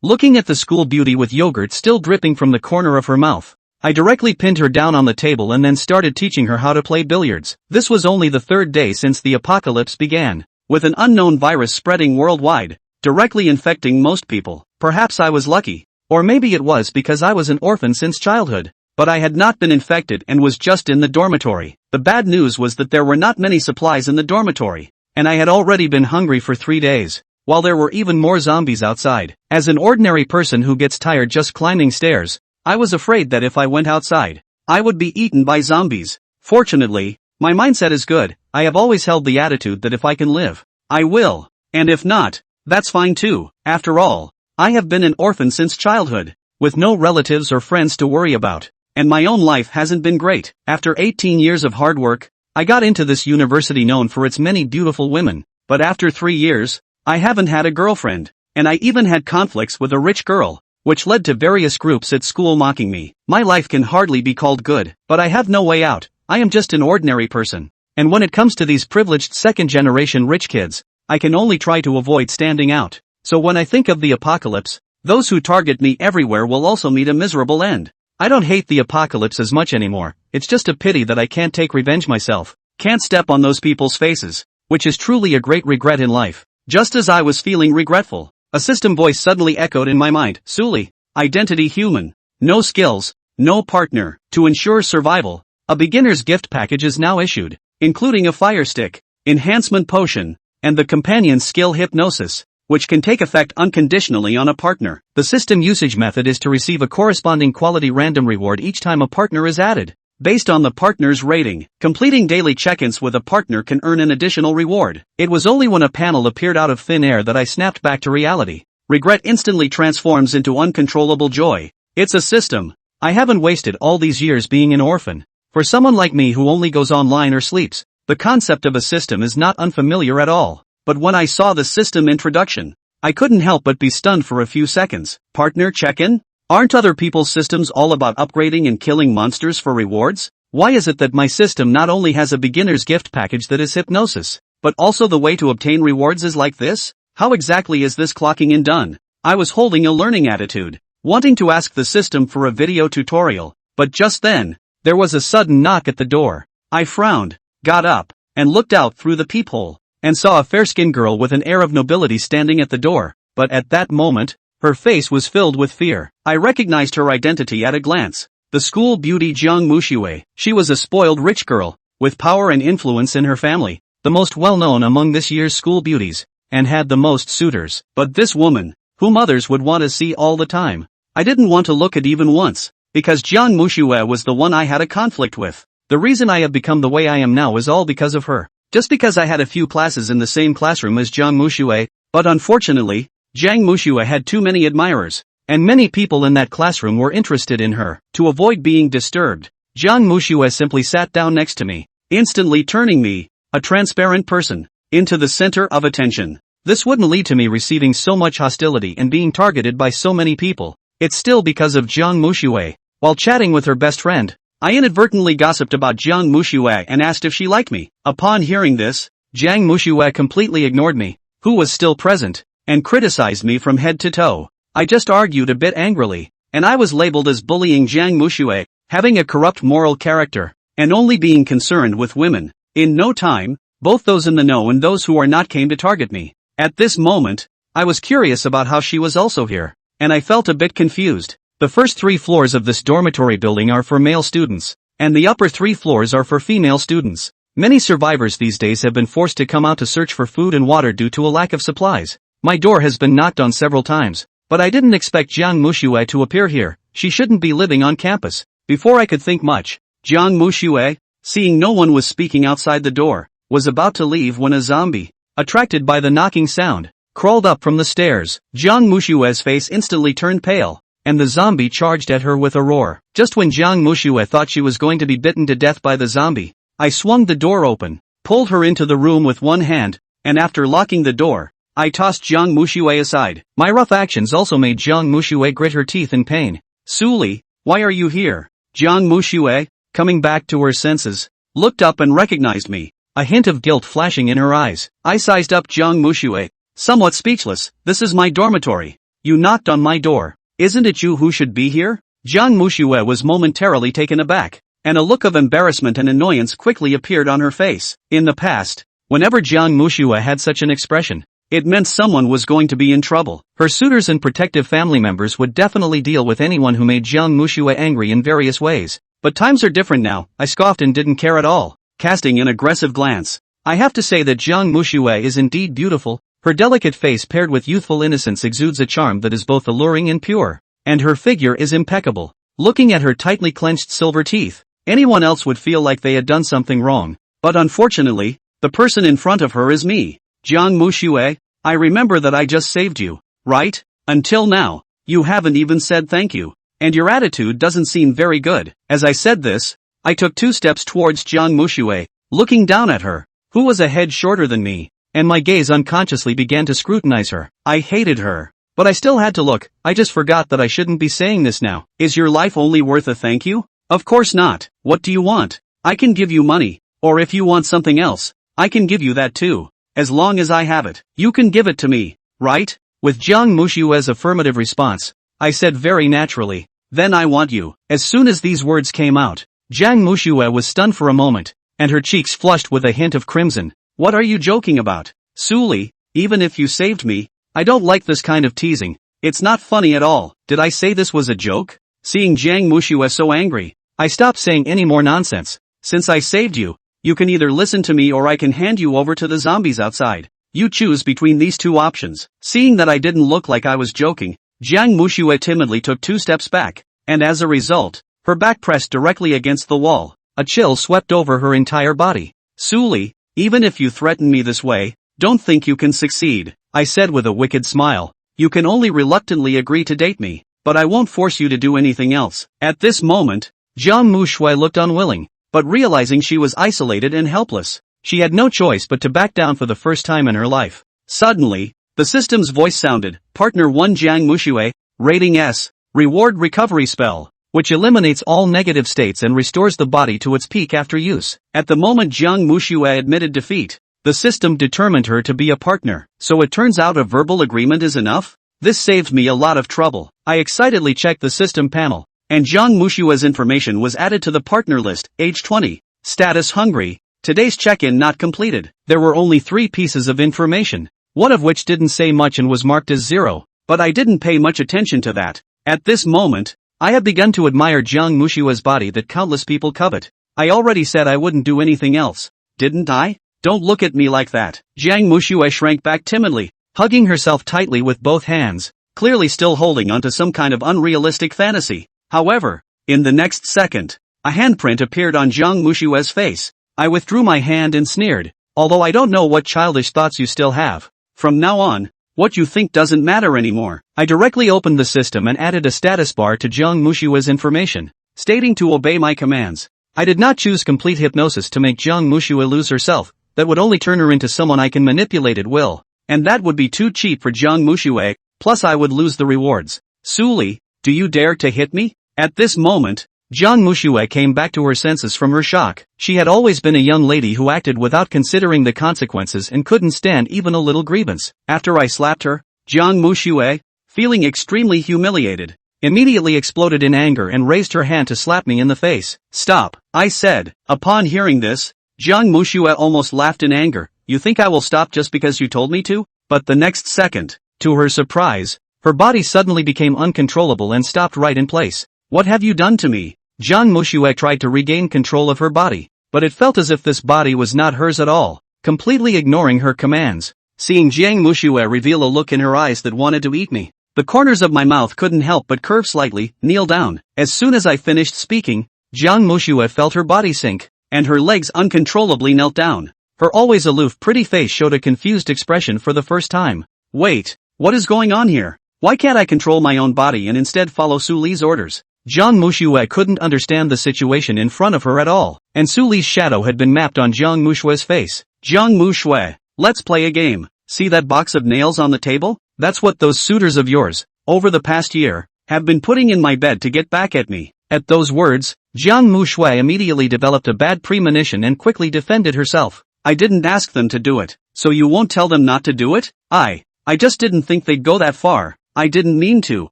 Looking at the school beauty with yogurt still dripping from the corner of her mouth, I directly pinned her down on the table and then started teaching her how to play billiards. This was only the third day since the apocalypse began, with an unknown virus spreading worldwide, directly infecting most people. Perhaps I was lucky, or maybe it was because I was an orphan since childhood, but I had not been infected and was just in the dormitory. The bad news was that there were not many supplies in the dormitory, and I had already been hungry for 3 days, while there were even more zombies outside. As an ordinary person who gets tired just climbing stairs, I was afraid that if I went outside, I would be eaten by zombies. Fortunately, my mindset is good. I have always held the attitude that if I can live, I will, and if not, that's fine too. After all, I have been an orphan since childhood, with no relatives or friends to worry about, and my own life hasn't been great. After 18 years of hard work, I got into this university known for its many beautiful women, but after 3 years, I haven't had a girlfriend, and I even had conflicts with a rich girl, which led to various groups at school mocking me. My life can hardly be called good, but I have no way out. I am just an ordinary person, and when it comes to these privileged second-generation rich kids, I can only try to avoid standing out. So when I think of the apocalypse, those who target me everywhere will also meet a miserable end. I don't hate the apocalypse as much anymore. It's just a pity that I can't take revenge myself, can't step on those people's faces, which is truly a great regret in life. Just as I was feeling regretful, a system voice suddenly echoed in my mind. Suli, identity human, no skills, no partner. To ensure survival, a beginner's gift package is now issued, including a fire stick, enhancement potion, and the companion skill Hypnosis, which can take effect unconditionally on a partner. The system usage method is to receive a corresponding quality random reward each time a partner is added, based on the partner's rating. Completing daily check-ins with a partner can earn an additional reward. It was only when a panel appeared out of thin air that I snapped back to reality. Regret instantly transforms into uncontrollable joy. It's a system. I haven't wasted all these years being an orphan. For someone like me who only goes online or sleeps, the concept of a system is not unfamiliar at all. But when I saw the system introduction, I couldn't help but be stunned for a few seconds. Partner check-in? Aren't other people's systems all about upgrading and killing monsters for rewards? Why is it that my system not only has a beginner's gift package that is Hypnosis, but also the way to obtain rewards is like this? How exactly is this clocking in done? I was holding a learning attitude, wanting to ask the system for a video tutorial, but just then, there was a sudden knock at the door. I frowned, got up, and looked out through the peephole, and saw a fair-skinned girl with an air of nobility standing at the door, but at that moment, her face was filled with fear. I recognized her identity at a glance. The school beauty Jiang Muxue. She was a spoiled rich girl, with power and influence in her family, the most well-known among this year's school beauties, and had the most suitors. But this woman, whom others would want to see all the time, I didn't want to look at even once, because Jiang Muxue was the one I had a conflict with. The reason I have become the way I am now is all because of her. Just because I had a few classes in the same classroom as Jiang Muxue, but unfortunately, Jiang Muxue had too many admirers, and many people in that classroom were interested in her. To avoid being disturbed, Jiang Muxue simply sat down next to me, instantly turning me, a transparent person, into the center of attention. This wouldn't lead to me receiving so much hostility and being targeted by so many people. It's still because of Jiang Muxue. While chatting with her best friend, I inadvertently gossiped about Jiang Muxue and asked if she liked me. Upon hearing this, Jiang Muxue completely ignored me, who was still present, and criticized me from head to toe. I just argued a bit angrily, and I was labeled as bullying Jiang Muxue, having a corrupt moral character, and only being concerned with women. In no time, both those in the know and those who are not came to target me. At this moment, I was curious about how she was also here, and I felt a bit confused. The first 3 floors of this dormitory building are for male students, and the upper 3 floors are for female students. Many survivors these days have been forced to come out to search for food and water due to a lack of supplies. My door has been knocked on several times, but I didn't expect Jiang Muxue to appear here. She shouldn't be living on campus. Before I could think much, Jiang Muxue, seeing no one was speaking outside the door, was about to leave when a zombie, attracted by the knocking sound, crawled up from the stairs. Jiang Muxue's face instantly turned pale, and the zombie charged at her with a roar. Just when Jiang Muxue thought she was going to be bitten to death by the zombie, I swung the door open, pulled her into the room with one hand, and after locking the door, I tossed Jiang Muxue aside. My rough actions also made Jiang Muxue grit her teeth in pain. Suli, why are you here? Jiang Muxue, coming back to her senses, looked up and recognized me, a hint of guilt flashing in her eyes. I sized up Jiang Muxue, somewhat speechless. This is my dormitory. You knocked on my door. Isn't it you who should be here? Jiang Muxue was momentarily taken aback, and a look of embarrassment and annoyance quickly appeared on her face. In the past, whenever Jiang Muxue had such an expression, it meant someone was going to be in trouble. Her suitors and protective family members would definitely deal with anyone who made Jiang Muxue angry in various ways. But times are different now, I scoffed and didn't care at all, casting an aggressive glance. I have to say that Jiang Muxue is indeed beautiful. Her delicate face paired with youthful innocence exudes a charm that is both alluring and pure. And her figure is impeccable. Looking at her tightly clenched silver teeth, anyone else would feel like they had done something wrong. But unfortunately, the person in front of her is me. Jiang Muxue, I remember that I just saved you, right? Until now, you haven't even said thank you. And your attitude doesn't seem very good. As I said this, I took 2 steps towards Jiang Muxue, looking down at her, who was a head shorter than me, and my gaze unconsciously began to scrutinize her. I hated her. But I still had to look. I just forgot that I shouldn't be saying this now. Is your life only worth a thank you? Of course not. What do you want? I can give you money. Or if you want something else, I can give you that too. As long as I have it, you can give it to me, right? With Jiang Muxue's affirmative response, I said very naturally, then I want you. As soon as these words came out, Jiang Muxue was stunned for a moment, and her cheeks flushed with a hint of crimson. What are you joking about? Suli, even if you saved me, I don't like this kind of teasing. It's not funny at all. Did I say this was a joke? Seeing Jiang Muxue so angry, I stopped saying any more nonsense. Since I saved you, you can either listen to me or I can hand you over to the zombies outside. You choose between these 2 options. Seeing that I didn't look like I was joking, Jiang Muxue timidly took 2 steps back, and as a result, her back pressed directly against the wall. A chill swept over her entire body. Suli, even if you threaten me this way, don't think you can succeed, I said with a wicked smile. You can only reluctantly agree to date me, but I won't force you to do anything else. At this moment, Jiang Muxue looked unwilling, but realizing she was isolated and helpless, she had no choice but to back down for the first time in her life. Suddenly, the system's voice sounded, Partner 1 Jiang Muxue, Rating S, Reward Recovery Spell, which eliminates all negative states and restores the body to its peak after use. At the moment Jiang Muxue admitted defeat, the system determined her to be a partner. So it turns out a verbal agreement is enough? This saved me a lot of trouble. I excitedly checked the system panel, and Jiang Muxue's information was added to the partner list. Age 20, status hungry, today's check-in not completed. There were only 3 pieces of information, one of which didn't say much and was marked as 0, but I didn't pay much attention to that. At this moment, I had begun to admire Jiang Muxue's body that countless people covet. I already said I wouldn't do anything else, didn't I? Don't look at me like that. Jiang Muxue shrank back timidly, hugging herself tightly with both hands, clearly still holding onto some kind of unrealistic fantasy. However, in the next second, a handprint appeared on Jiang Muxue's face. I withdrew my hand and sneered, although I don't know what childish thoughts you still have. From now on, what you think doesn't matter anymore. I directly opened the system and added a status bar to Jiang Muxue's information, stating to obey my commands. I did not choose complete hypnosis to make Jiang Muxue lose herself. That would only turn her into someone I can manipulate at will, and that would be too cheap for Jiang Muxue, plus I would lose the rewards. Suli, do you dare to hit me? At this moment, Jiang Muxue came back to her senses from her shock. She had always been a young lady who acted without considering the consequences and couldn't stand even a little grievance. After I slapped her, Jiang Muxue, feeling extremely humiliated, immediately exploded in anger and raised her hand to slap me in the face. Stop, I said. Upon hearing this, Jiang Muxue almost laughed in anger. You think I will stop just because you told me to? But the next second, to her surprise, her body suddenly became uncontrollable and stopped right in place. What have you done to me? Jiang Muxue tried to regain control of her body, but it felt as if this body was not hers at all, completely ignoring her commands. Seeing Jiang Muxue reveal a look in her eyes that wanted to eat me, the corners of my mouth couldn't help but curve slightly. Kneel down. As soon as I finished speaking, Jiang Muxue felt her body sink, and her legs uncontrollably knelt down. Her always aloof pretty face showed a confused expression for the first time. Wait, what is going on here? Why can't I control my own body and instead follow Suli's orders? Jiang Muxue couldn't understand the situation in front of her at all, and Suli's shadow had been mapped on Jiang Muxue's face. Jiang Muxue, let's play a game. See that box of nails on the table? That's what those suitors of yours, over the past year, have been putting in my bed to get back at me. At those words, Jiang Muxue immediately developed a bad premonition and quickly defended herself. I didn't ask them to do it, so you won't tell them not to do it? I just didn't think they'd go that far. I didn't mean to.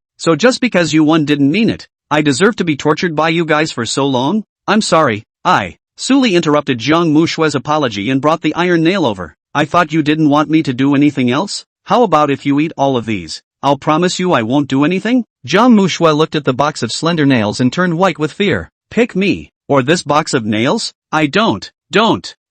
So just because you won didn't mean it. I deserve to be tortured by you guys for so long? I'm sorry. Suli interrupted Jiang Mushue's apology and brought the iron nail over. I thought you didn't want me to do anything else? How about if you eat all of these? I'll promise you I won't do anything? Jiang Mushue looked at the box of slender nails and turned white with fear. Pick me, or this box of nails? I don't.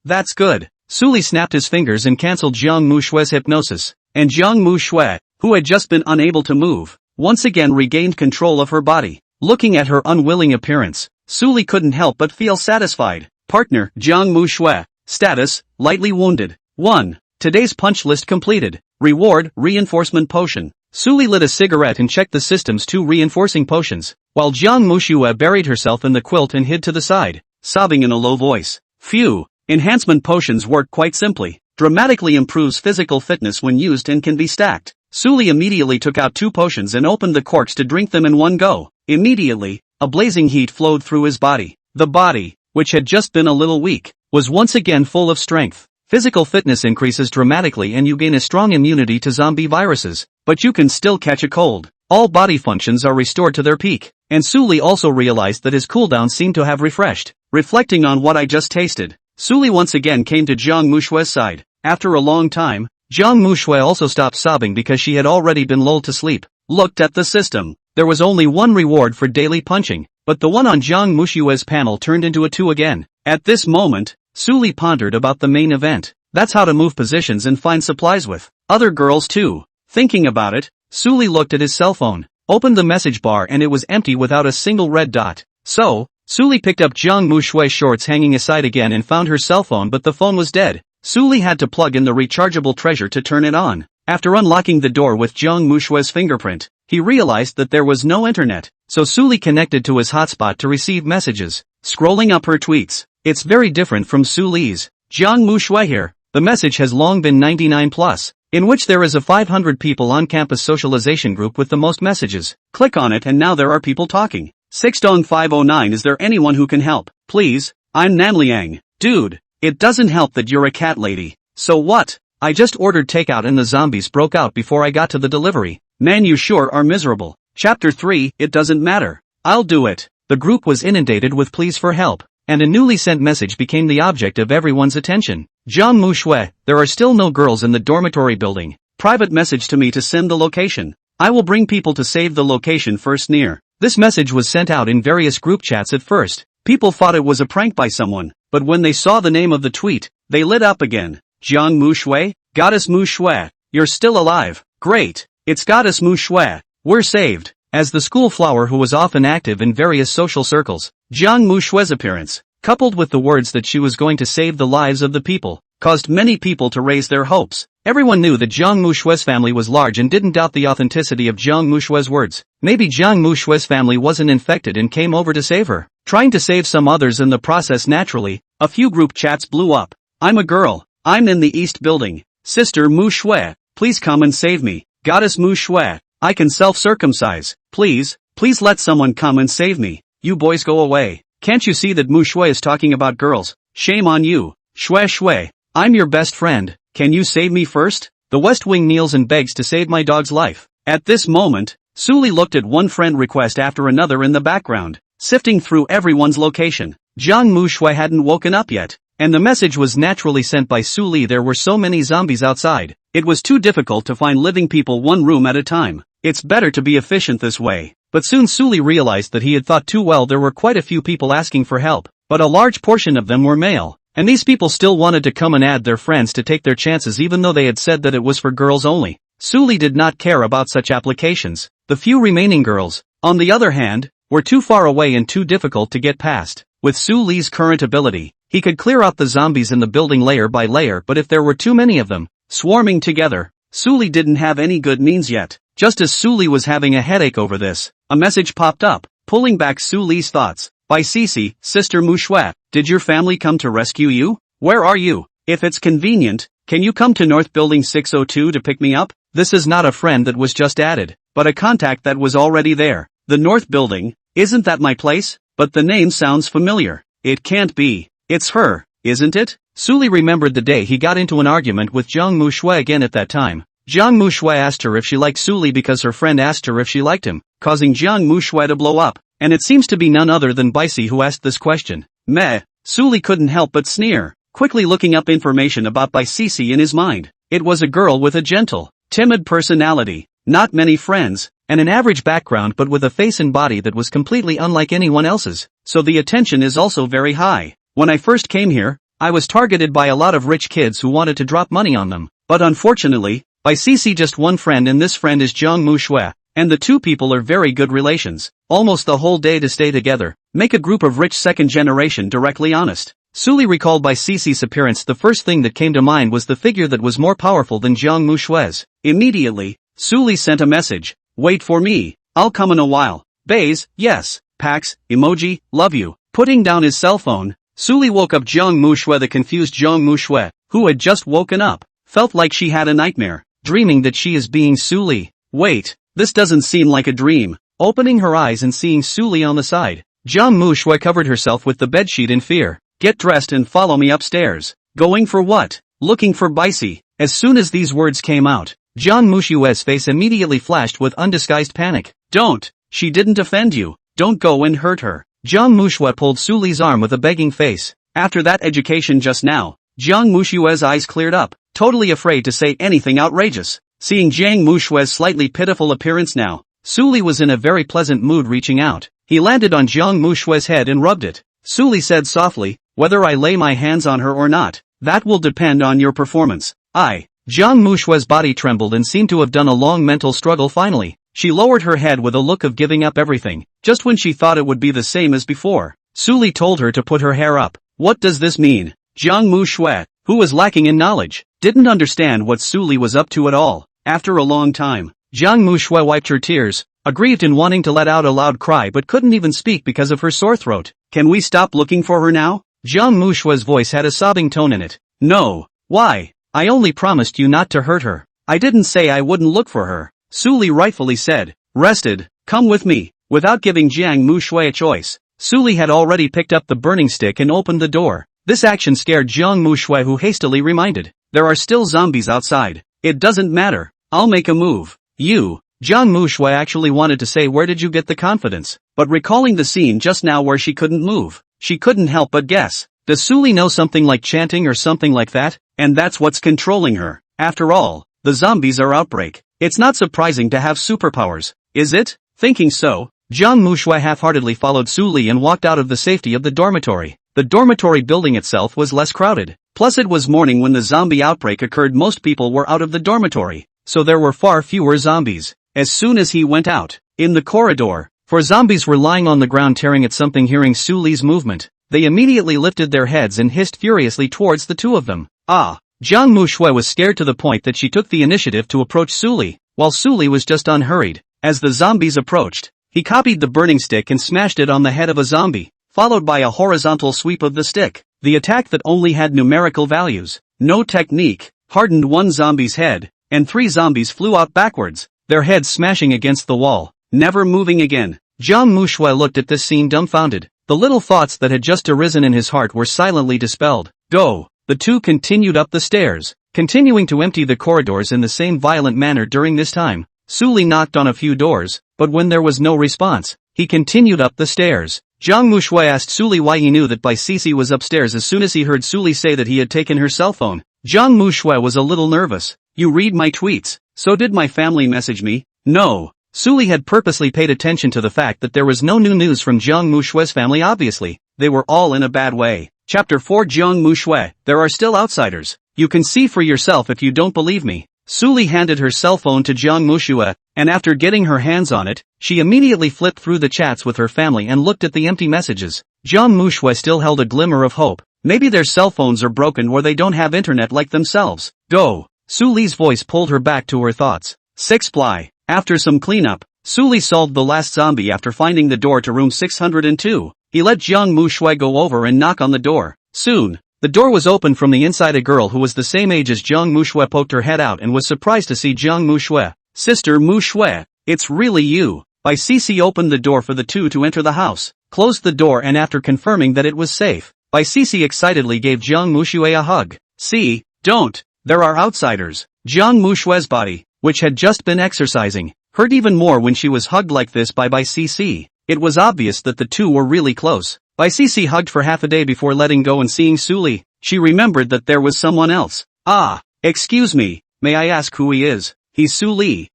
That's good. Suli snapped his fingers and cancelled Jiang Mushue's hypnosis, and Jiang Mushue, who had just been unable to move, once again regained control of her body. Looking at her unwilling appearance, Suli couldn't help but feel satisfied. Partner, Jiang Mushue. Status, lightly wounded. 1. Today's punch list completed. Reward, reinforcement potion. Suli lit a cigarette and checked the system's 2 reinforcing potions, while Jiang Mushue buried herself in the quilt and hid to the side, sobbing in a low voice. Phew. Enhancement potions work quite simply. Dramatically improves physical fitness when used and can be stacked. Suli immediately took out 2 potions and opened the corks to drink them in one go. Immediately, a blazing heat flowed through his body. The body, which had just been a little weak, was once again full of strength. Physical fitness increases dramatically and you gain a strong immunity to zombie viruses, but you can still catch a cold. All body functions are restored to their peak, and Suli also realized that his cooldown seemed to have refreshed. Reflecting on what I just tasted, Suli once again came to Jiang Mushue's side. After a long time, Jiang Mushue also stopped sobbing because she had already been lulled to sleep. Looked at the system. There was only one reward for daily punching, but the one on Jiang Mushue's panel turned into a 2 again. At this moment, Suli pondered about the main event. That's how to move positions and find supplies with other girls too. Thinking about it, Suli looked at his cell phone, opened the message bar and it was empty without a single red dot. So, Suli picked up Jiang Mushue's shorts hanging aside again and found her cell phone, but the phone was dead. Suli had to plug in the rechargeable treasure to turn it on. After unlocking the door with Jiang Mushue's fingerprint, he realized that there was no internet, so Suli connected to his hotspot to receive messages. Scrolling up her tweets, it's very different from Suli's. Jiang Mushue here. The message has long been 99+, in which there is a 500 people on-campus socialization group with the most messages. Click on it and now there are people talking. 6dong509 Is there anyone who can help? Please, I'm Nanliang. Dude, it doesn't help that you're a cat lady. So what? I just ordered takeout and the zombies broke out before I got to the delivery. Man, you sure are miserable. Chapter 3, It doesn't matter. I'll do it. The group was inundated with pleas for help, and a newly sent message became the object of everyone's attention. Jiang Mushue, there are still no girls in the dormitory building. Private message to me to send the location. I will bring people to save the location first near. This message was sent out in various group chats at first. People thought it was a prank by someone, but when they saw the name of the tweet, they lit up again. Jiang Mushue? Goddess Mushue, you're still alive. Great. It's Goddess Mushue. We're saved. As the school flower who was often active in various social circles, Jiang Mushue's appearance, coupled with the words that she was going to save the lives of the people, caused many people to raise their hopes. Everyone knew that Jiang Mushue's family was large and didn't doubt the authenticity of Jiang Mushue's words. Maybe Jiang Mushue's family wasn't infected and came over to save her, trying to save some others in the process. Naturally, a few group chats blew up. I'm a girl. I'm in the East Building. Sister Mushue, please come and save me. Goddess Mushue, I can self-circumcise. Please let someone come and save me. You boys go away. Can't you see that Mushue is talking about girls? Shame on you. Shue, I'm your best friend. Can you save me first? The West Wing kneels and begs to save my dog's life. At this moment, Suli looked at one friend request after another in the background, sifting through everyone's location. Jiang Mushue hadn't woken up yet, and the message was naturally sent by Suli. There were so many zombies outside. It was too difficult to find living people one room at a time. It's better to be efficient this way. But soon Suli realized that he had thought too well. There were quite a few people asking for help, but a large portion of them were male, and these people still wanted to come and add their friends to take their chances even though they had said that it was for girls only. Suli did not care about such applications. The few remaining girls, on the other hand, were too far away and too difficult to get past. With Suli's current ability, he could clear out the zombies in the building layer by layer, but if there were too many of them, swarming together, Suli didn't have any good means yet. Just as Suli was having a headache over this, a message popped up, pulling back Suli's thoughts. By Cici, Sister Mushue, did your family come to rescue you? Where are you? If it's convenient, can you come to North Building 602 to pick me up? This is not a friend that was just added, but a contact that was already there. The North Building, isn't that my place? But the name sounds familiar. It can't be. It's her, isn't it? Suli remembered the day he got into an argument with Jiang Mushue again. At that time, Jiang Muxue asked her if she liked Suli because her friend asked her if she liked him, causing Jiang Muxue to blow up. And it seems to be none other than Baici who asked this question. Meh. Suli couldn't help but sneer, quickly looking up information about Baici in his mind. It was a girl with a gentle, timid personality, not many friends, and an average background but with a face and body that was completely unlike anyone else's, so the attention is also very high. When I first came here, I was targeted by a lot of rich kids who wanted to drop money on them, but unfortunately, Baici just one friend and this friend is Jiang Muxue, and the two people are very good relations, almost the whole day to stay together, make a group of rich second generation directly honest. Suli recalled Baici's appearance. The first thing that came to mind was the figure that was more powerful than Jiang Muxue's. Immediately, Suli sent a message. Wait for me, I'll come in a while. Bays, yes, Pax, emoji, love you. Putting down his cell phone, Suli woke up Jiang Muxue. The confused Jiang Muxue, who had just woken up, felt like she had a nightmare, dreaming that she is being Suli. Wait, this doesn't seem like a dream. Opening her eyes and seeing Suli on the side, Jiang Muxue covered herself with the bedsheet in fear. Get dressed and follow me upstairs. Going for what? Looking for Baici. As soon as these words came out, Jiang Muxue's face immediately flashed with undisguised panic. Don't. She didn't offend you. Don't go and hurt her. Jiang Muxue pulled Suli's arm with a begging face. After that education just now, Jiang Muxue's eyes cleared up, totally afraid to say anything outrageous. Seeing Jiang Muxue's slightly pitiful appearance now, Suli was in a very pleasant mood. Reaching out, he landed on Jiang Muxue's head and rubbed it. Suli said softly, whether I lay my hands on her or not, that will depend on your performance. Jiang Muxue's body trembled and seemed to have done a long mental struggle. Finally, she lowered her head with a look of giving up everything, just when she thought it would be the same as before. Suli told her to put her hair up. What does this mean? Jiang Muxue, who was lacking in knowledge, didn't understand what Suli was up to at all. After a long time, Jiang Muxue wiped her tears, aggrieved and wanting to let out a loud cry but couldn't even speak because of her sore throat. Can we stop looking for her now? Jiang Muxue's voice had a sobbing tone in it. No. Why? I only promised you not to hurt her. I didn't say I wouldn't look for her. Suli rightfully said. Rested. Come with me. Without giving Jiang Muxue a choice, Suli had already picked up the burning stick and opened the door. This action scared Jiang Muxue, who hastily reminded. There are still zombies outside. It doesn't matter. I'll make a move. You. Jiang Muxue actually wanted to say where did you get the confidence, but recalling the scene just now where she couldn't move, she couldn't help but guess. Does Suli know something like chanting or something like that? And that's what's controlling her. After all, the zombies are outbreak. It's not surprising to have superpowers, is it? Thinking so, Jiang Muxue half-heartedly followed Suli and walked out of the safety of the dormitory. The dormitory building itself was less crowded. Plus it was morning when the zombie outbreak occurred. Most people were out of the dormitory, so there were far fewer zombies. As soon as he went out, in the corridor, 4 zombies were lying on the ground tearing at something. Hearing Suli's movement, they immediately lifted their heads and hissed furiously towards the two of them. Jiang Muxue was scared to the point that she took the initiative to approach Suli, while Suli was just unhurried. As the zombies approached, he copied the burning stick and smashed it on the head of a zombie, followed by a horizontal sweep of the stick. The attack that only had numerical values, no technique, hardened one zombie's head, and 3 zombies flew out backwards, their heads smashing against the wall, never moving again. Jiang Muxue looked at this scene dumbfounded. The little thoughts that had just arisen in his heart were silently dispelled. Go! The two continued up the stairs, continuing to empty the corridors in the same violent manner. During this time, Suli knocked on a few doors, but when there was no response, he continued up the stairs. Jiang Muxue asked Suli why he knew that Baici was upstairs. As soon as he heard Suli say that he had taken her cell phone, Jiang Muxue was a little nervous. You read my tweets? So did my family message me? No. Suli had purposely paid attention to the fact that there was no new news from Jiang Muxue's family. Obviously, they were all in a bad way. Chapter 4. Jiang Muxue, there are still outsiders. You can see for yourself if you don't believe me. Suli handed her cell phone to Jiang Muxue, and after getting her hands on it, she immediately flipped through the chats with her family and looked at the empty messages. Jiang Muxue still held a glimmer of hope. Maybe their cell phones are broken or they don't have internet like themselves. Go! Suli's voice pulled her back to her thoughts. 6 Ply. After some cleanup, Suli solved the last zombie after finding the door to room 602. He let Jiang Muxue go over and knock on the door. Soon, the door was opened from the inside. A girl who was the same age as Jiang Muxue poked her head out and was surprised to see Jiang Muxue. Sister Muxue, it's really you. Baici opened the door for the two to enter the house, closed the door, and after confirming that it was safe, Baici excitedly gave Jiang Muxue a hug. See, don't. There are outsiders. Jiang Mushue's body, which had just been exercising, hurt even more when she was hugged like this by CC. It was obvious that the two were really close. CC hugged for half a day before letting go and seeing Suli. She remembered that there was someone else. Ah, excuse me, may I ask who he is? He's Suli.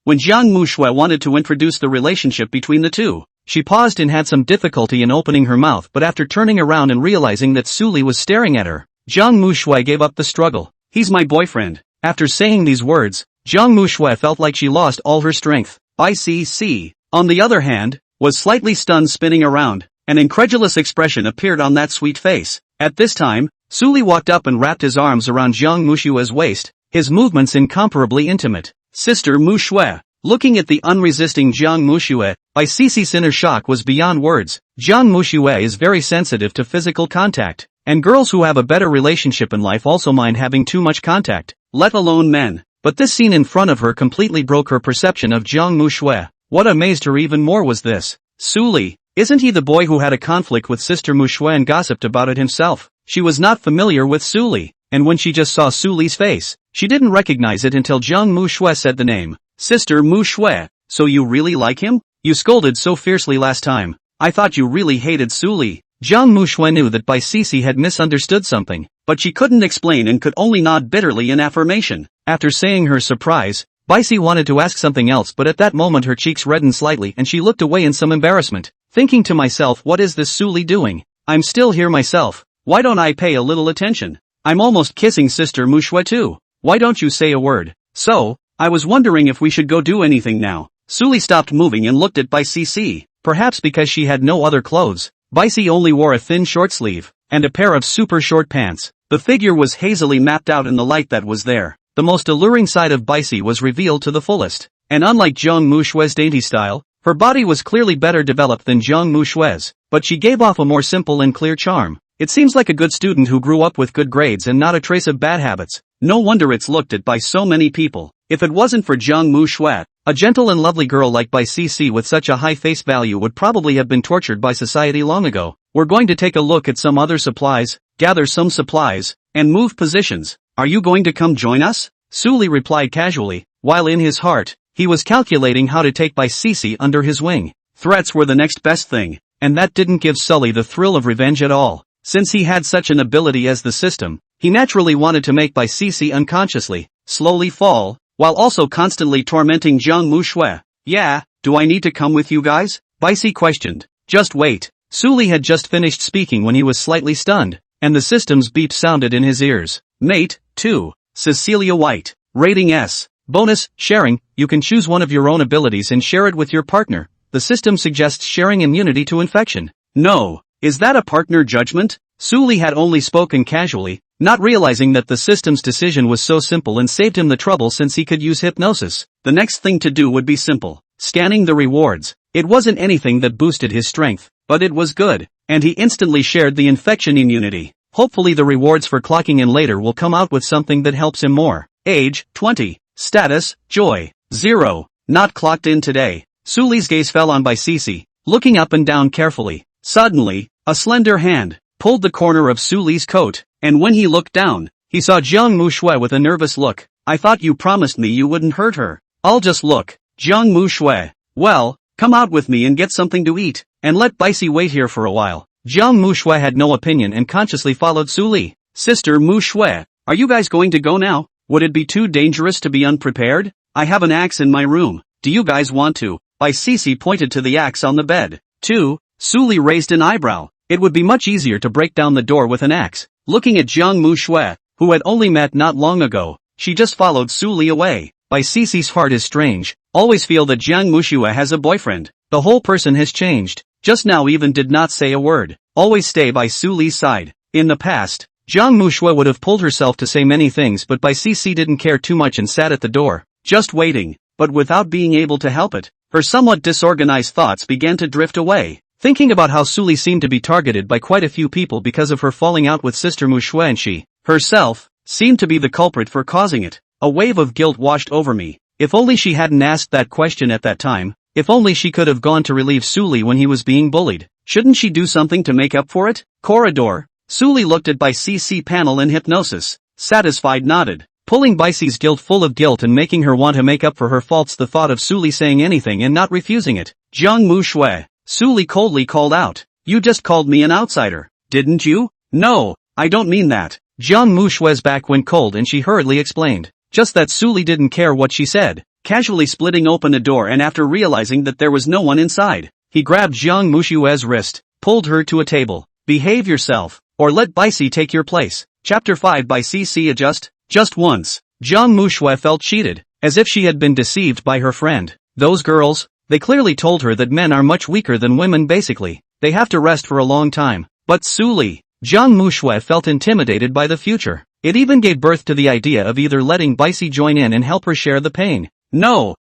When Jiang Mushue wanted to introduce the relationship between the two, she paused and had some difficulty in opening her mouth, but after turning around and realizing that Suli was staring at her, Jiang Mushue gave up the struggle. He's my boyfriend. After saying these words, Jiang Mushue felt like she lost all her strength. CC, on the other hand, was slightly stunned, spinning around. An incredulous expression appeared on that sweet face. At this time, Suli walked up and wrapped his arms around Jiang Mushue's waist, his movements incomparably intimate. Sister Mushue. Looking at the unresisting Jiang Mushue, CC's inner shock was beyond words. Jiang Mushue is very sensitive to physical contact, and girls who have a better relationship in life also mind having too much contact, let alone men. But this scene in front of her completely broke her perception of Jiang Mushue. What amazed her even more was this. Suli, isn't he the boy who had a conflict with Sister Mushue and gossiped about it himself? She was not familiar with Suli, and when she just saw Suli's face, she didn't recognize it until Jiang Mushue said the name. Sister Mushue, so you really like him? You scolded so fiercely last time. I thought you really hated Suli. Jiang Mushue knew that CC had misunderstood something, but she couldn't explain and could only nod bitterly in affirmation. After saying her surprise, CC wanted to ask something else, but at that moment her cheeks reddened slightly and she looked away in some embarrassment, thinking to myself, what is this Suli doing? I'm still here myself. Why don't I pay a little attention? I'm almost kissing Sister Mushue too. Why don't you say a word? So, I was wondering if we should go do anything now. Suli stopped moving and looked at CC. Perhaps because she had no other clothes, CC only wore a thin short sleeve, and a pair of super short pants. The figure was hazily mapped out in the light that was there. The most alluring side of CC was revealed to the fullest, and unlike Jiang Mushue's dainty style, her body was clearly better developed than Jiang Mushue's, but she gave off a more simple and clear charm. It seems like a good student who grew up with good grades and not a trace of bad habits. No wonder it's looked at by so many people. If it wasn't for Jiang Mushue, a gentle and lovely girl like CC with such a high face value would probably have been tortured by society long ago. We're going to take a look at some other supplies, gather some supplies, and move positions. Are you going to come join us? Suli replied casually, while in his heart, he was calculating how to take CC under his wing. Threats were the next best thing, and that didn't give Sully the thrill of revenge at all. Since he had such an ability as the system, he naturally wanted to make CC unconsciously, slowly fall, while also constantly tormenting Jiang Mushue. Yeah, do I need to come with you guys? CC questioned. Just wait. Suli had just finished speaking when he was slightly stunned, and the system's beep sounded in his ears. Mate, 2. Cecilia White. Rating S. Bonus, sharing. You can choose one of your own abilities and share it with your partner. The system suggests sharing immunity to infection. No. Is that a partner judgment? Suli had only spoken casually, not realizing that the system's decision was so simple and saved him the trouble since he could use hypnosis. The next thing to do would be simple. Scanning the rewards. It wasn't anything that boosted his strength, but it was good, and he instantly shared the infection immunity. Hopefully the rewards for clocking in later will come out with something that helps him more. Age, 20. Status, joy. 0. Not clocked in today. Suli's gaze fell on CC, looking up and down carefully. Suddenly, a slender hand pulled the corner of Suli's coat, and when he looked down, he saw Jiang Mushue with a nervous look. I thought you promised me you wouldn't hurt her. I'll just look. Jiang Mushue. Well, come out with me and get something to eat, and let CC wait here for a while. Jiang Mushue had no opinion and consciously followed Suli. Sister Mushue, are you guys going to go now? Would it be too dangerous to be unprepared? I have an axe in my room. Do you guys want to? CC pointed to the axe on the bed. 2. Suli raised an eyebrow. It would be much easier to break down the door with an axe. Looking at Jiang Mushue, who had only met not long ago, she just followed Suli away. CC's heart is strange. Always feel that Jiang Mushue has a boyfriend. The whole person has changed. Just now even did not say a word. Always stay by Suli's side. In the past, Jiang Mushue would have pulled herself to say many things, but CC didn't care too much and sat at the door, just waiting. But without being able to help it, her somewhat disorganized thoughts began to drift away. Thinking about how Suli seemed to be targeted by quite a few people because of her falling out with Sister Mushue, and she, herself, seemed to be the culprit for causing it. A wave of guilt washed over me. If only she hadn't asked that question at that time. If only she could have gone to relieve Suli when he was being bullied. Shouldn't she do something to make up for it? Corridor. Suli looked at CC panel in hypnosis. Satisfied nodded. pulling Baixi's guilt full of guilt and making her want to make up for her faults the thought of Suli saying anything and not refusing it. Jiang Mu Shui, Suli coldly called out. You just called me an outsider, didn't you? No, I don't mean that. Jiang Mu Shui's back went cold and she hurriedly explained. Just that Suli didn't care what she said, casually splitting open a door, and after realizing that there was no one inside, he grabbed Jiang Mu Shui's wrist, pulled her to a table. Behave yourself, or let Baixi take your place. Chapter 5 by CC Adjust. Just once, Jiang Mu Shui felt cheated, as if she had been deceived by her friend. Those girls, they clearly told her that men are much weaker than women basically, they have to rest for a long time. But Suli, Jiang Mu Shui felt intimidated by the future. It even gave birth to the idea of either letting Baixi join in and help her share the pain. No,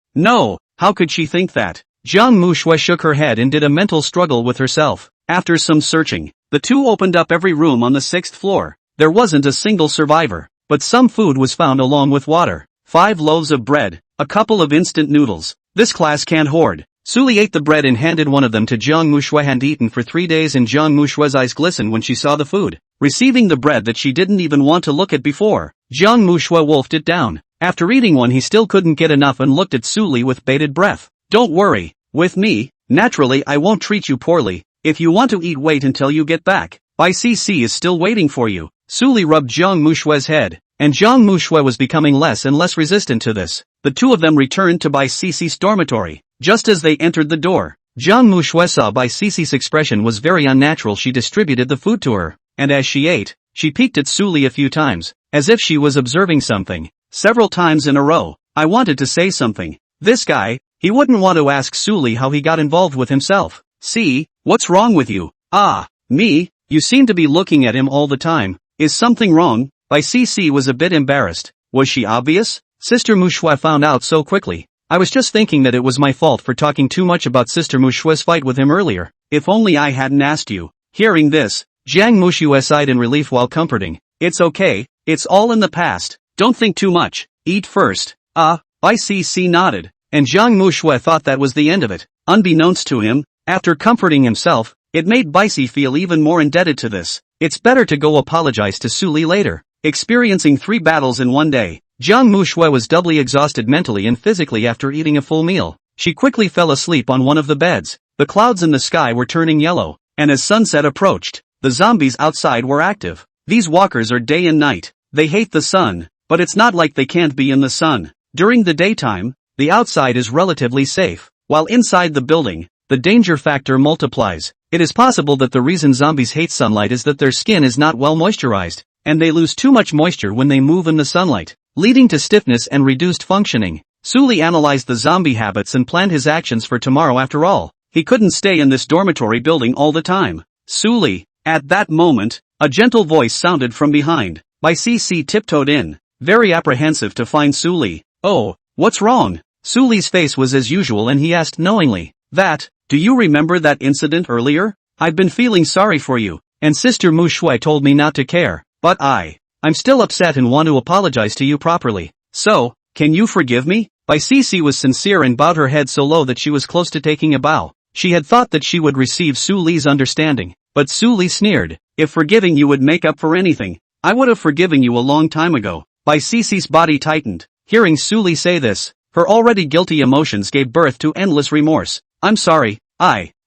how could she think that? Jiang Mu Shui shook her head and did a mental struggle with herself. After some searching, the two opened up every room on the 6th floor. There wasn't a single survivor, but some food was found along with water. 5 loaves of bread, a couple of instant noodles. This class can't hoard. Suli ate the bread and handed one of them to Jiang Mu Shui. Had eaten for 3 days and Jiang Mu Shui's eyes glistened when she saw the food. Receiving the bread that she didn't even want to look at before, Jiang Mu Shui wolfed it down. After eating one he still couldn't get enough and looked at Suli with bated breath. Don't worry, with me, naturally I won't treat you poorly. If you want to eat, wait until you get back. Bai CC is still waiting for you. Suli rubbed Jiang Mu Shui's head, and Jiang Mu Shui was becoming less and less resistant to this. The two of them returned to Bai CC's dormitory. Just as they entered the door, Jiang Mu Shui saw Bai CC's expression was very unnatural. She distributed the food to her, and as she ate, she peeked at Suli a few times, as if she was observing something. Several times in a row, I wanted to say something. This guy, he wouldn't want to ask Suli how he got involved with himself. See, what's wrong with you? Ah, me, you seem to be looking at him all the time. Is something wrong? Bai CC was a bit embarrassed. Was she obvious? Sister Mu Shui found out so quickly. I was just thinking that it was my fault for talking too much about Sister Mu Shui's fight with him earlier. If only I hadn't asked you. Hearing this, Jiang Mu Shui sighed in relief while comforting. It's okay, it's all in the past. Don't think too much. Eat first. Bai CC nodded, and Jiang Mu Shui thought that was the end of it. Unbeknownst to him, after comforting himself, it made Baixi feel even more indebted to this. It's better to go apologize to Suli later. Experiencing 3 battles in one day, Jiang Mu Shui was doubly exhausted mentally and physically after eating a full meal. She quickly fell asleep on one of the beds. The clouds in the sky were turning yellow, and as sunset approached, the zombies outside were active. These walkers are day and night. They hate the sun, but it's not like they can't be in the sun. During the daytime, the outside is relatively safe, while inside the building, the danger factor multiplies. It is possible that the reason zombies hate sunlight is that their skin is not well moisturized, and they lose too much moisture when they move in the sunlight, leading to stiffness and reduced functioning. Suli analyzed the zombie habits and planned his actions for tomorrow. After all, he couldn't stay in this dormitory building all the time. Suli. At that moment, a gentle voice sounded from behind. Bai CC tiptoed in, very apprehensive to find Suli. Oh, what's wrong? Suli's face was as usual and he asked knowingly. Do you remember that incident earlier? I've been feeling sorry for you, and Sister Mu Shui told me not to care, but I'm still upset and want to apologize to you properly. So, can you forgive me? Bai CC was sincere and bowed her head so low that she was close to taking a bow. She had thought that she would receive Suli's understanding, but Suli sneered. If forgiving you would make up for anything, I would have forgiven you a long time ago. Bai CC's body tightened. Hearing Suli say this, her already guilty emotions gave birth to endless remorse. I'm sorry,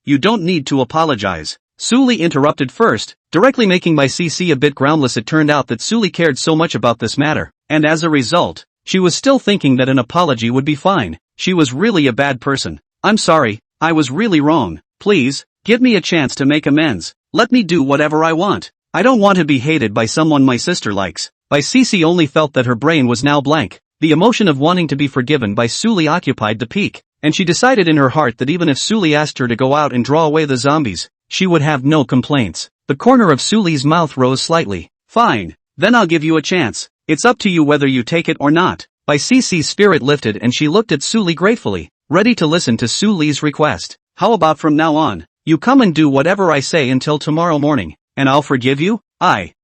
you don't need to apologize. Suli interrupted first, directly making Bai CC a bit groundless. It turned out that Suli cared so much about this matter, and as a result, she was still thinking that an apology would be fine. She was really a bad person. I'm sorry, I was really wrong. Please, give me a chance to make amends. Let me do whatever I want. I don't want to be hated by someone my sister likes. Bai CC only felt that her brain was now blank. The emotion of wanting to be forgiven by Suli occupied the peak, and she decided in her heart that even if Suli asked her to go out and draw away the zombies, she would have no complaints. The corner of Suli's mouth rose slightly. Fine, then I'll give you a chance. It's up to you whether you take it or not. Bai CC's spirit lifted and she looked at Suli gratefully, ready to listen to Suli's request. How about from now on, you come and do whatever I say until tomorrow morning, and I'll forgive you?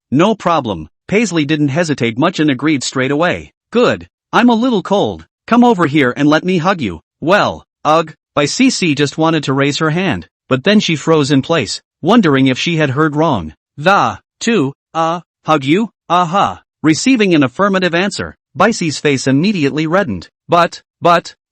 No problem. Paisley didn't hesitate much and agreed straight away. Good. I'm a little cold. Come over here and let me hug you. Well, ugh. Bai CC just wanted to raise her hand, but then she froze in place, wondering if she had heard wrong. Hug you? Aha. Receiving an affirmative answer, Baixi's face immediately reddened. But,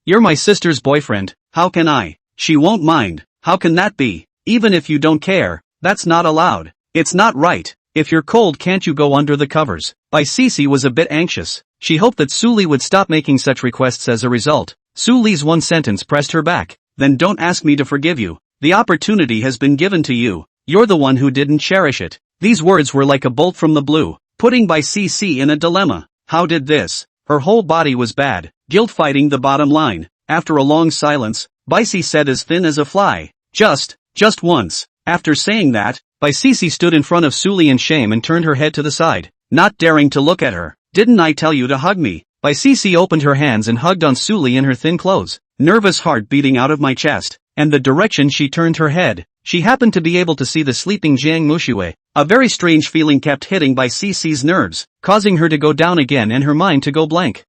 you're my sister's boyfriend, how can I? She won't mind, how can that be? Even if you don't care, that's not allowed. It's not right. If you're cold, can't you go under the covers? Baici was a bit anxious. She hoped that Su Li would stop making such requests as a result. Su Li's one sentence pressed her back. Then don't ask me to forgive you. The opportunity has been given to you. You're the one who didn't cherish it. These words were like a bolt from the blue, putting Baici in a dilemma. How did this? Her whole body was bad, guilt fighting the bottom line. After a long silence, Baici said as thin as a fly. Just once. After saying that, Baici stood in front of Su Li in shame and turned her head to the side, not daring to look at her. Didn't I tell you to hug me? Baici opened her hands and hugged on Su Li in her thin clothes, nervous heart beating out of my chest, and the direction she turned her head. She happened to be able to see the sleeping Jiang Muxue. A very strange feeling kept hitting Baici's nerves, causing her to go down again and her mind to go blank.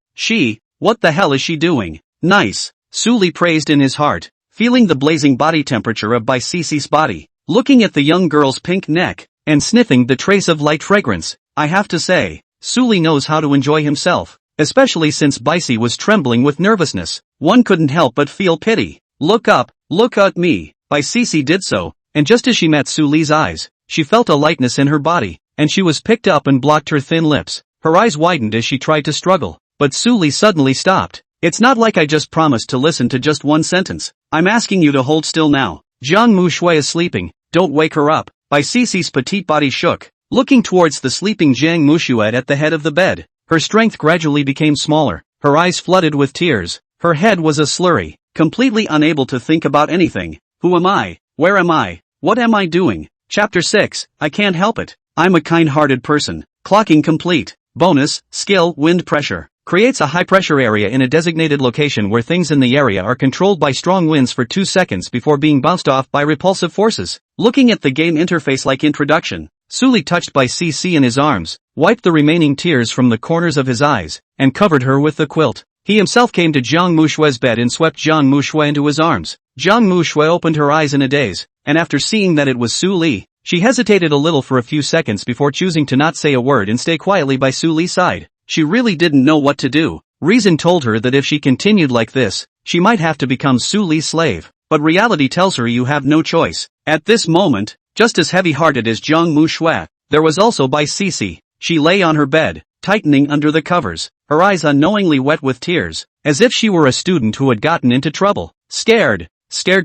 What the hell is she doing? Nice, Su Li praised in his heart, feeling the blazing body temperature of Baici's body, looking at the young girl's pink neck, and sniffing the trace of light fragrance. I have to say, Su Li knows how to enjoy himself, especially since Baici was trembling with nervousness. One couldn't help but feel pity. Look up, look at me. Baici did so, and just as she met Su Li's eyes, she felt a lightness in her body, and she was picked up and blocked her thin lips. Her eyes widened as she tried to struggle, but Su Li suddenly stopped. It's not like I just promised to listen to just one sentence. I'm asking you to hold still now. Jiang Muxue is sleeping, don't wake her up. Baici's petite body shook, looking towards the sleeping Jiang Muxue at the head of the bed. Her strength gradually became smaller, her eyes flooded with tears, her head was a slurry, completely unable to think about anything. Who am I? Where am I? What am I doing? Chapter 6, I can't help it. I'm a kind-hearted person. Clocking complete. Bonus, skill, wind pressure. Creates a high-pressure area in a designated location where things in the area are controlled by strong winds for 2 seconds before being bounced off by repulsive forces. Looking at the game interface like introduction, Su Li touched Baici in his arms, wiped the remaining tears from the corners of his eyes, and covered her with the quilt. He himself came to Jiang Muxue's bed and swept Jiang Muxue into his arms. Jiang Muxue opened her eyes in a daze, and after seeing that it was Su Li, she hesitated a little for a few seconds before choosing to not say a word and stay quietly by Su Li's side. She really didn't know what to do. Reason told her that if she continued like this, she might have to become Su Li's slave, but reality tells her you have no choice. At this moment, just as heavy-hearted as Jiang Muxue, there was also Baici. She lay on her bed, tightening under the covers, her eyes unknowingly wet with tears, as if she were a student who had gotten into trouble. Scared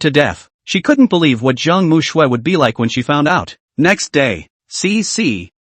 to death. She couldn't believe what Jiang Muxue would be like when she found out. Next day.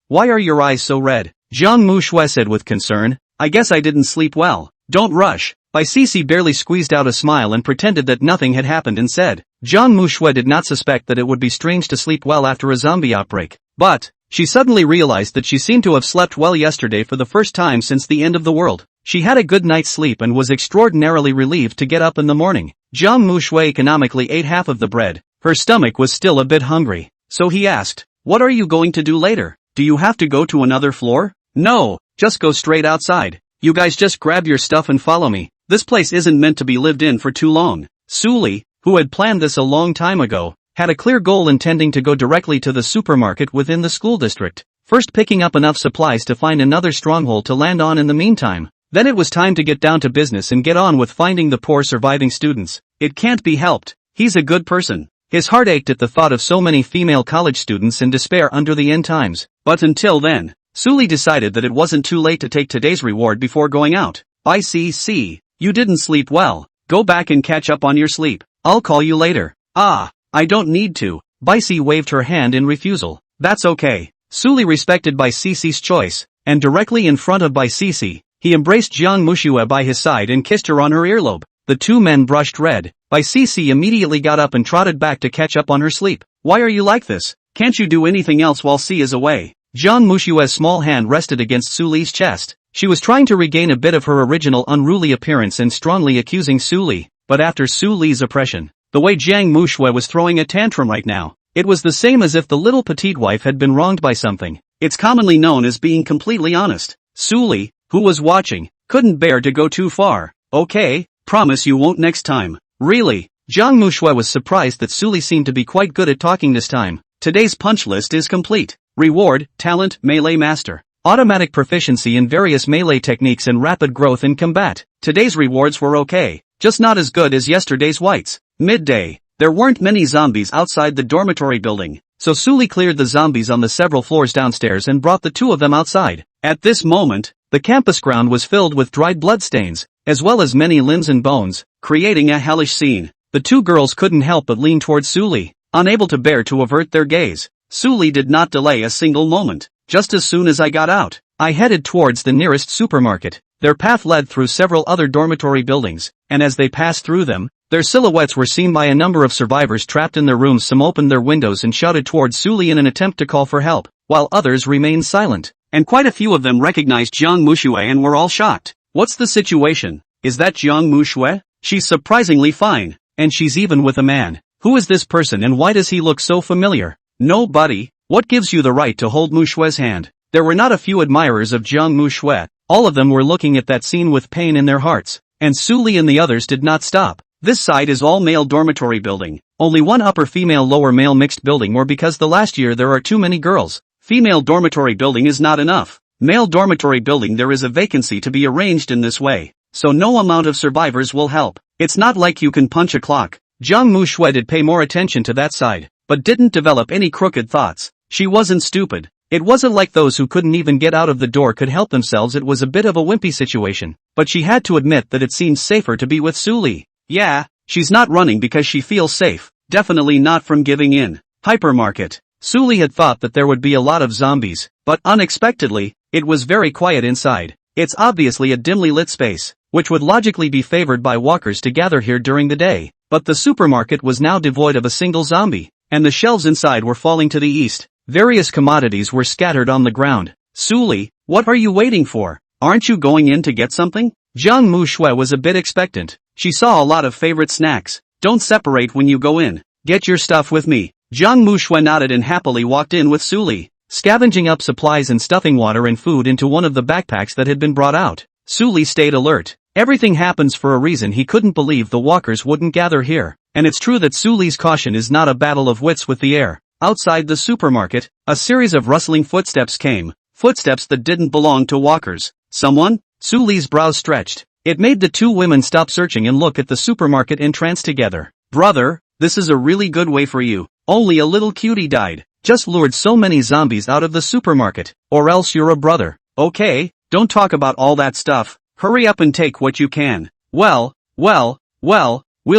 Why are your eyes so red? Jiang Muxue said with concern. I guess I didn't sleep well. Don't rush. Baici barely squeezed out a smile and pretended that nothing had happened and said. Jiang Muxue did not suspect that it would be strange to sleep well after a zombie outbreak. But she suddenly realized that she seemed to have slept well yesterday for the first time since the end of the world. She had a good night's sleep and was extraordinarily relieved to get up in the morning. Jiang Muxue economically ate half of the bread. Her stomach was still a bit hungry. So he asked, what are you going to do later? Do you have to go to another floor? No, just go straight outside. You guys just grab your stuff and follow me. This place isn't meant to be lived in for too long. Su Li, who had planned this a long time ago, had a clear goal intending to go directly to the supermarket within the school district, first picking up enough supplies to find another stronghold to land on in the meantime. Then it was time to get down to business and get on with finding the poor surviving students. It can't be helped. He's a good person. His heart ached at the thought of so many female college students in despair under the end times. But until then, Su Li decided that it wasn't too late to take today's reward before going out. Baici, you didn't sleep well. Go back and catch up on your sleep. I'll call you later. I don't need to. Baici waved her hand in refusal. That's okay. Su Li respected Baici's choice, and directly in front of Baici, he embraced Jiang Muxue by his side and kissed her on her earlobe. The two men brushed red. Baici immediately got up and trotted back to catch up on her sleep. Why are you like this? Can't you do anything else while C is away? Jiang Muxue's small hand rested against Su Li's chest. She was trying to regain a bit of her original unruly appearance and strongly accusing Su Li, but after Su Li's oppression, the way Jiang Muxue was throwing a tantrum right now, it was the same as if the little petite wife had been wronged by something. It's commonly known as being completely honest. Su Li, who was watching, couldn't bear to go too far. Okay, promise you won't next time. Really? Jiang Muxue was surprised that Su Li seemed to be quite good at talking this time. Today's punch list is complete. Reward, talent, melee master. automatic proficiency in various melee techniques and rapid growth in combat. Today's rewards were okay, just not as good as yesterday's whites. Midday. There weren't many zombies outside the dormitory building, so Suli cleared the zombies on the several floors downstairs and brought the two of them outside. At this moment, the campus ground was filled with dried bloodstains, as well as many limbs and bones, creating a hellish scene. The two girls couldn't help but lean towards Suli, unable to bear to avert their gaze. Suli did not delay a single moment. Just as soon as I got out, I headed towards the nearest supermarket. Their path led through several other dormitory buildings, and as they passed through them, their silhouettes were seen by a number of survivors trapped in their rooms. Some opened their windows and shouted towards Suli in an attempt to call for help, while others remained silent. And quite a few of them recognized Jiang Muxue and were all shocked. What's the situation? Is that Jiang Muxue? She's surprisingly fine, and she's even with a man. Who is this person and why does he look so familiar? Nobody. What gives you the right to hold Mushue's hand? There were not a few admirers of Jiang Muxue. All of them were looking at that scene with pain in their hearts, and Suli and the others did not stop. This side is all male dormitory building. Only one upper female lower male mixed building, or because the last year there are too many girls. Female dormitory building is not enough. Male dormitory building there is a vacancy to be arranged in this way, so no amount of survivors will help. It's not like you can punch a clock. Jiang Muxue did pay more attention to that side, but didn't develop any crooked thoughts. She wasn't stupid. It wasn't like those who couldn't even get out of the door could help themselves. It was a bit of a wimpy situation, but she had to admit that it seemed safer to be with Suli. Yeah, she's not running because she feels safe, definitely not from giving in. Hypermarket. Suli had thought that there would be a lot of zombies, but unexpectedly, it was very quiet inside. It's obviously a dimly lit space, which would logically be favored by walkers to gather here during the day, but the supermarket was now devoid of a single zombie, and the shelves inside were falling to the east. Various commodities were scattered on the ground. Suli, what are you waiting for? Aren't you going in to get something? Jiang Muxue was a bit expectant. She saw a lot of favorite snacks. Don't separate when you go in. Get your stuff with me. Jiang Muxue nodded and happily walked in with Suli, scavenging up supplies and stuffing water and food into one of the backpacks that had been brought out. Suli stayed alert. Everything happens for a reason. He couldn't believe the walkers wouldn't gather here, and it's true that Suli's caution is not a battle of wits with the air. Outside the supermarket, a series of rustling footsteps came, footsteps that didn't belong to walkers. Someone? Suli's brows stretched. It made the two women stop searching and look at the supermarket entrance together. Brother, this is a really good way for you. Only a little cutie died. Just lured so many zombies out of the supermarket. Or else you're a brother. Okay, don't talk about all that stuff. Hurry up and take what you can. Well, we'll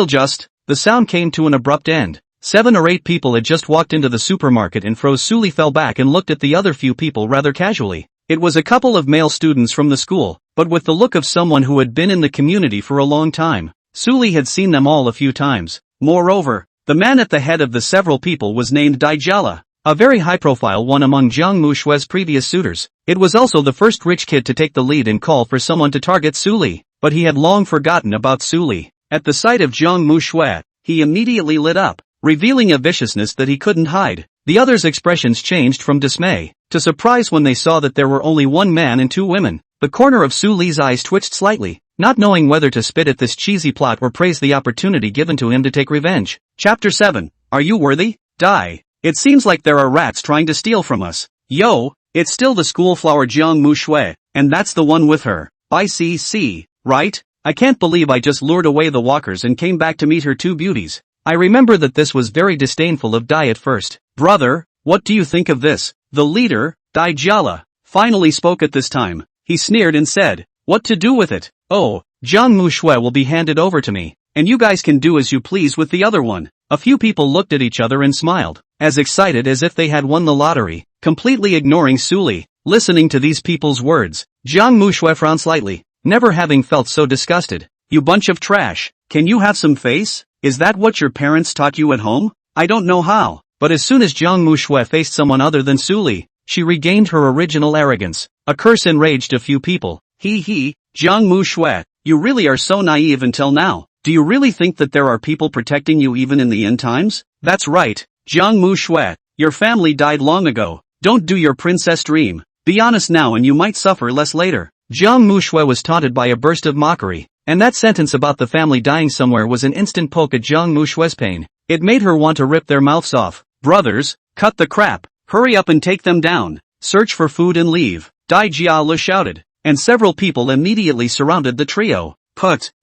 just... The sound came to an abrupt end. 7 or 8 people had just walked into the supermarket and froze. Suli fell back and looked at the other few people rather casually. It was a couple of male students from the school, but with the look of someone who had been in the community for a long time. Suli had seen them all a few times. Moreover, the man at the head of the several people was named Daijala, a very high-profile one among Jiang Mushue's previous suitors. It was also the first rich kid to take the lead and call for someone to target Suli, but he had long forgotten about Suli. At the sight of Jiang Muxue, he immediately lit up, revealing a viciousness that he couldn't hide. The others' expressions changed from dismay to surprise when they saw that there were only one man and 2 women. The corner of Suli's eyes twitched slightly, not knowing whether to spit at this cheesy plot or praise the opportunity given to him to take revenge. Chapter 7. Are you worthy? Die. It seems like there are rats trying to steal from us. Yo, it's still the school flower Jiang Muxue, and that's the one with her. I see, right? I can't believe I just lured away the walkers and came back to meet her 2 beauties. I remember that this was very disdainful of Dai at first. Brother, what do you think of this? The leader, Daijala, finally spoke at this time. He sneered and said, what to do with it? Oh, Jiang Muxue will be handed over to me, and you guys can do as you please with the other one. A few people looked at each other and smiled, as excited as if they had won the lottery, completely ignoring Suli. Listening to these people's words, Jiang Muxue frowned slightly, never having felt so disgusted. You bunch of trash, can you have some face? Is that what your parents taught you at home? I don't know how, but as soon as Jiang Muxue faced someone other than Suli, she regained her original arrogance. A curse enraged a few people. Jiang Muxue, you really are so naive until now. Do you really think that there are people protecting you even in the end times? That's right, Jiang Muxue, your family died long ago. Don't do your princess dream. Be honest now and you might suffer less later. Jiang Muxue was taunted by a burst of mockery, and that sentence about the family dying somewhere was an instant poke at Jiang Mushue's pain. It made her want to rip their mouths off. Brothers, cut the crap. Hurry up and take them down. Search for food and leave. Dai Jialu shouted, and several people immediately surrounded the trio.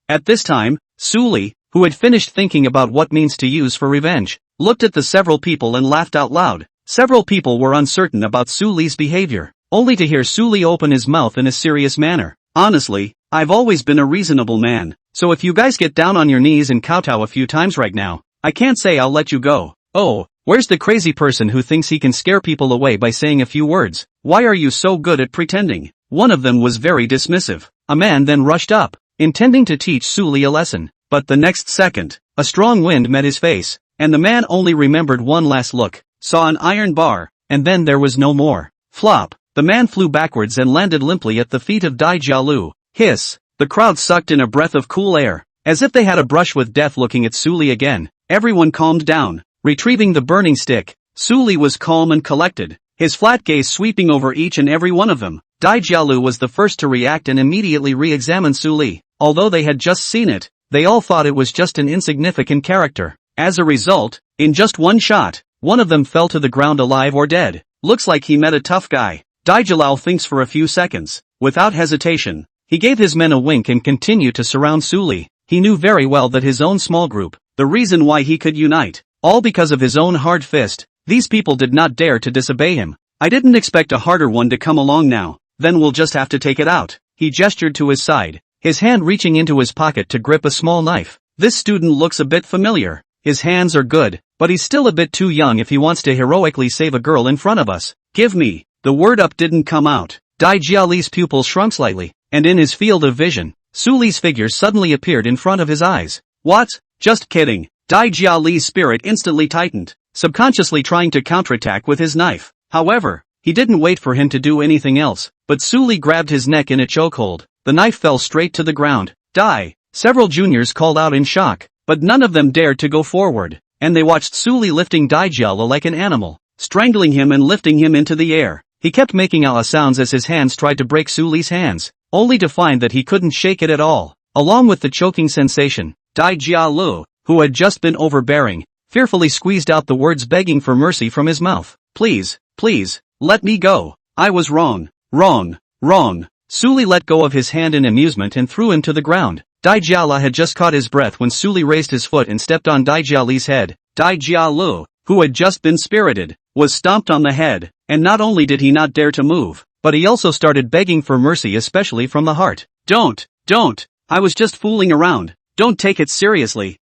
At this time, Suli, who had finished thinking about what means to use for revenge, looked at the several people and laughed out loud. Several people were uncertain about Suli's behavior, only to hear Suli open his mouth in a serious manner. Honestly, I've always been a reasonable man, so if you guys get down on your knees and kowtow a few times right now, I can't say I'll let you go. Oh, where's the crazy person who thinks he can scare people away by saying a few words? Why are you so good at pretending? One of them was very dismissive. A man then rushed up, intending to teach Suli a lesson, but the next second, a strong wind met his face, and the man only remembered one last look, saw an iron bar, and then there was no more. Flop, the man flew backwards and landed limply at the feet of Dai Jialu. Hiss, the crowd sucked in a breath of cool air, as if they had a brush with death. Looking at Suli again, everyone calmed down. Retrieving the burning stick, Suli was calm and collected, his flat gaze sweeping over each and every one of them. Dai Jialu was the first to react and immediately re-examined Suli. Although they had just seen it, they all thought it was just an insignificant character. As a result, in just one shot, one of them fell to the ground alive or dead. Looks like he met a tough guy. Dai Jialu thinks for a few seconds. Without hesitation, he gave his men a wink and continued to surround Suli. He knew very well that his own small group, the reason why he could unite, all because of his own hard fist, these people did not dare to disobey him. I didn't expect a harder one to come along now, then we'll just have to take it out. He gestured to his side, his hand reaching into his pocket to grip a small knife. This student looks a bit familiar. His hands are good, but he's still a bit too young if he wants to heroically save a girl in front of us. Give me. The word up didn't come out. Dai Jiali's pupils shrunk slightly, and in his field of vision, Suli's figure suddenly appeared in front of his eyes. What? Just kidding. Dai Jiali's spirit instantly tightened, subconsciously trying to counterattack with his knife. However, he didn't wait for him to do anything else, but Suli grabbed his neck in a chokehold. The knife fell straight to the ground. Die! Several juniors called out in shock, but none of them dared to go forward, and they watched Suli lifting Dai Jiala like an animal, strangling him and lifting him into the air. He kept making sounds as his hands tried to break Suli's hands, only to find that he couldn't shake it at all. Along with the choking sensation, Dai Jialu, who had just been overbearing, fearfully squeezed out the words begging for mercy from his mouth. Please, please, let me go. I was wrong. Wrong. Suli let go of his hand in amusement and threw him to the ground. Dai Jiala had just caught his breath when Suli raised his foot and stepped on Dai Jiali's head. Dai Jialu, who had just been spirited, was stomped on the head, and not only did he not dare to move, but he also started begging for mercy, especially from the heart. Don't, I was just fooling around. Don't take it seriously.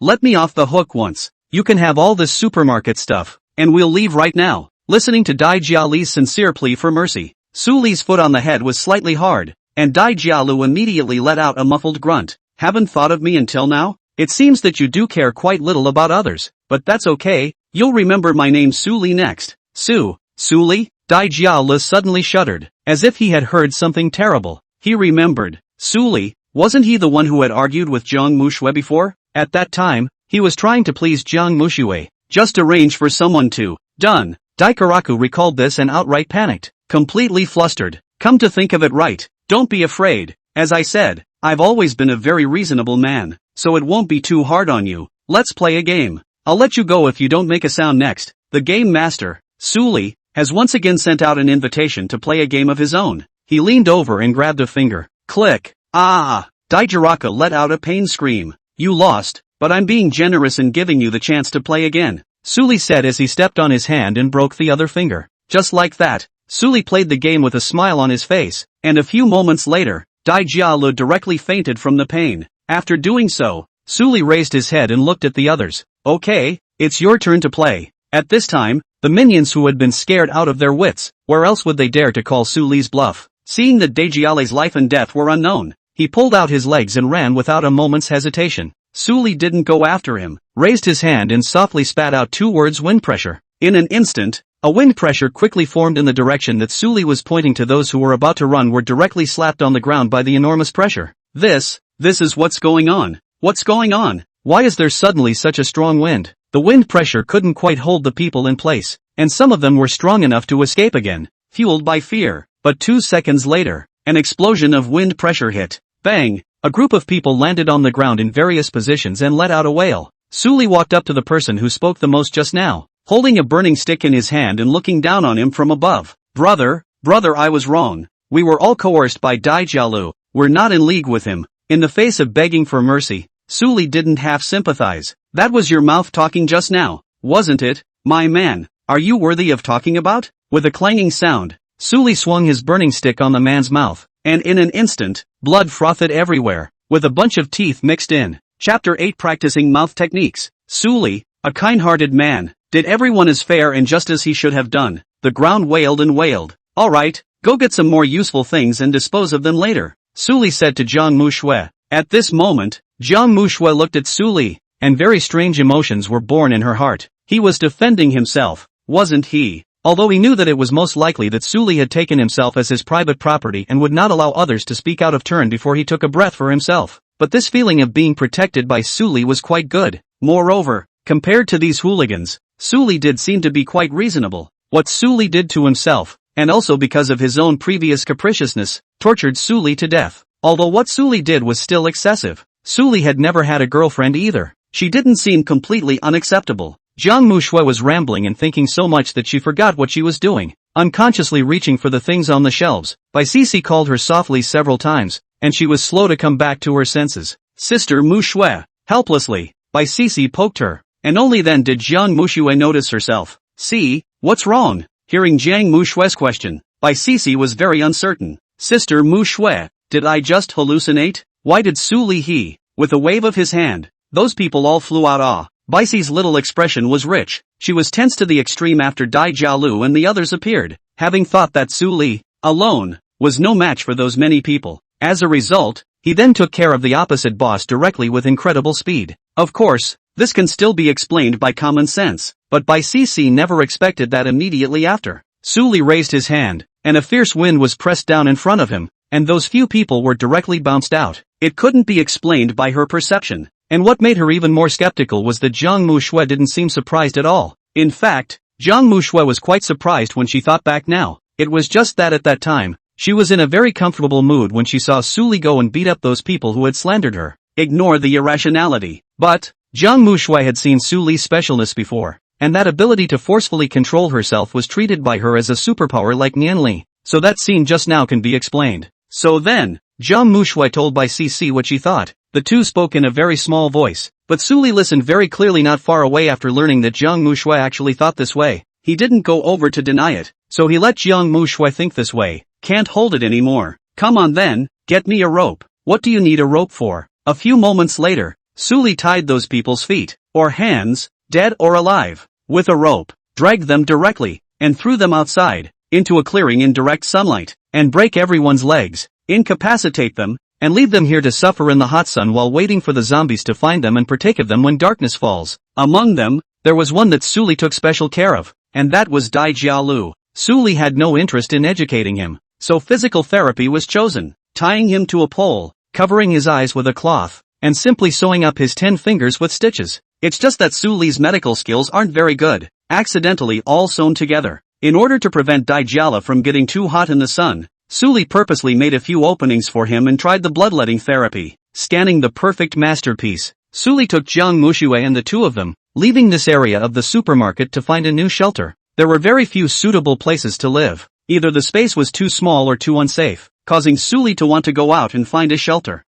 Let me off the hook once. You can have all this supermarket stuff, and we'll leave right now. Listening to Dai Jiali's sincere plea for mercy, Suli's foot on the head was slightly hard, and Dai Jialu immediately let out a muffled grunt. Haven't thought of me until now? It seems that you do care quite little about others, but that's okay. You'll remember my name Suli next. Suli? Dai Jialu suddenly shuddered, as if he had heard something terrible. He remembered. Suli, wasn't he the one who had argued with Jiang Muxue before? At that time, he was trying to please Jiang Muxue, just arrange for someone to. Done. Daikaraku recalled this and outright panicked, completely flustered. Come to think of it, right. Don't be afraid. As I said, I've always been a very reasonable man, so it won't be too hard on you. Let's play a game. I'll let you go if you don't make a sound next. The game master, Suli, has once again sent out an invitation to play a game of his own. He leaned over and grabbed a finger. Click. Daijiraka let out a pain scream. You lost, but I'm being generous in giving you the chance to play again, Suli said as he stepped on his hand and broke the other finger. Just like that, Suli played the game with a smile on his face, and a few moments later, Dai Jialu directly fainted from the pain. After doing so, Suli raised his head and looked at the others. Okay, it's your turn to play. At this time, the minions who had been scared out of their wits, where else would they dare to call Suli's bluff? Seeing that Daijiale's life and death were unknown, he pulled out his legs and ran without a moment's hesitation. Suli didn't go after him, raised his hand and softly spat out 2 words: wind pressure. In an instant, a wind pressure quickly formed in the direction that Suli was pointing to. Those who were about to run were directly slapped on the ground by the enormous pressure. This is what's going on. What's going on? Why is there suddenly such a strong wind? The wind pressure couldn't quite hold the people in place, and some of them were strong enough to escape again, fueled by fear. But 2 seconds later, an explosion of wind pressure hit. Bang! A group of people landed on the ground in various positions and let out a wail. Suli walked up to the person who spoke the most just now, holding a burning stick in his hand and looking down on him from above. Brother, Brother, I was wrong. We were all coerced by Dai Jialu. We're not in league with him. In the face of begging for mercy, Suli didn't half sympathize. That was your mouth talking just now, wasn't it, my man? Are you worthy of talking about? With a clanging sound, Suli swung his burning stick on the man's mouth, and in an instant, blood frothed everywhere, with a bunch of teeth mixed in. Chapter 8 Practicing Mouth Techniques. Suli, a kind-hearted man, did everyone as fair and just as he should have done. The ground wailed and wailed. Alright, go get some more useful things and dispose of them later, Suli said to Jiang Mushui. At this moment, Jiang Mushui looked at Suli, and very strange emotions were born in her heart. He was defending himself, wasn't he? Although he knew that it was most likely that Suli had taken himself as his private property and would not allow others to speak out of turn before he took a breath for himself. But this feeling of being protected by Suli was quite good. Moreover, compared to these hooligans, Suli did seem to be quite reasonable. What Suli did to himself, and also because of his own previous capriciousness, tortured Suli to death. Although what Suli did was still excessive. Suli had never had a girlfriend either. She didn't seem completely unacceptable. Jiang Mushui was rambling and thinking so much that she forgot what she was doing, unconsciously reaching for the things on the shelves. Bai Sisi called her softly several times, and she was slow to come back to her senses. Sister Mushui. Helplessly, Bai Sisi poked her, and only then did Jiang Mushui notice herself. See, what's wrong? Hearing Jiang Mushui's question, Bai Sisi was very uncertain. Sister Mushui, did I just hallucinate? Why did Suli he? With a wave of his hand, those people all flew out. Bai Sisi's little expression was rich. She was tense to the extreme after Dai Jialu and the others appeared, having thought that Suli, alone, was no match for those many people. As a result, he then took care of the opposite boss directly with incredible speed. Of course, this can still be explained by common sense, but Bai Sisi never expected that immediately after. Suli raised his hand, and a fierce wind was pressed down in front of him, and those few people were directly bounced out. It couldn't be explained by her perception, and what made her even more skeptical was that Jiang Mushui didn't seem surprised at all. In fact, Jiang Mushui was quite surprised when she thought back now. It was just that at that time, she was in a very comfortable mood when she saw Suli go and beat up those people who had slandered her. Ignore the irrationality. But, Jiang Mushui had seen Suli's specialness before, and that ability to forcefully control herself was treated by her as a superpower like Nianli, so that scene just now can be explained. So then, Jiang Mushui told Bai Sisi what she thought. The two spoke in a very small voice, but Suli listened very clearly not far away after learning that Jiang Mushui actually thought this way. He didn't go over to deny it, so he let Jiang Mushui think this way. Can't hold it anymore. Come on then, get me a rope. What do you need a rope for? A few moments later, Suli tied those people's feet, or hands, dead or alive, with a rope, dragged them directly, and threw them outside, into a clearing in direct sunlight, and break everyone's legs, incapacitate them, and leave them here to suffer in the hot sun while waiting for the zombies to find them and partake of them when darkness falls. Among them, there was one that Suli took special care of, and that was Dai Jialu. Suli had no interest in educating him, so physical therapy was chosen, tying him to a pole, covering his eyes with a cloth, and simply sewing up his 10 fingers with stitches. It's just that Suli's medical skills aren't very good, accidentally all sewn together. In order to prevent Dai Jiala from getting too hot in the sun, Suli purposely made a few openings for him and tried the bloodletting therapy. Scanning the perfect masterpiece, Suli took Jiang Mushui and the two of them, leaving this area of the supermarket to find a new shelter. There were very few suitable places to live. Either the space was too small or too unsafe, causing Suli to want to go out and find a shelter.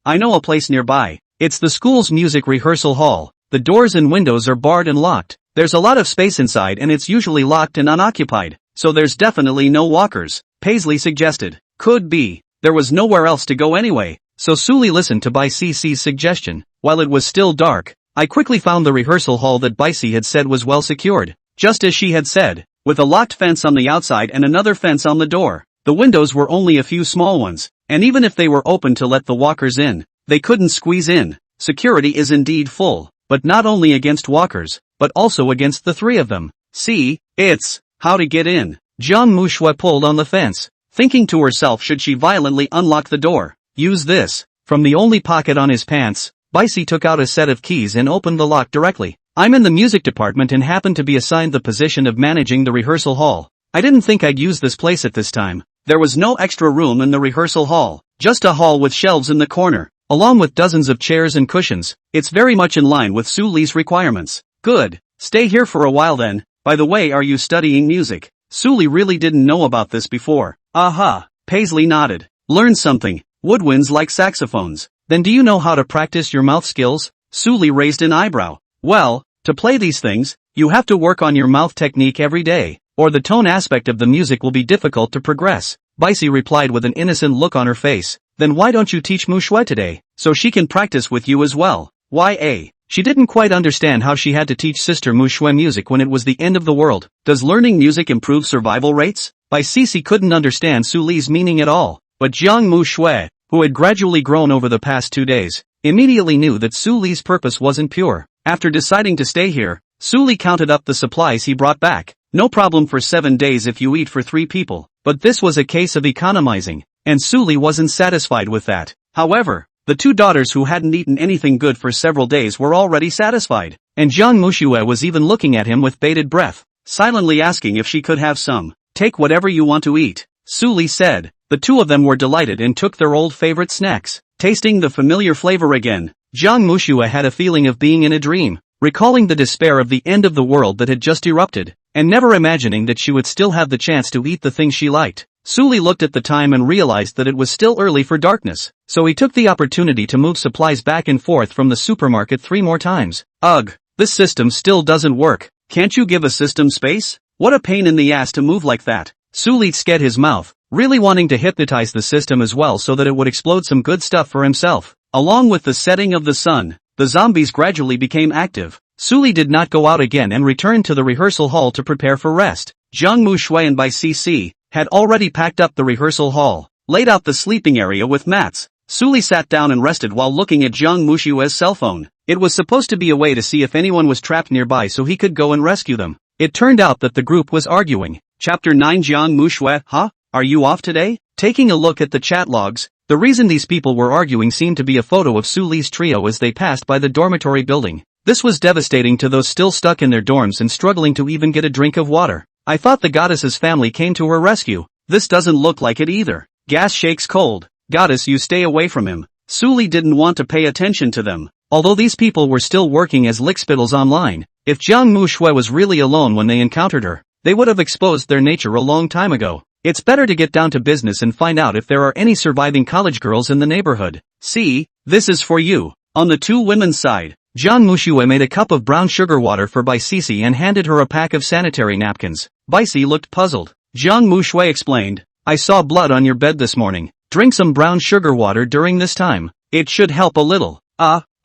I know a place nearby. It's the school's music rehearsal hall. The doors and windows are barred and locked. There's a lot of space inside and it's usually locked and unoccupied, so there's definitely no walkers, Paisley suggested. Could be. There was nowhere else to go anyway, so Suli listened to Bai Sisi's suggestion. While it was still dark, I quickly found the rehearsal hall that Bai Si had said was well secured, just as she had said, with a locked fence on the outside and another fence on the door. The windows were only a few small ones, and even if they were open to let the walkers in, they couldn't squeeze in. Security is indeed full, but not only against walkers, but also against the three of them. See, it's how to get in. Jiang Mushui pulled on the fence, thinking to herself should she violently unlock the door. Use this. From the only pocket on his pants, Bai Si took out a set of keys and opened the lock directly. I'm in the music department and happen to be assigned the position of managing the rehearsal hall. I didn't think I'd use this place at this time. There was no extra room in the rehearsal hall, just a hall with shelves in the corner, along with dozens of chairs and cushions. It's very much in line with Suli's requirements. Good. Stay here for a while then. By the way, are you studying music? Suli really didn't know about this before. Aha. Paisley nodded. Learn something. Woodwinds like saxophones. Then do you know how to practice your mouth skills? Suli raised an eyebrow. Well, to play these things, you have to work on your mouth technique every day, or the tone aspect of the music will be difficult to progress. Baisi replied with an innocent look on her face. Then why don't you teach Manhwa today, so she can practice with you as well? Why? She didn't quite understand how she had to teach sister Manhwa music when it was the end of the world. Does learning music improve survival rates? Baisi couldn't understand Suli's meaning at all, but Jiang Manhwa, who had gradually grown over the past 2 days, immediately knew that Suli's purpose wasn't pure. After deciding to stay here, Suli counted up the supplies he brought back. No problem for 7 days if you eat for 3 people, but this was a case of economizing, and Suli wasn't satisfied with that. However, the 2 daughters who hadn't eaten anything good for several days were already satisfied, and Jiang Manhwa was even looking at him with bated breath, silently asking if she could have some. Take whatever you want to eat, Suli said. The 2 of them were delighted and took their old favorite snacks. Tasting the familiar flavor again, Jiang Manhwa had a feeling of being in a dream, recalling the despair of the end of the world that had just erupted, and never imagining that she would still have the chance to eat the things she liked. Suli looked at the time and realized that it was still early for darkness, so he took the opportunity to move supplies back and forth from the supermarket 3 more times. Ugh, this system still doesn't work. Can't you give a system space? What a pain in the ass to move like that. Suli scared his mouth, really wanting to hypnotize the system as well so that it would explode some good stuff for himself. Along with the setting of the sun, the zombies gradually became active. Suli did not go out again and returned to the rehearsal hall to prepare for rest. Jiang Manhwa and Baisi had already packed up the rehearsal hall, laid out the sleeping area with mats. Suli sat down and rested while looking at Jiang Manhwa's cell phone. It was supposed to be a way to see if anyone was trapped nearby so he could go and rescue them. It turned out that the group was arguing. Chapter 9 Jiang Manhwa, huh? Are you off today? Taking a look at the chat logs, the reason these people were arguing seemed to be a photo of Suli's trio as they passed by the dormitory building. This was devastating to those still stuck in their dorms and struggling to even get a drink of water. I thought the goddess's family came to her rescue. This doesn't look like it either. Gas shakes cold. Goddess, you stay away from him. Suli didn't want to pay attention to them. Although these people were still working as lickspittles online, if Jiang Manhwa was really alone when they encountered her, they would have exposed their nature a long time ago. It's better to get down to business and find out if there are any surviving college girls in the neighborhood. See, this is for you. On the 2 women's side, Jiang Manhwa made a cup of brown sugar water for Baisi and handed her a pack of sanitary napkins. Baisi looked puzzled. Jiang Manhwa explained, I saw blood on your bed this morning. Drink some brown sugar water during this time. It should help a little.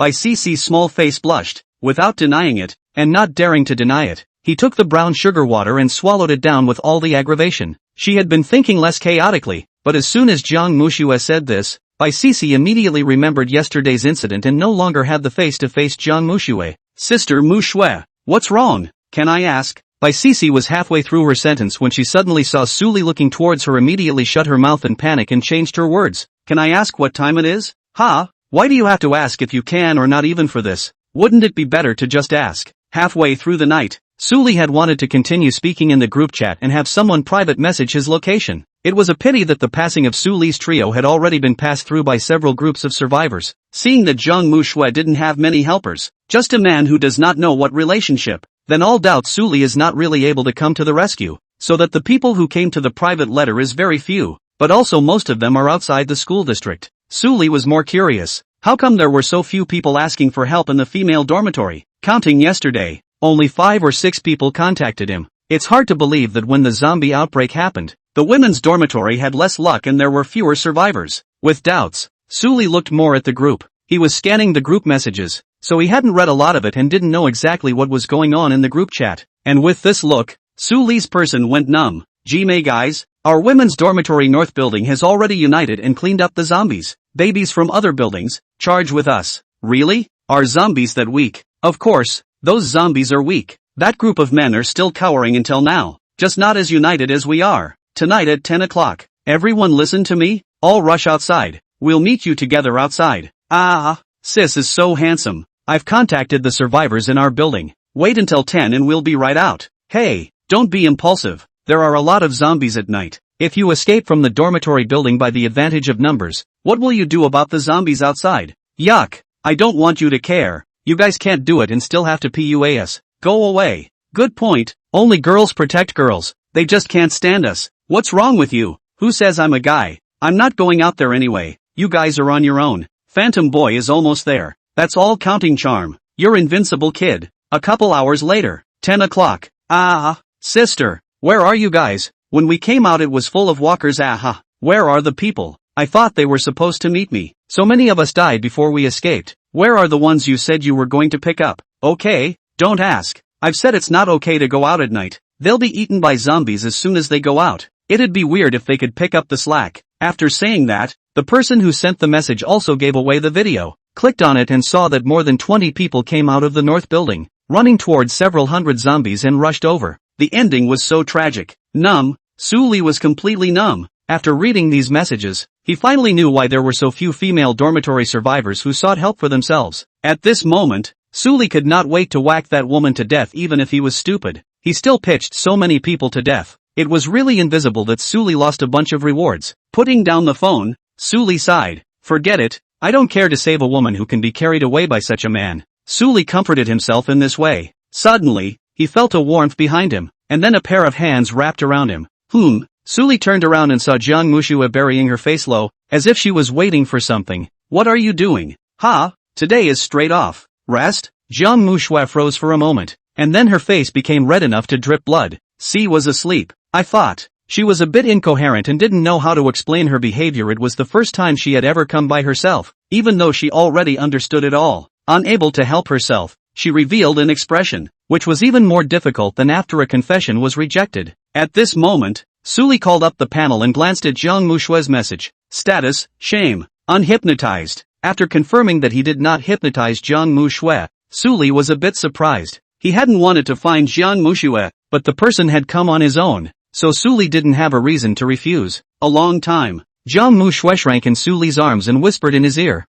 Baisi's small face blushed, without denying it, and not daring to deny it. He took the brown sugar water and swallowed it down with all the aggravation. She had been thinking less chaotically, but as soon as Jiang Manhwa said this, Baisi immediately remembered yesterday's incident and no longer had the face to face Jiang Manhwa. Sister Manhwa, what's wrong? Can I ask? Baisi was halfway through her sentence when she suddenly saw Suli looking towards her, immediately shut her mouth in panic and changed her words. Can I ask what time it is? Why do you have to ask if you can or not even for this? Wouldn't it be better to just ask? Halfway through the night, Suli had wanted to continue speaking in the group chat and have someone private message his location. It was a pity that the passing of Suli's trio had already been passed through by several groups of survivors. Seeing that Jiang Manhwa didn't have many helpers, just a man who does not know what relationship, then all doubt Suli is not really able to come to the rescue, so that the people who came to the private letter is very few, but also most of them are outside the school district. Suli was more curious. How come there were so few people asking for help in the female dormitory? Counting yesterday, only 5 or 6 people contacted him. It's hard to believe that when the zombie outbreak happened, the women's dormitory had less luck and there were fewer survivors. With doubts, Suli looked more at the group. He was scanning the group messages, so he hadn't read a lot of it and didn't know exactly what was going on in the group chat. And with this look, Suli's person went numb. Gee guys, our women's dormitory north building has already united and cleaned up the zombies. Babies from other buildings, charge with us. Really? Are zombies that weak? Of course, those zombies are weak. That group of men are still cowering until now, just not as united as we are. Tonight at 10 o'clock, everyone listen to me, all rush outside. We'll meet you together outside. Sis is so handsome. I've contacted the survivors in our building. Wait until 10 and we'll be right out. Hey, don't be impulsive. There are a lot of zombies at night. If you escape from the dormitory building by the advantage of numbers, what will you do about the zombies outside? Yuck. I don't want you to care. You guys can't do it and still have to PUAS. Go away. Good point. Only girls protect girls. They just can't stand us. What's wrong with you? Who says I'm a guy? I'm not going out there anyway. You guys are on your own. Phantom Boy is almost there. That's all counting charm. You're invincible, kid. A couple hours later. 10 o'clock. Sister. Where are you guys? When we came out it was full of walkers. Where are the people? I thought they were supposed to meet me. So many of us died before we escaped. Where are the ones you said you were going to pick up? Okay, don't ask. I've said it's not okay to go out at night. They'll be eaten by zombies as soon as they go out. It'd be weird if they could pick up the slack. After saying that, the person who sent the message also gave away the video, clicked on it and saw that more than 20 people came out of the north building, running towards several hundred zombies and rushed over. The ending was so tragic. Numb. Suli was completely numb. After reading these messages, he finally knew why there were so few female dormitory survivors who sought help for themselves. At this moment, Suli could not wait to whack that woman to death even if he was stupid. He still pitched so many people to death. It was really invisible that Suli lost a bunch of rewards. Putting down the phone, Suli sighed. Forget it, I don't care to save a woman who can be carried away by such a man. Suli comforted himself in this way. Suddenly, he felt a warmth behind him, and then a pair of hands wrapped around him. Suli turned around and saw Jiang Mushua burying her face low, as if she was waiting for something. What are you doing? Today is straight off. Rest? Jiang Mushua froze for a moment, and then her face became red enough to drip blood. C was asleep. I thought. She was a bit incoherent and didn't know how to explain her behavior. It was the first time she had ever come by herself, even though she already understood it all. Unable to help herself, she revealed an expression, which was even more difficult than after a confession was rejected. At this moment, Suli called up the panel and glanced at Jiang Mushua's message. Status, shame, unhypnotized. After confirming that he did not hypnotize Jiang Mushua, Suli was a bit surprised. He hadn't wanted to find Jiang Mushua, but the person had come on his own, so Suli didn't have a reason to refuse. A long time, Jiang Mushua shrank in Suli's arms and whispered in his ear,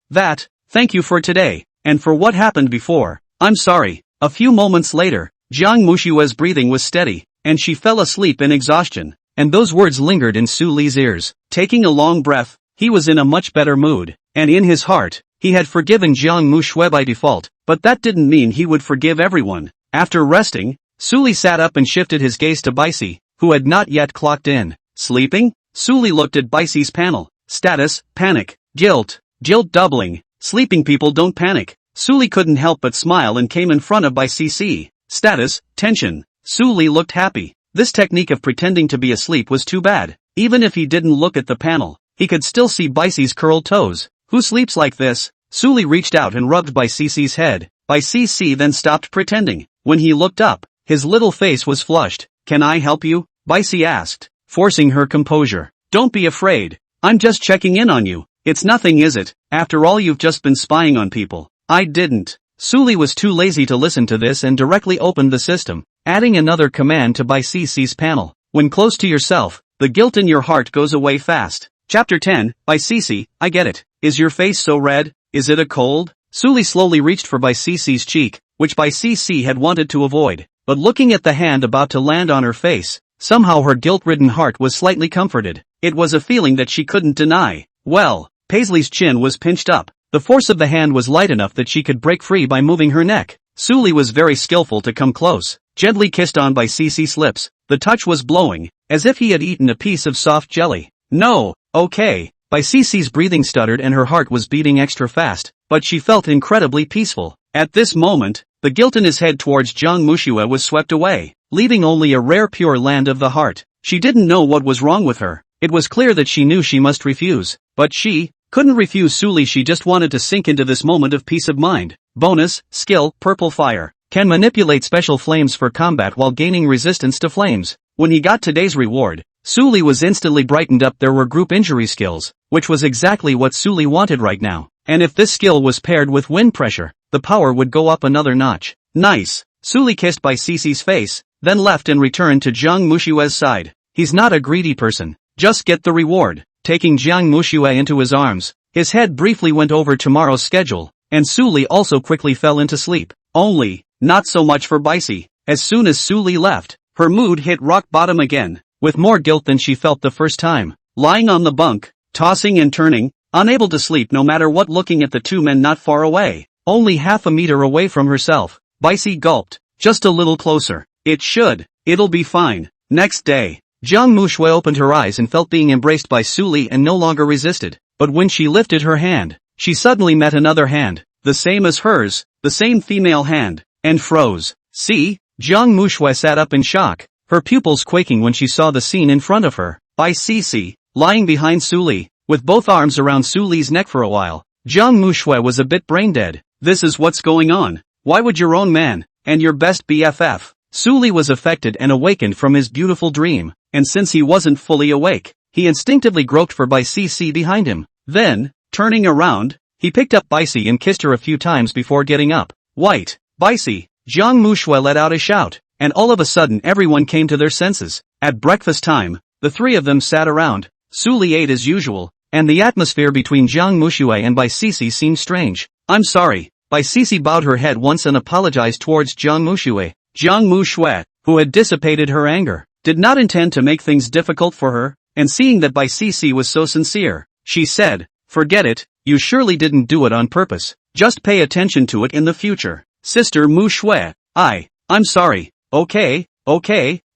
thank you for today, and for what happened before. I'm sorry. A few moments later, Jiang Mushua's breathing was steady, and she fell asleep in exhaustion. And those words lingered in Suli's ears. Taking a long breath, he was in a much better mood, and in his heart, he had forgiven Jiang Mushua by default, but that didn't mean he would forgive everyone. After resting, Suli sat up and shifted his gaze to Baisi, who had not yet clocked in. Sleeping? Suli looked at Baisi's panel. Status, panic, guilt doubling. Sleeping people don't panic. Suli couldn't help but smile and came in front of Baisi. Status, tension. Suli looked happy. This technique of pretending to be asleep was too bad. Even if he didn't look at the panel, he could still see Baisi's curled toes. Who sleeps like this? Suli reached out and rubbed Baisi's head. Baisi then stopped pretending. When he looked up, his little face was flushed. Can I help you? Baisi asked, forcing her composure. Don't be afraid. I'm just checking in on you. It's nothing, is it? After all, you've just been spying on people. I didn't. Suli was too lazy to listen to this and directly opened the system, adding another command to Baisi's panel. When close to yourself, the guilt in your heart goes away fast. Chapter 10, Baisi, I get it. Is your face so red? Is it a cold? Suli slowly reached for Baisi's cheek, which Baisi had wanted to avoid, but looking at the hand about to land on her face, somehow her guilt-ridden heart was slightly comforted. It was a feeling that she couldn't deny. Well, Paisley's chin was pinched up. The force of the hand was light enough that she could break free by moving her neck. Suli was very skillful to come close, gently kissed on Baisi's lips. The touch was blowing, as if he had eaten a piece of soft jelly. No, okay. Baisi's breathing stuttered and her heart was beating extra fast, but she felt incredibly peaceful. At this moment, the guilt in his head towards Jiang Mushua was swept away, leaving only a rare pure land of the heart. She didn't know what was wrong with her. It was clear that she knew she must refuse, but she couldn't refuse Suli. She just wanted to sink into this moment of peace of mind. Bonus, skill, purple fire. Can manipulate special flames for combat while gaining resistance to flames. When he got today's reward, Suli was instantly brightened up. There were group injury skills, which was exactly what Suli wanted right now. And if this skill was paired with wind pressure, the power would go up another notch. Nice. Suli kissed Baisi's face, then left and returned to Jiang Mushua's side. He's not a greedy person. Just get the reward. Taking Jiang Mushua into his arms, his head briefly went over tomorrow's schedule, and Suli also quickly fell into sleep. Only, not so much for Baisi. As soon as Suli left, her mood hit rock bottom again, with more guilt than she felt the first time. Lying on the bunk, tossing and turning, unable to sleep no matter what, looking at the two men not far away, only half a meter away from herself, Baisi gulped. Just a little closer. It'll be fine. Next day, Jiang Mushui opened her eyes and felt being embraced by Su Li and no longer resisted. But when she lifted her hand, she suddenly met another hand, the same as hers, the same female hand, and froze. See? Jiang Mushui sat up in shock, her pupils quaking when she saw the scene in front of her. By Cici, lying behind Su Li, with both arms around Su Li's neck for a while. Jiang Mushui was a bit brain-dead. This is what's going on. Why would your own man, and your best BFF? Su Li was affected and awakened from his beautiful dream, and since he wasn't fully awake, he instinctively groped for Bai Cici behind him. Then, turning around, he picked up Baici and kissed her a few times before getting up. White, Baici, Jiang Mushui let out a shout, and all of a sudden everyone came to their senses. At breakfast time, the three of them sat around. Su Li ate as usual, and the atmosphere between Jiang Mushui and Bai Cici seemed strange. I'm sorry. Bai Cici bowed her head once and apologized towards Jiang Mushui. Jiang Mushui, who had dissipated her anger, did not intend to make things difficult for her, and seeing that Bai Cici was so sincere, she said, forget it, you surely didn't do it on purpose. Just pay attention to it in the future. Sister Mushui, I'm sorry. Okay,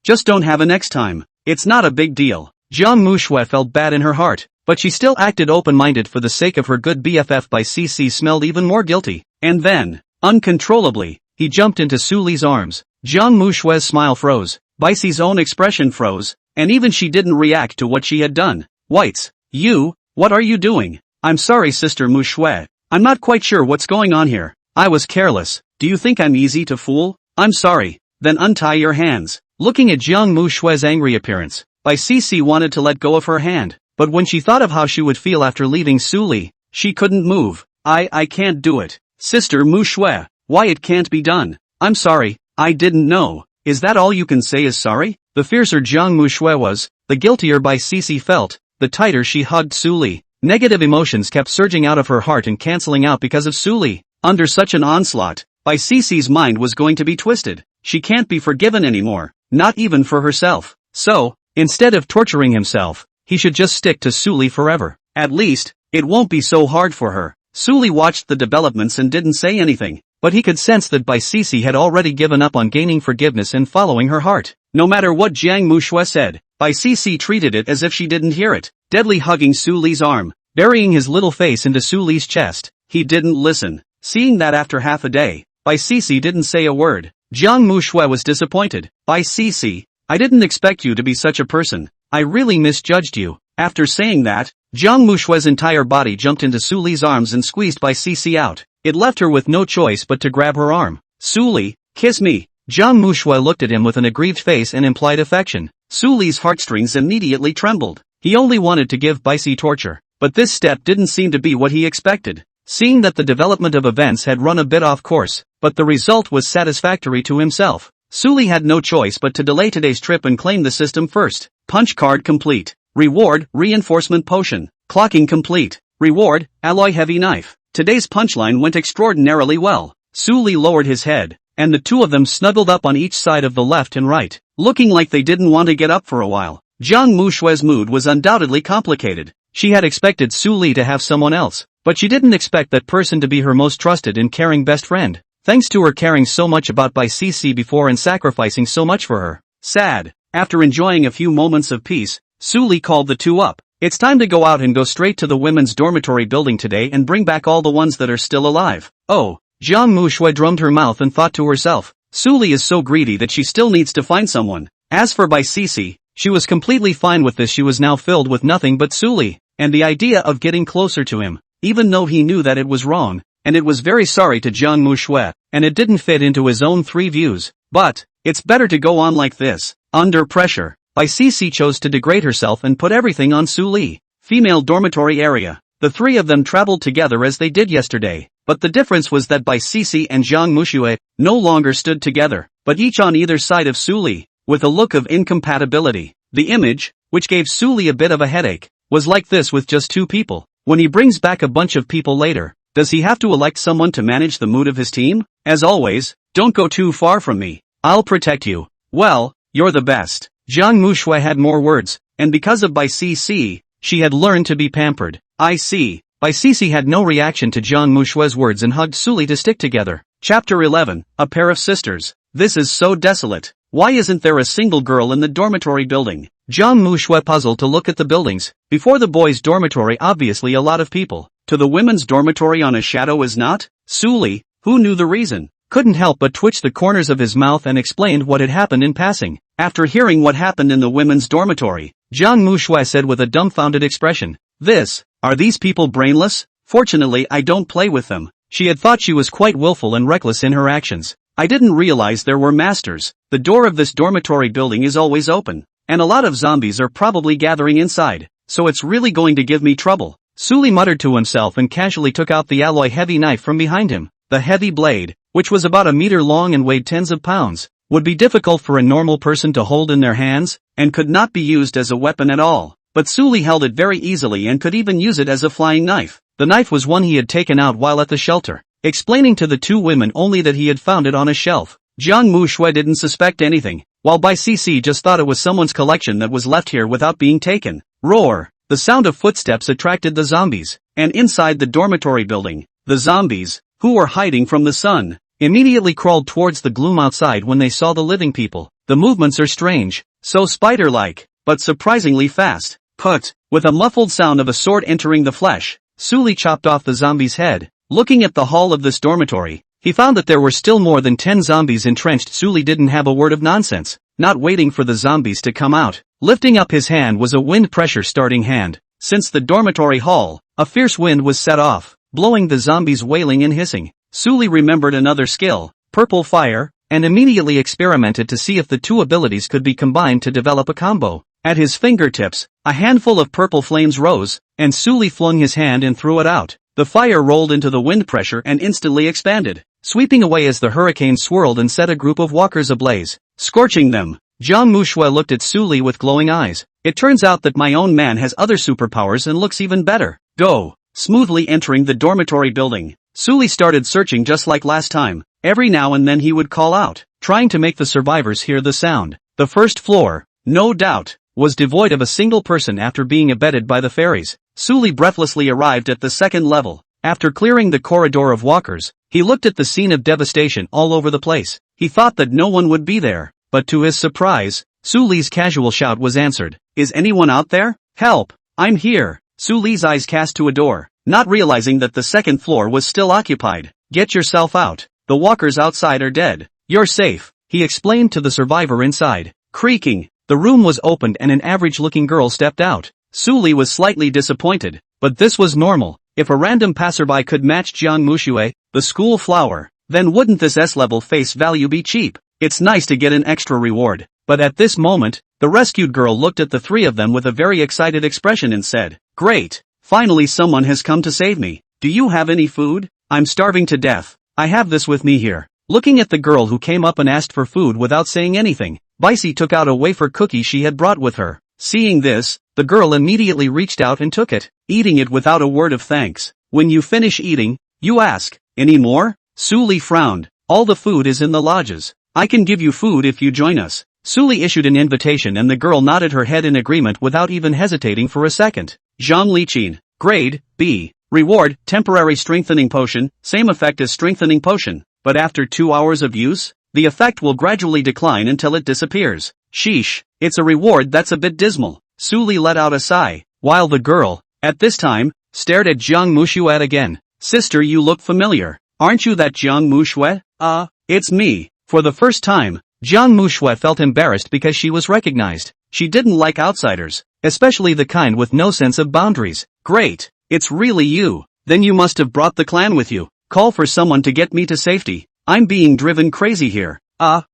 just don't have a next time. It's not a big deal. Jiang Mushui felt bad in her heart, but she still acted open-minded for the sake of her good BFF. Bai Cici smelled even more guilty, and then, uncontrollably, he jumped into Su Li's arms. Jiang Mushui's smile froze, Baici's own expression froze, and even she didn't react to what she had done. Whites, what are you doing? I'm sorry Sister Mushui, I'm not quite sure what's going on here. I was careless. Do you think I'm easy to fool? I'm sorry. Then untie your hands. Looking at Jiang Mushui's angry appearance, Bai Cici wanted to let go of her hand, but when she thought of how she would feel after leaving Su Li, she couldn't move. I can't do it. Sister Mushui, why it can't be done? I'm sorry, I didn't know. Is that all you can say is sorry? The fiercer Jiang Mushui was, the guiltier Bai Cici felt, the tighter she hugged Su Li. Negative emotions kept surging out of her heart and canceling out because of Su Li. Under such an onslaught, Bai Cici's mind was going to be twisted. She can't be forgiven anymore, not even for herself. So, instead of torturing himself, he should just stick to Su Li forever. At least, it won't be so hard for her. Su Li watched the developments and didn't say anything, but he could sense that Bai Cici had already given up on gaining forgiveness and following her heart. No matter what Jiang Mushui said, Bai Cici treated it as if she didn't hear it, deadly hugging Su Li's arm, burying his little face into Su Li's chest. He didn't listen. Seeing that after half a day, Bai Cici didn't say a word. Jiang Mushui was disappointed. Bai Cici, I didn't expect you to be such a person. I really misjudged you. After saying that, Jiang Mushui's entire body jumped into Su Li's arms and squeezed Bai Cici out. It left her with no choice but to grab her arm. Su Li, kiss me. Jiang Mushui looked at him with an aggrieved face and implied affection. Su Li's heartstrings immediately trembled. He only wanted to give Baici torture, but this step didn't seem to be what he expected. Seeing that the development of events had run a bit off course, but the result was satisfactory to himself, Su Li had no choice but to delay today's trip and claim the system first. Punch card complete. Reward, reinforcement potion. Clocking complete. Reward, alloy heavy knife. Today's punchline went extraordinarily well. Su Li lowered his head, and the two of them snuggled up on each side of the left and right, looking like they didn't want to get up for a while. Jiang Mushui's mood was undoubtedly complicated. She had expected Su Li to have someone else, but she didn't expect that person to be her most trusted and caring best friend. Thanks to her caring so much about Bai Cici before and sacrificing so much for her. Sad. After enjoying a few moments of peace, Su Li called the two up. It's time to go out and go straight to the women's dormitory building today and bring back all the ones that are still alive. Oh, Jiang Mushui drummed her mouth and thought to herself, Su Li is so greedy that she still needs to find someone. As for Bai Cici, she was completely fine with this. She was now filled with nothing but Su Li, and the idea of getting closer to him, even though he knew that it was wrong, and it was very sorry to Jiang Mushui, and it didn't fit into his own three views. But, it's better to go on like this. Under pressure, Bai Cici chose to degrade herself and put everything on Su Li. Female dormitory area. The three of them traveled together as they did yesterday, but the difference was that Bai Cici and Jiang Mushui no longer stood together, but each on either side of Su Li, with a look of incompatibility. The image, which gave Su Li a bit of a headache, was like this with just two people. When he brings back a bunch of people later, does he have to elect someone to manage the mood of his team? As always, don't go too far from me. I'll protect you. Well, you're the best. Jiang Mushui had more words, and because of Bai Cici, she had learned to be pampered. I see. Bai Cici had no reaction to Jiang Mushui's words and hugged Su Li to stick together. Chapter 11, A Pair of Sisters. This is so desolate. Why isn't there a single girl in the dormitory building? Jiang Mushui puzzled to look at the buildings. Before the boys' dormitory obviously a lot of people. To the women's dormitory on a shadow is not? Suli, who knew the reason, couldn't help but twitch the corners of his mouth and explained what had happened in passing. After hearing what happened in the women's dormitory, Jiang Mushui said with a dumbfounded expression, are these people brainless? Fortunately I don't play with them. She had thought she was quite willful and reckless in her actions. I didn't realize there were masters. The door of this dormitory building is always open, and a lot of zombies are probably gathering inside, so it's really going to give me trouble. Suli muttered to himself and casually took out the alloy heavy knife from behind him. The heavy blade, which was about a meter long and weighed tens of pounds, would be difficult for a normal person to hold in their hands, and could not be used as a weapon at all. But Suli held it very easily and could even use it as a flying knife. The knife was one he had taken out while at the shelter, explaining to the two women only that he had found it on a shelf. Jiang Mushui didn't suspect anything, while Bai Cc just thought it was someone's collection that was left here without being taken. Roar! The sound of footsteps attracted the zombies, and inside the dormitory building, the zombies, who were hiding from the sun, immediately crawled towards the gloom outside when they saw the living people. The movements are strange, so spider-like, but surprisingly fast. Put, with a muffled sound of a sword entering the flesh, Suli chopped off the zombie's head. Looking at the hall of this dormitory, he found that there were still more than 10 zombies entrenched. Suli didn't have a word of nonsense, not waiting for the zombies to come out. Lifting up his hand was a wind pressure starting hand. Since the dormitory hall, a fierce wind was set off, blowing the zombies wailing and hissing. Suli remembered another skill, purple fire, and immediately experimented to see if the two abilities could be combined to develop a combo. At his fingertips, a handful of purple flames rose, and Suli flung his hand and threw it out. The fire rolled into the wind pressure and instantly expanded, sweeping away as the hurricane swirled and set a group of walkers ablaze, scorching them. Jiang Mushui looked at Suli with glowing eyes. It turns out that my own man has other superpowers and looks even better. Go! Smoothly entering the dormitory building, Suli started searching just like last time. Every now and then he would call out, trying to make the survivors hear the sound. The first floor, no doubt, was devoid of a single person after being abetted by the fairies. Suli breathlessly arrived at the second level. After clearing the corridor of walkers, he looked at the scene of devastation all over the place. He thought that no one would be there, but to his surprise, Suli's casual shout was answered. Is anyone out there? Help! I'm here! Suli's eyes cast to a door, not realizing that the second floor was still occupied. Get yourself out. The walkers outside are dead. You're safe, he explained to the survivor inside. Creaking, the room was opened and an average-looking girl stepped out. Suli was slightly disappointed, but this was normal. If a random passerby could match Jiang Mushui, the school flower, then wouldn't this S-level face value be cheap? It's nice to get an extra reward. But at this moment, the rescued girl looked at the three of them with a very excited expression and said, Great! Finally someone has come to save me. Do you have any food? I'm starving to death. I have this with me here. Looking at the girl who came up and asked for food without saying anything, Bicey took out a wafer cookie she had brought with her. Seeing this, the girl immediately reached out and took it, eating it without a word of thanks. When you finish eating, you ask, any more? Suli frowned. All the food is in the lodges. I can give you food if you join us. Suli issued an invitation and the girl nodded her head in agreement without even hesitating for a second. Zhang Liqin, grade, B. Reward, temporary strengthening potion, same effect as strengthening potion, but after 2 hours of use, the effect will gradually decline until it disappears. Sheesh, it's a reward that's a bit dismal. Suli let out a sigh, while the girl, at this time, stared at Jiang Mushui again. Sister, you look familiar. Aren't you that Jiang Mushui? It's me. For the first time, Jiang Mushui felt embarrassed because she was recognized. She didn't like outsiders, especially the kind with no sense of boundaries. Great, it's really you. Then you must have brought the clan with you. Call for someone to get me to safety. I'm being driven crazy here. Jiang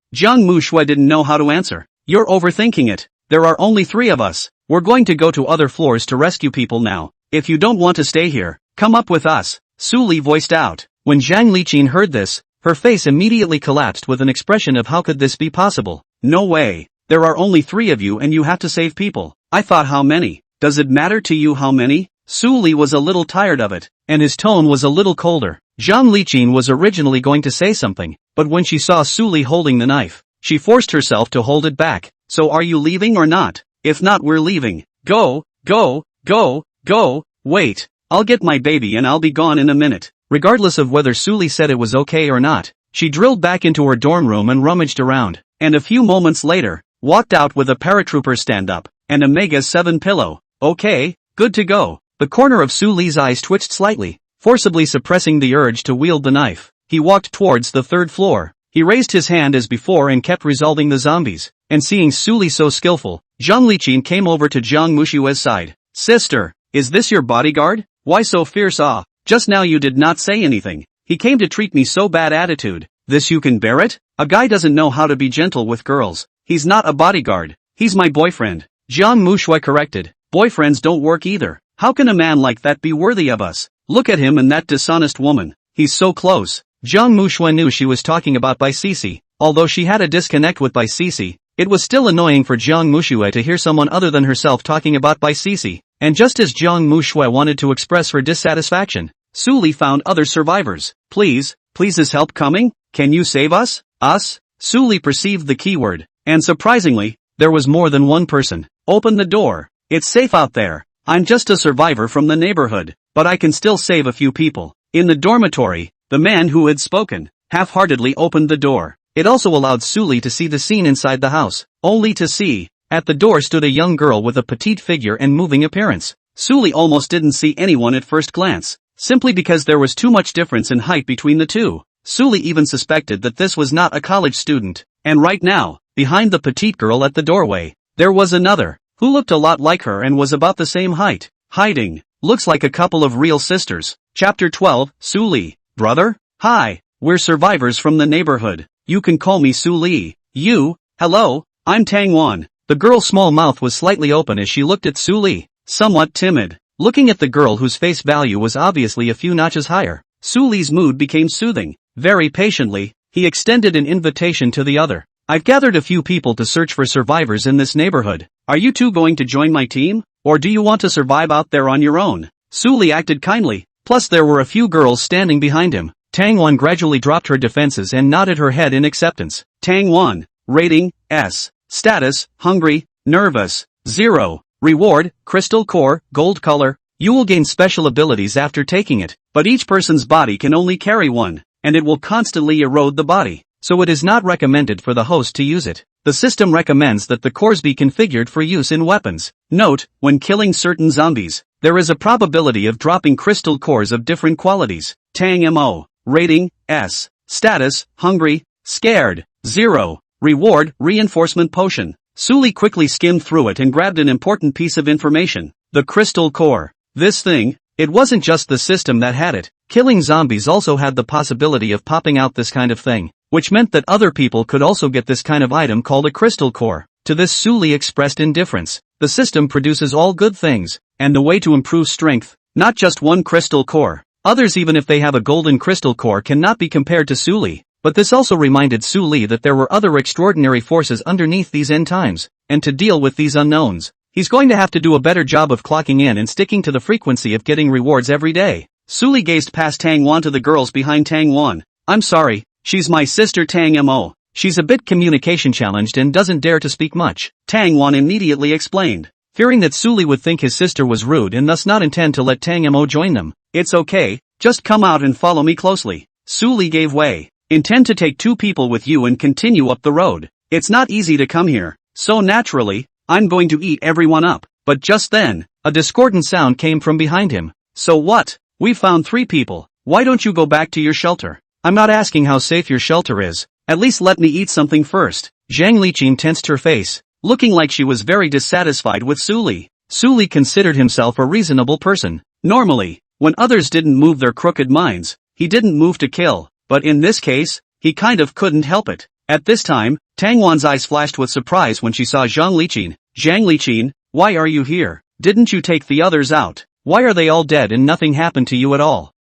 Mushui didn't know how to answer. You're overthinking it. There are only 3 of us. We're going to go to other floors to rescue people now. If you don't want to stay here, come up with us. Suli voiced out. When Zhang Liqin heard this, her face immediately collapsed with an expression of how could this be possible? No way. There are only 3 of you and you have to save people. I thought how many? Does it matter to you how many? Suli was a little tired of it, and his tone was a little colder. Zhang Liqin was originally going to say something, but when she saw Suli holding the knife, she forced herself to hold it back. So are you leaving or not? If not, we're leaving. Go, go, go, go. Wait, I'll get my baby and I'll be gone in a minute. Regardless of whether Suli said it was okay or not, she drilled back into her dorm room and rummaged around. and a few moments later, walked out with a paratrooper stand-up, and a Mega 7 pillow. Okay, good to go. The corner of Su Li's eyes twitched slightly, forcibly suppressing the urge to wield the knife. He walked towards the third floor. He raised his hand as before and kept resolving the zombies, and seeing Su Li so skillful, Zhang Liqin came over to Zhang Mushue's side. Sister, is this your bodyguard? Why so fierce? Just now you did not say anything. He came to treat me so bad attitude. This you can bear it? A guy doesn't know how to be gentle with girls. He's not a bodyguard. He's my boyfriend. Zhang Mushue corrected. Boyfriends don't work either. How can a man like that be worthy of us? Look at him and that dishonest woman. He's so close. Zhang Mushue knew she was talking about Bai Sisi. Although she had a disconnect with Bai Sisi, it was still annoying for Zhang Mushue to hear someone other than herself talking about Bai Sisi. And just as Zhang Mushue wanted to express her dissatisfaction, Su Li found other survivors. Please is help coming? Can you save us? Us? Su Li perceived the keyword, and surprisingly, there was more than one person. Open the door. It's safe out there. I'm just a survivor from the neighborhood, but I can still save a few people. In the dormitory, the man who had spoken, half-heartedly opened the door. It also allowed Su Li to see the scene inside the house, only to see, at the door stood a young girl with a petite figure and moving appearance. Su Li almost didn't see anyone at first glance, simply because there was too much difference in height between the two. Su Li even suspected that this was not a college student, and right now, behind the petite girl at the doorway, there was another, who looked a lot like her and was about the same height. Hiding, looks like a couple of real sisters. Chapter 12, Su Li. Brother? Hi, we're survivors from the neighborhood. You can call me Su Li. You? Hello, I'm Tang Wan. The girl's small mouth was slightly open as she looked at Su Li, somewhat timid. Looking at the girl whose face value was obviously a few notches higher, Su Li's mood became soothing. Very patiently, he extended an invitation to the other. I've gathered a few people to search for survivors in this neighborhood. Are you two going to join my team? Or do you want to survive out there on your own? Su Li acted kindly, plus there were a few girls standing behind him. Tang Wan gradually dropped her defenses and nodded her head in acceptance. Tang Wan. Rating, S. Status, hungry, nervous, 0. Reward, crystal core, gold color. You will gain special abilities after taking it, but each person's body can only carry one, and it will constantly erode the body, so it is not recommended for the host to use it. The system recommends that the cores be configured for use in weapons. Note, when killing certain zombies, there is a probability of dropping crystal cores of different qualities. Tang Mo. Rating, S. Status, hungry, scared, 0. Reward, reinforcement potion. Su Li quickly skimmed through it and grabbed an important piece of information. The crystal core. This thing, it wasn't just the system that had it. Killing zombies also had the possibility of popping out this kind of thing, which meant that other people could also get this kind of item called a crystal core. To this Su Li expressed indifference. The system produces all good things, and the way to improve strength, not just one crystal core. Others, even if they have a golden crystal core, cannot be compared to Su Li. But this also reminded Su Li that there were other extraordinary forces underneath these end times, and to deal with these unknowns, he's going to have to do a better job of clocking in and sticking to the frequency of getting rewards every day. Su Li gazed past Tang Wan to the girls behind Tang Wan. I'm sorry, she's my sister Tang Mo. She's a bit communication challenged and doesn't dare to speak much. Tang Wan immediately explained, fearing that Su Li would think his sister was rude and thus not intend to let Tang Mo join them. It's okay, just come out and follow me closely. Su Li gave way. Intend to take 2 people with you and continue up the road. It's not easy to come here, so naturally, I'm going to eat everyone up. But just then, a discordant sound came from behind him. So what? We found 3 people. Why don't you go back to your shelter? I'm not asking how safe your shelter is. At least let me eat something first. Zhang Liqin tensed her face, looking like she was very dissatisfied with Su Li. Su Li considered himself a reasonable person. Normally, when others didn't move their crooked minds, he didn't move to kill. But in this case, he kind of couldn't help it. At this time, Tang Wan's eyes flashed with surprise when she saw Zhang Liqin. Zhang Liqin, why are you here? Didn't you take the others out? Why are they all dead and nothing happened to you at all?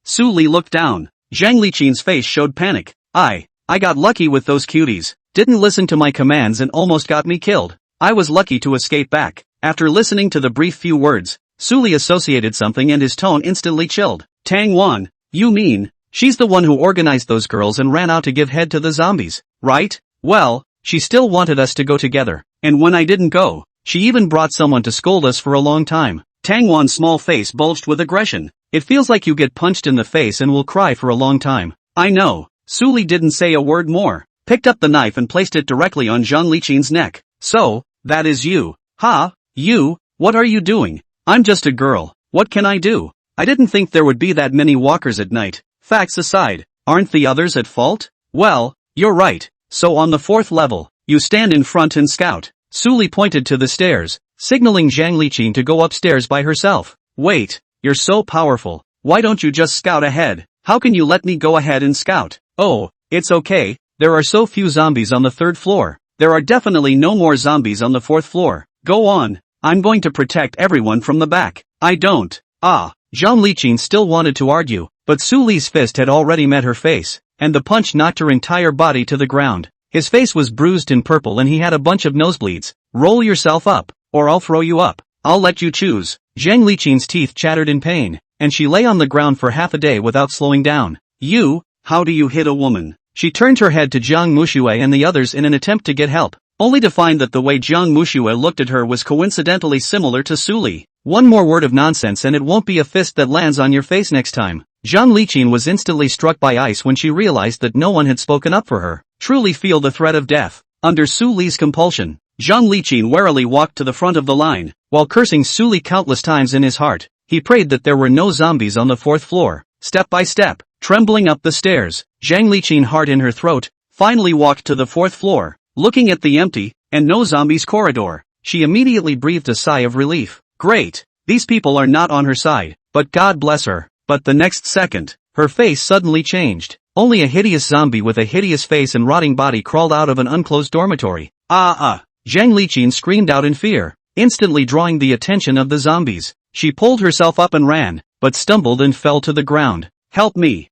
Su Li looked down. Zhang Liqin's face showed panic. I got lucky with those cuties. Didn't listen to my commands and almost got me killed. I was lucky to escape back. After listening to the brief few words, Su Li associated something and his tone instantly chilled. Tang Wan, you mean, she's the one who organized those girls and ran out to give head to the zombies, right? Well, she still wanted us to go together, and when I didn't go, she even brought someone to scold us for a long time. Tang Wan's small face bulged with aggression. It feels like you get punched in the face and will cry for a long time. I know. Su Li didn't say a word more. picked up the knife and placed it directly on Zhang Liqin's neck. So, that is you. Ha, you, what are you doing? I'm just a girl, what can I do? I didn't think there would be that many walkers at night. Facts aside, aren't the others at fault? Well, you're right. So on the 4th level, you stand in front and scout. Suli pointed to the stairs, signaling Zhang Liqin to go upstairs by herself. Wait, you're so powerful. Why don't you just scout ahead? How can you let me go ahead and scout? Oh, it's okay. There are so few zombies on the 3rd floor. There are definitely no more zombies on the 4th floor. Go on. I'm going to protect everyone from the back. I don't. Zhang Liqin still wanted to argue, but Suli's fist had already met her face, and the punch knocked her entire body to the ground. His face was bruised and purple and he had a bunch of nosebleeds. Roll yourself up, or I'll throw you up. I'll let you choose. Zhang Liqin's teeth chattered in pain, and she lay on the ground for half a day without slowing down. You, how do you hit a woman? She turned her head to Jiang Muxue and the others in an attempt to get help, only to find that the way Jiang Muxue looked at her was coincidentally similar to Suli. One more word of nonsense and it won't be a fist that lands on your face next time. Zhang Liqin was instantly struck by ice when she realized that no one had spoken up for her. Truly feel the threat of death. Under Suli's compulsion, Zhang Liqin warily walked to the front of the line, while cursing Suli countless times in his heart. He prayed that there were no zombies on the 4th floor. Step by step, trembling up the stairs, Zhang Liqin, heart in her throat, finally walked to the 4th floor. Looking at the empty, and no zombies corridor, she immediately breathed a sigh of relief. Great, these people are not on her side, but God bless her. But the next second, her face suddenly changed. Only a hideous zombie with a hideous face and rotting body crawled out of an unclosed dormitory. Zhang Liqin screamed out in fear, instantly drawing the attention of the zombies. She pulled herself up and ran, but stumbled and fell to the ground. Help me,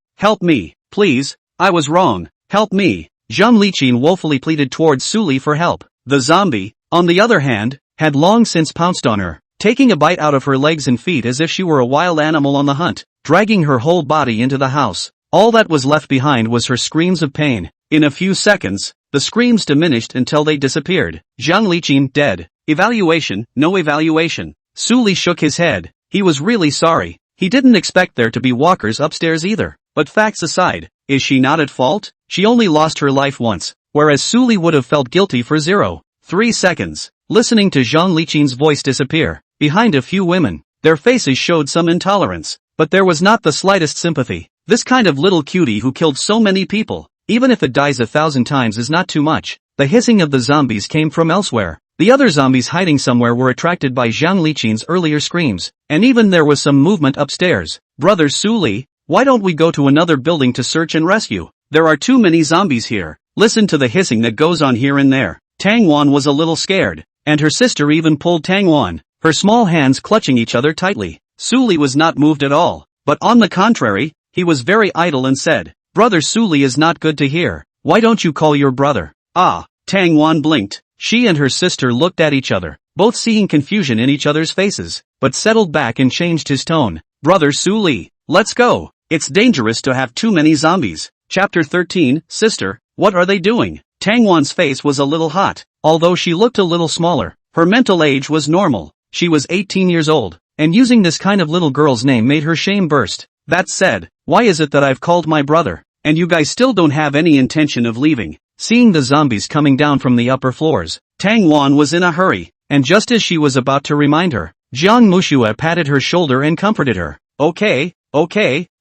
please, I was wrong, help me. Zhang Liqin woefully pleaded towards Suli for help. The zombie, on the other hand, had long since pounced on her, taking a bite out of her legs and feet as if she were a wild animal on the hunt, dragging her whole body into the house. All that was left behind was her screams of pain. In a few seconds, the screams diminished until they disappeared. Zhang Liqin dead. Evaluation, no evaluation. Suli shook his head. He was really sorry. He didn't expect there to be walkers upstairs either. But facts aside, is she not at fault? She only lost her life once, whereas Suli would have felt guilty for 0.3 seconds. Listening to Zhang Liqin's voice disappear, behind a few women, their faces showed some intolerance, but there was not the slightest sympathy. This kind of little cutie who killed so many people, even if it dies 1,000 times is not too much. The hissing of the zombies came from elsewhere. The other zombies hiding somewhere were attracted by Zhang Liqin's earlier screams, and even there was some movement upstairs. Brother Suli, why don't we go to another building to search and rescue? There are too many zombies here. Listen to the hissing that goes on here and there. Tang Wan was a little scared, and her sister even pulled Tang Wan, her small hands clutching each other tightly. Suli was not moved at all, but on the contrary, he was very idle and said, Brother Suli is not good to hear. Why don't you call your brother? Tang Wan blinked. She and her sister looked at each other, both seeing confusion in each other's faces, but settled back and changed his tone. Brother Suli, let's go. It's dangerous to have too many zombies. Chapter 13, Sister, what are they doing? Tang Wan's face was a little hot, although she looked a little smaller. Her mental age was normal. She was 18 years old, and using this kind of little girl's name made her shame burst. That said, why is it that I've called my brother, and you guys still don't have any intention of leaving? Seeing the zombies coming down from the upper floors, Tang Wan was in a hurry, and just as she was about to remind her, Jiang Muxue patted her shoulder and comforted her. Okay,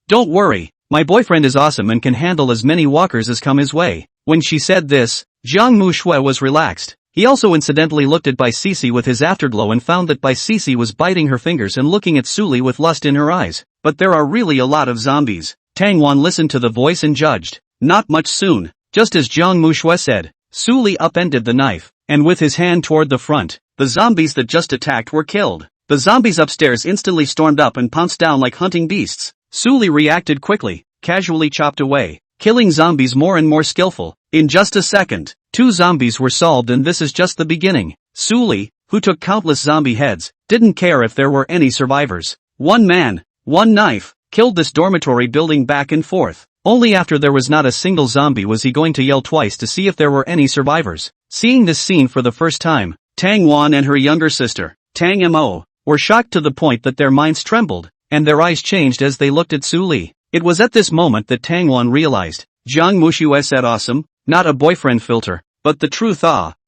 don't worry, my boyfriend is awesome and can handle as many walkers as come his way. When she said this, Jiang Muxue was relaxed. He also incidentally looked at Bai Sisi with his afterglow and found that Bai Sisi was biting her fingers and looking at Suli with lust in her eyes. But there are really a lot of zombies. Tang Wan listened to the voice and judged. Not much soon. Just as Jiang Muxue said, Suli upended the knife, and with his hand toward the front, the zombies that just attacked were killed. The zombies upstairs instantly stormed up and pounced down like hunting beasts. Suli reacted quickly, casually chopped away, killing zombies more and more skillful. In just a second, 2 zombies were solved, and this is just the beginning. Suli, who took countless zombie heads, didn't care if there were any survivors. One man, one knife, killed this dormitory building back and forth. Only after there was not a single zombie was he going to yell twice to see if there were any survivors. Seeing this scene for the first time, Tang Wan and her younger sister, Tang Mo, were shocked to the point that their minds trembled, and their eyes changed as they looked at Suli. It was at this moment that Tang Wan realized. Jiang Muxue said awesome, not a boyfriend filter, but the truth.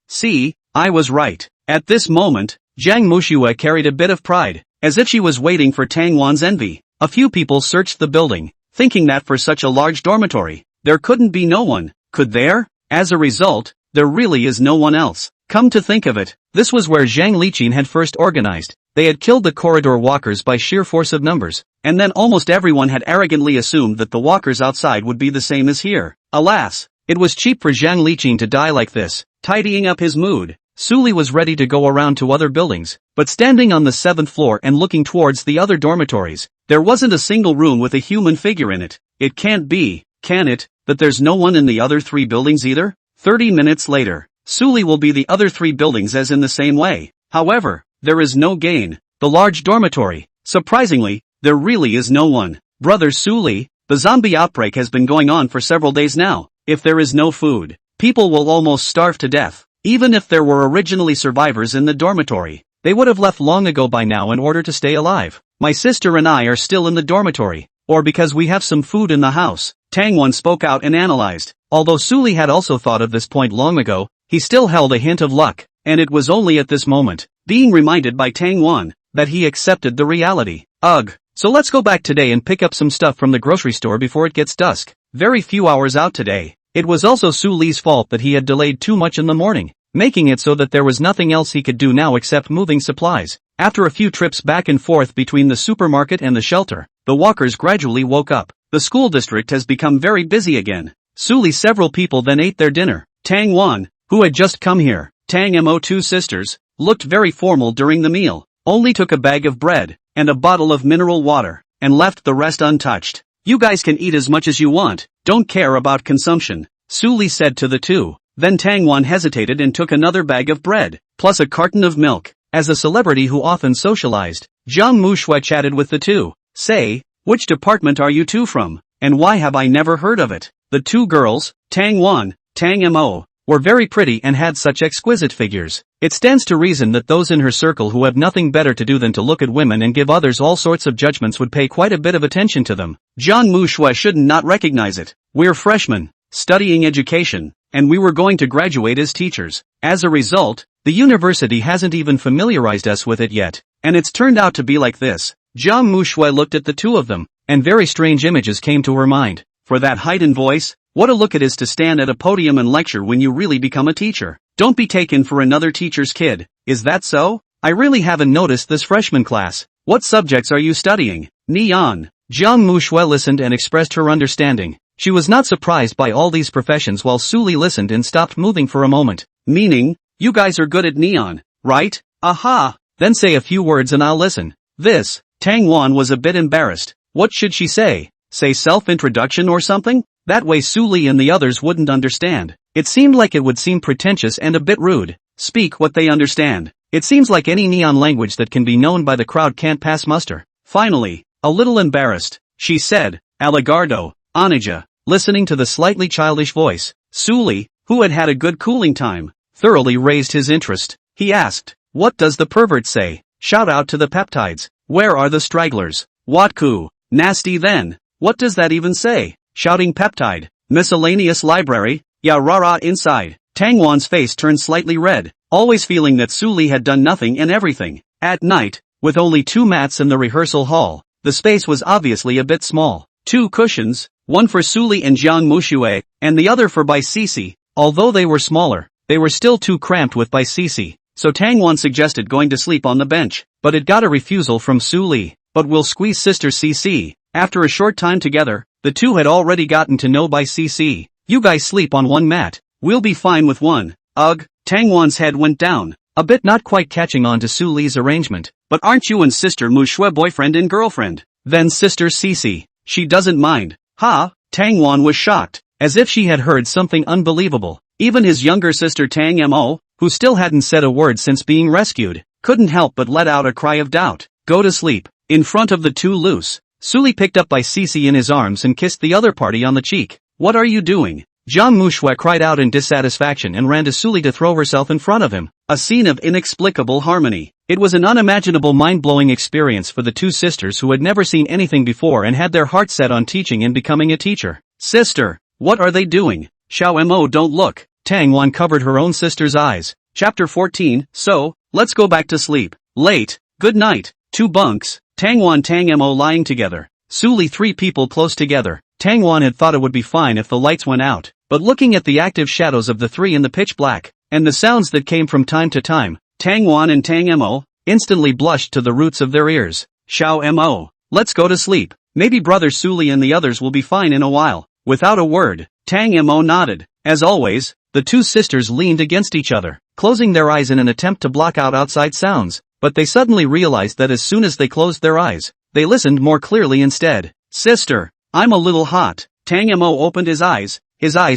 See, I was right. At this moment, Jiang Mushue carried a bit of pride, as if she was waiting for Tang Wan's envy. A few people searched the building, thinking that for such a large dormitory, there couldn't be no one, could there? As a result, there really is no one else. Come to think of it, this was where Zhang Liqin had first organized. They had killed the corridor walkers by sheer force of numbers, and then almost everyone had arrogantly assumed that the walkers outside would be the same as here. Alas, it was cheap for Zhang Liqin to die like this. Tidying up his mood, Suli was ready to go around to other buildings, but standing on the 7th floor and looking towards the other dormitories, there wasn't a single room with a human figure in it. It can't be, can it, that there's no one in the other 3 buildings either? 30 minutes later, Suli will be the other 3 buildings as in the same way. However, there is no gain. The large dormitory. Surprisingly, there really is no one. Brother Suli, the zombie outbreak has been going on for several days now. If there is no food, people will almost starve to death. Even if there were originally survivors in the dormitory, they would have left long ago by now in order to stay alive. My sister and I are still in the dormitory, or because we have some food in the house. Tang Wan spoke out and analyzed. Although Suli had also thought of this point long ago, he still held a hint of luck, and it was only at this moment, being reminded by Tang Wan, that he accepted the reality. Ugh. So let's go back today and pick up some stuff from the grocery store before it gets dusk. Very few hours out today. It was also Suli's fault that he had delayed too much in the morning, making it so that there was nothing else he could do now except moving supplies. After a few trips back and forth between the supermarket and the shelter, the walkers gradually woke up. The school district has become very busy again. Several people then ate their dinner. Tang Wan, who had just come here, Tang Mo 2 sisters, looked very formal during the meal, only took a bag of bread, and a bottle of mineral water, and left the rest untouched. You guys can eat as much as you want, don't care about consumption, Suli said to the 2. Then Tang Wan hesitated and took another bag of bread, plus a carton of milk. As a celebrity who often socialized, Jiang Mushue chatted with the 2. Say, which department are you 2 from, and why have I never heard of it? The 2 girls, Tang Wan, Tang Mo, were very pretty and had such exquisite figures. It stands to reason that those in her circle who have nothing better to do than to look at women and give others all sorts of judgments would pay quite a bit of attention to them. Jiang Mushue shouldn't not recognize it. We're freshmen, studying education, and we were going to graduate as teachers. As a result, the university hasn't even familiarized us with it yet, and it's turned out to be like this. Jiang Mushue looked at the 2 of them, and very strange images came to her mind. For that height and voice, what a look it is to stand at a podium and lecture when you really become a teacher. Don't be taken for another teacher's kid, is that so? I really haven't noticed this freshman class. What subjects are you studying? Neon. Jiang Mushue listened and expressed her understanding. She was not surprised by all these professions while Suli listened and stopped moving for a moment. Meaning, you guys are good at neon, right? Aha! Then say a few words and I'll listen. This. Tang Wan was a bit embarrassed. What should she say? Say self-introduction or something? That way Suli and the others wouldn't understand. It seemed like it would seem pretentious and a bit rude. Speak what they understand. It seems like any neon language that can be known by the crowd can't pass muster. Finally, a little embarrassed, she said, Aligardo, Anija. Listening to the slightly childish voice, Suli, who had had a good cooling time, thoroughly raised his interest. He asked, what does the pervert say? Shout out to the peptides. Where are the stragglers? Watku. Nasty then. What does that even say? Shouting peptide. Miscellaneous library. Ya rara inside. Tang Wan's face turned slightly red, always feeling that Suli had done nothing and everything. At night, with only 2 mats in the rehearsal hall, the space was obviously a bit small. 2 cushions, one for Suli and Jiang Mushue, and the other for Bai Sisi. Although they were smaller, they were still too cramped with Bai Sisi, so Tang Wan suggested going to sleep on the bench, but it got a refusal from Suli. But we'll squeeze sister Cc. After a short time together, the 2 had already gotten to know Bai Cc. You guys sleep on 1 mat. We'll be fine with 1. Ugh, Tang Wan's head went down, a bit not quite catching on to Suli's arrangement. But aren't you and sister Mushue boyfriend and girlfriend? Then sister Cc. She doesn't mind. Ha! Tang Wan was shocked, as if she had heard something unbelievable. Even his younger sister Tang Mo, who still hadn't said a word since being rescued, couldn't help but let out a cry of doubt. Go to sleep. In front of the 2 loose, Suli picked up Bai Sisi in his arms and kissed the other party on the cheek. What are you doing? Jiang Mushue cried out in dissatisfaction and ran to Suli to throw herself in front of him. A scene of inexplicable harmony. It was an unimaginable mind-blowing experience for the 2 sisters who had never seen anything before and had their hearts set on teaching and becoming a teacher. Sister, what are they doing? Xiao Mo, don't look. Tang Wan covered her own sister's eyes. Chapter 14, so, let's go back to sleep. Late. Good night. 2 bunks. Tang Wan Tang Mo lying together. Suli 3 people close together. Tang Wan had thought it would be fine if the lights went out, but looking at the active shadows of the 3 in the pitch black, and the sounds that came from time to time, Tang Wan and Tang Mo instantly blushed to the roots of their ears. Xiao Mo, let's go to sleep. Maybe brother Suli and the others will be fine in a while. Without a word, Tang Mo nodded. As always, the 2 sisters leaned against each other, closing their eyes in an attempt to block out outside sounds, but they suddenly realized that as soon as they closed their eyes, they listened more clearly instead. Sister, I'm a little hot. Tang Mo opened his eyes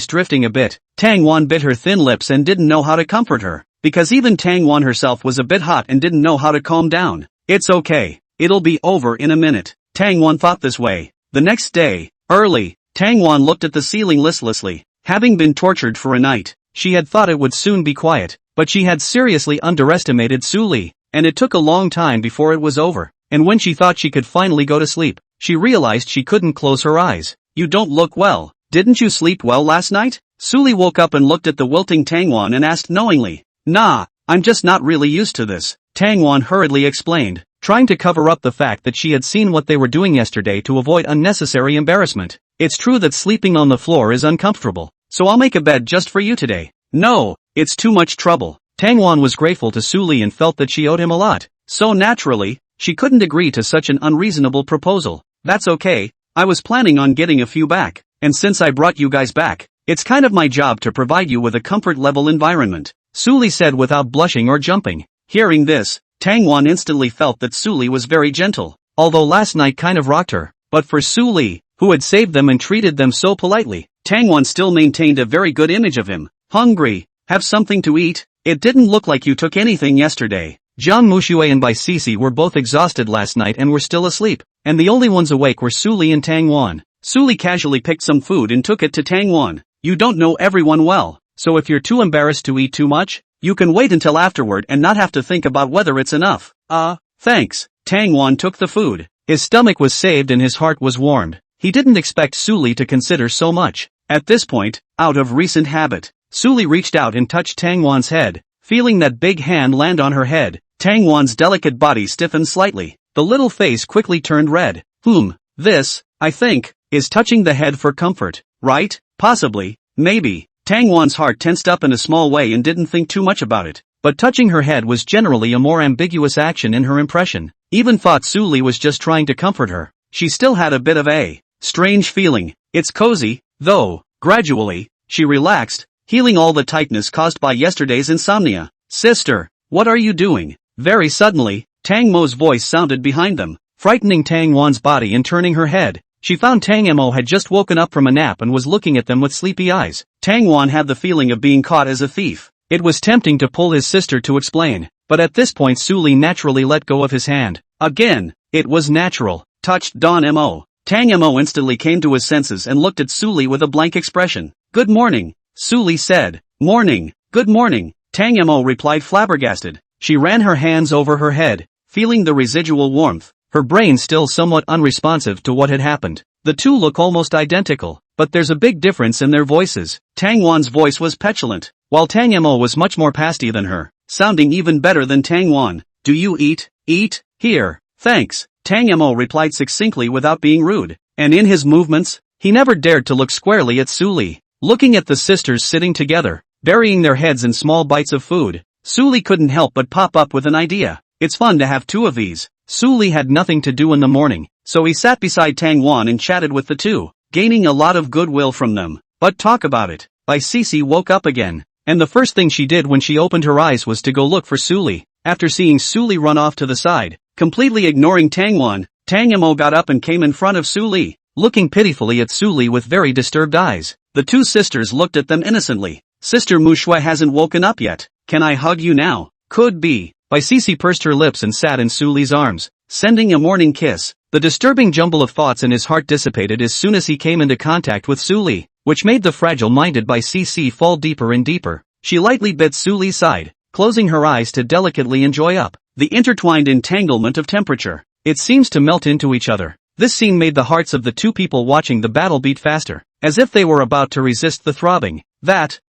drifting a bit. Tang Wan bit her thin lips and didn't know how to comfort her, because even Tang Wan herself was a bit hot and didn't know how to calm down. It's okay. It'll be over in a minute. Tang Wan thought this way. The next day, early, Tang Wan looked at the ceiling listlessly. Having been tortured for a night, she had thought it would soon be quiet, but she had seriously underestimated Suli, and it took a long time before it was over, and when she thought she could finally go to sleep, she realized she couldn't close her eyes. You don't look well. Didn't you sleep well last night? Suli woke up and looked at the wilting Tang Wan and asked knowingly. Nah, I'm just not really used to this, Tang Wan hurriedly explained, trying to cover up the fact that she had seen what they were doing yesterday to avoid unnecessary embarrassment. It's true that sleeping on the floor is uncomfortable, so I'll make a bed just for you today. No, it's too much trouble. Tang Wan was grateful to Suli and felt that she owed him a lot, so naturally, she couldn't agree to such an unreasonable proposal. That's okay, I was planning on getting a few back, and since I brought you guys back, it's kind of my job to provide you with a comfort-level environment, Suli said without blushing or jumping. Hearing this, Tang Wan instantly felt that Suli was very gentle, although last night kind of rocked her, but for Suli, who had saved them and treated them so politely, Tang Wan still maintained a very good image of him. Hungry? Have something to eat? It didn't look like you took anything yesterday. Jiang Mushui and Bai Sisi were both exhausted last night and were still asleep, and the only ones awake were Suli and Tang Wan. Suli casually picked some food and took it to Tang Wan. You don't know everyone well, so if you're too embarrassed to eat too much, you can wait until afterward and not have to think about whether it's enough. Thanks. Tang Wan took the food. His stomach was saved and his heart was warmed. He didn't expect Suli to consider so much. At this point, out of recent habit, Suli reached out and touched Tang Wan's head. Feeling that big hand land on her head, Tang Wan's delicate body stiffened slightly. The little face quickly turned red. This, I think, is touching the head for comfort, right? Possibly, maybe. Tang Wan's heart tensed up in a small way and didn't think too much about it, but touching her head was generally a more ambiguous action in her impression. Even thought Suli was just trying to comfort her. She still had a bit of a strange feeling. It's cozy, though. Gradually, she relaxed, healing all the tightness caused by yesterday's insomnia. Sister, what are you doing? Very suddenly, Tang Mo's voice sounded behind them, frightening Tang Wan's body and turning her head. She found Tang Mo had just woken up from a nap and was looking at them with sleepy eyes. Tang Wan had the feeling of being caught as a thief. It was tempting to pull his sister to explain, but at this point Suli naturally let go of his hand. Again, it was natural. Touched Don Mo. Tang Mo instantly came to his senses and looked at Suli with a blank expression. Good morning, Suli said. Morning, good morning, Tang Mo replied flabbergasted. She ran her hands over her head, feeling the residual warmth, her brain still somewhat unresponsive to what had happened. The two look almost identical, but there's a big difference in their voices. Tang Wan's voice was petulant, while Tang Mo was much more pasty than her, sounding even better than Tang Wan. Do you eat? Eat? Here, thanks, Tang Mo replied succinctly without being rude, and in his movements, he never dared to look squarely at Suli. Looking at the sisters sitting together, burying their heads in small bites of food, Suli couldn't help but pop up with an idea. It's fun to have 2 of these. Suli had nothing to do in the morning, so he sat beside Tang Wan and chatted with the two, gaining a lot of goodwill from them. But talk about it. Bai Sisi woke up again, and the first thing she did when she opened her eyes was to go look for Suli. After seeing Suli run off to the side, completely ignoring Tang Wan, Tang Mo got up and came in front of Suli, looking pitifully at Suli with very disturbed eyes. The 2 sisters looked at them innocently. Sister Mushui hasn't woken up yet. Can I hug you now? Could be. Bai Sisi pursed her lips and sat in Suli's arms, sending a morning kiss. The disturbing jumble of thoughts in his heart dissipated as soon as he came into contact with Suli, which made the fragile-minded Bai Sisi fall deeper and deeper. She lightly bit Suli's side, closing her eyes to delicately enjoy the intertwined entanglement of temperature. It seems to melt into each other. This scene made the hearts of the 2 people watching the battle beat faster. as if they were about to resist the throbbing.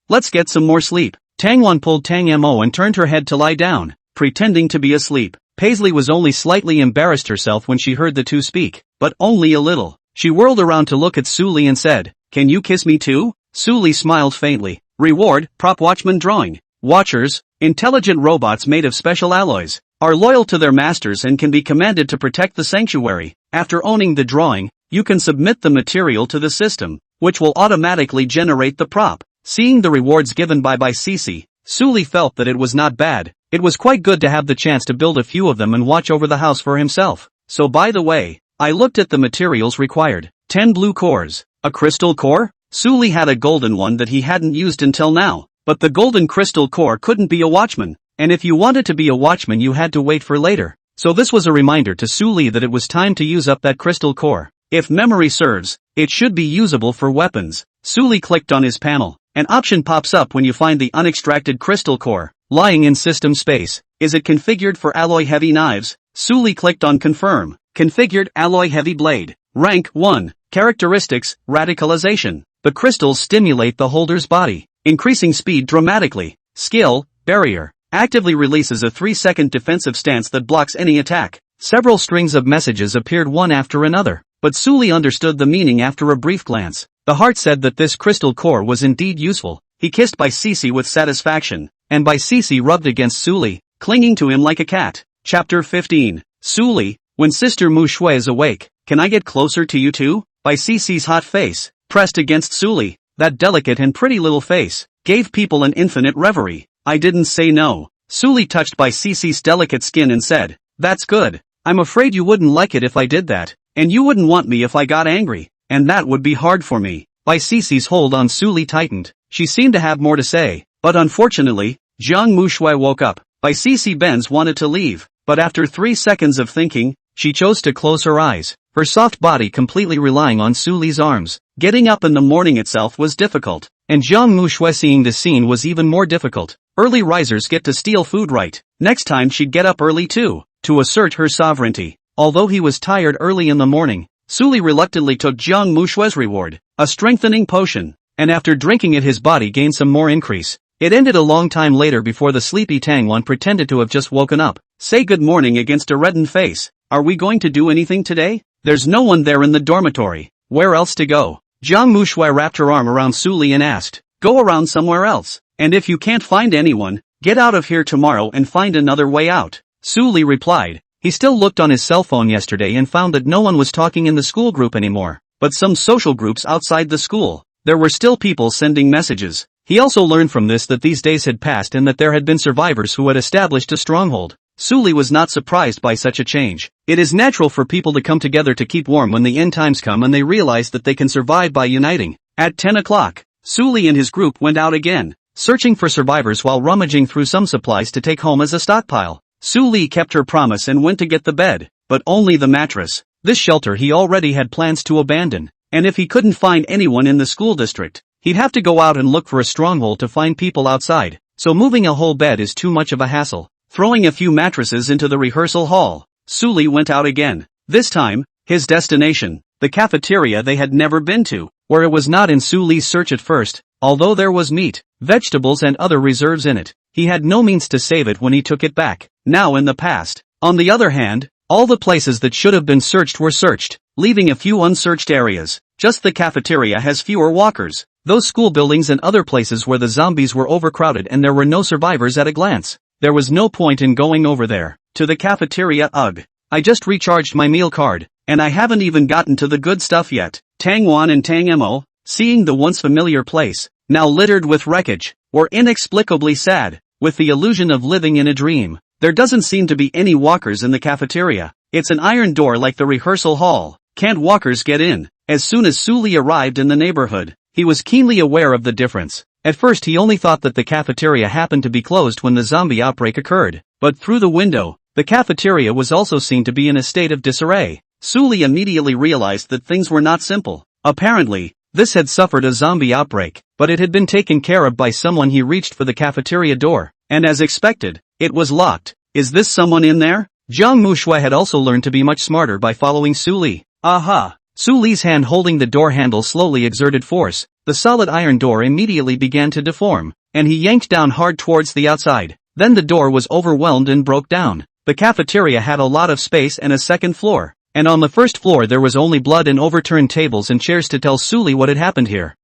Let's get some more sleep. Tangwon pulled Tang Mo and turned her head to lie down, pretending to be asleep. Paisley was only slightly embarrassed herself when she heard the two speak, but only a little. She whirled around to look at Suli and said, "Can you kiss me too?" Suli smiled faintly. Reward, prop watchman drawing. Watchers, intelligent robots made of special alloys, are loyal to their masters and can be commanded to protect the sanctuary. After owning the drawing, you can submit the material to the system, which will automatically generate the prop. Seeing the rewards given by Cece, Suli felt that it was not bad. It was quite good to have the chance to build a few of them and watch over the house for himself. So by the way, I looked at the materials required. 10 blue cores. A crystal core? Suli had a golden one that he hadn't used until now, but the golden crystal core couldn't be a watchman, and if you wanted to be a watchman you had to wait for later. So this was a reminder to Suli that it was time to use up that crystal core. If memory serves, it should be usable for weapons. Suli clicked on his panel. An option pops up when you find the unextracted crystal core, lying in system space. Is it configured for alloy heavy knives? Suli clicked on confirm. Configured alloy heavy blade. Rank 1. Characteristics, radicalization. The crystals stimulate the holder's body, increasing speed dramatically. Skill, barrier. Actively releases a 3-second defensive stance that blocks any attack. Several strings of messages appeared one after another, but Suli understood the meaning after a brief glance. The heart said that this crystal core was indeed useful. He kissed Cece with satisfaction, and Cece rubbed against Suli, clinging to him like a cat. Chapter 15. Suli, when Sister Mu Shui is awake, can I get closer to you too? Cece's hot face, pressed against Suli, that delicate and pretty little face, gave people an infinite reverie. I didn't say no. Suli touched Cece's delicate skin and said, "That's good. I'm afraid you wouldn't like it if I did that, and you wouldn't want me if I got angry. And that would be hard for me." Cece's hold on Suli tightened. She seemed to have more to say, but unfortunately, Jiang Mushui woke up. Cece Benz wanted to leave, but after 3 seconds of thinking, she chose to close her eyes, her soft body completely relying on Suli's arms. Getting up in the morning itself was difficult, and Jiang Mushui seeing the scene was even more difficult. Early risers get to steal food right. Next time she'd get up early too, to assert her sovereignty. Although he was tired early in the morning, Suli reluctantly took Jiang Mushui's reward, a strengthening potion, and after drinking it his body gained some more increase. It ended a long time later before the sleepy Tangwon pretended to have just woken up. Say good morning against a reddened face. Are we going to do anything today? There's no one there in the dormitory. Where else to go? Jiang Mushui wrapped her arm around Suli and asked, "Go around somewhere else. And if you can't find anyone, get out of here tomorrow and find another way out." Suli replied. He still looked on his cell phone yesterday and found that no one was talking in the school group anymore, but some social groups outside the school. There were still people sending messages. He also learned from this that these days had passed and that there had been survivors who had established a stronghold. Suli was not surprised by such a change. It is natural for people to come together to keep warm when the end times come and they realize that they can survive by uniting. At 10 o'clock, Suli and his group went out again, searching for survivors while rummaging through some supplies to take home as a stockpile. Suli kept her promise and went to get the bed, but only the mattress. This shelter he already had plans to abandon, and if he couldn't find anyone in the school district, he'd have to go out and look for a stronghold to find people outside, so moving a whole bed is too much of a hassle. Throwing a few mattresses into the rehearsal hall, Suli went out again. This time, his destination, the cafeteria they had never been to, where it was not in Suli's search at first, although there was meat, vegetables and other reserves in it. He had no means to save it when he took it back, now in the past. On the other hand, all the places that should have been searched were searched, leaving a few unsearched areas. Just the cafeteria has fewer walkers. Those school buildings and other places where the zombies were overcrowded and there were no survivors at a glance. There was no point in going over there. To the cafeteria, ugh. I just recharged my meal card, and I haven't even gotten to the good stuff yet. Tangwon and Tang Mo, seeing the once familiar place, now littered with wreckage, were inexplicably sad, with the illusion of living in a dream. There doesn't seem to be any walkers in the cafeteria. It's an iron door like the rehearsal hall. Can't walkers get in? As soon as Suli arrived in the neighborhood, he was keenly aware of the difference. At first he only thought that the cafeteria happened to be closed when the zombie outbreak occurred, but through the window, the cafeteria was also seen to be in a state of disarray. Suli immediately realized that things were not simple. Apparently, this had suffered a zombie outbreak, but it had been taken care of by someone. He reached for the cafeteria door, and as expected, it was locked. Is this someone in there? Jiang Mushui had also learned to be much smarter by following Suli. Aha! Su Li's hand holding the door handle slowly exerted force. The solid iron door immediately began to deform, and he yanked down hard towards the outside. Then the door was overwhelmed and broke down. The cafeteria had a lot of space and a second floor, and on the first floor there was only blood and overturned tables and chairs to tell Su Li what had happened here.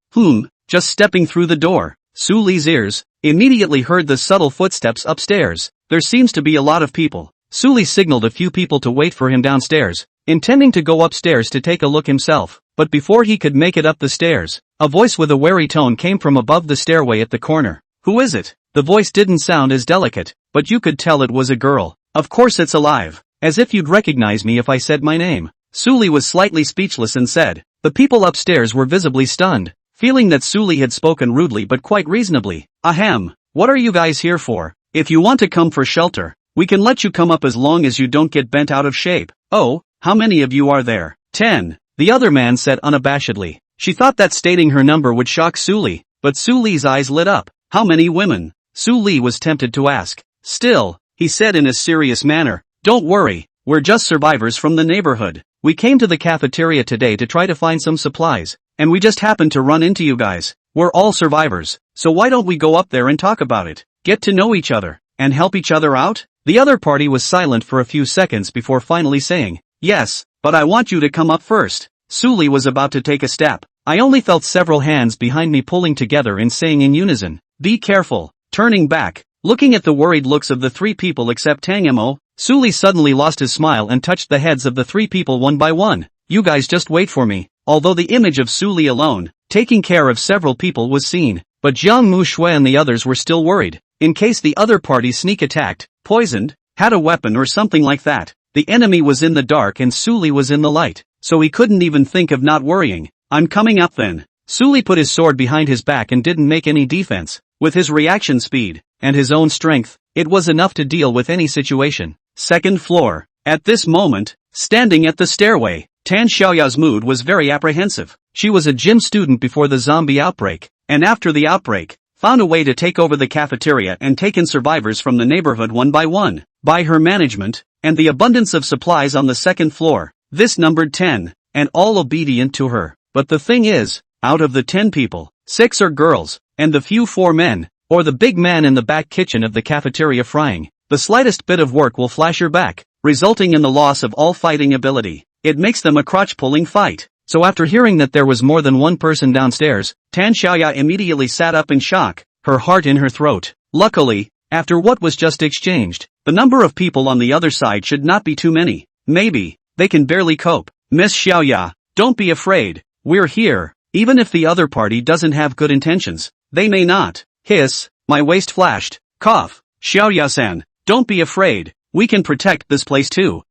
Just stepping through the door, Su Li's ears immediately heard the subtle footsteps upstairs. There seems to be a lot of people. Su Li signaled a few people to wait for him downstairs, intending to go upstairs to take a look himself. But before he could make it up the stairs, a voice with a wary tone came from above the stairway at the corner. Who is it? The voice didn't sound as delicate, but you could tell it was a girl. Of course it's alive. As if you'd recognize me if I said my name. Su Li was slightly speechless and said. The people upstairs were visibly stunned, feeling that Su Li had spoken rudely but quite reasonably. Ahem, what are you guys here for? If you want to come for shelter, we can let you come up as long as you don't get bent out of shape. Oh, how many of you are there? 10. The other man said unabashedly. She thought that stating her number would shock Su Li, but Su Li's eyes lit up. How many women? Su Li was tempted to ask. Still, he said in a serious manner, don't worry, we're just survivors from the neighborhood. We came to the cafeteria today to try to find some supplies, and we just happened to run into you guys. We're all survivors, so why don't we go up there and talk about it, get to know each other, and help each other out? The other party was silent for a few seconds before finally saying, yes, but I want you to come up first. Su Li was about to take a step. I only felt several hands behind me pulling together and saying in unison, be careful. Turning back, looking at the worried looks of the three people except Tang Mo, Su Li suddenly lost his smile and touched the heads of the three people one by one. You guys just wait for me. Although the image of Su Li alone, taking care of several people was seen, but Jiang Mu Shui and the others were still worried, in case the other party sneak attacked, poisoned, had a weapon or something like that. The enemy was in the dark and Su Li was in the light, so he couldn't even think of not worrying. I'm coming up then. Su Li put his sword behind his back and didn't make any defense. With his reaction speed, and his own strength, it was enough to deal with any situation. Second floor. At this moment, standing at the stairway, Tan Xiaoya's mood was very apprehensive. She was a gym student before the zombie outbreak, and after the outbreak, found a way to take over the cafeteria and take in survivors from the neighborhood one by one. By her management, and the abundance of supplies on the second floor, this numbered 10, and all obedient to her. But the thing is, out of the 10 people, 6 are girls, and the few 4 men, or the big man in the back kitchen of the cafeteria frying. The slightest bit of work will flash your back, resulting in the loss of all fighting ability. It makes them a crotch-pulling fight. So after hearing that there was more than one person downstairs, Tan Xiaoya immediately sat up in shock, her heart in her throat. Luckily, after what was just exchanged, the number of people on the other side should not be too many. Maybe, they can barely cope. Miss Xiaoya, don't be afraid. We're here. Even if the other party doesn't have good intentions, they may not. Hiss, my waist flashed. Cough. Xiaoya-san, don't be afraid. We can protect this place too.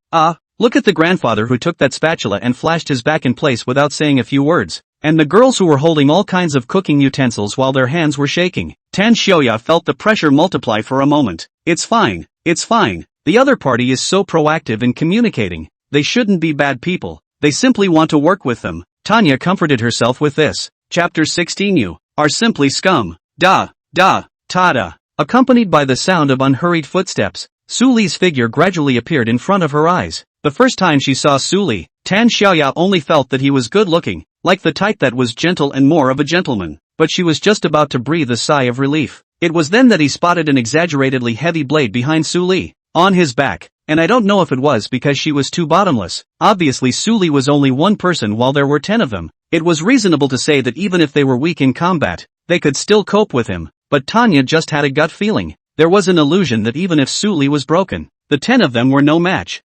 Look at the grandfather who took that spatula and flashed his back in place without saying a few words. And the girls who were holding all kinds of cooking utensils while their hands were shaking. Tan Xiaoya felt the pressure multiply for a moment. It's fine. It's fine. The other party is so proactive in communicating. They shouldn't be bad people. They simply want to work with them. Tanya comforted herself with this. Chapter 16. You are simply scum. Ta-da. Accompanied by the sound of unhurried footsteps, Su Li's figure gradually appeared in front of her eyes. The first time she saw Su Li, Tan Xiaoya only felt that he was good-looking, like the type that was gentle and more of a gentleman. But she was just about to breathe a sigh of relief. It was then that he spotted an exaggeratedly heavy blade behind Su Li, on his back, and I don't know if it was because she was too bottomless. Obviously Su Li was only one person while there were 10 of them. It was reasonable to say that even if they were weak in combat, they could still cope with him, but Tanya just had a gut feeling. There was an illusion that even if Su Li was broken, the 10 of them were no match.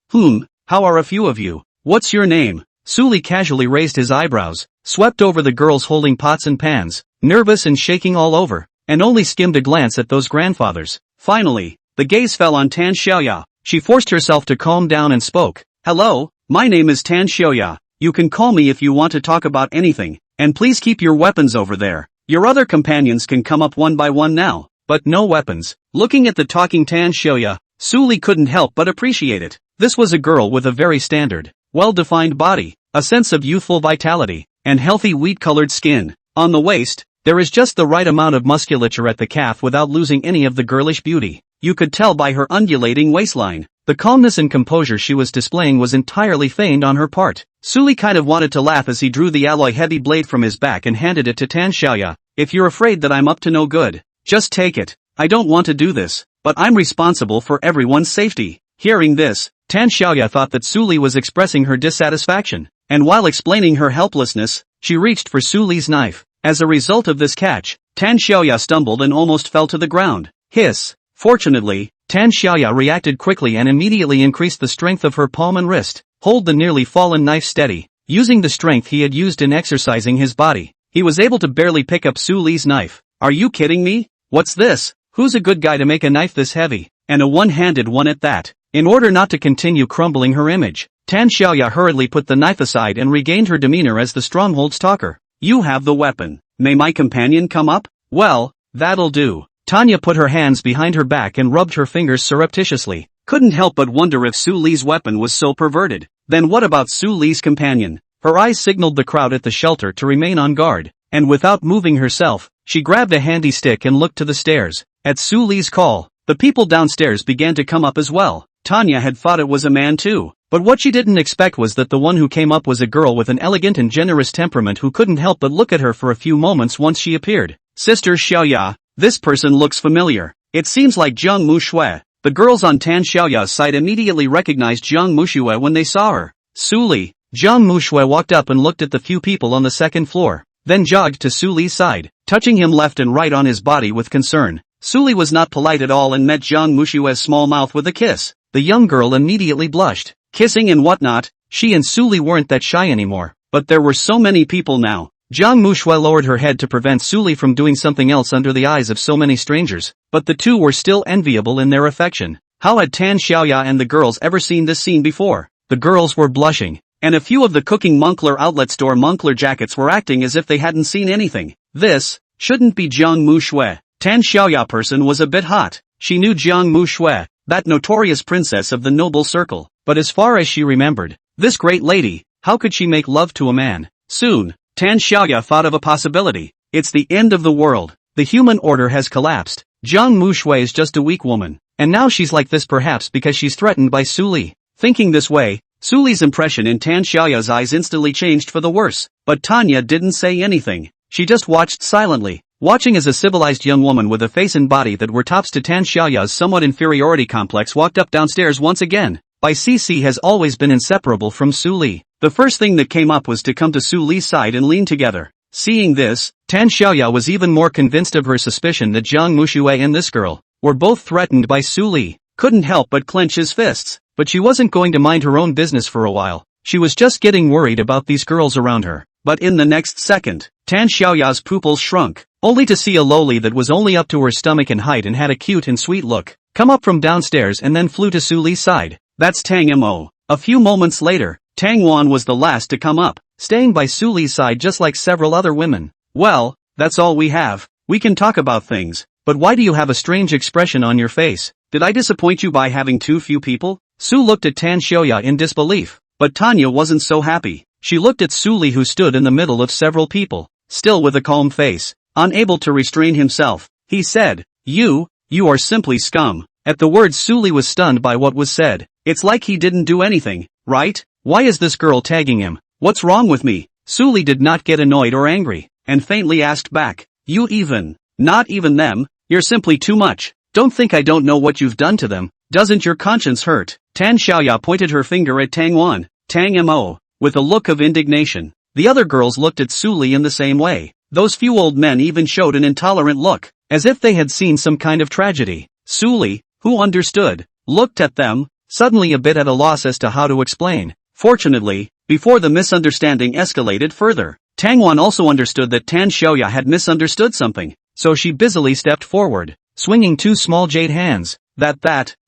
How are a few of you? What's your name? Su Li casually raised his eyebrows, swept over the girls holding pots and pans, nervous and shaking all over, and only skimmed a glance at those grandfathers. Finally, the gaze fell on Tan Xiaoya. She forced herself to calm down and spoke. Hello, my name is Tan Xiaoya. You can call me if you want to talk about anything, and please keep your weapons over there. Your other companions can come up one by one now, but no weapons. Looking at the talking Tan Xiaoya, Su Li couldn't help but appreciate it. This was a girl with a very standard, well-defined body, a sense of youthful vitality, and healthy wheat-colored skin. On the waist, there is just the right amount of musculature at the calf without losing any of the girlish beauty. You could tell by her undulating waistline. The calmness and composure she was displaying was entirely feigned on her part. Su Li kind of wanted to laugh as he drew the alloy-heavy blade from his back and handed it to Tan Xiaoya. If you're afraid that I'm up to no good, just take it. I don't want to do this, but I'm responsible for everyone's safety. Hearing this, Tan Xiaoya thought that Su Li was expressing her dissatisfaction, and while explaining her helplessness, she reached for Su Li's knife. As a result of this catch, Tan Xiaoya stumbled and almost fell to the ground. Hiss. Fortunately, Tan Xiaoya reacted quickly and immediately increased the strength of her palm and wrist. Hold the nearly fallen knife steady. Using the strength he had used in exercising his body, he was able to barely pick up Su Li's knife. Are you kidding me? What's this? Who's a good guy to make a knife this heavy? And a one-handed one at that. In order not to continue crumbling her image, Tan Xiaoya hurriedly put the knife aside and regained her demeanor as the stronghold stalker. You have the weapon. May my companion come up? Well, that'll do. Tanya put her hands behind her back and rubbed her fingers surreptitiously. Couldn't help but wonder if Su Li's weapon was so perverted. Then what about Su Li's companion? Her eyes signaled the crowd at the shelter to remain on guard, and without moving herself, she grabbed a handy stick and looked to the stairs. At Su Li's call, the people downstairs began to come up as well. Tanya had thought it was a man too, but what she didn't expect was that the one who came up was a girl with an elegant and generous temperament who couldn't help but look at her for a few moments once she appeared. Sister Xiaoya, this person looks familiar. It seems like Jiang Mushui. The girls on Tan Xiaoya's side immediately recognized Jiang Mushui when they saw her. Su Li. Jiang Mushui walked up and looked at the few people on the second floor, then jogged to Su Li's side, touching him left and right on his body with concern. Su Li was not polite at all and met Jiang Mushui's small mouth with a kiss. The young girl immediately blushed. Kissing and whatnot, she and Su Li weren't that shy anymore, but there were so many people now. Jiang Mushui lowered her head to prevent Su Li from doing something else under the eyes of so many strangers, but the two were still enviable in their affection. How had Tan Xiaoya and the girls ever seen this scene before? The girls were blushing, and a few of the cooking Moncler outlet store Moncler jackets were acting as if they hadn't seen anything. This shouldn't be Jiang Mushui. Tan Xiaoya person was a bit hot. She knew Jiang Mushui, that notorious princess of the noble circle, but as far as she remembered, this great lady, how could she make love to a man? Soon, Tan Xiaoya thought of a possibility. It's the end of the world. The human order has collapsed. Jiang Mushui is just a weak woman, and now she's like this perhaps because she's threatened by Su Li. Thinking this way, Su Li's impression in Tan Xiaoya's eyes instantly changed for the worse, but Tanya didn't say anything. She just watched silently, watching as a civilized young woman with a face and body that were tops to Tan Xiaoya's somewhat inferiority complex walked up downstairs once again. Bai Cici has always been inseparable from Su Li. The first thing that came up was to come to Su Li's side and lean together. Seeing this, Tan Xiaoya was even more convinced of her suspicion that Jiang Mushui and this girl were both threatened by Su Li. Couldn't help but clench his fists, but she wasn't going to mind her own business for a while. She was just getting worried about these girls around her. But in the next second, Tan Xiaoya's pupils shrunk, only to see a loli that was only up to her stomach in height and had a cute and sweet look, come up from downstairs and then flew to Su Li's side. That's Tang Mo. A few moments later, Tang Wan was the last to come up, staying by Su Li's side just like several other women. Well, that's all we have. We can talk about things, but why do you have a strange expression on your face? Did I disappoint you by having too few people? Su looked at Tan Xiaoya in disbelief, but Tanya wasn't so happy. She looked at Su Li who stood in the middle of several people, still with a calm face, unable to restrain himself. He said, You are simply scum. At the words Su Li was stunned by what was said. It's like he didn't do anything, right? Why is this girl tagging him? What's wrong with me? Su Li did not get annoyed or angry, and faintly asked back, You even, not even them, you're simply too much. Don't think I don't know what you've done to them. Doesn't your conscience hurt? Tan Xiaoya pointed her finger at Tang Wan, Tang Mo, with a look of indignation. The other girls looked at Su Li in the same way. Those few old men even showed an intolerant look, as if they had seen some kind of tragedy. Su Li, who understood, looked at them, suddenly a bit at a loss as to how to explain. Fortunately, before the misunderstanding escalated further, Tang Wan also understood that Tan Xiaoya had misunderstood something, so she busily stepped forward, swinging two small jade hands.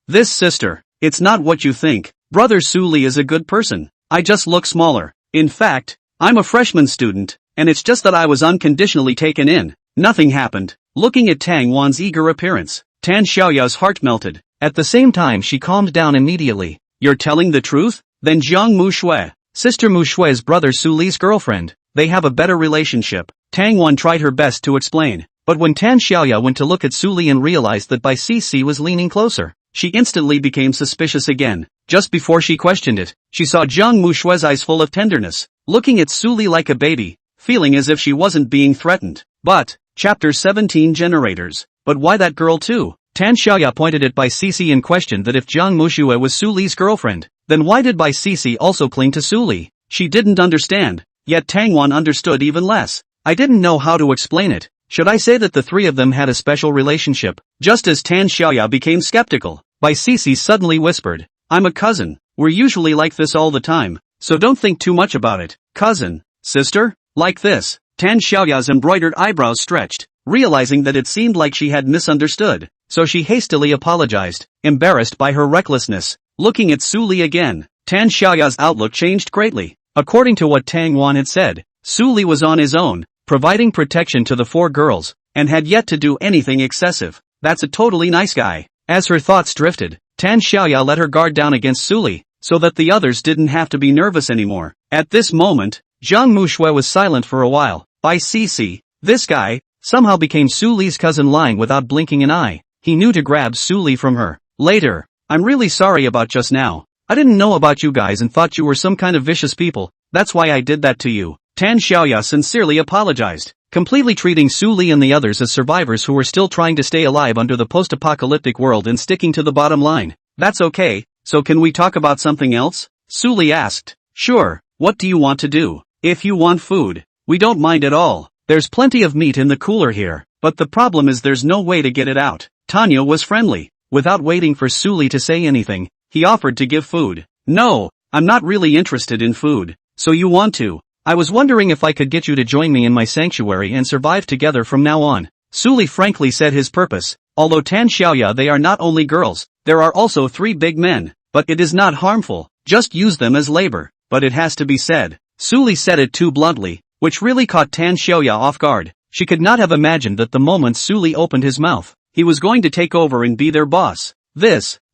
This sister, it's not what you think. Brother Su Li is a good person. I just look smaller. In fact, I'm a freshman student, and it's just that I was unconditionally taken in. Nothing happened. Looking at Tang Wan's eager appearance, Tan Xiaoya's heart melted. At the same time she calmed down immediately. You're telling the truth? Then Jiang Mushui, Sister Mushui's brother Su Li's girlfriend. They have a better relationship. Tang Wan tried her best to explain, but when Tan Xiaoya went to look at Su Li and realized that Bai Cici was leaning closer, she instantly became suspicious again. Just before she questioned it, she saw Jiang Mushue's eyes full of tenderness, looking at Suli like a baby, feeling as if she wasn't being threatened. But, Chapter 17 Generators. But why that girl too? Tan Xiaoya pointed at Bai Sisi and questioned that if Jiang Mushue was Suli's girlfriend, then why did Bai Sisi also cling to Suli? She didn't understand, yet Tangwan understood even less. I didn't know how to explain it. Should I say that the three of them had a special relationship? Just as Tan Xiaoya became skeptical, Bai Sisi suddenly whispered, I'm a cousin. We're usually like this all the time, so don't think too much about it. Cousin? Sister? Like this. Tan Xiaoya's embroidered eyebrows stretched, realizing that it seemed like she had misunderstood, so she hastily apologized, embarrassed by her recklessness. Looking at Suli again, Tan Xiaoya's outlook changed greatly. According to what Tang Wan had said, Suli was on his own, providing protection to the four girls, and had yet to do anything excessive. That's a totally nice guy. As her thoughts drifted, Tan Xiaoya let her guard down against Suli, so that the others didn't have to be nervous anymore. At this moment, Jiang Mushue was silent for a while. Bai Sisi, this guy, somehow became Suli's cousin lying without blinking an eye. He knew to grab Suli from her. Later, I'm really sorry about just now. I didn't know about you guys and thought you were some kind of vicious people. That's why I did that to you. Tan Xiaoya sincerely apologized, completely treating Suli and the others as survivors who were still trying to stay alive under the post-apocalyptic world and sticking to the bottom line. That's okay, so can we talk about something else? Suli asked. Sure, what do you want to do? If you want food, we don't mind at all. There's plenty of meat in the cooler here, but the problem is there's no way to get it out. Tanya was friendly. Without waiting for Suli to say anything, he offered to give food. No, I'm not really interested in food. So you want to? I was wondering if I could get you to join me in my sanctuary and survive together from now on. Suli frankly said his purpose. Although Tan Xiaoya they are not only girls, there are also three big men. But it is not harmful, just use them as labor. But it has to be said. Suli said it too bluntly, which really caught Tan Xiaoya off guard. She could not have imagined that the moment Suli opened his mouth, he was going to take over and be their boss.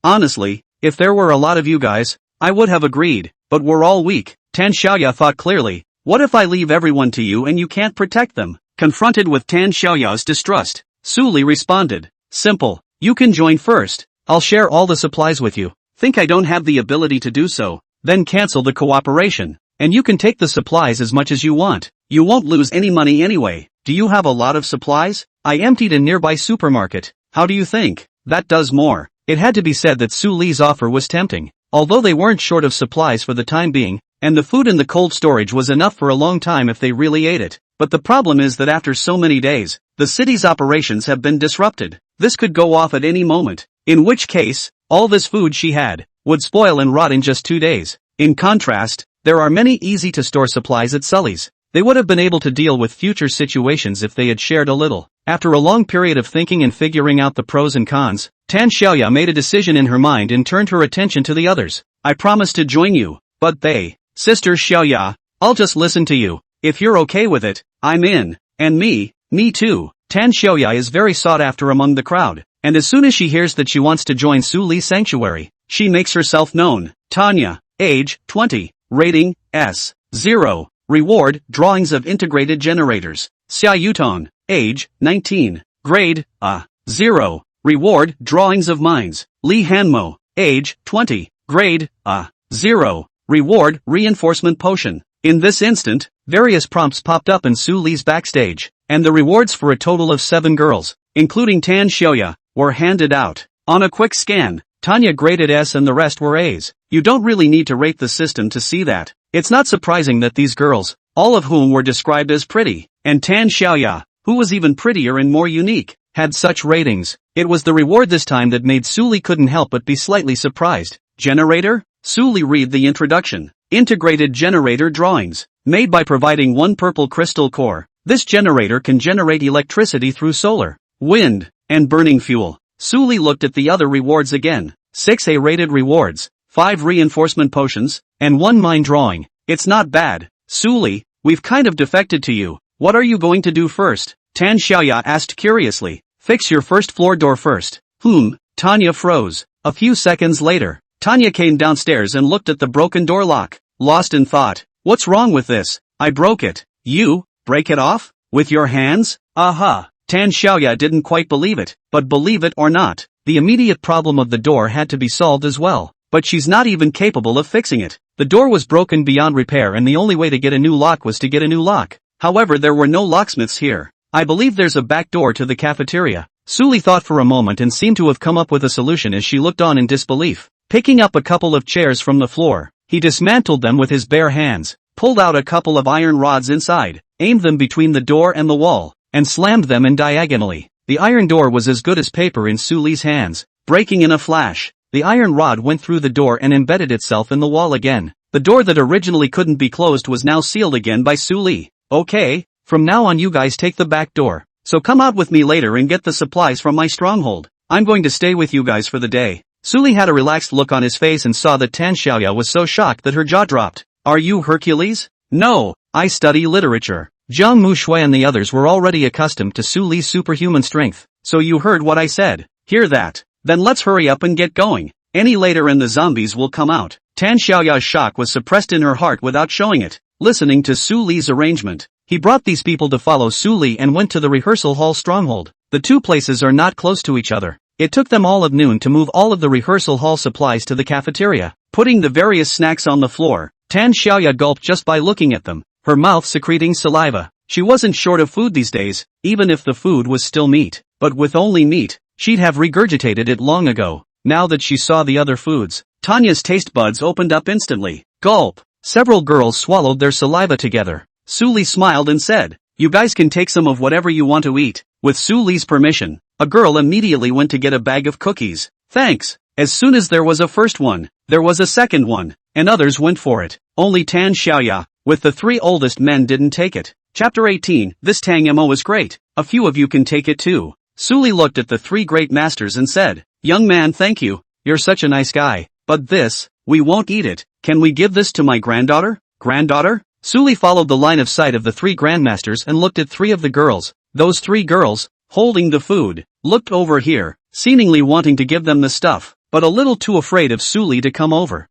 Honestly, if there were a lot of you guys, I would have agreed, but we're all weak. Tan Xiaoya thought clearly. What if I leave everyone to you and you can't protect them? Confronted with Tan Xiaoya's distrust, Suli responded. Simple. You can join first. I'll share all the supplies with you. Think I don't have the ability to do so? Then cancel the cooperation. And you can take the supplies as much as you want. You won't lose any money anyway. Do you have a lot of supplies? I emptied a nearby supermarket. How do you think? That does more. It had to be said that Suli's offer was tempting. Although they weren't short of supplies for the time being, and the food in the cold storage was enough for a long time if they really ate it. But the problem is that after so many days, the city's operations have been disrupted. This could go off at any moment, in which case, all this food she had would spoil and rot in just 2 days. In contrast, there are many easy-to-store supplies at Sully's. They would have been able to deal with future situations if they had shared a little. After a long period of thinking and figuring out the pros and cons, Tan Xiaoya made a decision in her mind and turned her attention to the others. I promise to join you, but Sister Xiaoya, I'll just listen to you. If you're okay with it, I'm in. And me too. Tan Xiaoya is very sought after among the crowd, and as soon as she hears that she wants to join Su Li's sanctuary, she makes herself known. Tanya, age, 20, rating, S0, reward, drawings of integrated generators. Xia Yutong, age, 19, grade, A0, reward, drawings of mines. Li Hanmo, age, 20, grade, A0, reward, reinforcement potion. In this instant, various prompts popped up in Su Li's backstage, and the rewards for a total of 7 girls, including Tan Xiaoya, were handed out. On a quick scan, Tanya graded S and the rest were A's. You don't really need to rate the system to see that. It's not surprising that these girls, all of whom were described as pretty, and Tan Xiaoya, who was even prettier and more unique, had such ratings. It was the reward this time that made Su Li couldn't help but be slightly surprised. Generator? Su Li read the introduction. Integrated generator drawings. Made by providing one purple crystal core, this generator can generate electricity through solar, wind, and burning fuel. Su Li looked at the other rewards again. 6 A-rated rewards, 5 reinforcement potions, and 1 mine drawing. It's not bad. Su Li, we've kind of defected to you. What are you going to do first? Tan Xiaoya asked curiously. Fix your first floor door first. Tanya froze. A few seconds later, Tanya came downstairs and looked at the broken door lock, lost in thought. What's wrong with this? I broke it. You break it off? With your hands? Aha. Tan Xiaoya didn't quite believe it, but believe it or not, the immediate problem of the door had to be solved as well. But she's not even capable of fixing it. The door was broken beyond repair and the only way to get a new lock was to get a new lock. However, there were no locksmiths here. I believe there's a back door to the cafeteria. Suli thought for a moment and seemed to have come up with a solution as she looked on in disbelief. Picking up a couple of chairs from the floor, he dismantled them with his bare hands, pulled out a couple of iron rods inside, aimed them between the door and the wall, and slammed them in diagonally. The iron door was as good as paper in Suli's hands, breaking in a flash. The iron rod went through the door and embedded itself in the wall again. The door that originally couldn't be closed was now sealed again by Suli. Okay, from now on you guys take the back door. So come out with me later and get the supplies from my stronghold. I'm going to stay with you guys for the day. Suli had a relaxed look on his face and saw that Tan Xiaoya was so shocked that her jaw dropped. Are you Hercules? No, I study literature. Jiang Mushui and the others were already accustomed to Suli's superhuman strength. So you heard what I said. Hear that? Then let's hurry up and get going. Any later and the zombies will come out. Tan Xiaoya's shock was suppressed in her heart without showing it. Listening to Suli's arrangement, he brought these people to follow Suli and went to the rehearsal hall stronghold. The two places are not close to each other. It took them all of noon to move all of the rehearsal hall supplies to the cafeteria. Putting the various snacks on the floor, Tan Xiaoya gulped just by looking at them, her mouth secreting saliva. She wasn't short of food these days, even if the food was still meat. But with only meat, she'd have regurgitated it long ago. Now that she saw the other foods, Tanya's taste buds opened up instantly. Gulp! Several girls swallowed their saliva together. Suli smiled and said, "You guys can take some of whatever you want to eat." With Suli's permission, a girl immediately went to get a bag of cookies. Thanks. As soon as there was a first one, there was a second one, and others went for it. Only Tan Xiaoya, with the three oldest men, didn't take it. Chapter 18, This Tang Mo is great. A few of you can take it too. Suli looked at the three great masters and said, "Young man, thank you. You're such a nice guy. But this, we won't eat it. Can we give this to my granddaughter?" Granddaughter? Suli followed the line of sight of the three grandmasters and looked at three of the girls. Those three girls, holding the food, looked over here, seemingly wanting to give them the stuff, but a little too afraid of Suli to come over.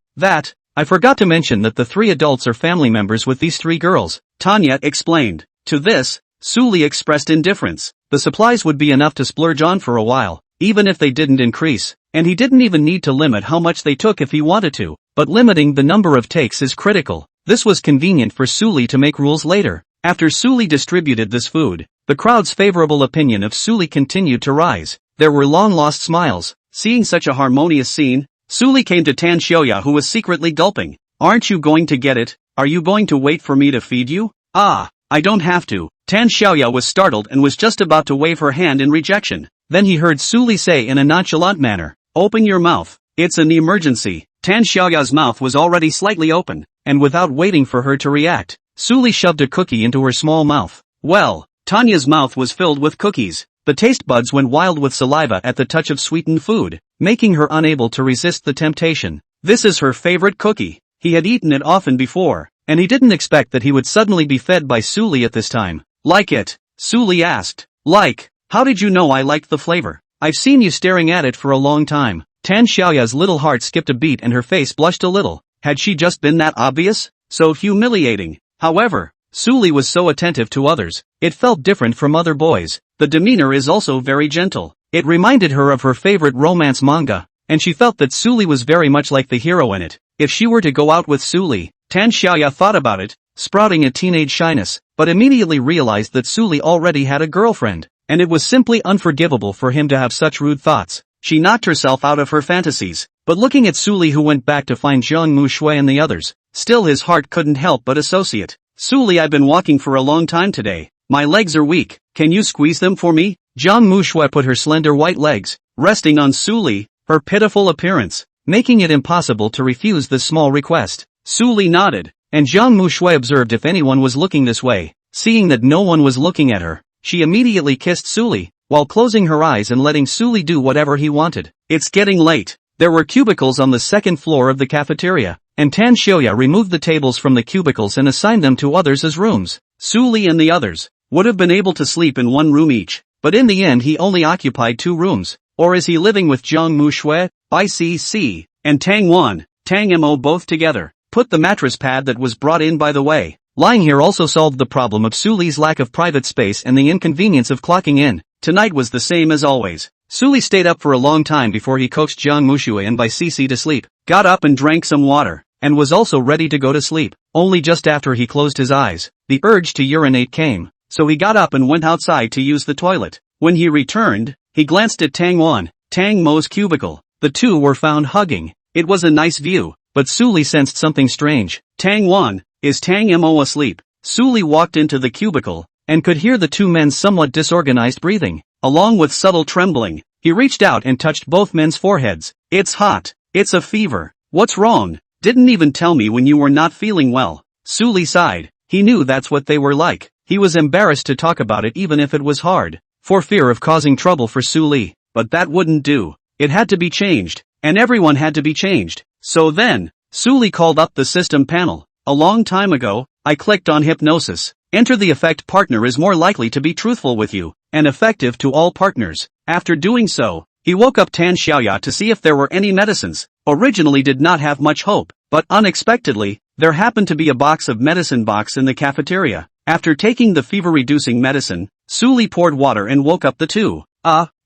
I forgot to mention that the three adults are family members with these three girls, Tanya explained. To this, Suli expressed indifference. The supplies would be enough to splurge on for a while, even if they didn't increase, and he didn't even need to limit how much they took if he wanted to, but limiting the number of takes is critical. This was convenient for Suli to make rules later. After Suli distributed this food, the crowd's favorable opinion of Suli continued to rise. There were long-lost smiles. Seeing such a harmonious scene, Suli came to Tan Xiaoya, who was secretly gulping. "Aren't you going to get it? Are you going to wait for me to feed you?" "Ah, I don't have to." Tan Xiaoya was startled and was just about to wave her hand in rejection. Then he heard Suli say in a nonchalant manner, "Open your mouth. It's an emergency." Tan Xiaoya's mouth was already slightly open, and without waiting for her to react, Suli shoved a cookie into her small mouth. Well, Tanya's mouth was filled with cookies. The taste buds went wild with saliva at the touch of sweetened food, making her unable to resist the temptation. This is her favorite cookie. He had eaten it often before, and he didn't expect that he would suddenly be fed by Suli at this time. "Like it?" Suli asked. "Like? How did you know I liked the flavor? I've seen you staring at it for a long time." Tan Xiaoya's little heart skipped a beat and her face blushed a little. Had she just been that obvious? So humiliating. However, Suli was so attentive to others, it felt different from other boys. The demeanor is also very gentle. It reminded her of her favorite romance manga, and she felt that Suli was very much like the hero in it. If she were to go out with Suli, Tan Xiaoya thought about it, sprouting a teenage shyness, but immediately realized that Suli already had a girlfriend, and it was simply unforgivable for him to have such rude thoughts. She knocked herself out of her fantasies, but looking at Suli, who went back to find Jiang Mushui and the others, still his heart couldn't help but associate. "Suli, I've been walking for a long time today. My legs are weak. Can you squeeze them for me?" Jiang Mushui put her slender white legs, resting on Suli, her pitiful appearance, making it impossible to refuse this small request. Suli nodded, and Jiang Mushui observed if anyone was looking this way. Seeing that no one was looking at her, she immediately kissed Suli, while closing her eyes and letting Suli do whatever he wanted. It's getting late. There were cubicles on the second floor of the cafeteria, and Tan Xiaoya removed the tables from the cubicles and assigned them to others as rooms. Suli and the others would have been able to sleep in one room each, but in the end he only occupied 2 rooms. Or is he living with Jiang Mushui, ICC, and Tang Mo both together? Put the mattress pad that was brought in by the way. Lying here also solved the problem of Suli's lack of private space and the inconvenience of clocking in. Tonight was the same as always. Su Li stayed up for a long time before he coaxed Jiang Mushui and Bai Sisi to sleep, got up and drank some water, and was also ready to go to sleep. Only just after he closed his eyes, the urge to urinate came, so he got up and went outside to use the toilet. When he returned, he glanced at Tang Wan, Tang Mo's cubicle. The two were found hugging. It was a nice view, but Su Li sensed something strange. Tang Wan, is Tang Mo asleep? Su Li walked into the cubicle, and could hear the two men's somewhat disorganized breathing, along with subtle trembling. He reached out and touched both men's foreheads. It's hot. It's a fever. What's wrong? Didn't even tell me when you were not feeling well. Su Li sighed. He knew that's what they were like. He was embarrassed to talk about it even if it was hard, for fear of causing trouble for Su Li. But that wouldn't do. It had to be changed, and everyone had to be changed. So then, Su Li called up the system panel. A long time ago, I clicked on Hypnosis. Enter the effect partner is more likely to be truthful with you, and effective to all partners. After doing so, he woke up Tan Xiaoya to see if there were any medicines. Originally did not have much hope, but unexpectedly, there happened to be a box of medicine box in the cafeteria. After taking the fever-reducing medicine, Su Li poured water and woke up the two.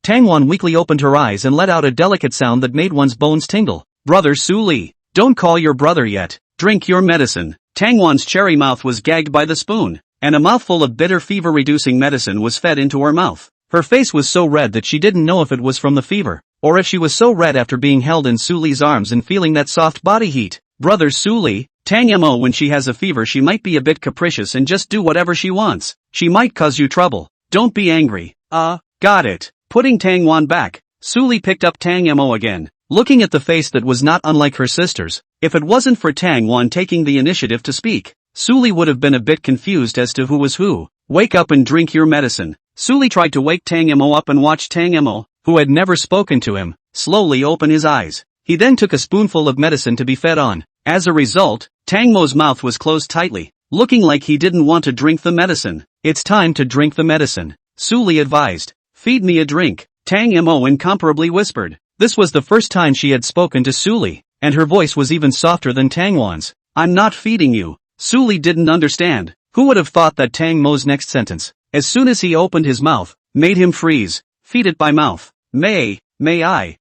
Tang Wan weakly opened her eyes and let out a delicate sound that made one's bones tingle. Brother Su Li, don't call your brother yet. Drink your medicine. Tang Wan's cherry mouth was gagged by the spoon, and a mouthful of bitter fever-reducing medicine was fed into her mouth. Her face was so red that she didn't know if it was from the fever, or if she was so red after being held in Su Li's arms and feeling that soft body heat. Brother Su Li, Tang Mo, when she has a fever she might be a bit capricious and just do whatever she wants. She might cause you trouble. Don't be angry. Got it. Putting Tang Wan back, Su Li picked up Tang Mo again, looking at the face that was not unlike her sister's. If it wasn't for Tang Wan taking the initiative to speak, Su Li would have been a bit confused as to who was who. Wake up and drink your medicine. Su Li tried to wake Tang Mo up and watched Tang Mo, who had never spoken to him, slowly open his eyes. He then took a spoonful of medicine to be fed on. As a result, Tang Mo's mouth was closed tightly, looking like he didn't want to drink the medicine. It's time to drink the medicine, Su Li advised. Feed me a drink, Tang Mo incomparably whispered. This was the first time she had spoken to Su Li, and her voice was even softer than Tang Wan's. I'm not feeding you. Su Li didn't understand. Who would have thought that Tang Mo's next sentence, as soon as he opened his mouth, made him freeze. Feed it by mouth. May I?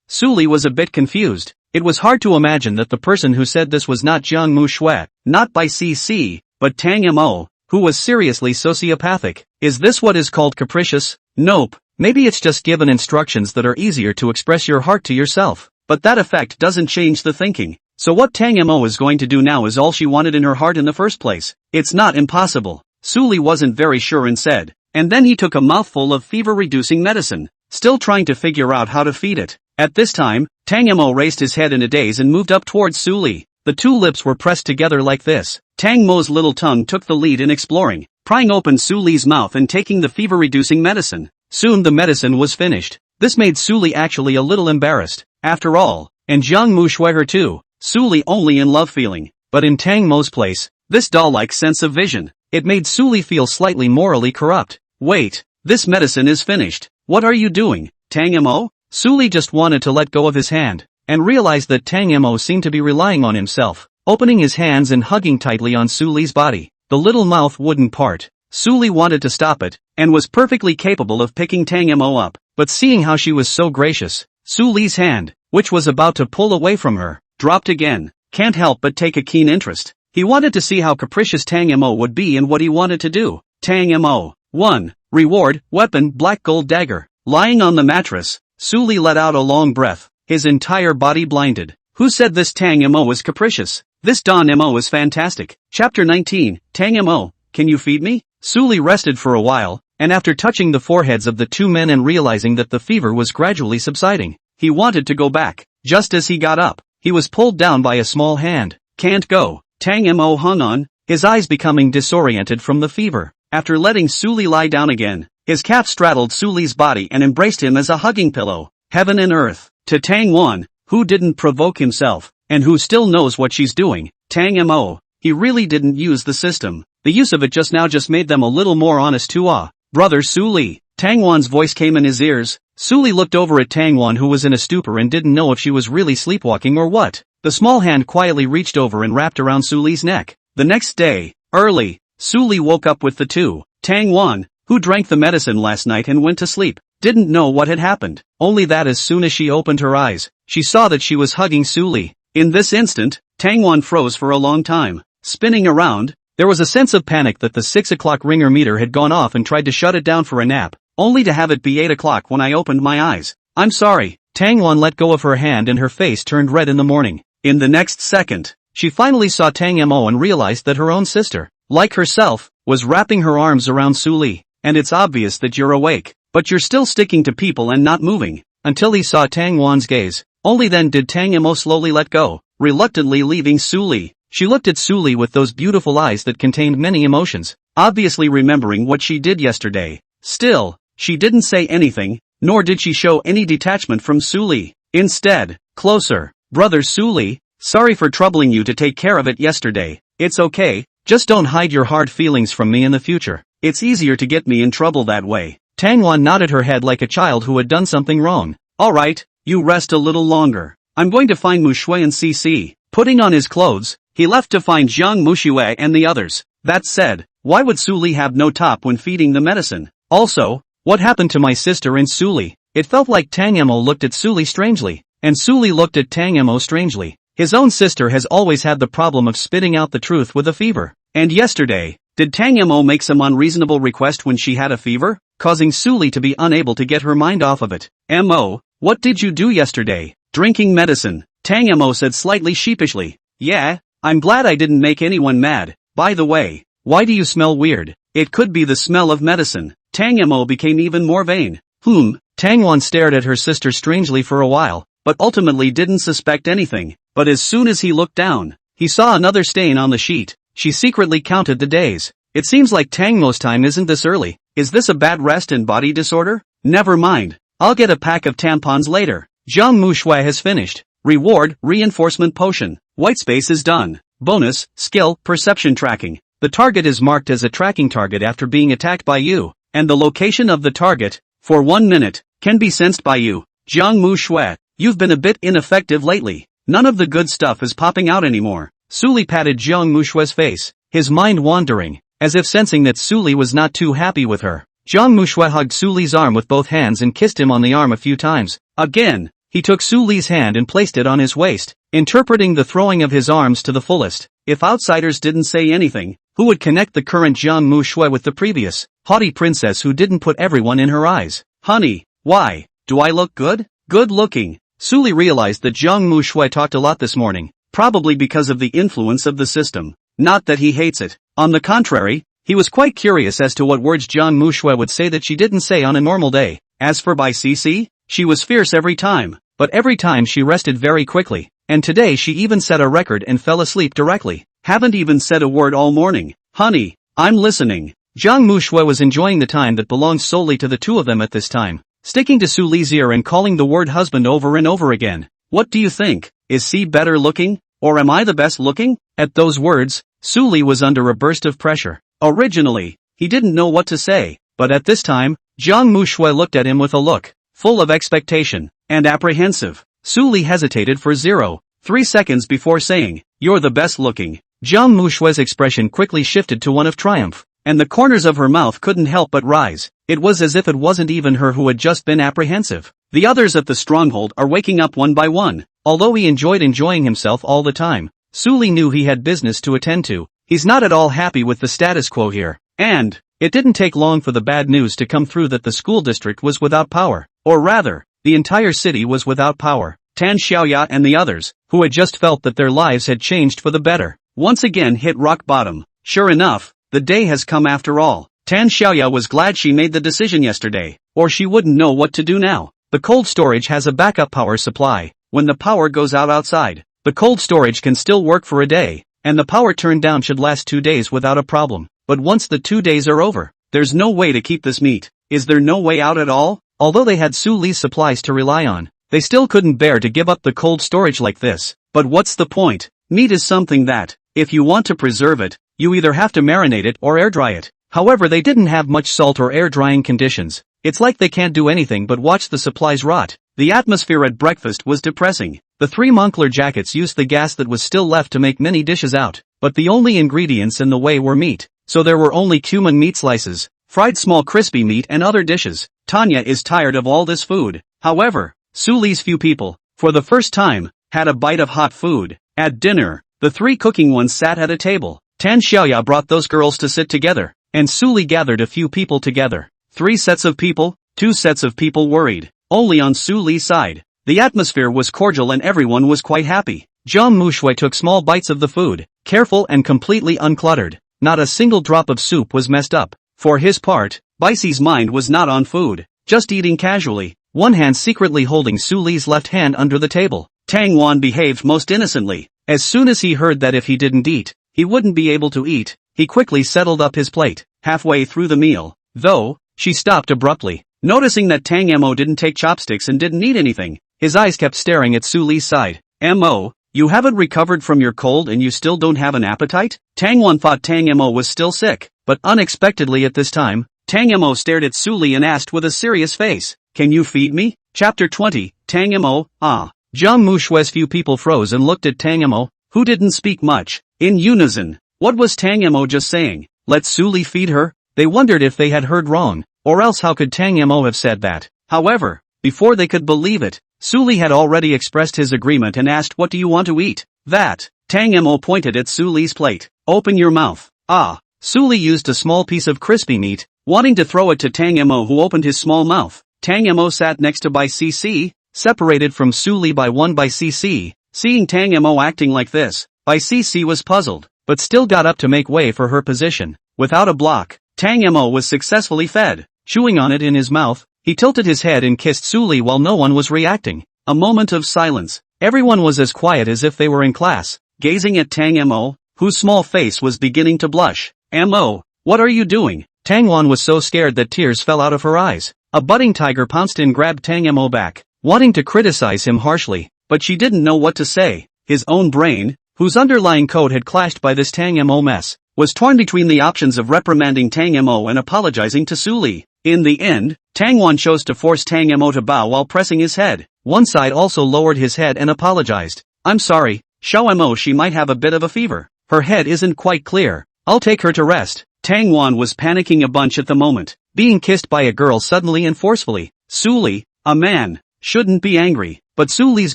Su Li was a bit confused. It was hard to imagine that the person who said this was not Jiang Mushui, not Bai Cc, but Tang Mo, who was seriously sociopathic. Is this what is called capricious? Nope. Maybe it's just given instructions that are easier to express your heart to yourself. But that effect doesn't change the thinking. So what Tang Mo is going to do now is all she wanted in her heart in the first place. It's not impossible. Su Li wasn't very sure and said. And then he took a mouthful of fever-reducing medicine, still trying to figure out how to feed it. At this time, Tang Mo raised his head in a daze and moved up towards Su Li. The two lips were pressed together like this. Tang Mo's little tongue took the lead in exploring, prying open Su Li's mouth and taking the fever-reducing medicine. Soon the medicine was finished. This made Su Li actually a little embarrassed. After all, and Jiang Mushui her too, Su Li only in love feeling. But in Tang Mo's place, this doll-like sense of vision, it made Su Li feel slightly morally corrupt. Wait, this medicine is finished. What are you doing, Tang Mo? Su Li just wanted to let go of his hand, and realized that Tang Mo seemed to be relying on himself, opening his hands and hugging tightly on Su Li's body. The little mouth wouldn't part. Su Li wanted to stop it, and was perfectly capable of picking Tang Mo up, but seeing how she was so gracious, Su Li's hand, which was about to pull away from her, dropped again. Can't help but take a keen interest. He wanted to see how capricious Tang Mo would be and what he wanted to do. Tang Mo. 1. Reward, weapon, black gold dagger. Lying on the mattress, Su Li let out a long breath, his entire body blinded. Who said this Tang Mo was capricious? This Don Mo is fantastic. Chapter 19, Tang Mo, can you feed me? Su Li rested for a while, and after touching the foreheads of the two men and realizing that the fever was gradually subsiding, he wanted to go back. Just as he got up, he was pulled down by a small hand. Can't go. Tang Mo hung on, his eyes becoming disoriented from the fever. After letting Su Li lie down again, his cat straddled Su Li's body and embraced him as a hugging pillow. Heaven and earth. To Tang Wan, who didn't provoke himself, and who still knows what she's doing, Tang Mo, he really didn't use the system. The use of it just now just made them a little more honest too. Brother Su Li. Tang Wan's voice came in his ears. Su Li looked over at Tang Wan, who was in a stupor and didn't know if she was really sleepwalking or what. The small hand quietly reached over and wrapped around Su Li's neck. The next day, early, Su Li woke up with the two. Tang Wan, who drank the medicine last night and went to sleep. didn't know what had happened, only that as soon as she opened her eyes, she saw that she was hugging Suli. In this instant, Tangwan froze for a long time, spinning around. There was a sense of panic that the 6 o'clock ringer meter had gone off and tried to shut it down for a nap, only to have it be 8 o'clock when I opened my eyes. I'm sorry. Tangwan let go of her hand and her face turned red in the morning. In the next second, she finally saw Tang Mo and realized that her own sister, like herself, was wrapping her arms around Suli. And it's obvious that you're awake, but you're still sticking to people and not moving, until he saw Tang Wan's gaze. Only then did Tang Mo slowly let go, reluctantly leaving Suli. She looked at Suli with those beautiful eyes that contained many emotions, obviously remembering what she did yesterday. Still, she didn't say anything, nor did she show any detachment from Suli. Instead, closer, brother Suli, sorry for troubling you to take care of it yesterday. It's okay, just don't hide your hard feelings from me in the future. It's easier to get me in trouble that way. Tangwan nodded her head like a child who had done something wrong. Alright, you rest a little longer. I'm going to find Mushui and CC. Putting on his clothes, he left to find Jiang Mushui and the others. That said, why would Suli have no top when feeding the medicine? Also, what happened to my sister and Suli? It felt like Tang Mo looked at Suli strangely, and Suli looked at Tang Mo strangely. His own sister has always had the problem of spitting out the truth with a fever. And yesterday, did Tang Mo make some unreasonable request when she had a fever, causing Suli to be unable to get her mind off of it? Mo, what did you do yesterday? Drinking medicine, Tang Mo said slightly sheepishly. Yeah, I'm glad I didn't make anyone mad. By the way, why do you smell weird? It could be the smell of medicine. Tang Mo became even more vain. Tangwan stared at her sister strangely for a while, but ultimately didn't suspect anything. But as soon as he looked down, he saw another stain on the sheet. She secretly counted the days. It seems like Tang Mo's time isn't this early. Is this a bad rest and body disorder? Never mind. I'll get a pack of tampons later. Jiang Mushui has finished. Reward, reinforcement potion. Whitespace is done. Bonus, skill, perception tracking. The target is marked as a tracking target after being attacked by you, and the location of the target, for 1 minute, can be sensed by you. Jiang Mushui, you've been a bit ineffective lately. None of the good stuff is popping out anymore. Suli patted Jiang Mushui's face, his mind wandering, as if sensing that Suli was not too happy with her. Jiang Mushui hugged Suli's arm with both hands and kissed him on the arm a few times. Again, he took Suli's hand and placed it on his waist, interpreting the throwing of his arms to the fullest. If outsiders didn't say anything, who would connect the current Jiang Mushui with the previous, haughty princess who didn't put everyone in her eyes? Honey, why, do I look good? Good looking. Suli realized that Jiang Mushui talked a lot this morning, probably because of the influence of the system. Not that he hates it. On the contrary, he was quite curious as to what words Jiang Mushui would say that she didn't say on a normal day. As for by CC, she was fierce every time, but every time she rested very quickly, and today she even set a record and fell asleep directly. Haven't even said a word all morning. Honey, I'm listening. Jiang Mushui was enjoying the time that belonged solely to the two of them at this time, sticking to Suli's ear and calling the word husband over and over again. What do you think? Is C better looking? Or am I the best looking? At those words, Suli was under a burst of pressure. Originally, he didn't know what to say, but at this time, Jiang Mushui looked at him with a look, full of expectation, and apprehensive. Suli hesitated for 0.3 seconds before saying, "You're the best looking." Jiang Mushui's expression quickly shifted to one of triumph, and the corners of her mouth couldn't help but rise. It was as if it wasn't even her who had just been apprehensive. The others at the stronghold are waking up one by one. Although he enjoyed enjoying himself all the time, Suli knew he had business to attend to. He's not at all happy with the status quo here. And it didn't take long for the bad news to come through that the school district was without power. Or rather, the entire city was without power. Tan Xiaoya and the others, who had just felt that their lives had changed for the better, once again hit rock bottom. Sure enough, the day has come after all. Tan Xiaoya was glad she made the decision yesterday, or she wouldn't know what to do now. The cold storage has a backup power supply. When the power goes out outside, the cold storage can still work for a day, and the power turned down should last 2 days without a problem. But once the 2 days are over, there's no way to keep this meat. Is there no way out at all? Although they had Suli's supplies to rely on, they still couldn't bear to give up the cold storage like this. But what's the point? Meat is something that, if you want to preserve it, you either have to marinate it or air dry it. However, they didn't have much salt or air drying conditions. It's like they can't do anything but watch the supplies rot. The atmosphere at breakfast was depressing. The 3 Moncler jackets used the gas that was still left to make many dishes out, but the only ingredients in the way were meat. So there were only cumin meat slices, fried small crispy meat and other dishes. Tanya is tired of all this food. However, Su Li's few people, for the first time, had a bite of hot food. At dinner, the three cooking ones sat at a table. Tan Xiaoya brought those girls to sit together, and Su Li gathered a few people together. 3 sets of people, 2 sets of people worried. Only on Su Li's side. The atmosphere was cordial and everyone was quite happy. Jiang Mushui took small bites of the food, careful and completely uncluttered. Not a single drop of soup was messed up. For his part, Baixi's mind was not on food, just eating casually, one hand secretly holding Su Li's left hand under the table. Tang Wan behaved most innocently. As soon as he heard that if he didn't eat, he wouldn't be able to eat, he quickly settled up his plate. Halfway through the meal, though, she stopped abruptly, noticing that Tang Mo didn't take chopsticks and didn't eat anything. His eyes kept staring at Su Li's side. Mo, you haven't recovered from your cold and you still don't have an appetite? Tang Wan thought Tang Mo was still sick, but unexpectedly at this time, Tang Mo stared at Su Li and asked with a serious face, "Can you feed me?" Chapter 20, Tang Mo, ah. Jiang Mushui's few people froze and looked at Tang Mo, who didn't speak much. In unison, what was Tang Mo just saying? Let Su Li feed her? They wondered if they had heard wrong, or else how could Tang Mo have said that? However, before they could believe it, Su Li had already expressed his agreement and asked, "What do you want to eat?" That. Tang Mo pointed at Su Li's plate. "Open your mouth." Ah. Su Li used a small piece of crispy meat, wanting to throw it to Tang Mo, who opened his small mouth. Tang Mo sat next to Bai Cc, separated from Su Li by 1 Bai Cc. Seeing Tang Mo acting like this, Bai Cc was puzzled, but still got up to make way for her position. Without a block, Tang Mo was successfully fed. Chewing on it in his mouth, he tilted his head and kissed Su Li while no one was reacting. A moment of silence. Everyone was as quiet as if they were in class, gazing at Tang Mo, whose small face was beginning to blush. Mo, what are you doing? Tang Wan was so scared that tears fell out of her eyes. A budding tiger pounced and grabbed Tang Mo back, wanting to criticize him harshly, but she didn't know what to say. His own brain, whose underlying code had clashed by this Tang Mo mess, was torn between the options of reprimanding Tang Mo and apologizing to Su Li. In the end, Tang Wan chose to force Tang Mo to bow while pressing his head. One side also lowered his head and apologized. "I'm sorry, Xiao Mo, she might have a bit of a fever. Her head isn't quite clear. I'll take her to rest." Tang Wan was panicking a bunch at the moment, being kissed by a girl suddenly and forcefully. Su Li, a man, shouldn't be angry, but Su Li's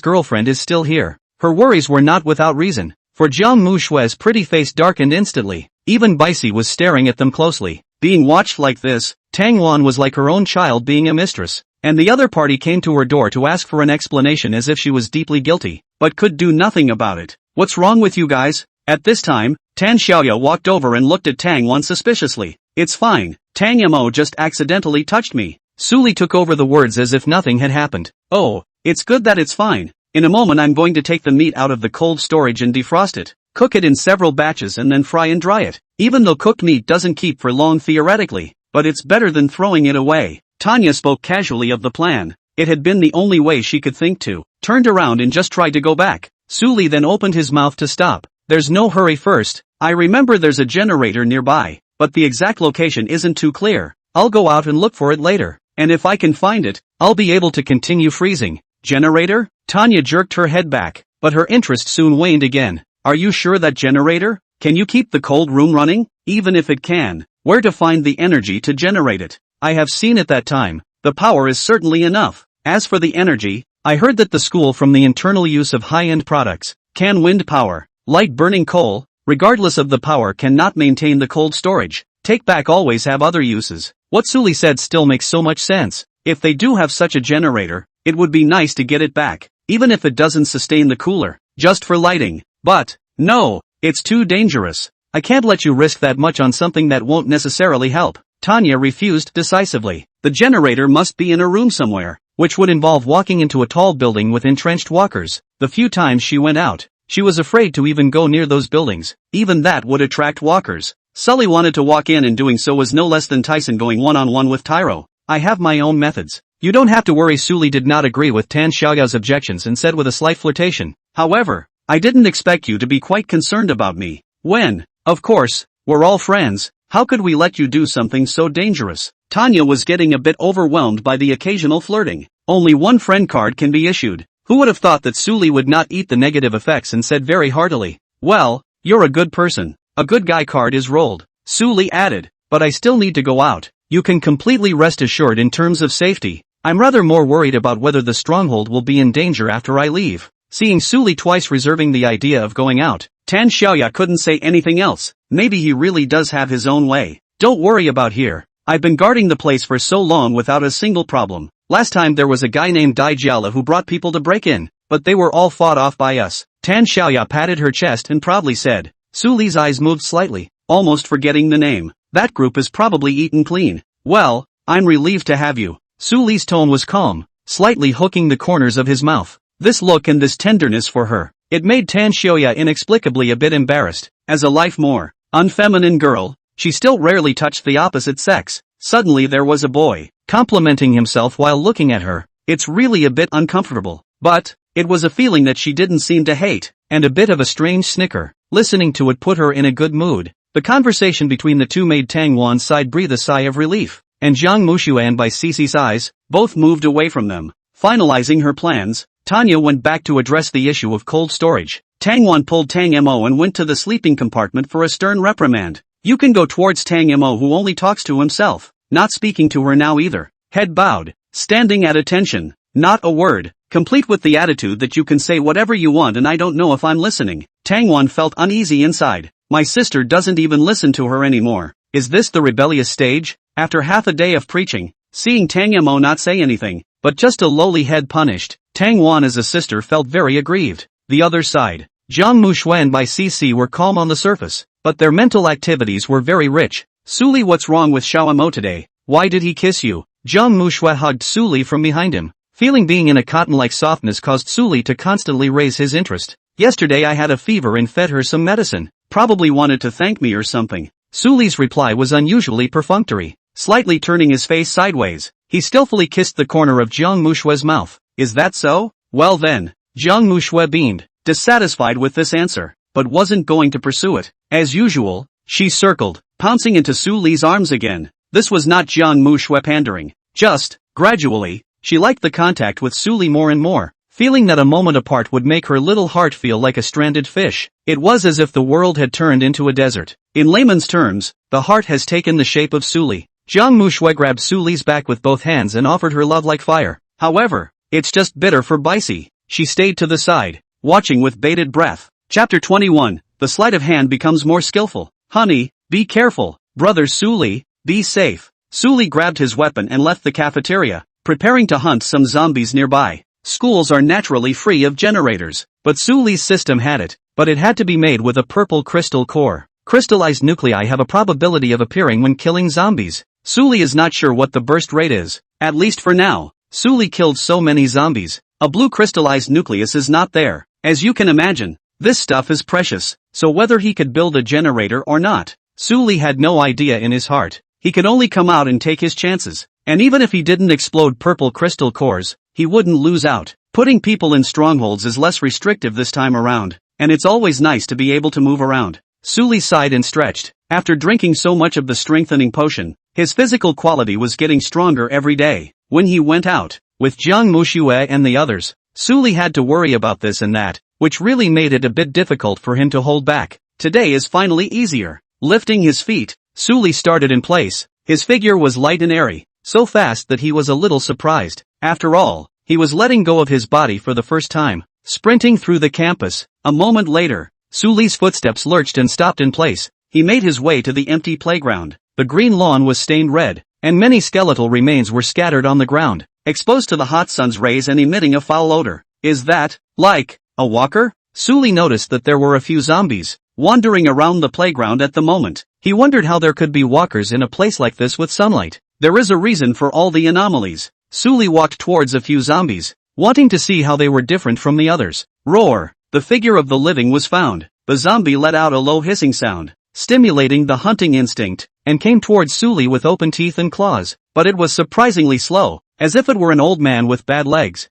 girlfriend is still here. Her worries were not without reason, for Jiang Mushui's pretty face darkened instantly. Even Baici was staring at them closely. Being watched like this, Tang Wan was like her own child being a mistress, and the other party came to her door to ask for an explanation as if she was deeply guilty, but could do nothing about it. "What's wrong with you guys?" At this time, Tan Xiaoya walked over and looked at Tang Wan suspiciously. "It's fine, Tang Mo just accidentally touched me." Su Li took over the words as if nothing had happened. "Oh, it's good that it's fine. In a moment I'm going to take the meat out of the cold storage and defrost it, cook it in several batches and then fry and dry it. Even though cooked meat doesn't keep for long theoretically, but it's better than throwing it away." Tanya spoke casually of the plan. It had been the only way she could think to, turned around and just tried to go back. Su Li then opened his mouth to stop. "There's no hurry first. I remember there's a generator nearby, but the exact location isn't too clear. I'll go out and look for it later, and if I can find it, I'll be able to continue freezing." "Generator?" Tanya jerked her head back, but her interest soon waned again. "Are you sure that generator? Can you keep the cold room running? Even if it can, where to find the energy to generate it? I have seen it that time. The power is certainly enough. As for the energy, I heard that the school from the internal use of high-end products, can wind power, light burning coal, regardless of the power cannot maintain the cold storage. Take back always have other uses." What Su Li said still makes so much sense. If they do have such a generator, it would be nice to get it back, even if it doesn't sustain the cooler, just for lighting. But, no, it's too dangerous. I can't let you risk that much on something that won't necessarily help. Tanya refused decisively. The generator must be in a room somewhere, which would involve walking into a tall building with entrenched walkers. The few times she went out, she was afraid to even go near those buildings. Even that would attract walkers. Sully wanted to walk in, and doing so was no less than Tyson going one-on-one with Tyro. "I have my own methods. You don't have to worry." Su Li did not agree with Tan Xiaoya's objections and said with a slight flirtation, "However, I didn't expect you to be quite concerned about me. When, of course, we're all friends, how could we let you do something so dangerous?" Tanya was getting a bit overwhelmed by the occasional flirting. Only one friend card can be issued. Who would have thought that Su Li would not eat the negative effects and said very heartily, "Well, you're a good person. A good guy card is rolled." Su Li added, "But I still need to go out. You can completely rest assured in terms of safety. I'm rather more worried about whether the stronghold will be in danger after I leave. Seeing Suli twice reserving the idea of going out, Tan Xiaoya couldn't say anything else. Maybe he really does have his own way. Don't worry about here. I've been guarding the place for so long without a single problem. Last time there was a guy named Dai Jiala who brought people to break in, but they were all fought off by us. Tan Xiaoya patted her chest and proudly said. Suli's eyes moved slightly, almost forgetting the name. That group is probably eaten clean. Well, I'm relieved to have you. Suli's tone was calm, slightly hooking the corners of his mouth. This look and this tenderness for her, it made Tan Xiaoya inexplicably a bit embarrassed. As a life more unfeminine girl, she still rarely touched the opposite sex. Suddenly there was a boy, complimenting himself while looking at her. It's really a bit uncomfortable, but it was a feeling that she didn't seem to hate, and a bit of a strange snicker. Listening to it put her in a good mood. The conversation between the two made Tang Wan's side breathe a sigh of relief, and Jiang Mushuan by Cici's eyes, both moved away from them. Finalizing her plans, Tanya went back to address the issue of cold storage. Tang Wan pulled Tang Mo and went to the sleeping compartment for a stern reprimand. You can go towards Tang Mo, who only talks to himself, not speaking to her now either. Head bowed, standing at attention, not a word, complete with the attitude that you can say whatever you want and I don't know if I'm listening. Tang Wan felt uneasy inside. My sister doesn't even listen to her anymore. Is this the rebellious stage? After half a day of preaching, seeing Tang Mo not say anything, but just a lowly head punished, Tang Wan as a sister felt very aggrieved. The other side, Jiang Mushuan by Cici were calm on the surface, but their mental activities were very rich. Suli, what's wrong with Xiao Mo today? Why did he kiss you? Jiang Mushue hugged Suli from behind him. Feeling being in a cotton-like softness caused Suli to constantly raise his interest. Yesterday I had a fever and fed her some medicine. Probably wanted to thank me or something. Suli's reply was unusually perfunctory. Slightly turning his face sideways, he skillfully kissed the corner of Jiang Mushue's mouth. Is that so? Well then. Jiang Mushue beamed, dissatisfied with this answer, but wasn't going to pursue it. As usual, she circled, pouncing into Suli's arms again. This was not Jiang Mushue pandering. Just, gradually, she liked the contact with Suli more and more, feeling that a moment apart would make her little heart feel like a stranded fish. It was as if the world had turned into a desert. In layman's terms, the heart has taken the shape of Suli. Jiang Mushue grabbed Suli's back with both hands and offered her love like fire. However, it's just bitter for Bicey. She stayed to the side, watching with bated breath. Chapter 21, the sleight of hand becomes more skillful. Honey, be careful. Brother Suli, be safe. Suli grabbed his weapon and left the cafeteria, preparing to hunt some zombies nearby. Schools are naturally free of generators, but Suli's system had it, but it had to be made with a purple crystal core. Crystallized nuclei have a probability of appearing when killing zombies. Suli is not sure what the burst rate is, at least for now. Suli killed so many zombies. A blue crystallized nucleus is not there. As you can imagine, this stuff is precious, so whether he could build a generator or not, Suli had no idea in his heart. He could only come out and take his chances, and even if he didn't explode purple crystal cores, he wouldn't lose out. Putting people in strongholds is less restrictive this time around, and it's always nice to be able to move around. Suli sighed and stretched. After drinking so much of the strengthening potion, his physical quality was getting stronger every day. When he went out, with Jiang Mushue and the others, Suli had to worry about this and that, which really made it a bit difficult for him to hold back. Today is finally easier. Lifting his feet, Suli started in place. His figure was light and airy, so fast that he was a little surprised. After all, he was letting go of his body for the first time, sprinting through the campus. A moment later, Suli's footsteps lurched and stopped in place. He made his way to the empty playground. The green lawn was stained red, and many skeletal remains were scattered on the ground, exposed to the hot sun's rays and emitting a foul odor. Is that, like, a walker? Suli noticed that there were a few zombies wandering around the playground at the moment. He wondered how there could be walkers in a place like this with sunlight. There is a reason for all the anomalies. Suli walked towards a few zombies, wanting to see how they were different from the others. Roar! The figure of the living was found. The zombie let out a low hissing sound, stimulating the hunting instinct, and came towards Suli with open teeth and claws, but it was surprisingly slow, as if it were an old man with bad legs.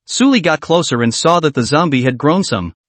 Suli got closer and saw that the zombie had grown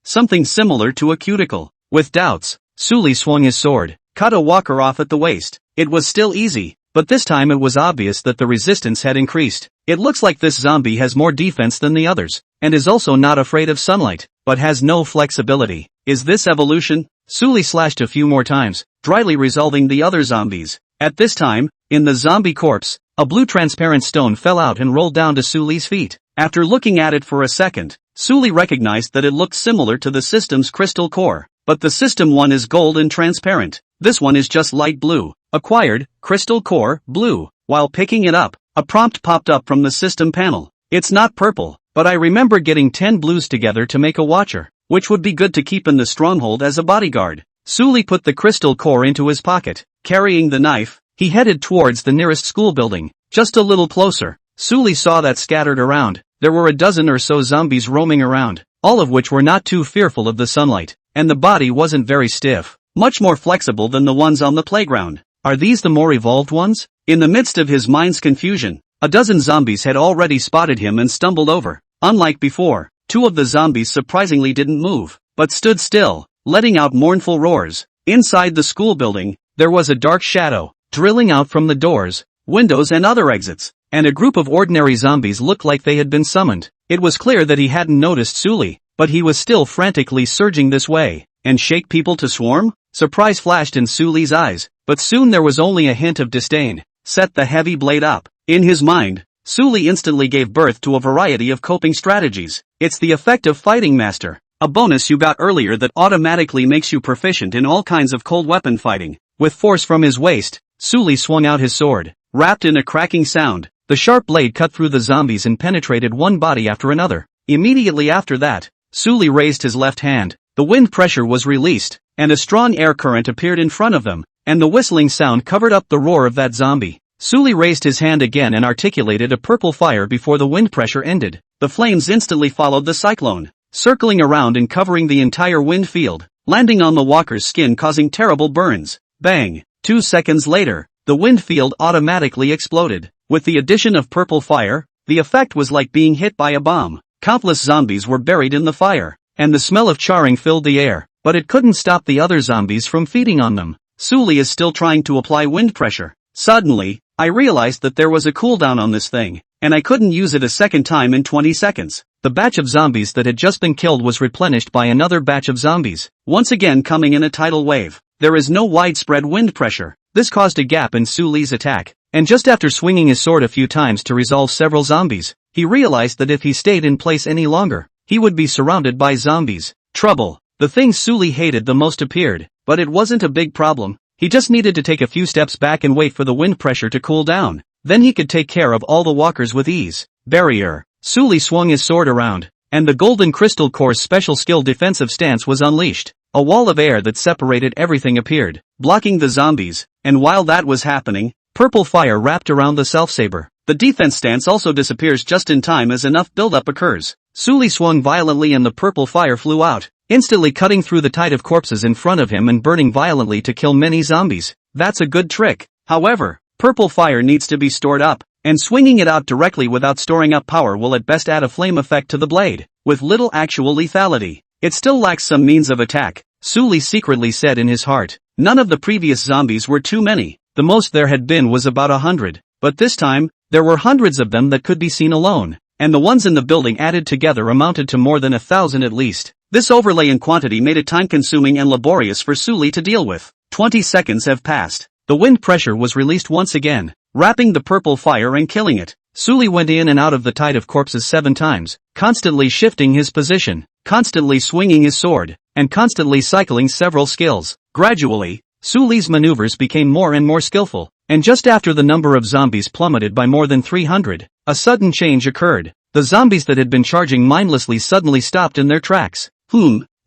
something similar to a cuticle. With doubts, Suli swung his sword, cut a walker off at the waist. It was still easy, but this time it was obvious that the resistance had increased. It looks like this zombie has more defense than the others, and is also not afraid of sunlight, but has no flexibility. Is this evolution? Suli slashed a few more times, dryly resolving the other zombies. At this time, In the zombie corpse, a blue transparent stone fell out and rolled down to Suli's feet. After looking at it for a second, Suli recognized that it looked similar to the system's crystal core. But the system one is gold and transparent. This one is just light blue. Acquired, crystal core, blue. While picking it up, a prompt popped up from the system panel. It's not purple, but I remember getting 10 blues together to make a watcher, which would be good to keep in the stronghold as a bodyguard. Suli put the crystal core into his pocket. Carrying the knife, he headed towards the nearest school building. Just a little closer, Suli saw that scattered around, there were a dozen or so zombies roaming around, all of which were not too fearful of the sunlight, and the body wasn't very stiff, much more flexible than the ones on the playground. Are these the more evolved ones? In the midst of his mind's confusion, a dozen zombies had already spotted him and stumbled over. Unlike before, 2 of the zombies surprisingly didn't move, but stood still, letting out mournful roars. Inside the school building, there was a dark shadow, drilling out from the doors, windows and other exits, and a group of ordinary zombies looked like they had been summoned. It was clear that he hadn't noticed Suli, but he was still frantically surging this way. And shake people to swarm? Surprise flashed in Suli's eyes, but soon there was only a hint of disdain. Set the heavy blade up. In his mind, Suli instantly gave birth to a variety of coping strategies. It's the effect of Fighting Master, a bonus you got earlier that automatically makes you proficient in all kinds of cold weapon fighting. With force from his waist, Suli swung out his sword. Wrapped in a cracking sound, the sharp blade cut through the zombies and penetrated one body after another. Immediately after that, Suli raised his left hand. The wind pressure was released, and a strong air current appeared in front of them, and the whistling sound covered up the roar of that zombie. Suli raised his hand again and articulated a purple fire before the wind pressure ended. The flames instantly followed the cyclone, circling around and covering the entire wind field, landing on the walker's skin causing terrible burns. Bang! 2 seconds later, the wind field automatically exploded. With the addition of purple fire, the effect was like being hit by a bomb. Countless zombies were buried in the fire, and the smell of charring filled the air, but it couldn't stop the other zombies from feeding on them. Suli is still trying to apply wind pressure. Suddenly, I realized that there was a cooldown on this thing, and I couldn't use it a second time in 20 seconds. The batch of zombies that had just been killed was replenished by another batch of zombies, once again coming in a tidal wave. There is no widespread wind pressure. This caused a gap in Suli's attack, and just after swinging his sword a few times to resolve several zombies, he realized that if he stayed in place any longer, he would be surrounded by zombies. Trouble. The thing Suli hated the most appeared, but it wasn't a big problem. He just needed to take a few steps back and wait for the wind pressure to cool down. Then he could take care of all the walkers with ease. Barrier. Suli swung his sword around, and the golden crystal core's special skill defensive stance was unleashed. A wall of air that separated everything appeared, blocking the zombies, and while that was happening, purple fire wrapped around the self-saber. The defense stance also disappears just in time as enough buildup occurs. Suli swung violently and the purple fire flew out, instantly cutting through the tide of corpses in front of him and burning violently to kill many zombies. That's a good trick. However, purple fire needs to be stored up, and swinging it out directly without storing up power will at best add a flame effect to the blade, with little actual lethality. It still lacks some means of attack, Suli secretly said in his heart. None of the previous zombies were too many. The most there had been was about 100, but this time, there were hundreds of them that could be seen alone, and the ones in the building added together amounted to more than 1,000 at least. This overlay in quantity made it time-consuming and laborious for Suli to deal with. 20 seconds have passed. The wind pressure was released once again, wrapping the purple fire and killing it. Suli went in and out of the tide of corpses 7 times, constantly shifting his position, constantly swinging his sword, and constantly cycling several skills. Gradually, Suli's maneuvers became more and more skillful, and just after the number of zombies plummeted by more than 300, a sudden change occurred. The zombies that had been charging mindlessly suddenly stopped in their tracks.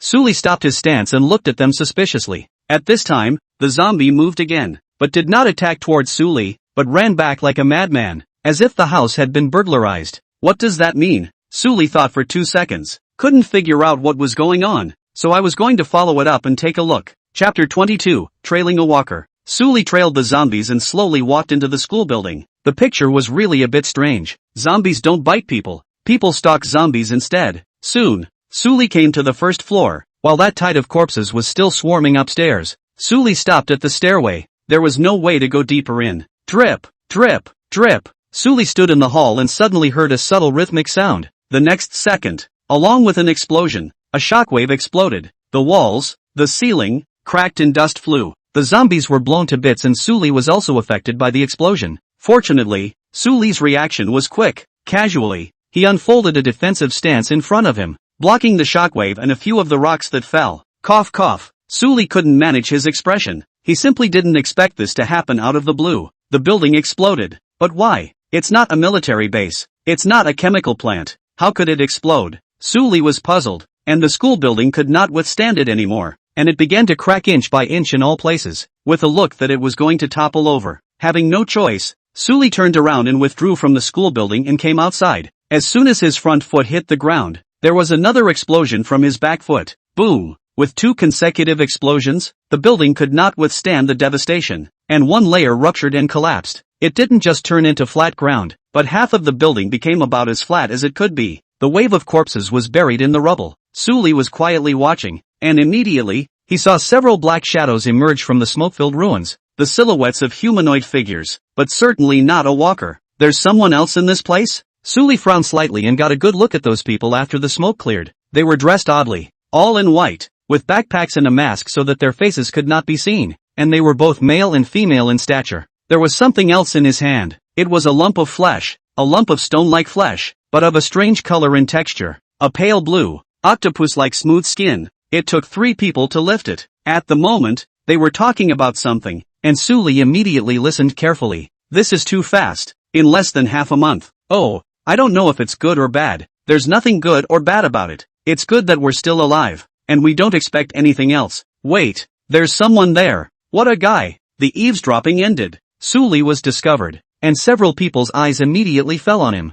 Suli stopped his stance and looked at them suspiciously. At this time, the zombie moved again, but did not attack towards Suli, but ran back like a madman, as if the house had been burglarized. What does that mean? Suli thought for 2 seconds. Couldn't figure out what was going on, so I was going to follow it up and take a look. Chapter 22, Trailing a Walker. Suli trailed the zombies and slowly walked into the school building. The picture was really a bit strange. Zombies don't bite people. People stalk zombies instead. Soon, Suli came to the first floor. While that tide of corpses was still swarming upstairs, Suli stopped at the stairway. There was no way to go deeper in. Drip, drip, drip. Suli stood in the hall and suddenly heard a subtle rhythmic sound. The next second, along with an explosion, a shockwave exploded. The walls, the ceiling, cracked and dust flew. The zombies were blown to bits and Sully was also affected by the explosion. Fortunately, Sully's reaction was quick. Casually, he unfolded a defensive stance in front of him, blocking the shockwave and a few of the rocks that fell. Cough cough. Sully couldn't manage his expression. He simply didn't expect this to happen out of the blue. The building exploded. But why? It's not a military base. It's not a chemical plant. How could it explode? Sully was puzzled, and the school building could not withstand it anymore, and it began to crack inch by inch in all places, with a look that it was going to topple over. Having no choice, Sully turned around and withdrew from the school building and came outside. As soon as his front foot hit the ground, there was another explosion from his back foot. Boom! With 2 consecutive explosions, the building could not withstand the devastation, and one layer ruptured and collapsed. It didn't just turn into flat ground, but half of the building became about as flat as it could be. The wave of corpses was buried in the rubble. Sully was quietly watching, and immediately, he saw several black shadows emerge from the smoke-filled ruins, the silhouettes of humanoid figures, but certainly not a walker. There's someone else in this place? Sully frowned slightly and got a good look at those people after the smoke cleared. They were dressed oddly, all in white, with backpacks and a mask so that their faces could not be seen, and they were both male and female in stature. There was something else in his hand. It was a lump of flesh, a lump of stone-like flesh, but of a strange color and texture, a pale blue, octopus-like smooth skin. It took 3 people to lift it. At the moment, they were talking about something, and Sully immediately listened carefully. This is too fast. In less than half a month. Oh, I don't know if it's good or bad. There's nothing good or bad about it. It's good that we're still alive, and we don't expect anything else. Wait, there's someone there. What a guy. The eavesdropping ended. Sully was discovered, and several people's eyes immediately fell on him.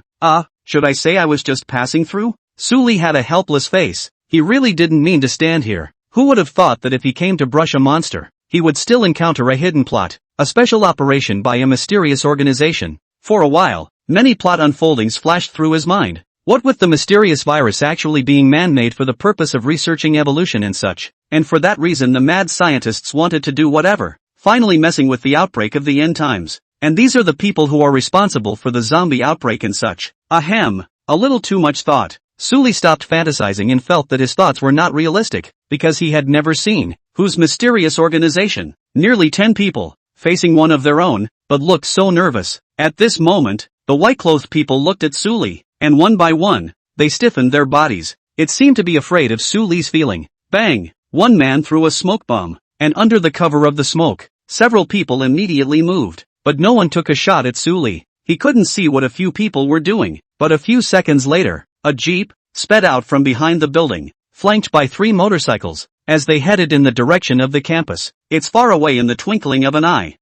Should I say I was just passing through? Sully had a helpless face. He really didn't mean to stand here. Who would have thought that if he came to brush a monster, he would still encounter a hidden plot, a special operation by a mysterious organization? For a while, many plot unfoldings flashed through his mind. What with the mysterious virus actually being man-made for the purpose of researching evolution and such, and for that reason the mad scientists wanted to do whatever, finally messing with the outbreak of the end times. And these are the people who are responsible for the zombie outbreak and such. Ahem, a little too much thought. Sully stopped fantasizing and felt that his thoughts were not realistic, because he had never seen, whose mysterious organization, nearly 10 people, facing one of their own, but looked so nervous. At this moment, the white-clothed people looked at Sully, and one by one, they stiffened their bodies. It seemed to be afraid of Sully's feeling. Bang! One man threw a smoke bomb, and under the cover of the smoke, several people immediately moved, but no one took a shot at Sully. He couldn't see what a few people were doing, but a few seconds later, a jeep sped out from behind the building, flanked by 3 motorcycles, as they headed in the direction of the campus. It's far away in the twinkling of an eye.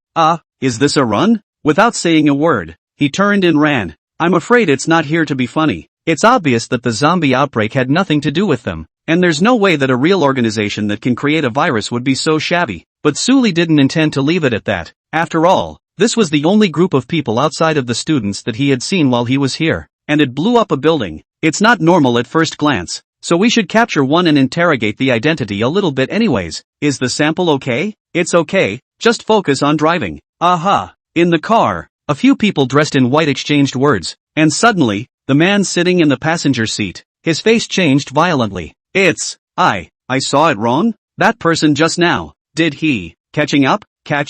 Is this a run? Without saying a word, he turned and ran. I'm afraid it's not here to be funny. It's obvious that the zombie outbreak had nothing to do with them, and there's no way that a real organization that can create a virus would be so shabby. But Sully didn't intend to leave it at that. After all, this was the only group of people outside of the students that he had seen while he was here, and it blew up a building. It's not normal at first glance, so we should capture one and interrogate the identity a little bit anyways. Is the sample okay? It's okay, just focus on driving. Aha! In the car, a few people dressed in white exchanged words, and suddenly, the man sitting in the passenger seat, his face changed violently. I saw it wrong? That person just now, did he, catch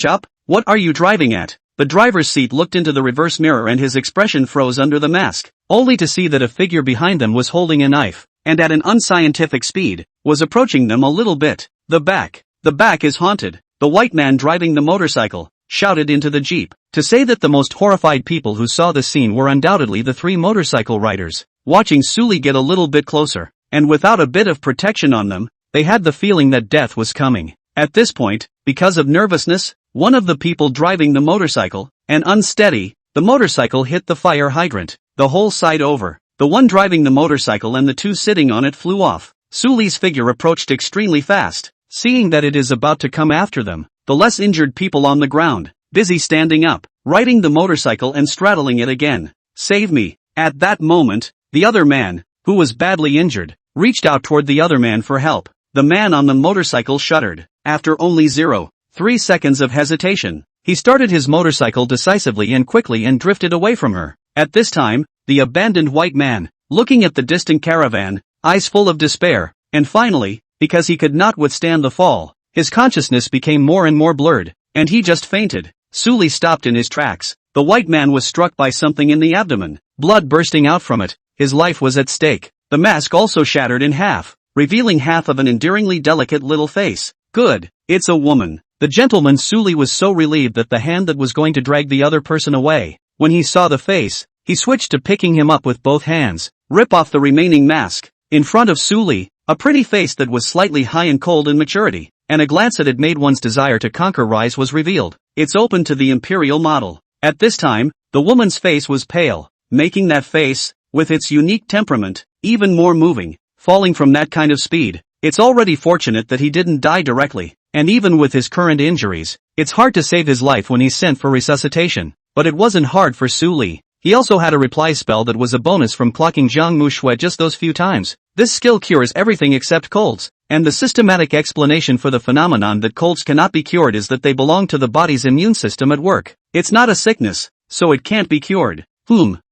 up? What are you driving at? The driver's seat looked into the reverse mirror and his expression froze under the mask, only to see that a figure behind them was holding a knife, and at an unscientific speed, was approaching them a little bit. The back is haunted. The white man driving the motorcycle shouted into the jeep. To say that the most horrified people who saw the scene were undoubtedly the 3 motorcycle riders, watching Sully get a little bit closer, and without a bit of protection on them, they had the feeling that death was coming. At this point, because of nervousness, one of the people driving the motorcycle, and unsteady, the motorcycle hit the fire hydrant, the whole side over. The one driving the motorcycle and the 2 sitting on it flew off. Sully's figure approached extremely fast, seeing that it is about to come after them. The less injured people on the ground, busy standing up, riding the motorcycle and straddling it again. Save me. At that moment, the other man, who was badly injured, reached out toward the other man for help. The man on the motorcycle shuddered. After only 0.3 seconds of hesitation, he started his motorcycle decisively and quickly and drifted away from her. At this time, the abandoned white man, looking at the distant caravan, eyes full of despair, and finally, because he could not withstand the fall, his consciousness became more and more blurred, and he just fainted. Suli stopped in his tracks. The white man was struck by something in the abdomen, blood bursting out from it. His life was at stake. The mask also shattered in half, revealing half of an endearingly delicate little face. Good, it's a woman. The gentleman Suli was so relieved that the hand that was going to drag the other person away. When he saw the face, he switched to picking him up with both hands. Rip off the remaining mask. In front of Suli, a pretty face that was slightly high and cold in maturity, and a glance that had made one's desire to conquer rise was revealed. It's open to the imperial model. At this time, the woman's face was pale, making that face, with its unique temperament, even more moving. Falling from that kind of speed, it's already fortunate that he didn't die directly, and even with his current injuries, it's hard to save his life when he's sent for resuscitation. But it wasn't hard for Suli. He also had a reply spell that was a bonus from clocking Jiang Mu Shui just those few times. This skill cures everything except colds, and the systematic explanation for the phenomenon that colds cannot be cured is that they belong to the body's immune system at work. It's not a sickness, so it can't be cured.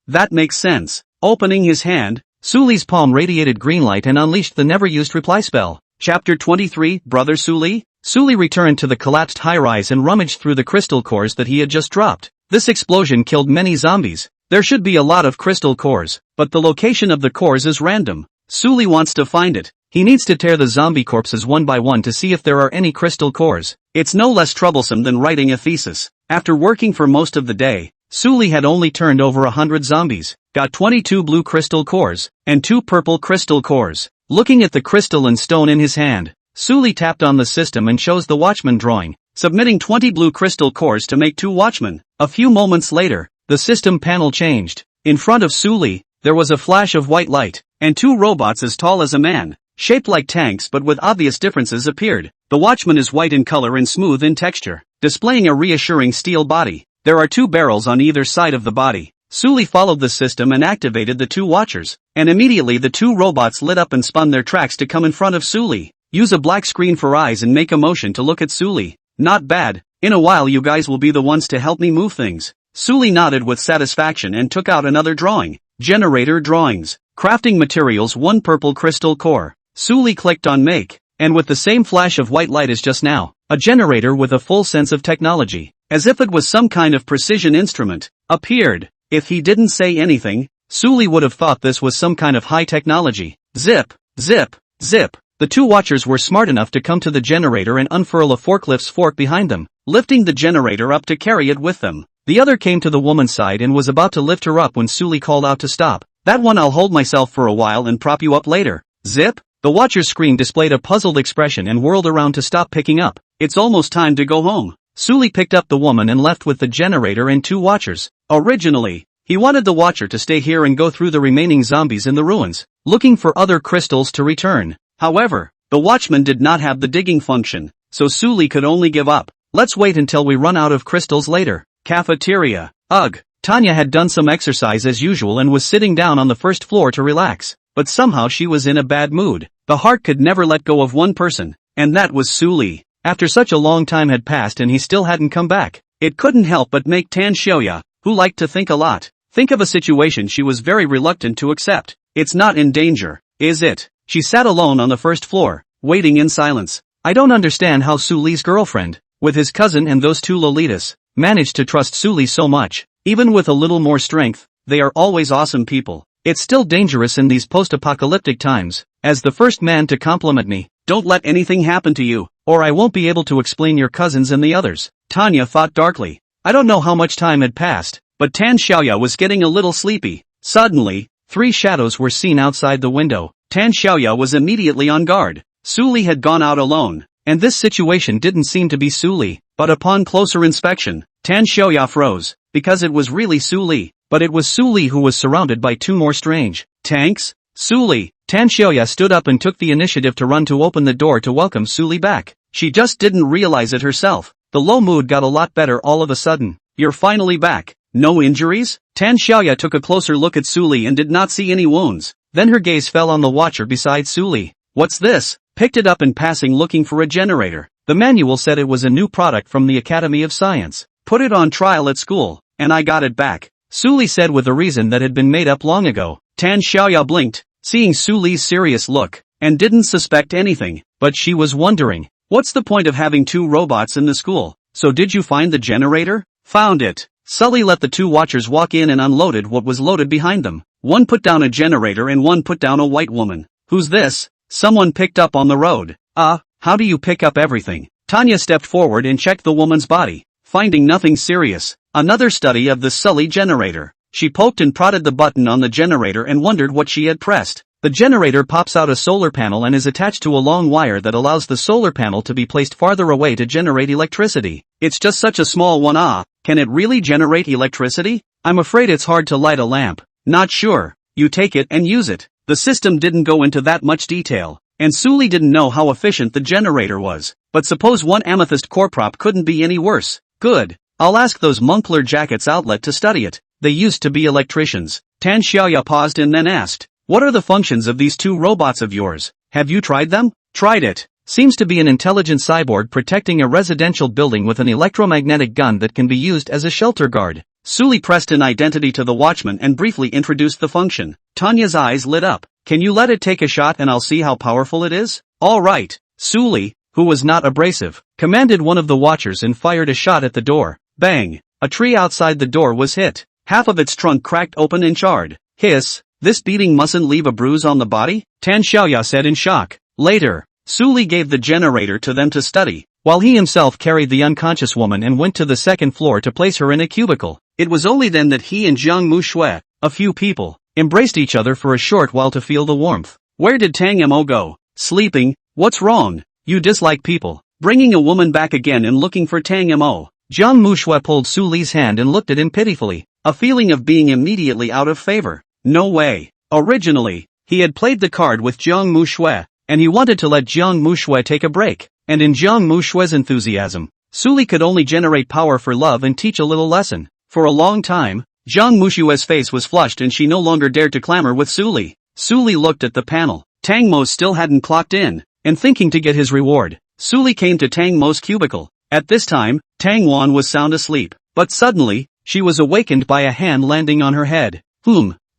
That makes sense. Opening his hand, Suli's palm radiated green light and unleashed the never-used reply spell. Chapter 23, Brother Suli? Suli returned to the collapsed high-rise and rummaged through the crystal cores that he had just dropped. This explosion killed many zombies. There should be a lot of crystal cores, but the location of the cores is random. Suli wants to find it. He needs to tear the zombie corpses one by one to see if there are any crystal cores. It's no less troublesome than writing a thesis. After working for most of the day, Suli had only turned over 100 zombies, got 22 blue crystal cores, and 2 purple crystal cores. Looking at the crystal and stone in his hand, Suli tapped on the system and chose the watchman drawing, submitting 20 blue crystal cores to make 2 watchmen. A few moments later, the system panel changed. In front of Suli, there was a flash of white light, and 2 robots as tall as a man, shaped like tanks but with obvious differences appeared. The watchman is white in color and smooth in texture, displaying a reassuring steel body. There are 2 barrels on either side of the body. Suli followed the system and activated the 2 watchers, and immediately the 2 robots lit up and spun their tracks to come in front of Suli. Use a black screen for eyes and make a motion to look at Suli. Not bad. In a while you guys will be the ones to help me move things. Suli nodded with satisfaction and took out another drawing. Generator drawings. Crafting materials 1 purple crystal core. Suli clicked on make, and with the same flash of white light as just now, a generator with a full sense of technology, as if it was some kind of precision instrument, appeared. If he didn't say anything, Suli would have thought this was some kind of high technology. Zip, zip, zip. The 2 watchers were smart enough to come to the generator and unfurl a forklift's fork behind them, lifting the generator up to carry it with them. The other came to the woman's side and was about to lift her up when Suli called out to stop. That one I'll hold myself for a while and prop you up later. Zip? The watcher's screen displayed a puzzled expression and whirled around to stop picking up. It's almost time to go home. Suli picked up the woman and left with the generator and 2 watchers. Originally, he wanted the watcher to stay here and go through the remaining zombies in the ruins, looking for other crystals to return. However, the watchman did not have the digging function, so Suli could only give up. Let's wait until we run out of crystals later. Cafeteria. Ugh. Tanya had done some exercise as usual and was sitting down on the first floor to relax, but somehow she was in a bad mood. The heart could never let go of one person, and that was Suli. After such a long time had passed and he still hadn't come back, it couldn't help but make Tan Xiaoya, who liked to think a lot, think of a situation she was very reluctant to accept. It's not in danger, is it? She sat alone on the first floor, waiting in silence. I don't understand how Suli's girlfriend, with his cousin and those 2 Lolitas, managed to trust Suli so much. Even with a little more strength, they are always awesome people. It's still dangerous in these post-apocalyptic times. As the first man to compliment me, don't let anything happen to you, or I won't be able to explain your cousins and the others. Tanya thought darkly. I don't know how much time had passed, but Tan Xiaoya was getting a little sleepy. Suddenly, 3 shadows were seen outside the window. Tan Xiaoya was immediately on guard. Suli had gone out alone, and this situation didn't seem to be Suli, but upon closer inspection, Tan Xiaoya froze, because it was really Suli, but it was Suli who was surrounded by 2 more strange tanks. Suli. Tan Xiaoya stood up and took the initiative to run to open the door to welcome Suli back. She just didn't realize it herself. The low mood got a lot better all of a sudden. You're finally back. No injuries? Tan Xiaoya took a closer look at Suli and did not see any wounds. Then her gaze fell on the watcher beside Suli. What's this? Picked it up in passing looking for a generator. The manual said it was a new product from the Academy of Science. Put it on trial at school, and I got it back. Suli said with a reason that had been made up long ago. Tan Xiaoya blinked, seeing Suli's serious look, and didn't suspect anything, but she was wondering, What's the point of having two robots in the school? So did you find the generator? Found it. Sully let the two watchers walk in and unloaded what was loaded behind them. One put down a generator and one put down a white woman. Who's this? Someone picked up on the road. How do you pick up everything? Tanya stepped forward and checked the woman's body, finding nothing serious. Another study of the Sully generator. She poked and prodded the button on the generator and wondered what she had pressed. The generator pops out a solar panel and is attached to a long wire that allows the solar panel to be placed farther away to generate electricity. It's just such a small one. Can it really generate electricity? I'm afraid it's hard to light a lamp. Not sure. You take it and use it. The system didn't go into that much detail, and Sully didn't know how efficient the generator was. But suppose one amethyst core prop couldn't be any worse. Good. I'll ask those Moncler Jackets outlet to study it. They used to be electricians. Tan Xiaoya paused and then asked, what are the functions of these two robots of yours? Have you tried them? Tried it. Seems to be an intelligent cyborg protecting a residential building with an electromagnetic gun that can be used as a shelter guard. Sully pressed an identity to the watchman and briefly introduced the function. Tanya's eyes lit up. Can you let it take a shot and I'll see how powerful it is? All right. Sully, who was not abrasive, commanded one of the watchers and fired a shot at the door. Bang! A tree outside the door was hit. Half of its trunk cracked open and charred. Hiss. This beating mustn't leave a bruise on the body? Tan Xiaoya said in shock. Later, Sully gave the generator to them to study, while he himself carried the unconscious woman and went to the second floor to place her in a cubicle. It was only then that he and Jiang Mushui, a few people, embraced each other for a short while to feel the warmth. Where did Tang Mo go? Sleeping? What's wrong? You dislike people. Bringing a woman back again and looking for Tang Mo. Jiang Mushui pulled Sully's hand and looked at him pitifully, a feeling of being immediately out of favor. No way. Originally, he had played the card with Jiang Mushui, and he wanted to let Jiang Mushui take a break. And in Jiang Mushui's enthusiasm, Sully could only generate power for love and teach a little lesson. For a long time, Jiang Mushui's face was flushed and she no longer dared to clamor with Sully. Sully looked at the panel. Tang Mo still hadn't clocked in, and thinking to get his reward, Sully came to Tang Mo's cubicle. At this time, Tang Wan was sound asleep, but suddenly, she was awakened by a hand landing on her head.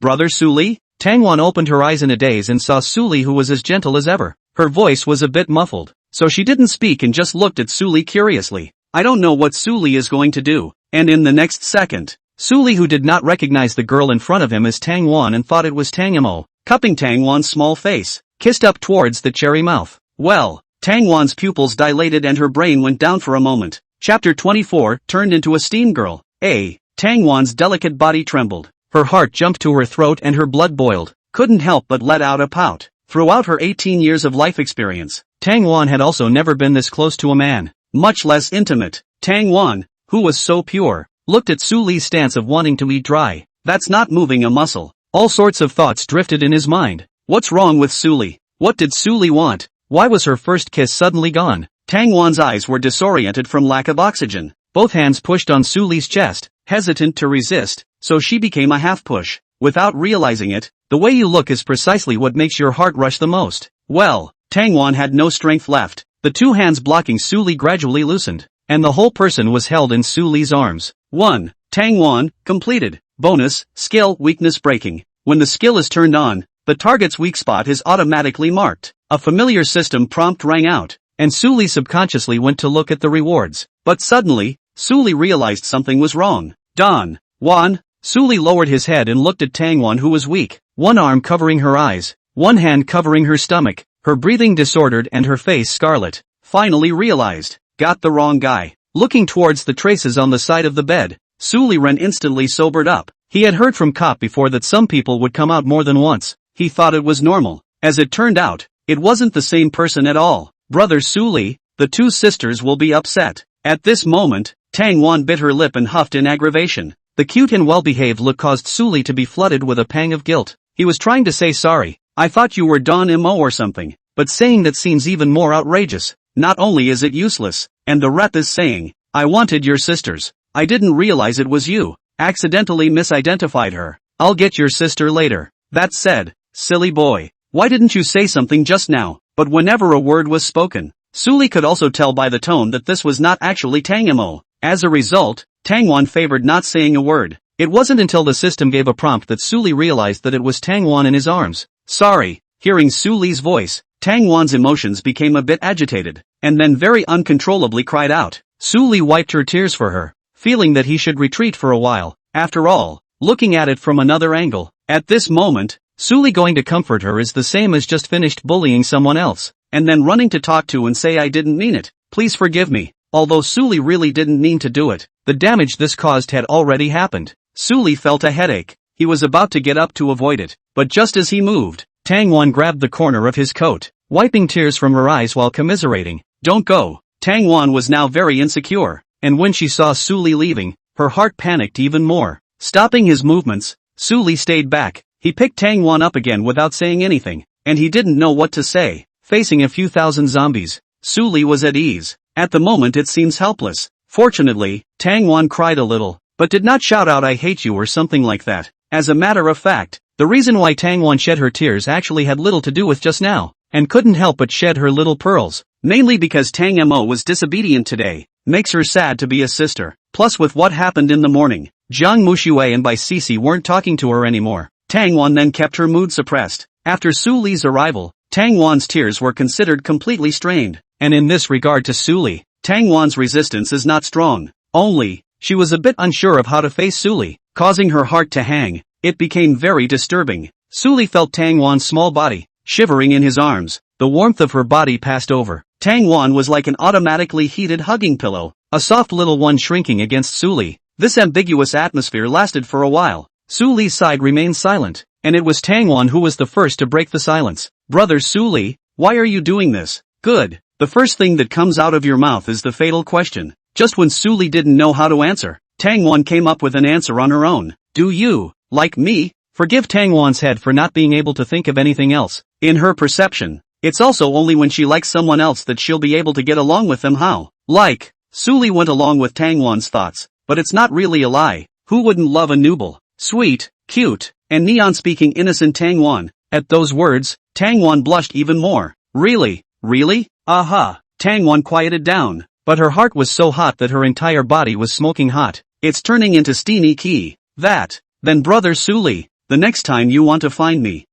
Brother Sully? Tang Wan opened her eyes in a daze and saw Sully, who was as gentle as ever. Her voice was a bit muffled, so she didn't speak and just looked at Sully curiously. I don't know what Sully is going to do. And in the next second, Sully, who did not recognize the girl in front of him as Tang Wan and thought it was Tang Mo, cupping Tang Wan's small face, kissed up towards the cherry mouth. Well, Tang Wan's pupils dilated and her brain went down for a moment. Chapter 24, turned into a steam girl. Tang Wan's delicate body trembled. Her heart jumped to her throat and her blood boiled. Couldn't help but let out a pout. Throughout her 18 years of life experience, Tang Wan had also never been this close to a man, much less intimate. Tang Wan, who was so pure, looked at Sully's stance of wanting to eat dry. That's not moving a muscle. All sorts of thoughts drifted in his mind. What's wrong with Sully? What did Sully want? Why was her first kiss suddenly gone? Tang Wan's eyes were disoriented from lack of oxygen. Both hands pushed on Sully's chest, hesitant to resist, so she became a half push. Without realizing it, the way you look is precisely what makes your heart rush the most. Well, Tang Wan had no strength left. The two hands blocking Sully gradually loosened, and the whole person was held in Sully's arms. 1. Tang Wan, completed. Bonus, skill weakness breaking. When the skill is turned on, the target's weak spot is automatically marked. A familiar system prompt rang out, and Sully subconsciously went to look at the rewards. But suddenly, Sully realized something was wrong. Don. Wan. Sully lowered his head and looked at Tang Wan, who was weak, one arm covering her eyes, one hand covering her stomach, her breathing disordered and her face scarlet. Finally realized. Got the wrong guy. Looking towards the traces on the side of the bed, Sully Ren instantly sobered up. He had heard from Cop before that some people would come out more than once. He thought it was normal. As it turned out, it wasn't the same person at all. Brother Sully, the two sisters will be upset. At this moment, Tang Wan bit her lip and huffed in aggravation. The cute and well-behaved look caused Sully to be flooded with a pang of guilt. He was trying to say sorry. I thought you were Don Mo or something. But saying that seems even more outrageous. Not only is it useless, and the rep is saying, I wanted your sisters. I didn't realize it was you. Accidentally misidentified her. I'll get your sister later. That said, silly boy, why didn't you say something just now? But whenever a word was spoken, Sully could also tell by the tone that this was not actually Tang Mo. As a result, Tang Wan favored not saying a word. It wasn't until the system gave a prompt that Sully realized that it was Tang Wan in his arms. Sorry. Hearing Sully's voice, Tang Wan's emotions became a bit agitated, and then very uncontrollably cried out. Su Li wiped her tears for her, feeling that he should retreat for a while. After all, looking at it from another angle, at this moment, Su Li going to comfort her is the same as just finished bullying someone else, and then running to talk to and say I didn't mean it, please forgive me. Although Su Li really didn't mean to do it, the damage this caused had already happened. Su Li felt a headache. He was about to get up to avoid it, but just as he moved, Tang Wan grabbed the corner of his coat, wiping tears from her eyes while commiserating. Don't go. Tang Wan was now very insecure, and when she saw Su Li leaving, her heart panicked even more. Stopping his movements, Su Li stayed back. He picked Tang Wan up again without saying anything, and he didn't know what to say. Facing a few thousand zombies, Su Li was at ease. At the moment it seems helpless. Fortunately, Tang Wan cried a little, but did not shout out I hate you or something like that. As a matter of fact, the reason why Tang Wan shed her tears actually had little to do with just now, and couldn't help but shed her little pearls, mainly because Tang Mo was disobedient today. Makes her sad to be a sister. Plus with what happened in the morning, Jiang Mushui and Bai Sisi weren't talking to her anymore. Tang Wan then kept her mood suppressed. After Su Li's arrival, Tang Wan's tears were considered completely strained, and in this regard to Su Li, Tang Wan's resistance is not strong. Only, she was a bit unsure of how to face Su Li, causing her heart to hang. It became very disturbing. Su Li felt Tang Wan's small body, shivering in his arms. The warmth of her body passed over. Tang Wan was like an automatically heated hugging pillow, a soft little one shrinking against Su Li. This ambiguous atmosphere lasted for a while. Su Li's side remained silent, and it was Tang Wan who was the first to break the silence. Brother Su Li, why are you doing this? Good. The first thing that comes out of your mouth is the fatal question. Just when Su Li didn't know how to answer, Tang Wan came up with an answer on her own. Do you, like me, forgive Tang Wan's head for not being able to think of anything else? In her perception, it's also only when she likes someone else that she'll be able to get along with them. How? Like, Su Li went along with Tang Wan's thoughts, but it's not really a lie. Who wouldn't love a noble, sweet, cute, and neon-speaking innocent Tang Wan? At those words, Tang Wan blushed even more. Really? Really? Aha! Tang Wan quieted down, but her heart was so hot that her entire body was smoking hot. It's turning into steamy key. Then brother Su Li, the next time you want to find me,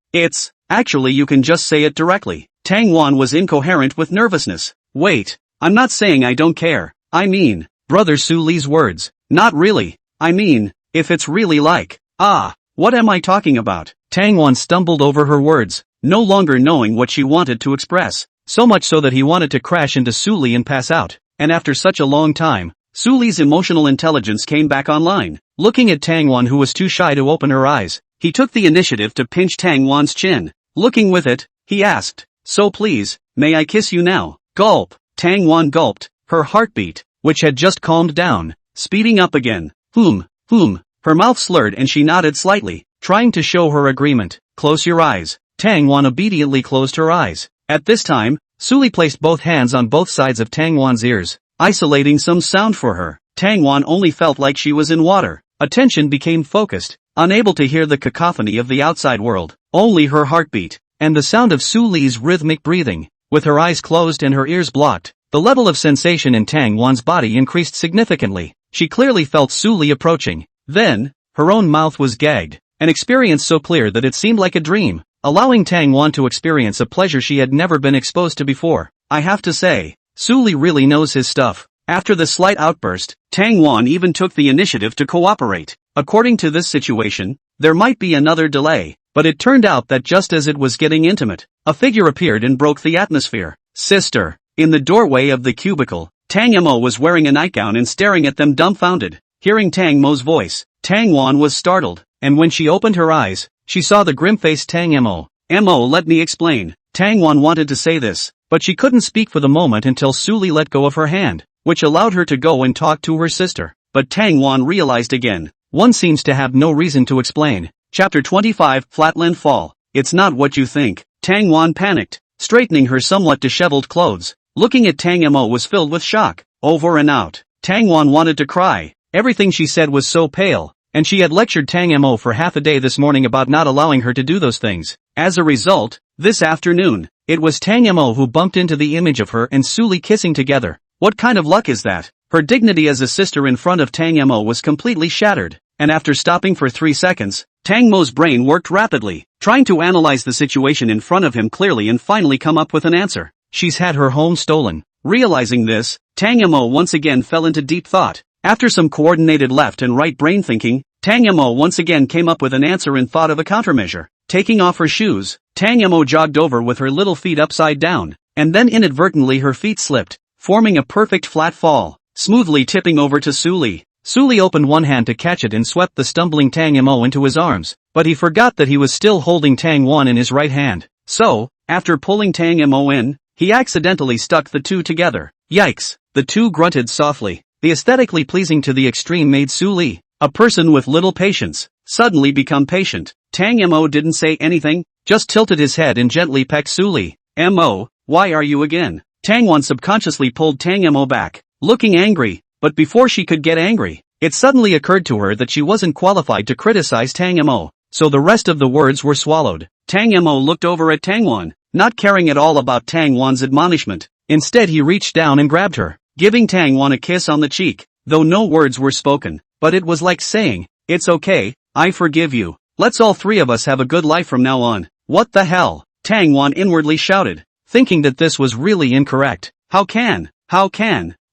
actually you can just say it directly. Tang Wan was incoherent with nervousness. Wait, I'm not saying I don't care. I mean, brother Su Li's words. Not really. I mean, if it's really like, what am I talking about? Tang Wan stumbled over her words, no longer knowing what she wanted to express. So much so that he wanted to crash into Su Li and pass out. And after such a long time, Su Li's emotional intelligence came back online. Looking at Tang Wan, who was too shy to open her eyes, he took the initiative to pinch Tang Wan's chin. Looking with it, he asked, so please, may I kiss you now? Gulp. Tang Wan gulped, her heartbeat, which had just calmed down, speeding up again. Her mouth slurred and she nodded slightly, trying to show her agreement. Close your eyes. Tang Wan obediently closed her eyes. At this time, Su Li placed both hands on both sides of Tang Wan's ears, isolating some sound for her. Tang Wan only felt like she was in water. Attention became focused, unable to hear the cacophony of the outside world, only her heartbeat, and the sound of Su Li's rhythmic breathing. With her eyes closed and her ears blocked, the level of sensation in Tang Wan's body increased significantly. She clearly felt Su Li approaching. Then, her own mouth was gagged, an experience so clear that it seemed like a dream, allowing Tang Wan to experience a pleasure she had never been exposed to before. I have to say, Su Li really knows his stuff. After the slight outburst, Tang Wan even took the initiative to cooperate. According to this situation, there might be another delay, but it turned out that just as it was getting intimate, a figure appeared and broke the atmosphere. Sister. In the doorway of the cubicle, Tang Mo was wearing a nightgown and staring at them dumbfounded. Hearing Tang Mo's voice, Tang Wan was startled, and when she opened her eyes, she saw the grim-faced Tang Mo. Mo, let me explain. Tang Wan wanted to say this, but she couldn't speak for the moment until Su Li let go of her hand, which allowed her to go and talk to her sister. But Tang Wan realized again, one seems to have no reason to explain. Chapter 25, Flatland Fall. It's not what you think. Tang Wan panicked, straightening her somewhat disheveled clothes. Looking at Tang Mo was filled with shock. Over and out. Tang Wan wanted to cry. Everything she said was so pale, and she had lectured Tang Mo for half a day this morning about not allowing her to do those things. As a result, this afternoon, it was Tang Mo who bumped into the image of her and Su Li kissing together. What kind of luck is that? Her dignity as a sister in front of Tang Mo was completely shattered, and after stopping for 3 seconds, Tang Mo's brain worked rapidly, trying to analyze the situation in front of him clearly and finally come up with an answer. She's had her home stolen. Realizing this, Tang Mo once again fell into deep thought. After some coordinated left and right brain thinking, Tang Mo once again came up with an answer and thought of a countermeasure. Taking off her shoes, Tang Mo jogged over with her little feet upside down, and then inadvertently her feet slipped, forming a perfect flat fall, smoothly tipping over to Suli. Suli opened one hand to catch it and swept the stumbling Tang Mo into his arms, but he forgot that he was still holding Tang Wan in his right hand. So, after pulling Tang Mo in, he accidentally stuck the two together. Yikes! The two grunted softly. The aesthetically pleasing to the extreme made Suli, a person with little patience, suddenly become patient. Tang Mo didn't say anything, just tilted his head and gently pecked Suli. Mo, why are you again? Tang Wan subconsciously pulled Tang Mo back, looking angry, but before she could get angry, it suddenly occurred to her that she wasn't qualified to criticize Tang Mo, so the rest of the words were swallowed. Tang Mo looked over at Tang Wan, not caring at all about Tang Wan's admonishment. Instead he reached down and grabbed her, giving Tang Wan a kiss on the cheek, though no words were spoken, but it was like saying, "It's okay, I forgive you. Let's all three of us have a good life from now on." What the hell? Tang Wan inwardly shouted, thinking that this was really incorrect. How can?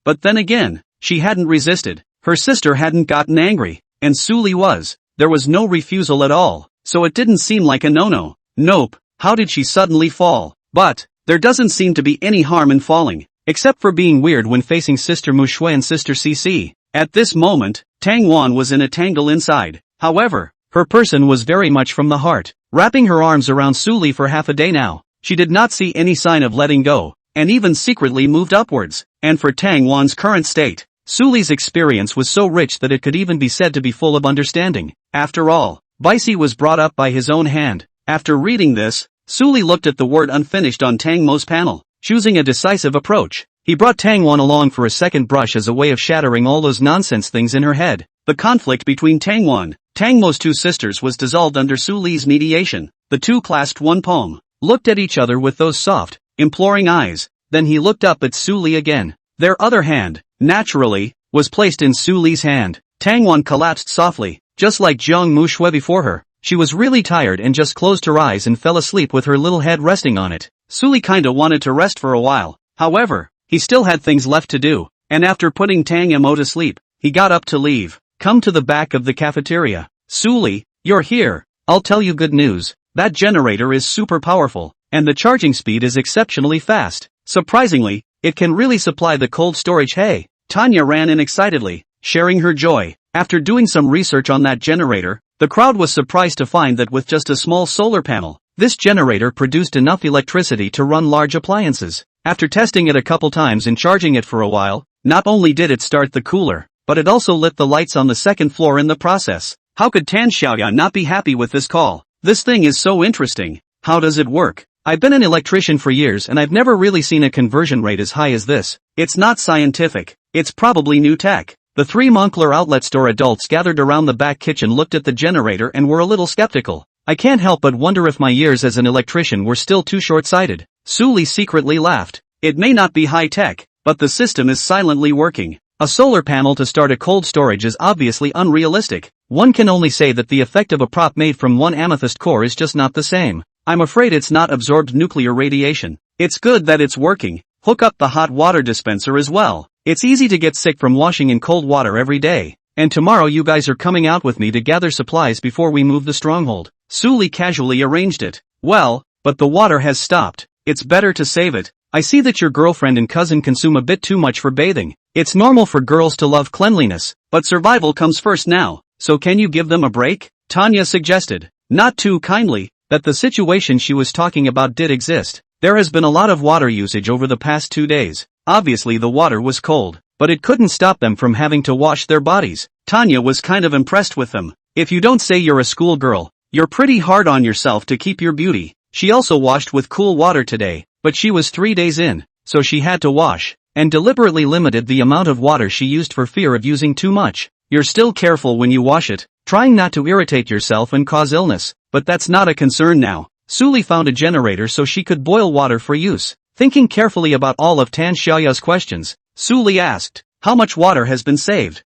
But then again, she hadn't resisted, her sister hadn't gotten angry, and Suli was. There was no refusal at all, so it didn't seem like a no-no. Nope, how did she suddenly fall? But, there doesn't seem to be any harm in falling, except for being weird when facing Sister Mushui and Sister CC. At this moment, Tang Wan was in a tangle inside. However, her person was very much from the heart, wrapping her arms around Suli for half a day now. She did not see any sign of letting go, and even secretly moved upwards. And for Tang Wan's current state, Suli's experience was so rich that it could even be said to be full of understanding. After all, Baici was brought up by his own hand. After reading this, Suli looked at the word unfinished on Tang Mo's panel, choosing a decisive approach. He brought Tang Wan along for a second brush as a way of shattering all those nonsense things in her head. The conflict between Tang Wan, Tang Mo's two sisters was dissolved under Suli's mediation. The two clasped one palm, looked at each other with those soft, imploring eyes, then he looked up at Suli again. Their other hand, naturally, was placed in Suli's hand. Tang Wan collapsed softly, just like Jiang Mushui before her. She was really tired and just closed her eyes and fell asleep with her little head resting on it. Suli kinda wanted to rest for a while, however, he still had things left to do, and after putting Tang Mo to sleep, he got up to leave. Come to the back of the cafeteria. Suli, you're here. I'll tell you good news. That generator is super powerful, and the charging speed is exceptionally fast. Surprisingly, it can really supply the cold storage. Hey, Tanya ran in excitedly, sharing her joy. After doing some research on that generator, the crowd was surprised to find that with just a small solar panel, this generator produced enough electricity to run large appliances. After testing it a couple times and charging it for a while, not only did it start the cooler, but it also lit the lights on the second floor in the process. How could Tan Xiaoya not be happy with this call? This thing is so interesting. How does it work? I've been an electrician for years and I've never really seen a conversion rate as high as this. It's not scientific. It's probably new tech. The three Moncler outlet store adults gathered around the back kitchen looked at the generator and were a little skeptical. I can't help but wonder if my years as an electrician were still too short-sighted. Suli secretly laughed. It may not be high-tech, but the system is silently working. A solar panel to start a cold storage is obviously unrealistic. One can only say that the effect of a prop made from one amethyst core is just not the same. I'm afraid it's not absorbed nuclear radiation. It's good that it's working. Hook up the hot water dispenser as well. It's easy to get sick from washing in cold water every day. And tomorrow you guys are coming out with me to gather supplies before we move the stronghold. Suli casually arranged it. Well, but the water has stopped. It's better to save it. I see that your girlfriend and cousin consume a bit too much for bathing. It's normal for girls to love cleanliness, but survival comes first now, so can you give them a break? Tanya suggested, not too kindly, that the situation she was talking about did exist. There has been a lot of water usage over the past 2 days. Obviously the water was cold, but it couldn't stop them from having to wash their bodies. Tanya was kind of impressed with them. If you don't say you're a schoolgirl, you're pretty hard on yourself to keep your beauty. She also washed with cool water today, but she was 3 days in, so she had to wash, and deliberately limited the amount of water she used for fear of using too much. You're still careful when you wash it, trying not to irritate yourself and cause illness, but that's not a concern now. Suli found a generator so she could boil water for use. Thinking carefully about all of Tan Xiaoya's questions, Suli asked, how much water has been saved?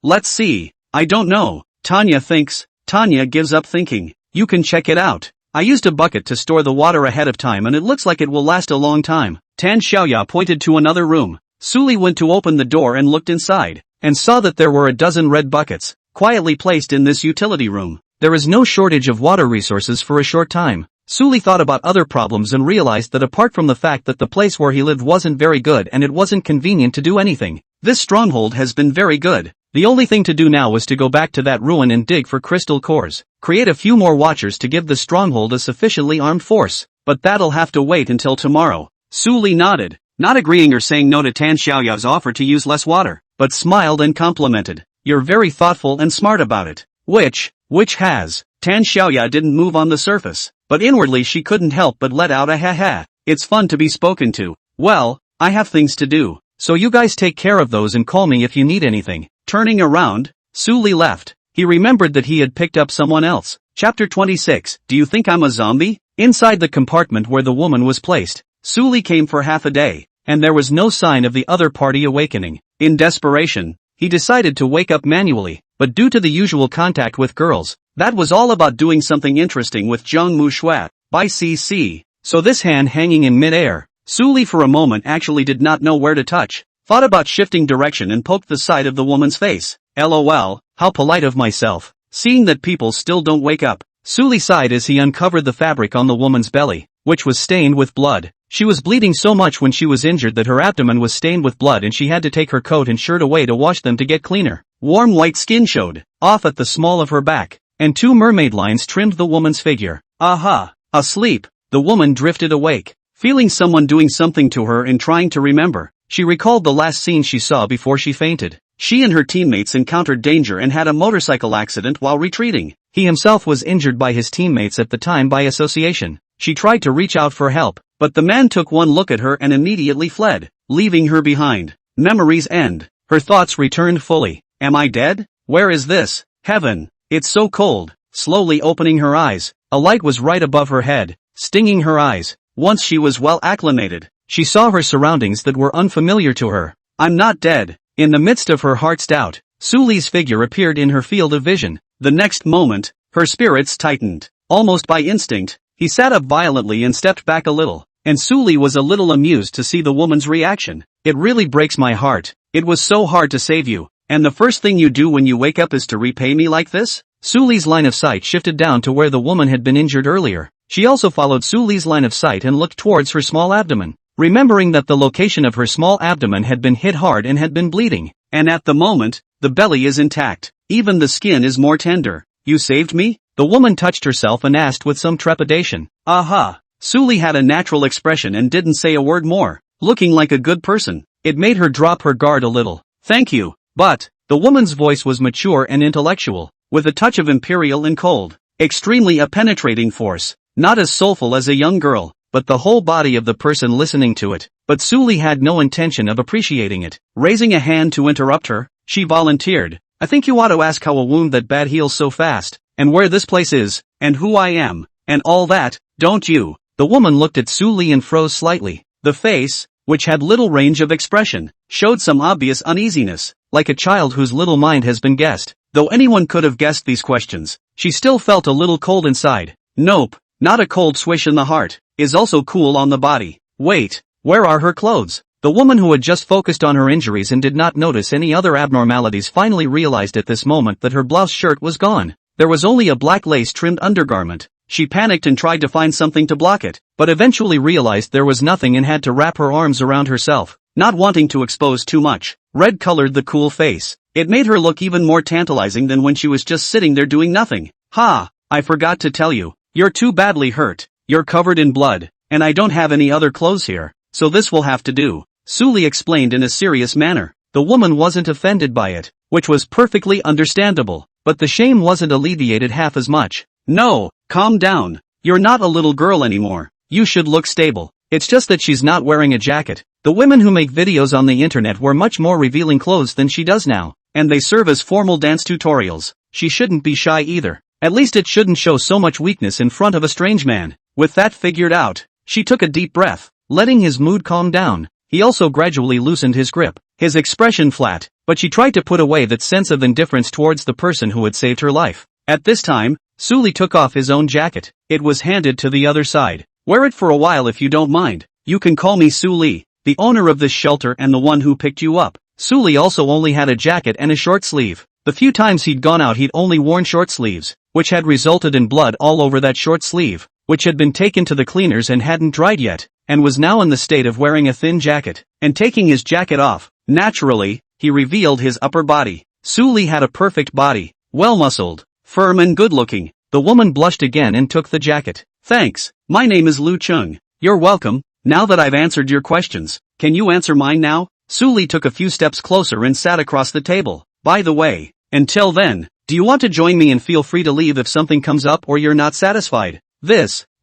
Let's see. I don't know. Tanya thinks, Tanya gives up thinking. You can check it out. I used a bucket to store the water ahead of time and it looks like it will last a long time. Tan Xiaoya pointed to another room. Suli went to open the door and looked inside, and saw that there were a dozen red buckets, quietly placed in this utility room. There is no shortage of water resources for a short time. Suli thought about other problems and realized that apart from the fact that the place where he lived wasn't very good and it wasn't convenient to do anything, this stronghold has been very good. The only thing to do now was to go back to that ruin and dig for crystal cores. Create a few more watchers to give the stronghold a sufficiently armed force. But that'll have to wait until tomorrow. Suli nodded, not agreeing or saying no to Tan Xiaoya's offer to use less water, but smiled and complimented. You're very thoughtful and smart about it. Which has. Tan Xiaoya didn't move on the surface, but inwardly she couldn't help but let out a ha-ha. It's fun to be spoken to. Well, I have things to do, so you guys take care of those and call me if you need anything. Turning around, Suli left. He remembered that he had picked up someone else. Chapter 26. Do you think I'm a zombie? Inside the compartment where the woman was placed, Suli came for half a day, and there was no sign of the other party awakening. In desperation, he decided to wake up manually, but due to the usual contact with girls, that was all about doing something interesting with Zhang Muxuat, by CC. So this hand hanging in mid-air, Suli for a moment actually did not know where to touch, thought about shifting direction and poked the side of the woman's face. LOL, how polite of myself. Seeing that people still don't wake up, Suli sighed as he uncovered the fabric on the woman's belly, which was stained with blood. She was bleeding so much when she was injured that her abdomen was stained with blood and she had to take her coat and shirt away to wash them to get cleaner. Warm white skin showed off at the small of her back, and two mermaid lines trimmed the woman's figure. Aha! Asleep, the woman drifted awake, feeling someone doing something to her and trying to remember. She recalled the last scene she saw before she fainted. She and her teammates encountered danger and had a motorcycle accident while retreating. He himself was injured by his teammates at the time by association. She tried to reach out for help, but the man took one look at her and immediately fled, leaving her behind. Memories end. Her thoughts returned fully. Am I dead? Where is this? Heaven. It's so cold. Slowly opening her eyes, a light was right above her head, stinging her eyes. Once she was well acclimated, she saw her surroundings that were unfamiliar to her. I'm not dead. In the midst of her heart's doubt, Suli's figure appeared in her field of vision. The next moment, her spirits tightened. Almost by instinct, he sat up violently and stepped back a little, and Suli was a little amused to see the woman's reaction. It really breaks my heart. It was so hard to save you, and the first thing you do when you wake up is to repay me like this? Suli's line of sight shifted down to where the woman had been injured earlier. She also followed Suli's line of sight and looked towards her small abdomen, remembering that the location of her small abdomen had been hit hard and had been bleeding, and at the moment, the belly is intact. Even the skin is more tender. You saved me? The woman touched herself and asked with some trepidation. Aha! Suli had a natural expression and didn't say a word more, looking like a good person. It made her drop her guard a little. Thank you, but, the woman's voice was mature and intellectual, with a touch of imperial and cold. Extremely a penetrating force, not as soulful as a young girl, but the whole body of the person listening to it. But Suli had no intention of appreciating it. Raising a hand to interrupt her, she volunteered. I think you ought to ask how a wound that bad heals so fast, and where this place is, and who I am, and all that, don't you? The woman looked at Suli and froze slightly. The face, which had little range of expression, showed some obvious uneasiness, like a child whose little mind has been guessed. Though anyone could have guessed these questions, she still felt a little cold inside. Nope, not a cold swish in the heart, is also cool on the body. Wait, where are her clothes? The woman who had just focused on her injuries and did not notice any other abnormalities finally realized at this moment that her blouse shirt was gone. There was only a black lace-trimmed undergarment. She panicked and tried to find something to block it, but eventually realized there was nothing and had to wrap her arms around herself, not wanting to expose too much. Red colored the cool face. It made her look even more tantalizing than when she was just sitting there doing nothing. Ha! I forgot to tell you. You're too badly hurt. You're covered in blood, and I don't have any other clothes here, so this will have to do. Suli explained in a serious manner. The woman wasn't offended by it, which was perfectly understandable, but the shame wasn't alleviated half as much. No, calm down. You're not a little girl anymore. You should look stable. It's just that she's not wearing a jacket. The women who make videos on the internet wear much more revealing clothes than she does now, and they serve as formal dance tutorials. She shouldn't be shy either. At least it shouldn't show so much weakness in front of a strange man. With that figured out, she took a deep breath, letting his mood calm down. He also gradually loosened his grip, his expression flat, but she tried to put away that sense of indifference towards the person who had saved her life. At this time, Suli took off his own jacket. It was handed to the other side. Wear it for a while if you don't mind. You can call me Suli, the owner of this shelter and the one who picked you up. Suli also only had a jacket and a short sleeve. The few times he'd gone out he'd only worn short sleeves, which had resulted in blood all over that short sleeve, which had been taken to the cleaners and hadn't dried yet, and was now in the state of wearing a thin jacket, and taking his jacket off. Naturally, he revealed his upper body. Suli had a perfect body, well-muscled, firm and good-looking. The woman blushed again and took the jacket. Thanks, my name is Lu Chung. You're welcome. Now that I've answered your questions, can you answer mine now? Suli took a few steps closer and sat across the table. By the way, until then, do you want to join me and feel free to leave if something comes up or you're not satisfied?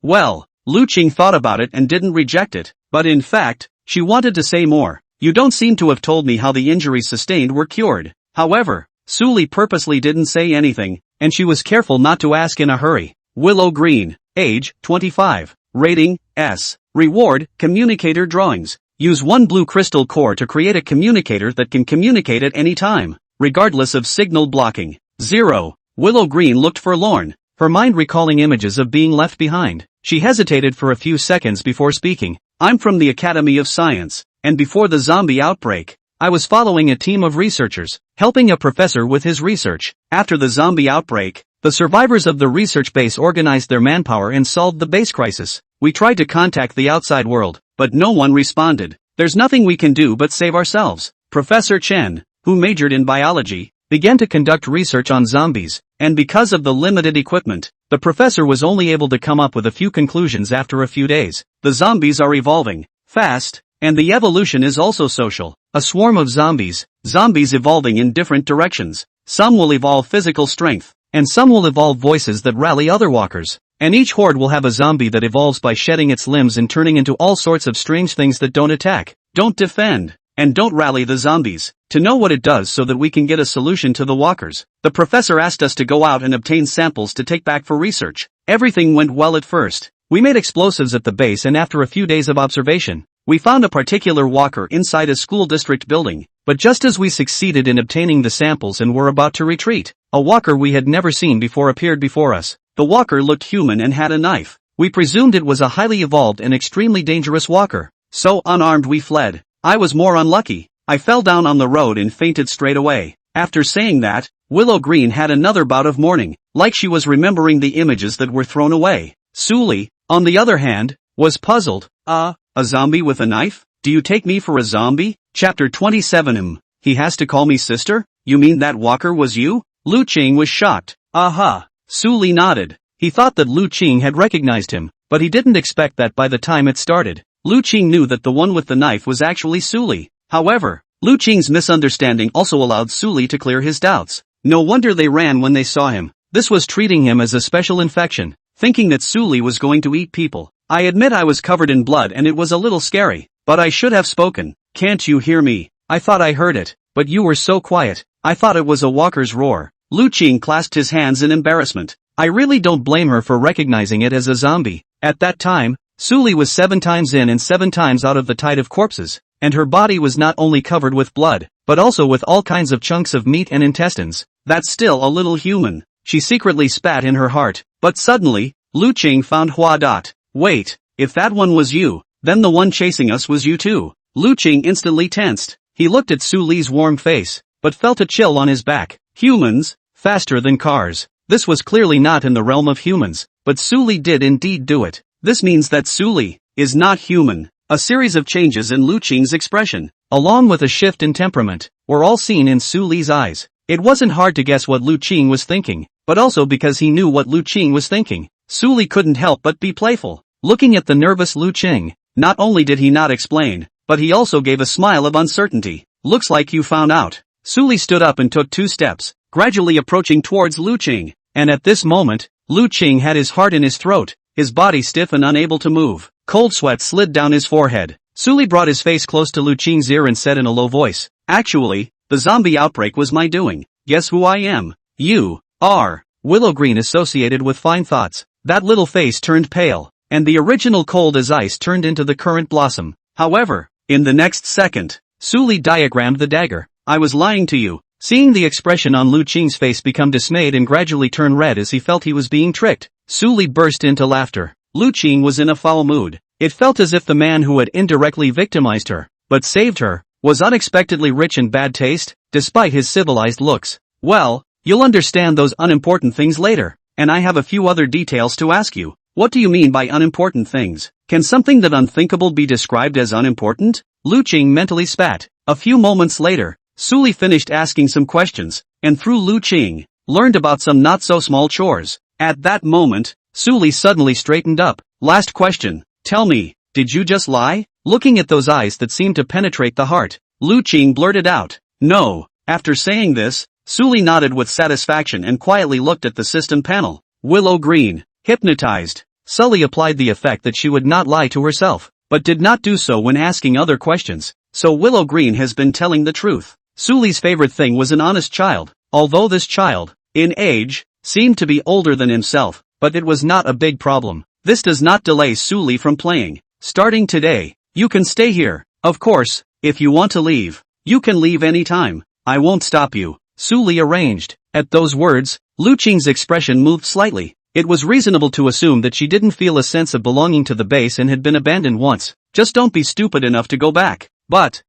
Well, Lu Qing thought about it and didn't reject it, but in fact, she wanted to say more. You don't seem to have told me how the injuries sustained were cured. However, Suli purposely didn't say anything, and she was careful not to ask in a hurry. Willow Green, age, 25, rating, S. Reward, communicator drawings. Use one blue crystal core to create a communicator that can communicate at any time, regardless of signal blocking. 0. Willow Green looked forlorn, her mind recalling images of being left behind. She hesitated for a few seconds before speaking. I'm from the Academy of Science, and before the zombie outbreak, I was following a team of researchers, helping a professor with his research. After the zombie outbreak, the survivors of the research base organized their manpower and solved the base crisis. We tried to contact the outside world, but no one responded. There's nothing we can do but save ourselves. Professor Chen, who majored in biology, began to conduct research on zombies, and because of the limited equipment, the professor was only able to come up with a few conclusions after a few days. The zombies are evolving fast, and the evolution is also social. A swarm of zombies evolving in different directions. Some will evolve physical strength, and some will evolve voices that rally other walkers. And each horde will have a zombie that evolves by shedding its limbs and turning into all sorts of strange things that don't attack, don't defend, and don't rally the zombies. To know what it does so that we can get a solution to the walkers, the professor asked us to go out and obtain samples to take back for research. Everything went well at first. We made explosives at the base, and after a few days of observation, we found a particular walker inside a school district building. But just as we succeeded in obtaining the samples and were about to retreat, a walker we had never seen before appeared before us. The walker looked human and had a knife. We presumed it was a highly evolved and extremely dangerous walker. So unarmed we fled. I was more unlucky. I fell down on the road and fainted straight away. After saying that, Willow Green had another bout of mourning, like she was remembering the images that were thrown away. Suli, on the other hand, was puzzled. A zombie with a knife? Do you take me for a zombie? Chapter 27. He has to call me sister? You mean that walker was you? Lu Qing was shocked. Aha. Suli nodded. He thought that Lu Qing had recognized him, but he didn't expect that by the time it started. Lu Qing knew that the one with the knife was actually Suli. However, Lu Qing's misunderstanding also allowed Suli to clear his doubts. No wonder they ran when they saw him. This was treating him as a special infection, thinking that Suli was going to eat people. I admit I was covered in blood and it was a little scary, but I should have spoken. Can't you hear me? I thought I heard it, but you were so quiet. I thought it was a walker's roar. Lu Qing clasped his hands in embarrassment. I really don't blame her for recognizing it as a zombie. At that time, Suli was 7 times in and 7 times out of the tide of corpses, and her body was not only covered with blood, but also with all kinds of chunks of meat and intestines. That's still a little human. She secretly spat in her heart, but suddenly, Lu Qing found Hua Dot. Wait, if that one was you, then the one chasing us was you too. Lu Qing instantly tensed. He looked at Suli's warm face, but felt a chill on his back. Humans, faster than cars. This was clearly not in the realm of humans, but Suli did indeed do it. This means that Suli is not human. A series of changes in Lu Qing's expression, along with a shift in temperament, were all seen in Suli's eyes. It wasn't hard to guess what Lu Qing was thinking, but also because he knew what Lu Qing was thinking, Suli couldn't help but be playful. Looking at the nervous Lu Qing, not only did he not explain, but he also gave a smile of uncertainty. Looks like you found out. Suli stood up and took 2 steps, gradually approaching towards Lu Qing, and at this moment, Lu Qing had his heart in his throat, his body stiff and unable to move. Cold sweat slid down his forehead. Suli brought his face close to Lu Qing's ear and said in a low voice, "Actually, the zombie outbreak was my doing. Guess who I am? You are." Willow Green associated with fine thoughts. That little face turned pale, and the original cold as ice turned into the currant blossom. However, in the next second, Suli diagrammed the dagger. I was lying to you. Seeing the expression on Lu Qing's face become dismayed and gradually turn red as he felt he was being tricked, Su Li burst into laughter. Lu Qing was in a foul mood. It felt as if the man who had indirectly victimized her, but saved her, was unexpectedly rich in bad taste, despite his civilized looks. Well, you'll understand those unimportant things later, and I have a few other details to ask you. What do you mean by unimportant things? Can something that unthinkable be described as unimportant? Lu Qing mentally spat. A few moments later, Su Li finished asking some questions, and through Lu Qing, learned about some not-so-small chores. At that moment, Su Li suddenly straightened up. Last question, tell me, did you just lie? Looking at those eyes that seemed to penetrate the heart, Lu Qing blurted out, no. After saying this, Su Li nodded with satisfaction and quietly looked at the system panel. Willow Green, hypnotized. Sully applied the effect that she would not lie to herself, but did not do so when asking other questions. So Willow Green has been telling the truth. Su Li's favorite thing was an honest child, although this child, in age, seemed to be older than himself, but it was not a big problem. This does not delay Su Li from playing. Starting today, you can stay here. Of course, if you want to leave, you can leave anytime. I won't stop you. Su Li arranged. At those words, Lu Qing's expression moved slightly. It was reasonable to assume that she didn't feel a sense of belonging to the base and had been abandoned once. Just don't be stupid enough to go back. But,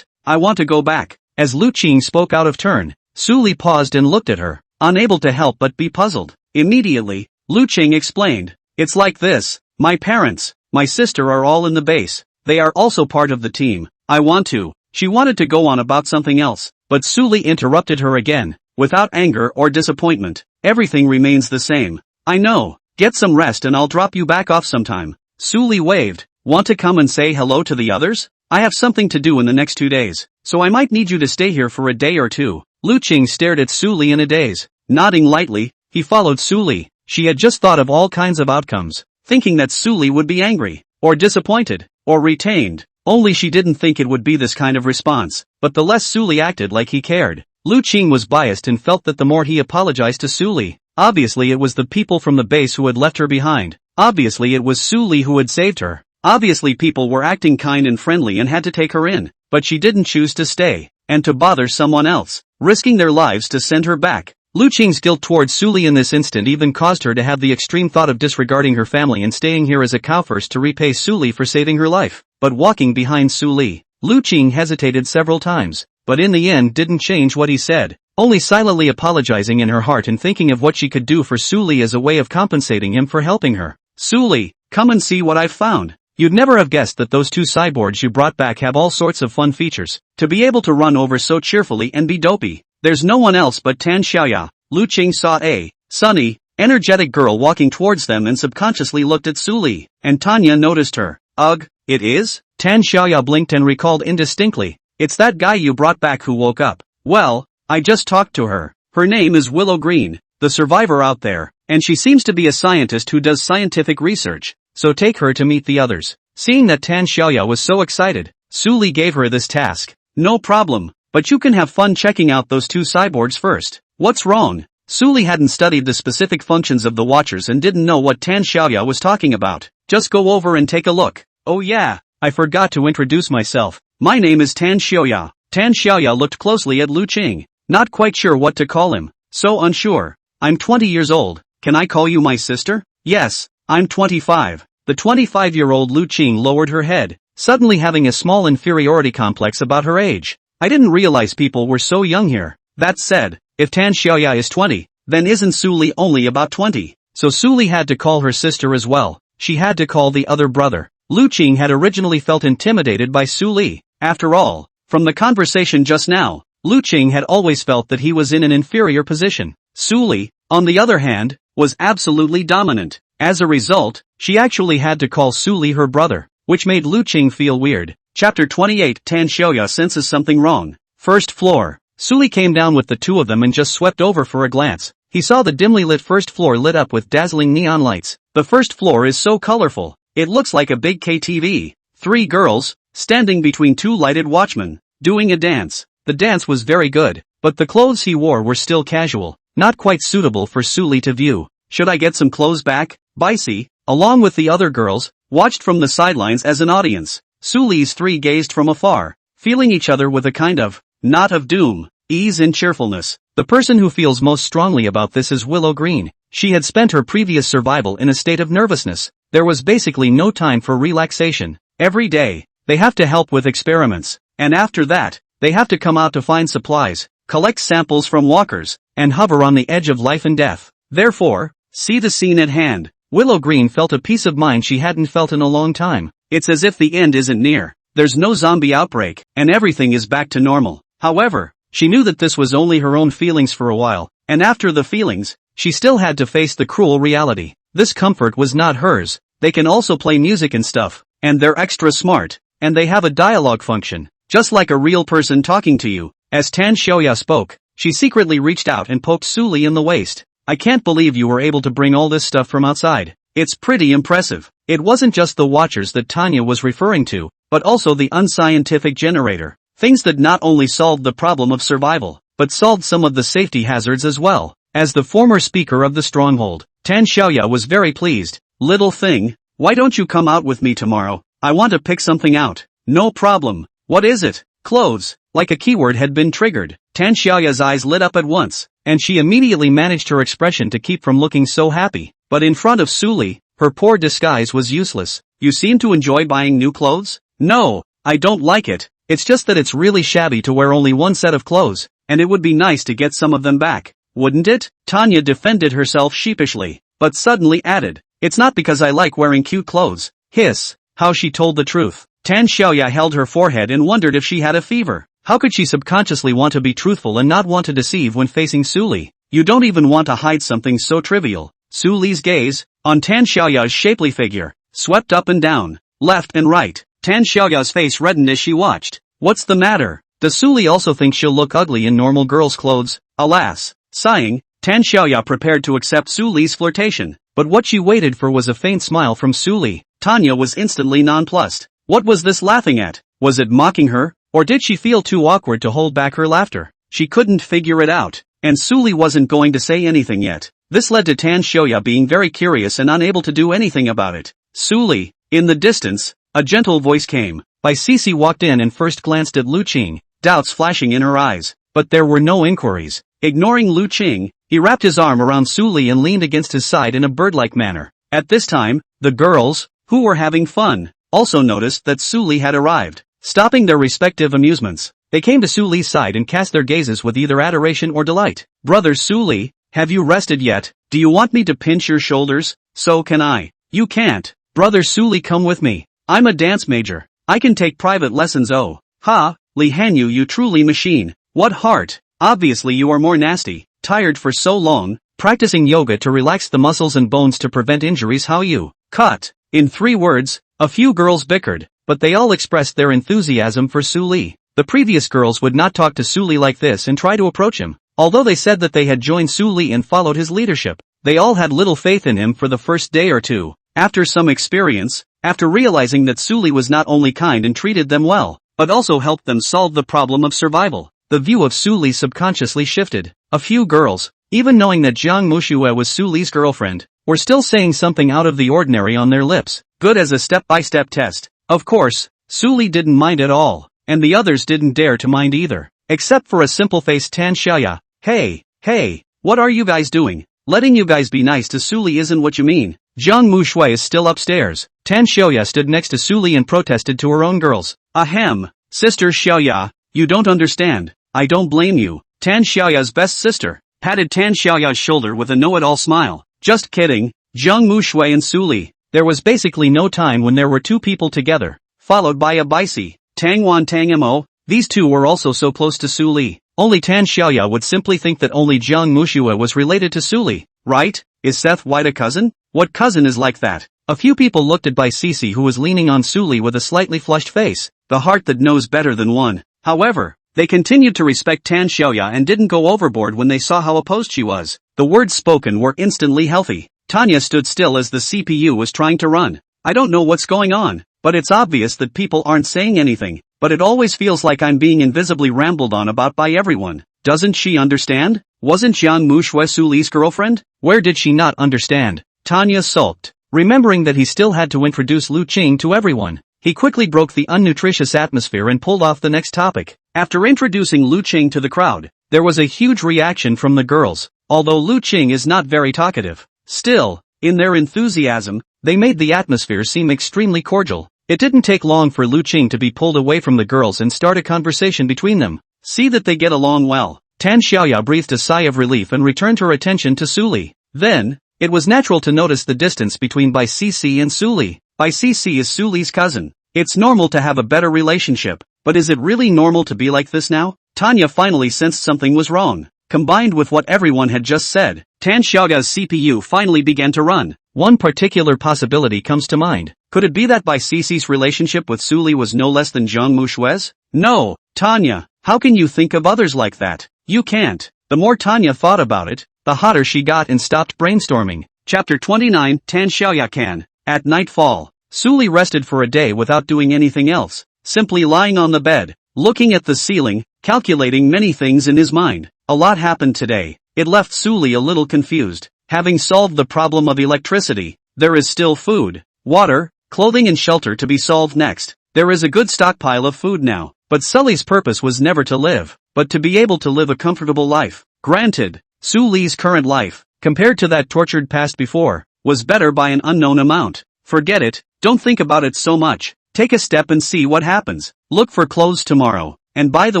I want to go back. As Lu Qing spoke out of turn, Su Li paused and looked at her, unable to help but be puzzled. Immediately, Lu Qing explained, it's like this, my parents, my sister are all in the base. They are also part of the team. I want to. She wanted to go on about something else, but Su Li interrupted her again, without anger or disappointment. Everything remains the same. I know. Get some rest and I'll drop you back off sometime. Su Li waved. Want to come and say hello to the others? I have something to do in the next 2 days, so I might need you to stay here for a day or two. Lu Qing stared at Su Li in a daze. Nodding lightly, he followed Su Li. She had just thought of all kinds of outcomes, thinking that Su Li would be angry, or disappointed, or retained. Only she didn't think it would be this kind of response, but the less Su Li acted like he cared. Lu Qing was biased and felt that the more he apologized to Su Li, obviously it was the people from the base who had left her behind. Obviously it was Su Li who had saved her. Obviously people were acting kind and friendly and had to take her in, but she didn't choose to stay, and to bother someone else, risking their lives to send her back. Lu Qing's guilt towards Su Li in this instant even caused her to have the extreme thought of disregarding her family and staying here as a cow first to repay Su Li for saving her life. But walking behind Su Li, Lu Qing hesitated several times, but in the end didn't change what he said, only silently apologizing in her heart and thinking of what she could do for Su Li as a way of compensating him for helping her. Su Li, come and see what I've found. You'd never have guessed that those 2 cyborgs you brought back have all sorts of fun features. To be able to run over so cheerfully and be dopey. There's no one else but Tan Xiaoya. Lu Qing saw a sunny, energetic girl walking towards them and subconsciously looked at Su Li, and Tanya noticed her. Ugh, it is? Tan Xiaoya blinked and recalled indistinctly. It's that guy you brought back who woke up. Well, I just talked to her. Her name is Willow Green, the survivor out there, and she seems to be a scientist who does scientific research. So take her to meet the others. Seeing that Tan Xiaoya was so excited, Su Li gave her this task. No problem, but you can have fun checking out those 2 cyborgs first. What's wrong? Su Li hadn't studied the specific functions of the Watchers and didn't know what Tan Xiaoya was talking about. Just go over and take a look. Oh yeah, I forgot to introduce myself. My name is Tan Xiaoya. Tan Xiaoya looked closely at Lu Qing, not quite sure what to call him. So unsure. I'm 20 years old. Can I call you my sister? Yes, I'm 25. The 25-year-old Lu Qing lowered her head, suddenly having a small inferiority complex about her age. I didn't realize people were so young here. That said, if Tan Xiaoya is 20, then isn't Su Li only about 20? So Su Li had to call her sister as well. She had to call the other brother. Lu Qing had originally felt intimidated by Su Li. After all, from the conversation just now, Lu Qing had always felt that he was in an inferior position. Su Li, on the other hand, was absolutely dominant. As a result, she actually had to call Su Li her brother, which made Lu Qing feel weird. Chapter 28. Tan Xiaoya senses something wrong. First floor. Su Li came down with the 2 of them and just swept over for a glance. He saw the dimly lit first floor lit up with dazzling neon lights. The first floor is so colorful, it looks like a big KTV. 3 girls, standing between 2 lighted watchmen, doing a dance. The dance was very good, but the clothes he wore were still casual, not quite suitable for Su Li to view. Should I get some clothes back? Bicey, along with the other girls, watched from the sidelines as an audience. Su Li's 3 gazed from afar, feeling each other with a kind of knot of doom. ease and cheerfulness. The person who feels most strongly about this is Willow Green. She had spent her previous survival in a state of nervousness. There was basically no time for relaxation. Every day, they have to help with experiments, and after that, they have to come out to find supplies, collect samples from walkers, and hover on the edge of life and death. Therefore, see the scene at hand. Willow Green felt a peace of mind she hadn't felt in a long time. It's as if the end isn't near. There's no zombie outbreak, and everything is back to normal. However, she knew that this was only her own feelings for a while, and after the feelings, she still had to face the cruel reality. This comfort was not hers. They can also play music and stuff, and they're extra smart, and they have a dialogue function, just like a real person talking to you. As Tan Xiaoya spoke, she secretly reached out and poked Suli in the waist. I can't believe you were able to bring all this stuff from outside. It's pretty impressive. It wasn't just the watchers that Tanya was referring to, but also the unscientific generator. Things that not only solved the problem of survival, but solved some of the safety hazards as well. As the former speaker of the stronghold, Tan Xiaoya was very pleased. Little thing, why don't you come out with me tomorrow? I want to pick something out. No problem. What is it? Clothes. Like a keyword had been triggered. Tan Xiaoya's eyes lit up at once, and she immediately managed her expression to keep from looking so happy. But in front of Suli, her poor disguise was useless. You seem to enjoy buying new clothes? No, I don't like it. It's just that it's really shabby to wear only one set of clothes, and it would be nice to get some of them back, wouldn't it? Tanya defended herself sheepishly, but suddenly added, it's not because I like wearing cute clothes. Hiss, how she told the truth. Tan Xiaoya held her forehead and wondered if she had a fever. How could she subconsciously want to be truthful and not want to deceive when facing Suli? You don't even want to hide something so trivial. Suli's gaze, on Tan Xiaoya's shapely figure, swept up and down, left and right. Tan Xiaoya's face reddened as she watched. What's the matter? Does Suli also think she'll look ugly in normal girl's clothes? Alas. Sighing, Tan Xiaoya prepared to accept Suli's flirtation, but what she waited for was a faint smile from Suli. Tanya was instantly nonplussed. What was this laughing at? Was it mocking her, or did she feel too awkward to hold back her laughter? She couldn't figure it out, and Suli wasn't going to say anything yet. This led to Tan Xiaoya being very curious and unable to do anything about it. Suli, in the distance, a gentle voice came. Bai Sisi walked in and first glanced at Lu Qing, doubts flashing in her eyes, but there were no inquiries. Ignoring Lu Qing, he wrapped his arm around Suli and leaned against his side in a bird-like manner. At this time, the girls, who were having fun, also noticed that Suli had arrived. Stopping their respective amusements, they came to Suli's side and cast their gazes with either adoration or delight. Brother Suli, have you rested yet? Do you want me to pinch your shoulders? So can I. You can't. Brother Suli, come with me. I'm a dance major. I can take private lessons. Oh. Ha, Li Hanyu, you truly machine. What heart. Obviously you are more nasty. Tired for so long, practicing yoga to relax the muscles and bones to prevent injuries. How you? Cut. In 3 words, a few girls bickered, but they all expressed their enthusiasm for Suli. The previous girls would not talk to Suli like this and try to approach him. Although they said that they had joined Suli and followed his leadership, they all had little faith in him for the first day or two. After some experience, after realizing that Suli was not only kind and treated them well, but also helped them solve the problem of survival, the view of Suli subconsciously shifted. A few girls, even knowing that Jiang Mushue was Suli's girlfriend, were still saying something out of the ordinary on their lips, good as a step-by-step test. Of course, Suli didn't mind at all, and the others didn't dare to mind either, except for a simple-faced Tan Xiaoya. Hey, what are you guys doing? Letting you guys be nice to Suli isn't what you mean. Jiang Mushue is still upstairs. Tan Xiaoya stood next to Suli and protested to her own girls. Ahem, Sister Xiaoya, you don't understand. I don't blame you. Tan Xiaoya's best sister patted Tan Xiaoya's shoulder with a know-it-all smile. Just kidding. Jiang Mushue and Suli. There was basically no time when there were 2 people together, followed by a Baisi, Tang Wan Tang Mo. These 2 were also so close to Suli. Only Tan Xiaoya would simply think that only Jiang Mushue was related to Suli, right? Is Seth White a cousin? What cousin is like that? A few people looked at Bai Sisi, who was leaning on Suli with a slightly flushed face, the heart that knows better than one. However, they continued to respect Tan Xiaoya and didn't go overboard when they saw how opposed she was. The words spoken were instantly healthy. Tanya stood still as the CPU was trying to run. I don't know what's going on, but it's obvious that people aren't saying anything, but it always feels like I'm being invisibly rambled on about by everyone. Doesn't she understand? Wasn't Jiang Mushue Suli's girlfriend? Where did she not understand? Tanya sulked, remembering that he still had to introduce Lu Qing to everyone. He quickly broke the unnutritious atmosphere and pulled off the next topic. After introducing Lu Qing to the crowd, there was a huge reaction from the girls, although Lu Qing is not very talkative. Still, in their enthusiasm, they made the atmosphere seem extremely cordial. It didn't take long for Lu Qing to be pulled away from the girls and start a conversation between them. See that they get along well. Tan Xiaoya breathed a sigh of relief and returned her attention to Su Li. Then, it was natural to notice the distance between Bai Cici and Su Li. Bai Cici is Su Li's cousin. It's normal to have a better relationship, but is it really normal to be like this now? Tanya finally sensed something was wrong. Combined with what everyone had just said, Tan Xiaoya's CPU finally began to run. One particular possibility comes to mind. Could it be that Bai Cici's relationship with Su Li was no less than Zhang Mushue's? No, Tanya, how can you think of others like that? You can't. The more Tanya thought about it, the hotter she got and stopped brainstorming. Chapter 29, Tan Xiaoya Can. At nightfall, Su Li rested for a day without doing anything else, simply lying on the bed, looking at the ceiling, calculating many things in his mind. A lot happened today. It left Su Li a little confused. Having solved the problem of electricity, there is still food, water, clothing and shelter to be solved next. There is a good stockpile of food now, but Sully's purpose was never to live, but to be able to live a comfortable life. Granted, Su Li's current life, compared to that tortured past before, was better by an unknown amount. Forget it, don't think about it so much. Take a step and see what happens. Look for clothes tomorrow, and by the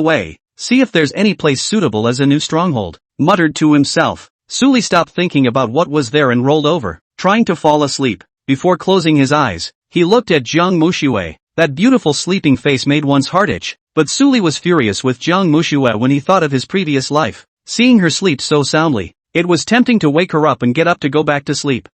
way, see if there's any place suitable as a new stronghold. Muttered to himself. Su Li stopped thinking about what was there and rolled over, trying to fall asleep. Before closing his eyes, he looked at Zhang Muxue. That beautiful sleeping face made one's heart itch, but Su Li was furious with Zhang Muxue when he thought of his previous life. Seeing her sleep so soundly, it was tempting to wake her up and get up to go back to sleep.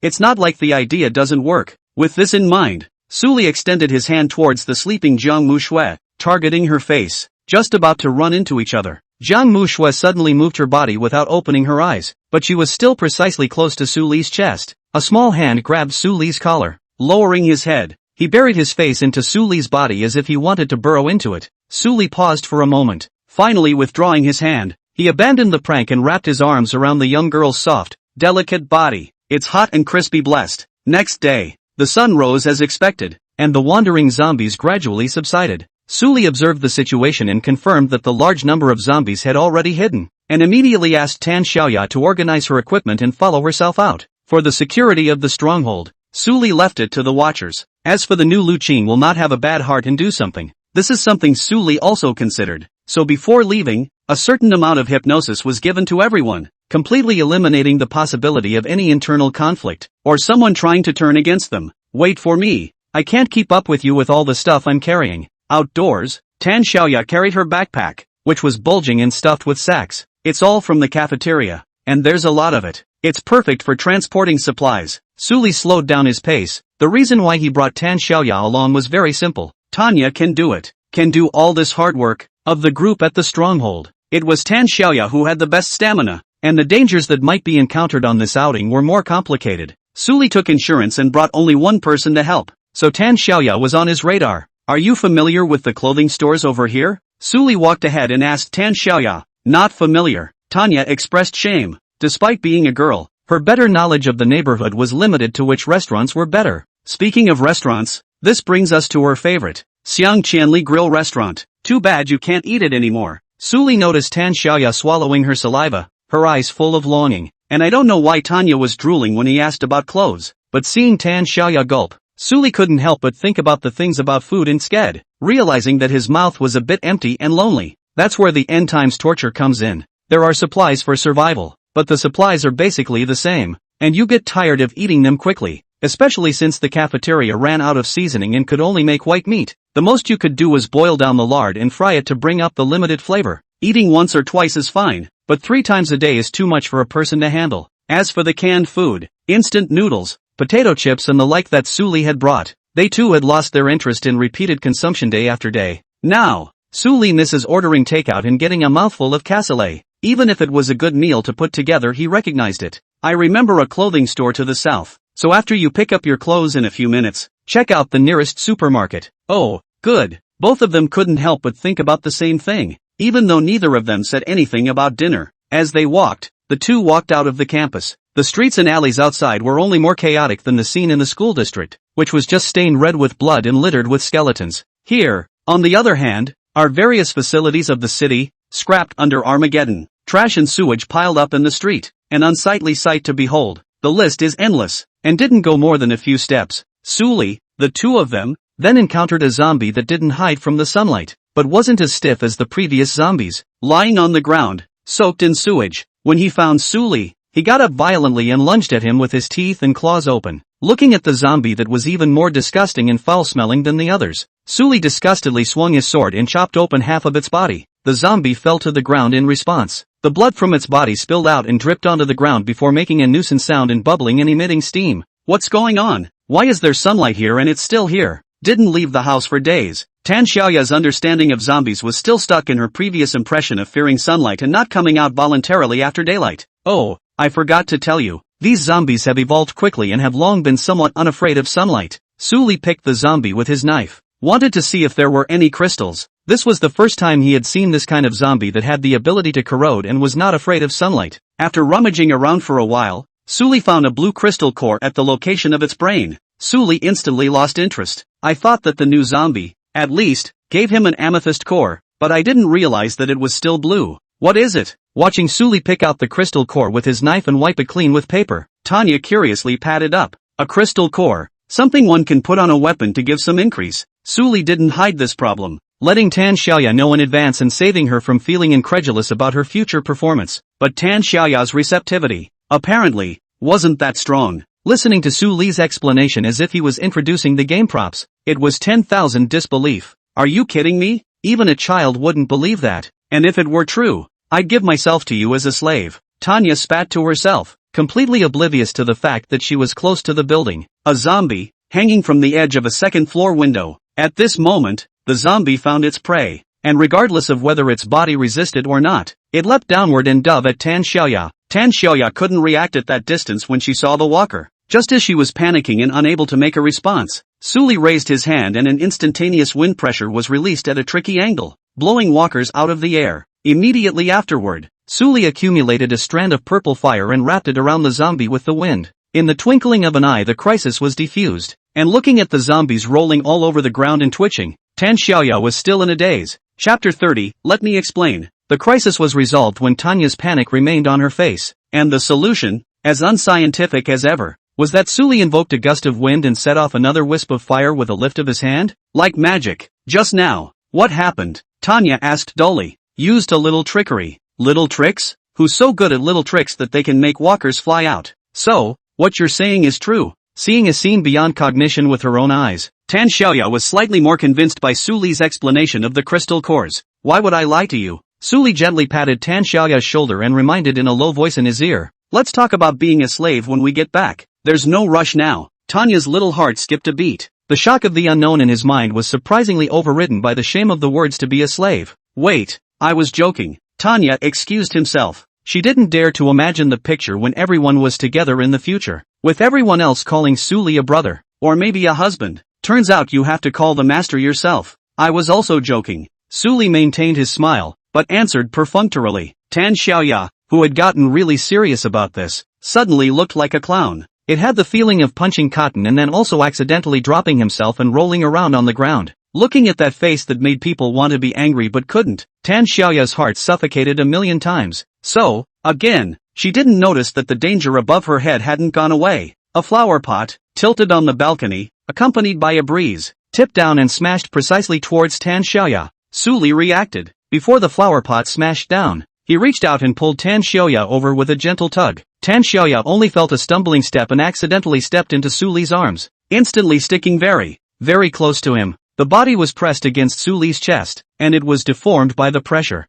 It's not like the idea doesn't work. With this in mind, Su Li extended his hand towards the sleeping Zhang Muxue, targeting her face, just about to run into each other. Zhang Muxue suddenly moved her body without opening her eyes, but she was still precisely close to Su Li's chest. A small hand grabbed Su Li's collar. Lowering his head, he buried his face into Su Li's body as if he wanted to burrow into it. Su Li paused for a moment. Finally withdrawing his hand, he abandoned the prank and wrapped his arms around the young girl's soft, delicate body. It's hot and crispy blessed. Next day, the sun rose as expected, and the wandering zombies gradually subsided. Su Li observed the situation and confirmed that the large number of zombies had already hidden, and immediately asked Tan Xiaoya to organize her equipment and follow herself out. For the security of the stronghold, Su Li left it to the watchers. As for the new Lu Qing will not have a bad heart and do something. This is something Su Li also considered. So before leaving, a certain amount of hypnosis was given to everyone, completely eliminating the possibility of any internal conflict, or someone trying to turn against them. Wait for me. I can't keep up with you with all the stuff I'm carrying. Outdoors, Tan Xiaoya carried her backpack, which was bulging and stuffed with sacks. It's all from the cafeteria, and there's a lot of it. It's perfect for transporting supplies. Su Li slowed down his pace. The reason why he brought Tan Xiaoya along was very simple. Tanya can do it. Can do all this hard work. Of the group at the stronghold, it was Tan Xiaoya who had the best stamina, and the dangers that might be encountered on this outing were more complicated. Su Li took insurance and brought only one person to help, so Tan Xiaoya was on his radar. Are you familiar with the clothing stores over here? Su Li walked ahead and asked Tan Xiaoya. Not familiar. Tanya expressed shame. Despite being a girl, her better knowledge of the neighborhood was limited to which restaurants were better. Speaking of restaurants, this brings us to her favorite, Xiang Qianli Grill Restaurant. Too bad you can't eat it anymore. Su Li noticed Tan Xiaoya swallowing her saliva, her eyes full of longing, and I don't know why Tanya was drooling when he asked about clothes, but seeing Tan Xiaoya gulp, Su Li couldn't help but think about the things about food instead, realizing that his mouth was a bit empty and lonely. That's where the end times torture comes in. There are supplies for survival, but the supplies are basically the same, and you get tired of eating them quickly, especially since the cafeteria ran out of seasoning and could only make white meat. The most you could do was boil down the lard and fry it to bring up the limited flavor. Eating once or twice is fine, but 3 times a day is too much for a person to handle. As for the canned food, instant noodles, potato chips and the like that Su Li had brought, they too had lost their interest in repeated consumption day after day. Now, Su Li misses ordering takeout and getting a mouthful of cassoulet. Even if it was a good meal to put together, he recognized it. I remember a clothing store to the south, so after you pick up your clothes in a few minutes, check out the nearest supermarket. Oh, good. Both of them couldn't help but think about the same thing, even though neither of them said anything about dinner. As they walked, the two walked out of the campus. The streets and alleys outside were only more chaotic than the scene in the school district, which was just stained red with blood and littered with skeletons. Here, on the other hand, are various facilities of the city, scrapped under Armageddon. Trash and sewage piled up in the street. An unsightly sight to behold. The list is endless, and didn't go more than a few steps. Suli, the two of them, then encountered a zombie that didn't hide from the sunlight, but wasn't as stiff as the previous zombies, lying on the ground, soaked in sewage. When he found Suli, he got up violently and lunged at him with his teeth and claws open, looking at the zombie that was even more disgusting and foul-smelling than the others. Suli disgustedly swung his sword and chopped open half of its body. The zombie fell to the ground in response. The blood from its body spilled out and dripped onto the ground before making a nuisance sound and bubbling and emitting steam. What's going on? Why is there sunlight here and it's still here? Didn't leave the house for days. Tan Xiaoya's understanding of zombies was still stuck in her previous impression of fearing sunlight and not coming out voluntarily after daylight. Oh, I forgot to tell you, these zombies have evolved quickly and have long been somewhat unafraid of sunlight. Suli picked the zombie with his knife. Wanted to see if there were any crystals. This was the first time he had seen this kind of zombie that had the ability to corrode and was not afraid of sunlight. After rummaging around for a while, Suli found a blue crystal core at the location of its brain. Suli instantly lost interest. I thought that the new zombie, at least, gave him an amethyst core, but I didn't realize that it was still blue. What is it? Watching Suli pick out the crystal core with his knife and wipe it clean with paper, Tanya curiously patted up. A crystal core. Something one can put on a weapon to give some increase. Suli didn't hide this problem, letting Tan Xiaoya know in advance and saving her from feeling incredulous about her future performance. But Tan Xiaoya's receptivity, apparently, wasn't that strong. Listening to Suli's explanation as if he was introducing the game props, it was 10,000 disbelief. Are you kidding me? Even a child wouldn't believe that. And if it were true, I'd give myself to you as a slave. Tanya spat to herself, completely oblivious to the fact that she was close to the building. A zombie, hanging from the edge of a second-floor window. At this moment, the zombie found its prey, and regardless of whether its body resisted or not, it leapt downward and dove at Tan Xiaoya. Tan Xiaoya couldn't react at that distance when she saw the walker. Just as she was panicking and unable to make a response, Suli raised his hand and an instantaneous wind pressure was released at a tricky angle, blowing walkers out of the air. Immediately afterward, Suli accumulated a strand of purple fire and wrapped it around the zombie with the wind. In the twinkling of an eye the crisis was defused, and looking at the zombies rolling all over the ground and twitching, Tan Xiaoya was still in a daze. Chapter 30, let me explain. The crisis was resolved when Tanya's panic remained on her face, and the solution, as unscientific as ever, was that Suli invoked a gust of wind and set off another wisp of fire with a lift of his hand? Like magic. Just now, what happened? Tanya asked dully. Used a little trickery. Little tricks? Who's so good at little tricks that they can make walkers fly out? So, what you're saying is true. Seeing a scene beyond cognition with her own eyes, Tan Xiaoya was slightly more convinced by Suli's explanation of the crystal cores. Why would I lie to you? Suli gently patted Tan Xiaoya's shoulder and reminded in a low voice in his ear. Let's talk about being a slave when we get back. There's no rush now. Tanya's little heart skipped a beat. The shock of the unknown in his mind was surprisingly overridden by the shame of the words to be a slave. Wait, I was joking. Tanya excused himself. She didn't dare to imagine the picture when everyone was together in the future, with everyone else calling Suli a brother, or maybe a husband. Turns out you have to call the master yourself. I was also joking. Suli maintained his smile, but answered perfunctorily. Tan Xiaoya, who had gotten really serious about this, suddenly looked like a clown. It had the feeling of punching cotton and then also accidentally dropping himself and rolling around on the ground. Looking at that face that made people want to be angry but couldn't, Tan Xiaoya's heart suffocated a million times. So, again, she didn't notice that the danger above her head hadn't gone away. A flower pot, tilted on the balcony, accompanied by a breeze, tipped down and smashed precisely towards Tan Xiaoya. Suli reacted. Before the flower pot smashed down, he reached out and pulled Tan Xiaoya over with a gentle tug. Tan Xiaoya only felt a stumbling step and accidentally stepped into Suli's arms, instantly sticking very, very close to him. The body was pressed against Suli's chest, and it was deformed by the pressure.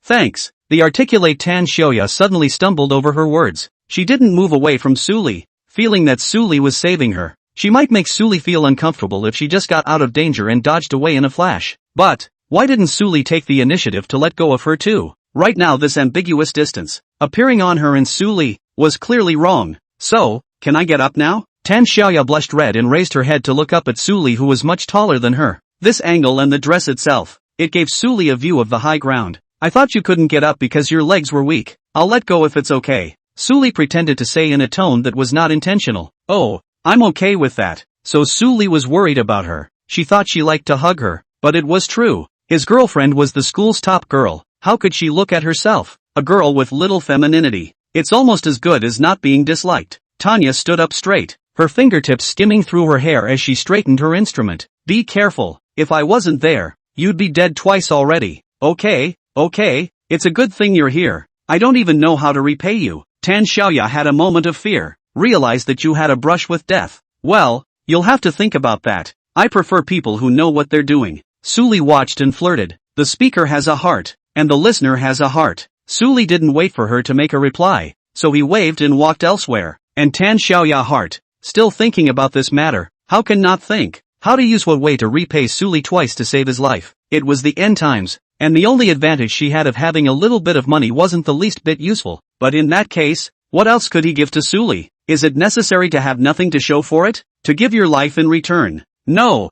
Thanks. The articulate Tan Xiaoya suddenly stumbled over her words. She didn't move away from Suli, feeling that Suli was saving her. She might make Suli feel uncomfortable if she just got out of danger and dodged away in a flash. But, why didn't Suli take the initiative to let go of her too? Right now this ambiguous distance, appearing on her and Suli, was clearly wrong. So, can I get up now? Tan Xiaoya blushed red and raised her head to look up at Suli who was much taller than her. This angle and the dress itself, it gave Suli a view of the high ground. I thought you couldn't get up because your legs were weak. I'll let go if it's okay. Suli pretended to say in a tone that was not intentional. Oh, I'm okay with that. So Suli was worried about her. She thought she liked to hug her, but it was true. His girlfriend was the school's top girl. How could she look at herself? A girl with little femininity. It's almost as good as not being disliked. Tanya stood up straight, her fingertips skimming through her hair as she straightened her instrument. Be careful. If I wasn't there, you'd be dead twice already. Okay, it's a good thing you're here. I don't even know how to repay you. Tan Xiaoya had a moment of fear, realized that you had a brush with death. Well, you'll have to think about that. I prefer people who know what they're doing. Suli watched and flirted. The speaker has a heart, and the listener has a heart. Suli didn't wait for her to make a reply, so he waved and walked elsewhere. And Tan Xiaoya heart, still thinking about this matter, how can not think? How to use what way to repay Suli twice to save his life. It was the end times, and the only advantage she had of having a little bit of money wasn't the least bit useful. But in that case, what else could he give to Suli? Is it necessary to have nothing to show for it? To give your life in return? No.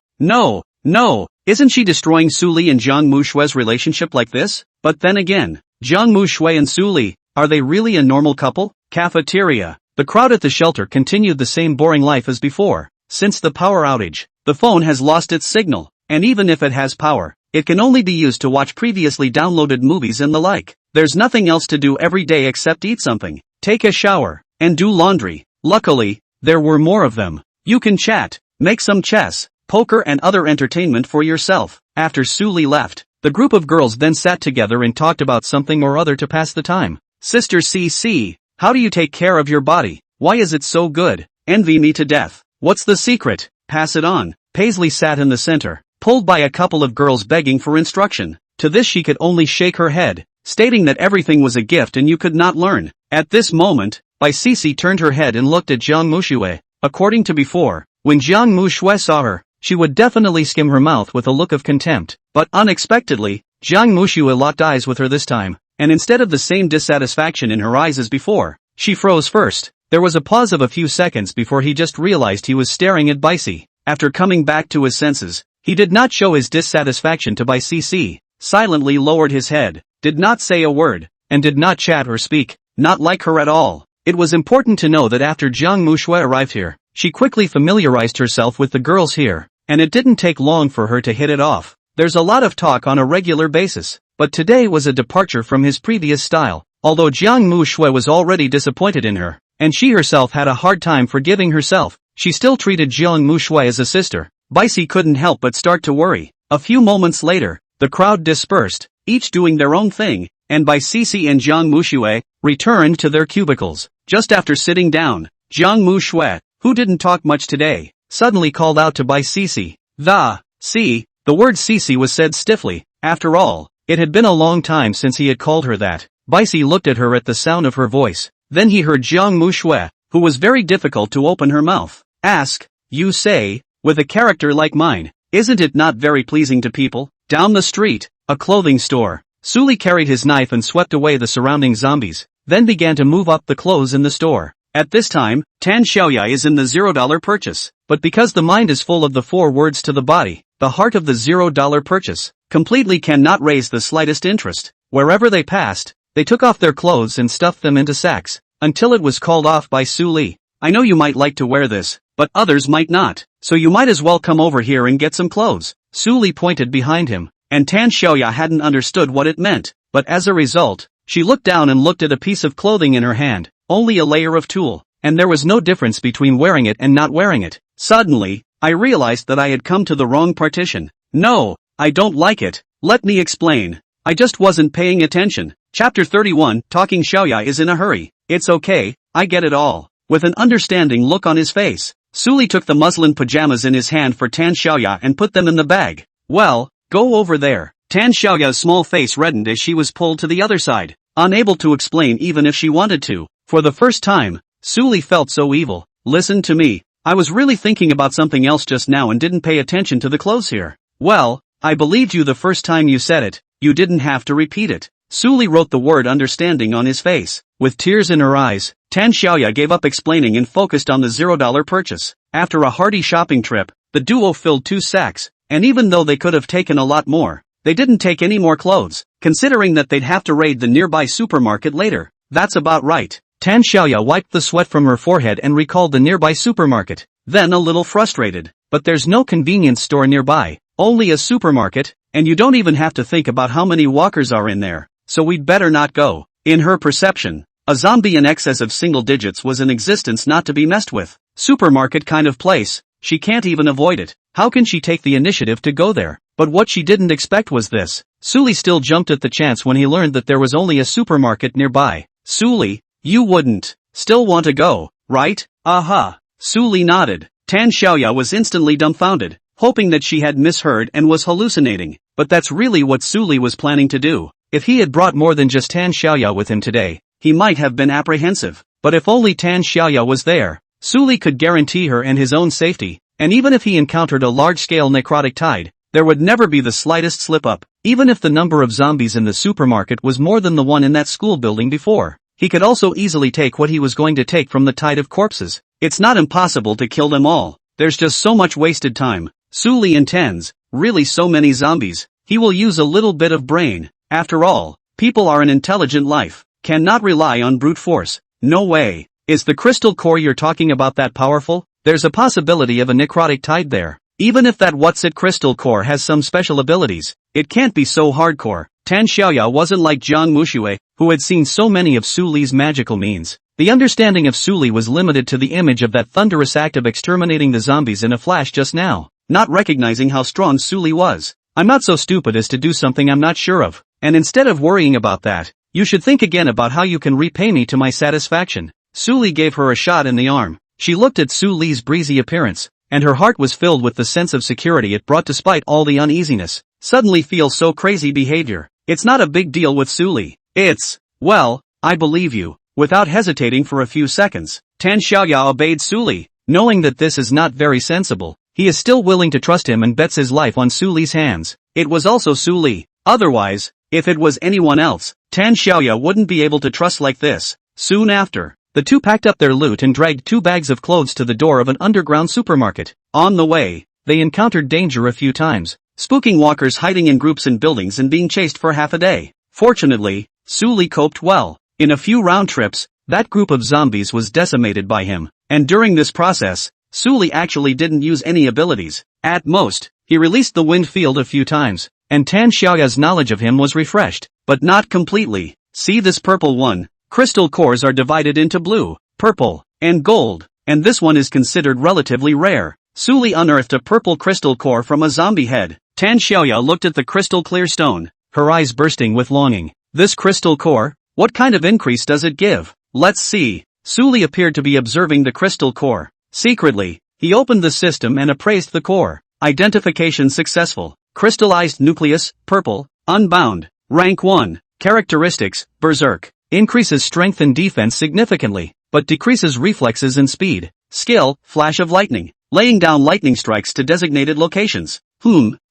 Isn't she destroying Suli and Jiang Mushue's relationship like this? But then again, Jiang Mushue and Suli, are they really a normal couple? Cafeteria. The crowd at the shelter continued the same boring life as before. Since the power outage, the phone has lost its signal, and even if it has power, it can only be used to watch previously downloaded movies and the like. There's nothing else to do every day except eat something, take a shower, and do laundry. Luckily, there were more of them. You can chat, make some chess, poker and other entertainment for yourself. After Suli left, the group of girls then sat together and talked about something or other to pass the time. Sister CC, how do you take care of your body? Why is it so good? Envy me to death. What's the secret? Pass it on. Paisley sat in the center, pulled by a couple of girls begging for instruction. To this she could only shake her head, stating that everything was a gift and you could not learn. At this moment, Bai Sisi turned her head and looked at Jiang Mushue. According to before, when Jiang Mushue saw her, she would definitely skim her mouth with a look of contempt. But unexpectedly, Jiang Mushue locked eyes with her this time, and instead of the same dissatisfaction in her eyes as before, she froze first. There was a pause of a few seconds before he just realized he was staring at Baisi. After coming back to his senses, he did not show his dissatisfaction to Bai Sisi, silently lowered his head, did not say a word, and did not chat or speak, not like her at all. It was important to know that after Jiang Mushue arrived here, she quickly familiarized herself with the girls here, and it didn't take long for her to hit it off. There's a lot of talk on a regular basis, but today was a departure from his previous style. Although Jiang Mushue was already disappointed in her, and she herself had a hard time forgiving herself, she still treated Jiang Mushue as a sister. Baisi couldn't help but start to worry. A few moments later, the crowd dispersed, each doing their own thing, and Bai Sisi and Jiang Mushue returned to their cubicles. Just after sitting down, Jiang Mushue, who didn't talk much today, suddenly called out to Bai Sisi. The word Sisi was said stiffly. After all, it had been a long time since he had called her that. Baisi looked at her at the sound of her voice. Then he heard Jiang Mushue, who was very difficult to open her mouth, ask, "You say, with a character like mine, isn't it not very pleasing to people?" Down the street, a clothing store, Suli carried his knife and swept away the surrounding zombies, then began to move up the clothes in the store. At this time, Tan Xiaoya is in the $0 purchase, but because the mind is full of the 4 words to the body, the heart of the $0 purchase, completely cannot raise the slightest interest. Wherever they passed, they took off their clothes and stuffed them into sacks, until it was called off by Suli. "I know you might like to wear this, but others might not, so you might as well come over here and get some clothes." Suli pointed behind him, and Tan Xiaoya hadn't understood what it meant, but as a result, she looked down and looked at a piece of clothing in her hand, only a layer of tulle, and there was no difference between wearing it and not wearing it. Suddenly, I realized that I had come to the wrong partition. No, I don't like it. Let me explain. I just wasn't paying attention. Chapter 31, Talking Xiaoya is in a hurry. It's okay, I get it all. With an understanding look on his face, Suli took the muslin pajamas in his hand for Tan Xiaoya and put them in the bag. "Well, go over there." Tan Xiaoya's small face reddened as she was pulled to the other side, unable to explain even if she wanted to. For the first time, Suli felt so evil. "Listen to me, I was really thinking about something else just now and didn't pay attention to the clothes here." "Well, I believed you the first time you said it, you didn't have to repeat it." Suli wrote the word understanding on his face. With tears in her eyes, Tan Xiaoya gave up explaining and focused on the $0 purchase. After a hearty shopping trip, the duo filled 2 sacks, and even though they could have taken a lot more, they didn't take any more clothes, considering that they'd have to raid the nearby supermarket later. "That's about right." Tan Xiaoya wiped the sweat from her forehead and recalled the nearby supermarket. Then a little frustrated, "But there's no convenience store nearby, Only a supermarket, and you don't even have to think about how many walkers are in there, so we'd better not go. In her perception, a zombie in excess of single digits was an existence not to be messed with. Supermarket kind of place, she can't even avoid it. How can she take the initiative to go there? But what she didn't expect was this. Suli still jumped at the chance when he learned that there was only a supermarket nearby. Suli, you wouldn't still want to go, right? Aha. Suli nodded. Tan Xiaoya was instantly dumbfounded, hoping that she had misheard and was hallucinating. But that's really what Suli was planning to do. If he had brought more than just Tan Xiaoya with him today, he might have been apprehensive. But if only Tan Xiaoya was there, Suli could guarantee her and his own safety, and even if he encountered a large-scale necrotic tide, there would never be the slightest slip-up. Even if the number of zombies in the supermarket was more than the one in that school building before, he could also easily take what he was going to take from the tide of corpses. It's not impossible to kill them all. There's just so much wasted time. Suli intends, really so many zombies. He will use a little bit of brain. After all, people are an intelligent life. Cannot rely on brute force. No way. Is the crystal core you're talking about that powerful? There's a possibility of a necrotic tide there. Even if that what's-it crystal core has some special abilities, it can't be so hardcore. Tan Xiaoya wasn't like Jiang Muxue, who had seen so many of Suli's magical means. The understanding of Suli was limited to the image of that thunderous act of exterminating the zombies in a flash just now, not recognizing how strong Suli was. I'm not so stupid as to do something I'm not sure of, and instead of worrying about that, you should think again about how you can repay me to my satisfaction. Suli gave her a shot in the arm. She looked at Suli's breezy appearance, and her heart was filled with the sense of security it brought despite all the uneasiness. Suddenly feel so crazy behavior. It's not a big deal with Suli. It's, well, I believe you. Without hesitating for a few seconds, Tan Xiaoya obeyed Suli, knowing that this is not very sensible. He is still willing to trust him and bets his life on Suli's hands. It was also Suli. Otherwise, if it was anyone else, Tan Xiaoya wouldn't be able to trust like this. Soon after, the two packed up their loot and dragged 2 bags of clothes to the door of an underground supermarket. On the way, they encountered danger a few times, spooking walkers hiding in groups in buildings and being chased for half a day. Fortunately, Suli coped well. In a few round trips, that group of zombies was decimated by him, and during this process, Suli actually didn't use any abilities. At most, he released the wind field a few times, and Tan Xiaoya's knowledge of him was refreshed, but not completely. See this purple one? Crystal cores are divided into blue, purple, and gold, and this one is considered relatively rare. Suli unearthed a purple crystal core from a zombie head. Tan Xiaoya looked at the crystal clear stone, her eyes bursting with longing. This crystal core? What kind of increase does it give? Let's see. Suli appeared to be observing the crystal core. Secretly, he opened the system and appraised the core. Identification successful. Crystallized nucleus, purple, unbound. Rank 1. Characteristics, berserk. Increases strength and defense significantly, but decreases reflexes and speed. Skill, flash of lightning. Laying down lightning strikes to designated locations.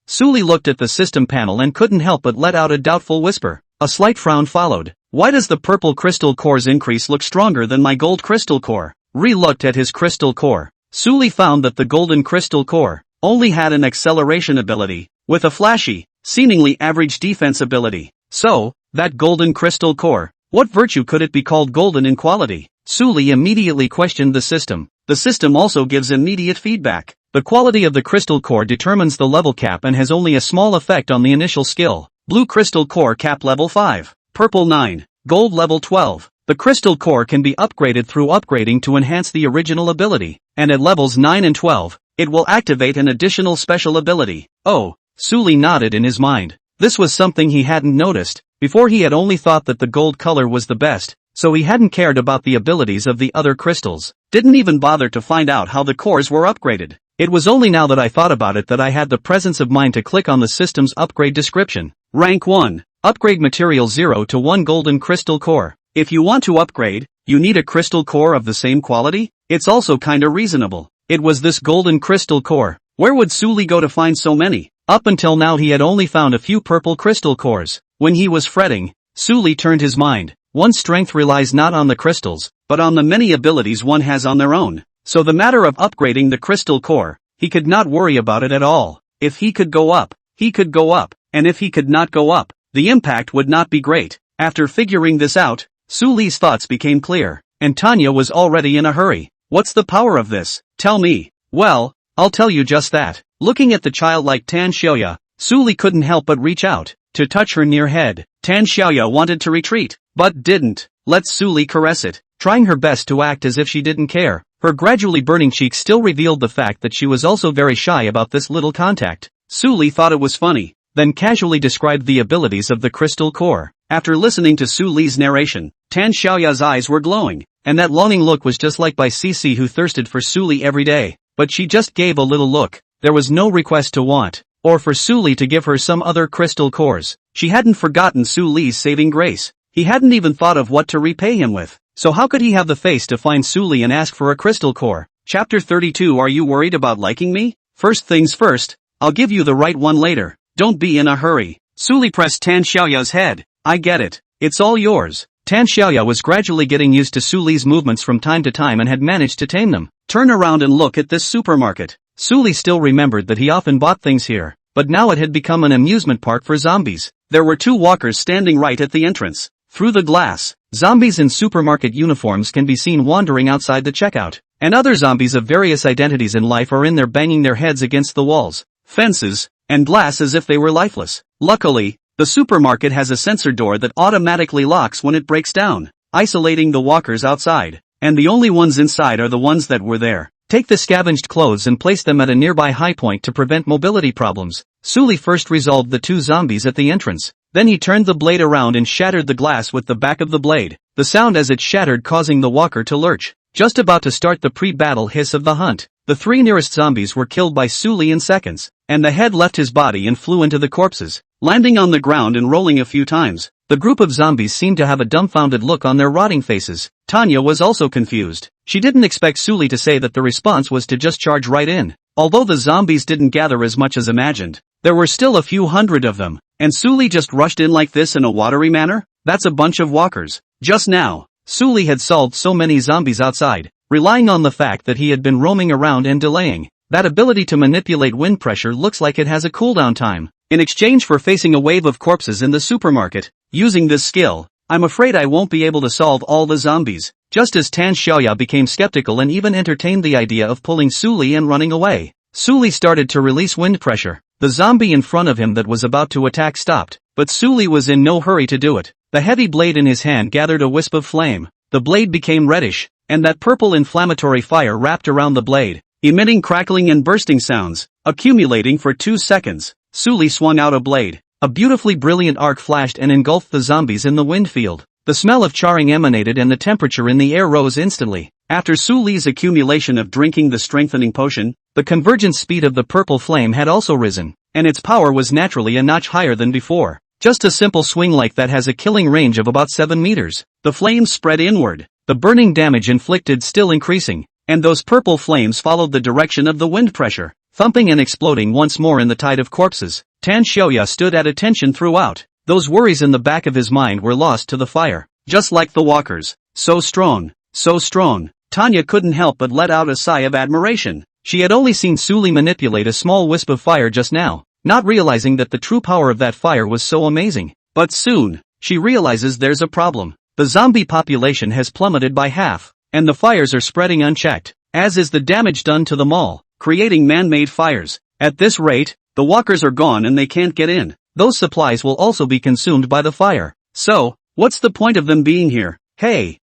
Suli looked at the system panel and couldn't help but let out a doubtful whisper. A slight frown followed. Why does the purple crystal core's increase look stronger than my gold crystal core? Re-looked at his crystal core. Suli found that the golden crystal core only had an acceleration ability, with a flashy, seemingly average defense ability. So, that golden crystal core, what virtue could it be called golden in quality? Suli immediately questioned the system. The system also gives immediate feedback. The quality of the crystal core determines the level cap and has only a small effect on the initial skill. Blue crystal core cap level 5. Purple 9. Gold level 12. The crystal core can be upgraded through upgrading to enhance the original ability, and at levels 9 and 12, it will activate an additional special ability. Oh, Suli nodded in his mind. This was something he hadn't noticed. Before he had only thought that the gold color was the best, so he hadn't cared about the abilities of the other crystals. Didn't even bother to find out how the cores were upgraded. It was only now that I thought about it that I had the presence of mind to click on the system's upgrade description. Rank 1. Upgrade material 0 to 1 golden crystal core. If you want to upgrade, you need a crystal core of the same quality? It's also kinda reasonable. It was this golden crystal core. Where would Suli go to find so many? Up until now he had only found a few purple crystal cores. When he was fretting, Suli turned his mind. One's strength relies not on the crystals, but on the many abilities one has on their own. So the matter of upgrading the crystal core, he could not worry about it at all. If he could go up, he could go up, and if he could not go up, the impact would not be great. After figuring this out, Suli's thoughts became clear, and Tanya was already in a hurry. What's the power of this? Tell me. Well, I'll tell you just that. Looking at the childlike Tan Xiaoya, Suli couldn't help but reach out to touch her near head. Tan Xiaoya wanted to retreat, but didn't. Let Suli caress it, trying her best to act as if she didn't care. Her gradually burning cheeks still revealed the fact that she was also very shy about this little contact. Suli thought it was funny, then casually described the abilities of the crystal core. After listening to Suli's narration, Tan Xiaoya's eyes were glowing, and that longing look was just like by Cici who thirsted for Suli every day. But she just gave a little look. There was no request to want, or for Suli to give her some other crystal cores. She hadn't forgotten Suli's saving grace. He hadn't even thought of what to repay him with. So how could he have the face to find Suli and ask for a crystal core? Chapter 32. Are you worried about liking me? First things first, I'll give you the right one later. Don't be in a hurry. Suli pressed Tan Xiaoya's head. I get it. It's all yours. Tan Xiaoya was gradually getting used to Suli's movements from time to time and had managed to tame them. Turn around and look at this supermarket. Suli still remembered that he often bought things here, but now it had become an amusement park for zombies. There were 2 walkers standing right at the entrance. Through the glass, zombies in supermarket uniforms can be seen wandering outside the checkout, and other zombies of various identities in life are in there banging their heads against the walls, fences, and glass as if they were lifeless. Luckily, the supermarket has a sensor door that automatically locks when it breaks down, isolating the walkers outside, and the only ones inside are the ones that were there. Take the scavenged clothes and place them at a nearby high point to prevent mobility problems. Suli first resolved the 2 zombies at the entrance. Then he turned the blade around and shattered the glass with the back of the blade, the sound as it shattered causing the walker to lurch. Just about to start the pre-battle hiss of the hunt, the 3 nearest zombies were killed by Suli in seconds, and the head left his body and flew into the corpses, landing on the ground and rolling a few times. The group of zombies seemed to have a dumbfounded look on their rotting faces. Tanya was also confused. She didn't expect Suli to say that the response was to just charge right in. Although the zombies didn't gather as much as imagined, there were still a few hundred of them, and Suli just rushed in like this in a watery manner? That's a bunch of walkers. Just now, Suli had solved so many zombies outside, relying on the fact that he had been roaming around and delaying. That ability to manipulate wind pressure looks like it has a cooldown time. In exchange for facing a wave of corpses in the supermarket, using this skill, I'm afraid I won't be able to solve all the zombies. Just as Tan Xiaoya became skeptical and even entertained the idea of pulling Suli and running away, Suli started to release wind pressure. The zombie in front of him that was about to attack stopped, but Suli was in no hurry to do it. The heavy blade in his hand gathered a wisp of flame. The blade became reddish, and that purple inflammatory fire wrapped around the blade, emitting crackling and bursting sounds, accumulating for 2 seconds. Suli swung out a blade. A beautifully brilliant arc flashed and engulfed the zombies in the wind field. The smell of charring emanated and the temperature in the air rose instantly. After Suli's accumulation of drinking the strengthening potion, the convergence speed of the purple flame had also risen, and its power was naturally a notch higher than before. Just a simple swing like that has a killing range of about 7 meters. The flames spread inward, the burning damage inflicted still increasing, and those purple flames followed the direction of the wind pressure, thumping and exploding once more in the tide of corpses. Tan Xiaoya stood at attention throughout. Those worries in the back of his mind were lost to the fire. Just like the walkers. So strong. So strong. Tanya couldn't help but let out a sigh of admiration. She had only seen Suli manipulate a small wisp of fire just now, not realizing that the true power of that fire was so amazing. But soon, she realizes there's a problem. The zombie population has plummeted by half, and the fires are spreading unchecked, as is the damage done to them all, creating man-made fires. At this rate, the walkers are gone and they can't get in. Those supplies will also be consumed by the fire. So, what's the point of them being here? Hey,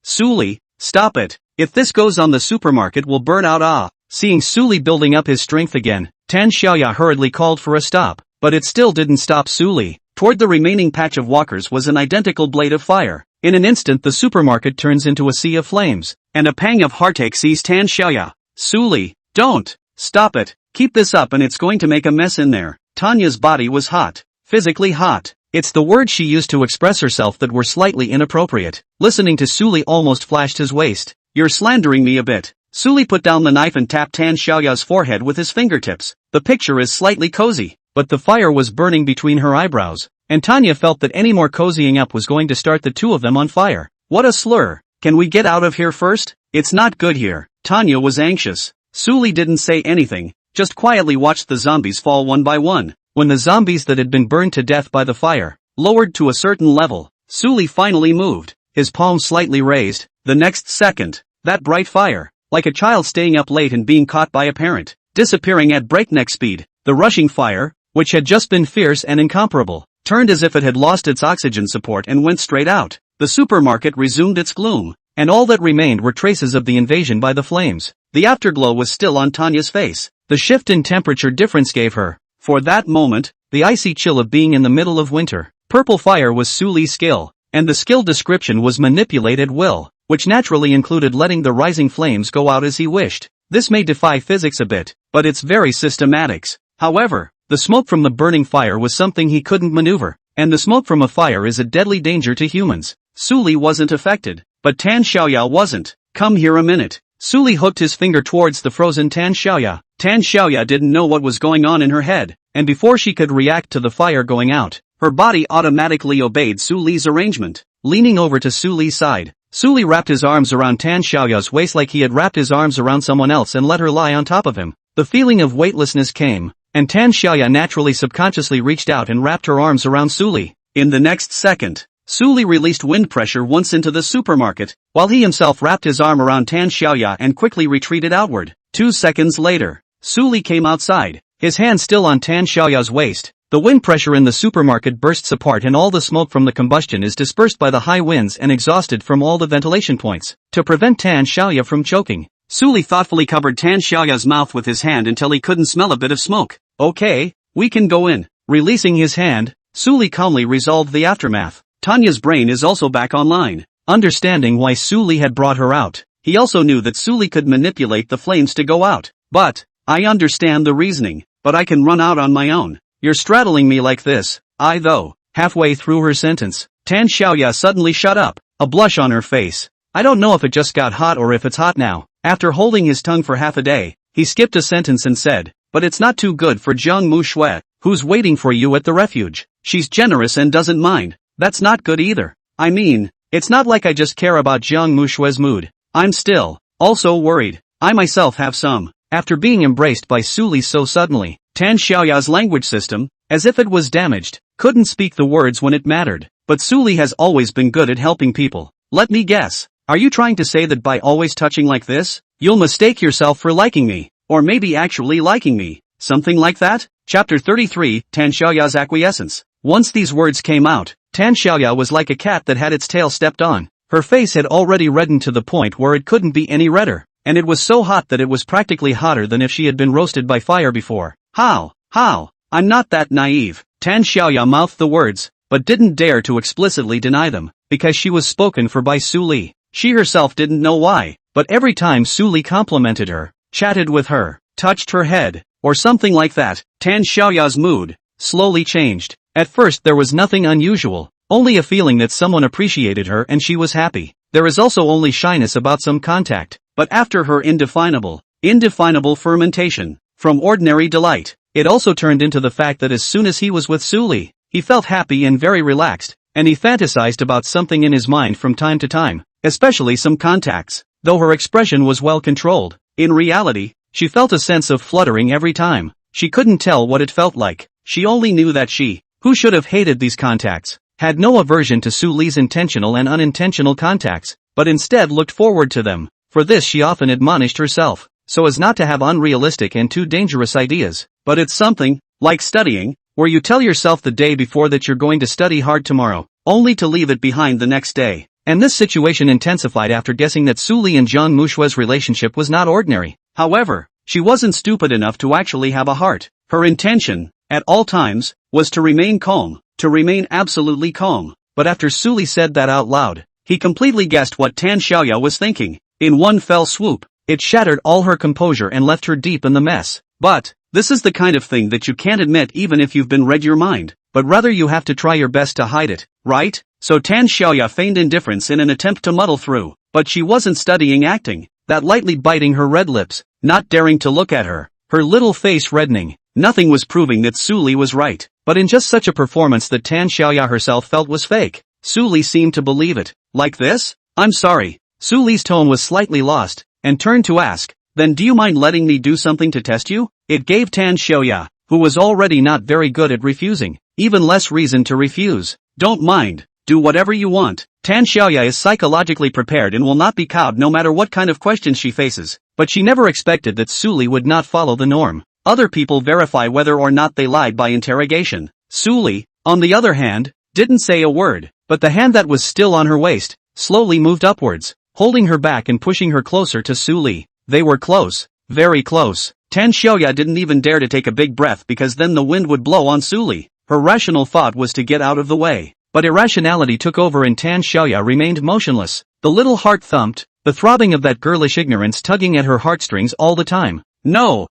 Suli, stop it. If this goes on, the supermarket will burn out. Seeing Suli building up his strength again, Tan Xiaoya hurriedly called for a stop, but it still didn't stop Suli. Toward the remaining patch of walkers was an identical blade of fire. In an instant the supermarket turns into a sea of flames, and a pang of heartache seized Tan Xiaoya. Suli, don't. Stop it. Keep this up and it's going to make a mess in there. Tanya's body was hot. Physically hot. It's the words she used to express herself that were slightly inappropriate. Listening to Suli almost flashed his waist. You're slandering me a bit. Suli put down the knife and tapped Tan Xiaoya's forehead with his fingertips. The picture is slightly cozy, but the fire was burning between her eyebrows, and Tanya felt that any more cozying up was going to start the two of them on fire. What a slur. Can we get out of here first? It's not good here. Tanya was anxious. Suli didn't say anything, just quietly watched the zombies fall one by one. When the zombies that had been burned to death by the fire lowered to a certain level, Suli finally moved, his palm slightly raised. The next second, that bright fire, like a child staying up late and being caught by a parent, disappearing at breakneck speed. The rushing fire, which had just been fierce and incomparable, turned as if it had lost its oxygen support and went straight out. The supermarket resumed its gloom, and all that remained were traces of the invasion by the flames. The afterglow was still on Tanya's face. The shift in temperature difference gave her, for that moment, the icy chill of being in the middle of winter. Purple fire was Su Li's skill, and the skill description was manipulate at will, which naturally included letting the rising flames go out as he wished. This may defy physics a bit, but it's very systematics. However, the smoke from the burning fire was something he couldn't maneuver, and the smoke from a fire is a deadly danger to humans. Su Li wasn't affected, but Tan Xiaoya wasn't. Come here a minute. Su Li hooked his finger towards the frozen Tan Xiaoya. Tan Xiaoya didn't know what was going on in her head, and before she could react to the fire going out, her body automatically obeyed Su Li's arrangement. Leaning over to Su Li's side, Su Li wrapped his arms around Tan Xiaoya's waist like he had wrapped his arms around someone else and let her lie on top of him. The feeling of weightlessness came, and Tan Xiaoya naturally subconsciously reached out and wrapped her arms around Su Li. In the next second, Su Li released wind pressure once into the supermarket, while he himself wrapped his arm around Tan Xiaoya and quickly retreated outward. 2 seconds later, Su Li came outside, his hand still on Tan Xiaoya's waist. The wind pressure in the supermarket bursts apart and all the smoke from the combustion is dispersed by the high winds and exhausted from all the ventilation points. To prevent Tan Xiaoya from choking, Su Li thoughtfully covered Tan Xiaoya's mouth with his hand until he couldn't smell a bit of smoke. Okay, we can go in. Releasing his hand, Su Li calmly resolved the aftermath. Tanya's brain is also back online. Understanding why Su Li had brought her out, he also knew that Su Li could manipulate the flames to go out. But, I understand the reasoning, but I can run out on my own. You're straddling me like this. Though, halfway through her sentence, Tan Xiaoya suddenly shut up, a blush on her face. I don't know if it just got hot or if it's hot now. After holding his tongue for half a day, he skipped a sentence and said, but it's not too good for Jiang Mu Shui, who's waiting for you at the refuge. She's generous and doesn't mind. That's not good either. I mean, it's not like I just care about Jiang Mu Shui's mood. I'm still, also worried. I myself have some. After being embraced by Su Li so suddenly, Tan Xiaoya's language system, as if it was damaged, couldn't speak the words when it mattered. But Su Li has always been good at helping people. Let me guess. Are you trying to say that by always touching like this, you'll mistake yourself for liking me? Or maybe actually liking me? Something like that? Chapter 33, Tan Xiaoya's acquiescence. Once these words came out, Tan Xiaoya was like a cat that had its tail stepped on. Her face had already reddened to the point where it couldn't be any redder, and it was so hot that it was practically hotter than if she had been roasted by fire before. How? I'm not that naive. Tan Xiaoya mouthed the words, but didn't dare to explicitly deny them, because she was spoken for by Su Li. She herself didn't know why, but every time Su Li complimented her, chatted with her, touched her head, or something like that, Tan Xiaoya's mood slowly changed. At first there was nothing unusual, only a feeling that someone appreciated her and she was happy. There is also only shyness about some contact, but after her indefinable fermentation, from ordinary delight, it also turned into the fact that as soon as he was with Su Li, he felt happy and very relaxed, and he fantasized about something in his mind from time to time, especially some contacts. Though her expression was well controlled, in reality, she felt a sense of fluttering every time. She couldn't tell what it felt like. She only knew that she, who should have hated these contacts, had no aversion to Su Li's intentional and unintentional contacts, but instead looked forward to them. For this she often admonished herself, so as not to have unrealistic and too dangerous ideas. But it's something, like studying, where you tell yourself the day before that you're going to study hard tomorrow, only to leave it behind the next day. And this situation intensified after guessing that Su Li and Jiang Mu Shui's relationship was not ordinary. However, she wasn't stupid enough to actually have a heart. Her intention, at all times, was to remain calm, to remain absolutely calm. But after Su Li said that out loud, he completely guessed what Tan Xiaoya was thinking. In one fell swoop, it shattered all her composure and left her deep in the mess. But, this is the kind of thing that you can't admit even if you've been read your mind, but rather you have to try your best to hide it, right? So Tan Xiaoya feigned indifference in an attempt to muddle through, but she wasn't studying acting, that lightly biting her red lips, not daring to look at her, her little face reddening. Nothing was proving that Su Li was right, but in just such a performance that Tan Xiaoya herself felt was fake, Su Li seemed to believe it. Like this? I'm sorry. Su Li's tone was slightly lost, and turned to ask, then do you mind letting me do something to test you? It gave Tan Xiaoya, who was already not very good at refusing, even less reason to refuse. Don't mind, do whatever you want. Tan Xiaoya is psychologically prepared and will not be cowed no matter what kind of questions she faces. But she never expected that Suli would not follow the norm. Other people verify whether or not they lied by interrogation. Suli, on the other hand, didn't say a word, but the hand that was still on her waist slowly moved upwards, holding her back and pushing her closer to Suli. They were close, very close. Tan Xiaoya didn't even dare to take a big breath because then the wind would blow on Suli. Her rational thought was to get out of the way. But irrationality took over and Tan Xiaoya remained motionless. The little heart thumped, the throbbing of that girlish ignorance tugging at her heartstrings all the time. No,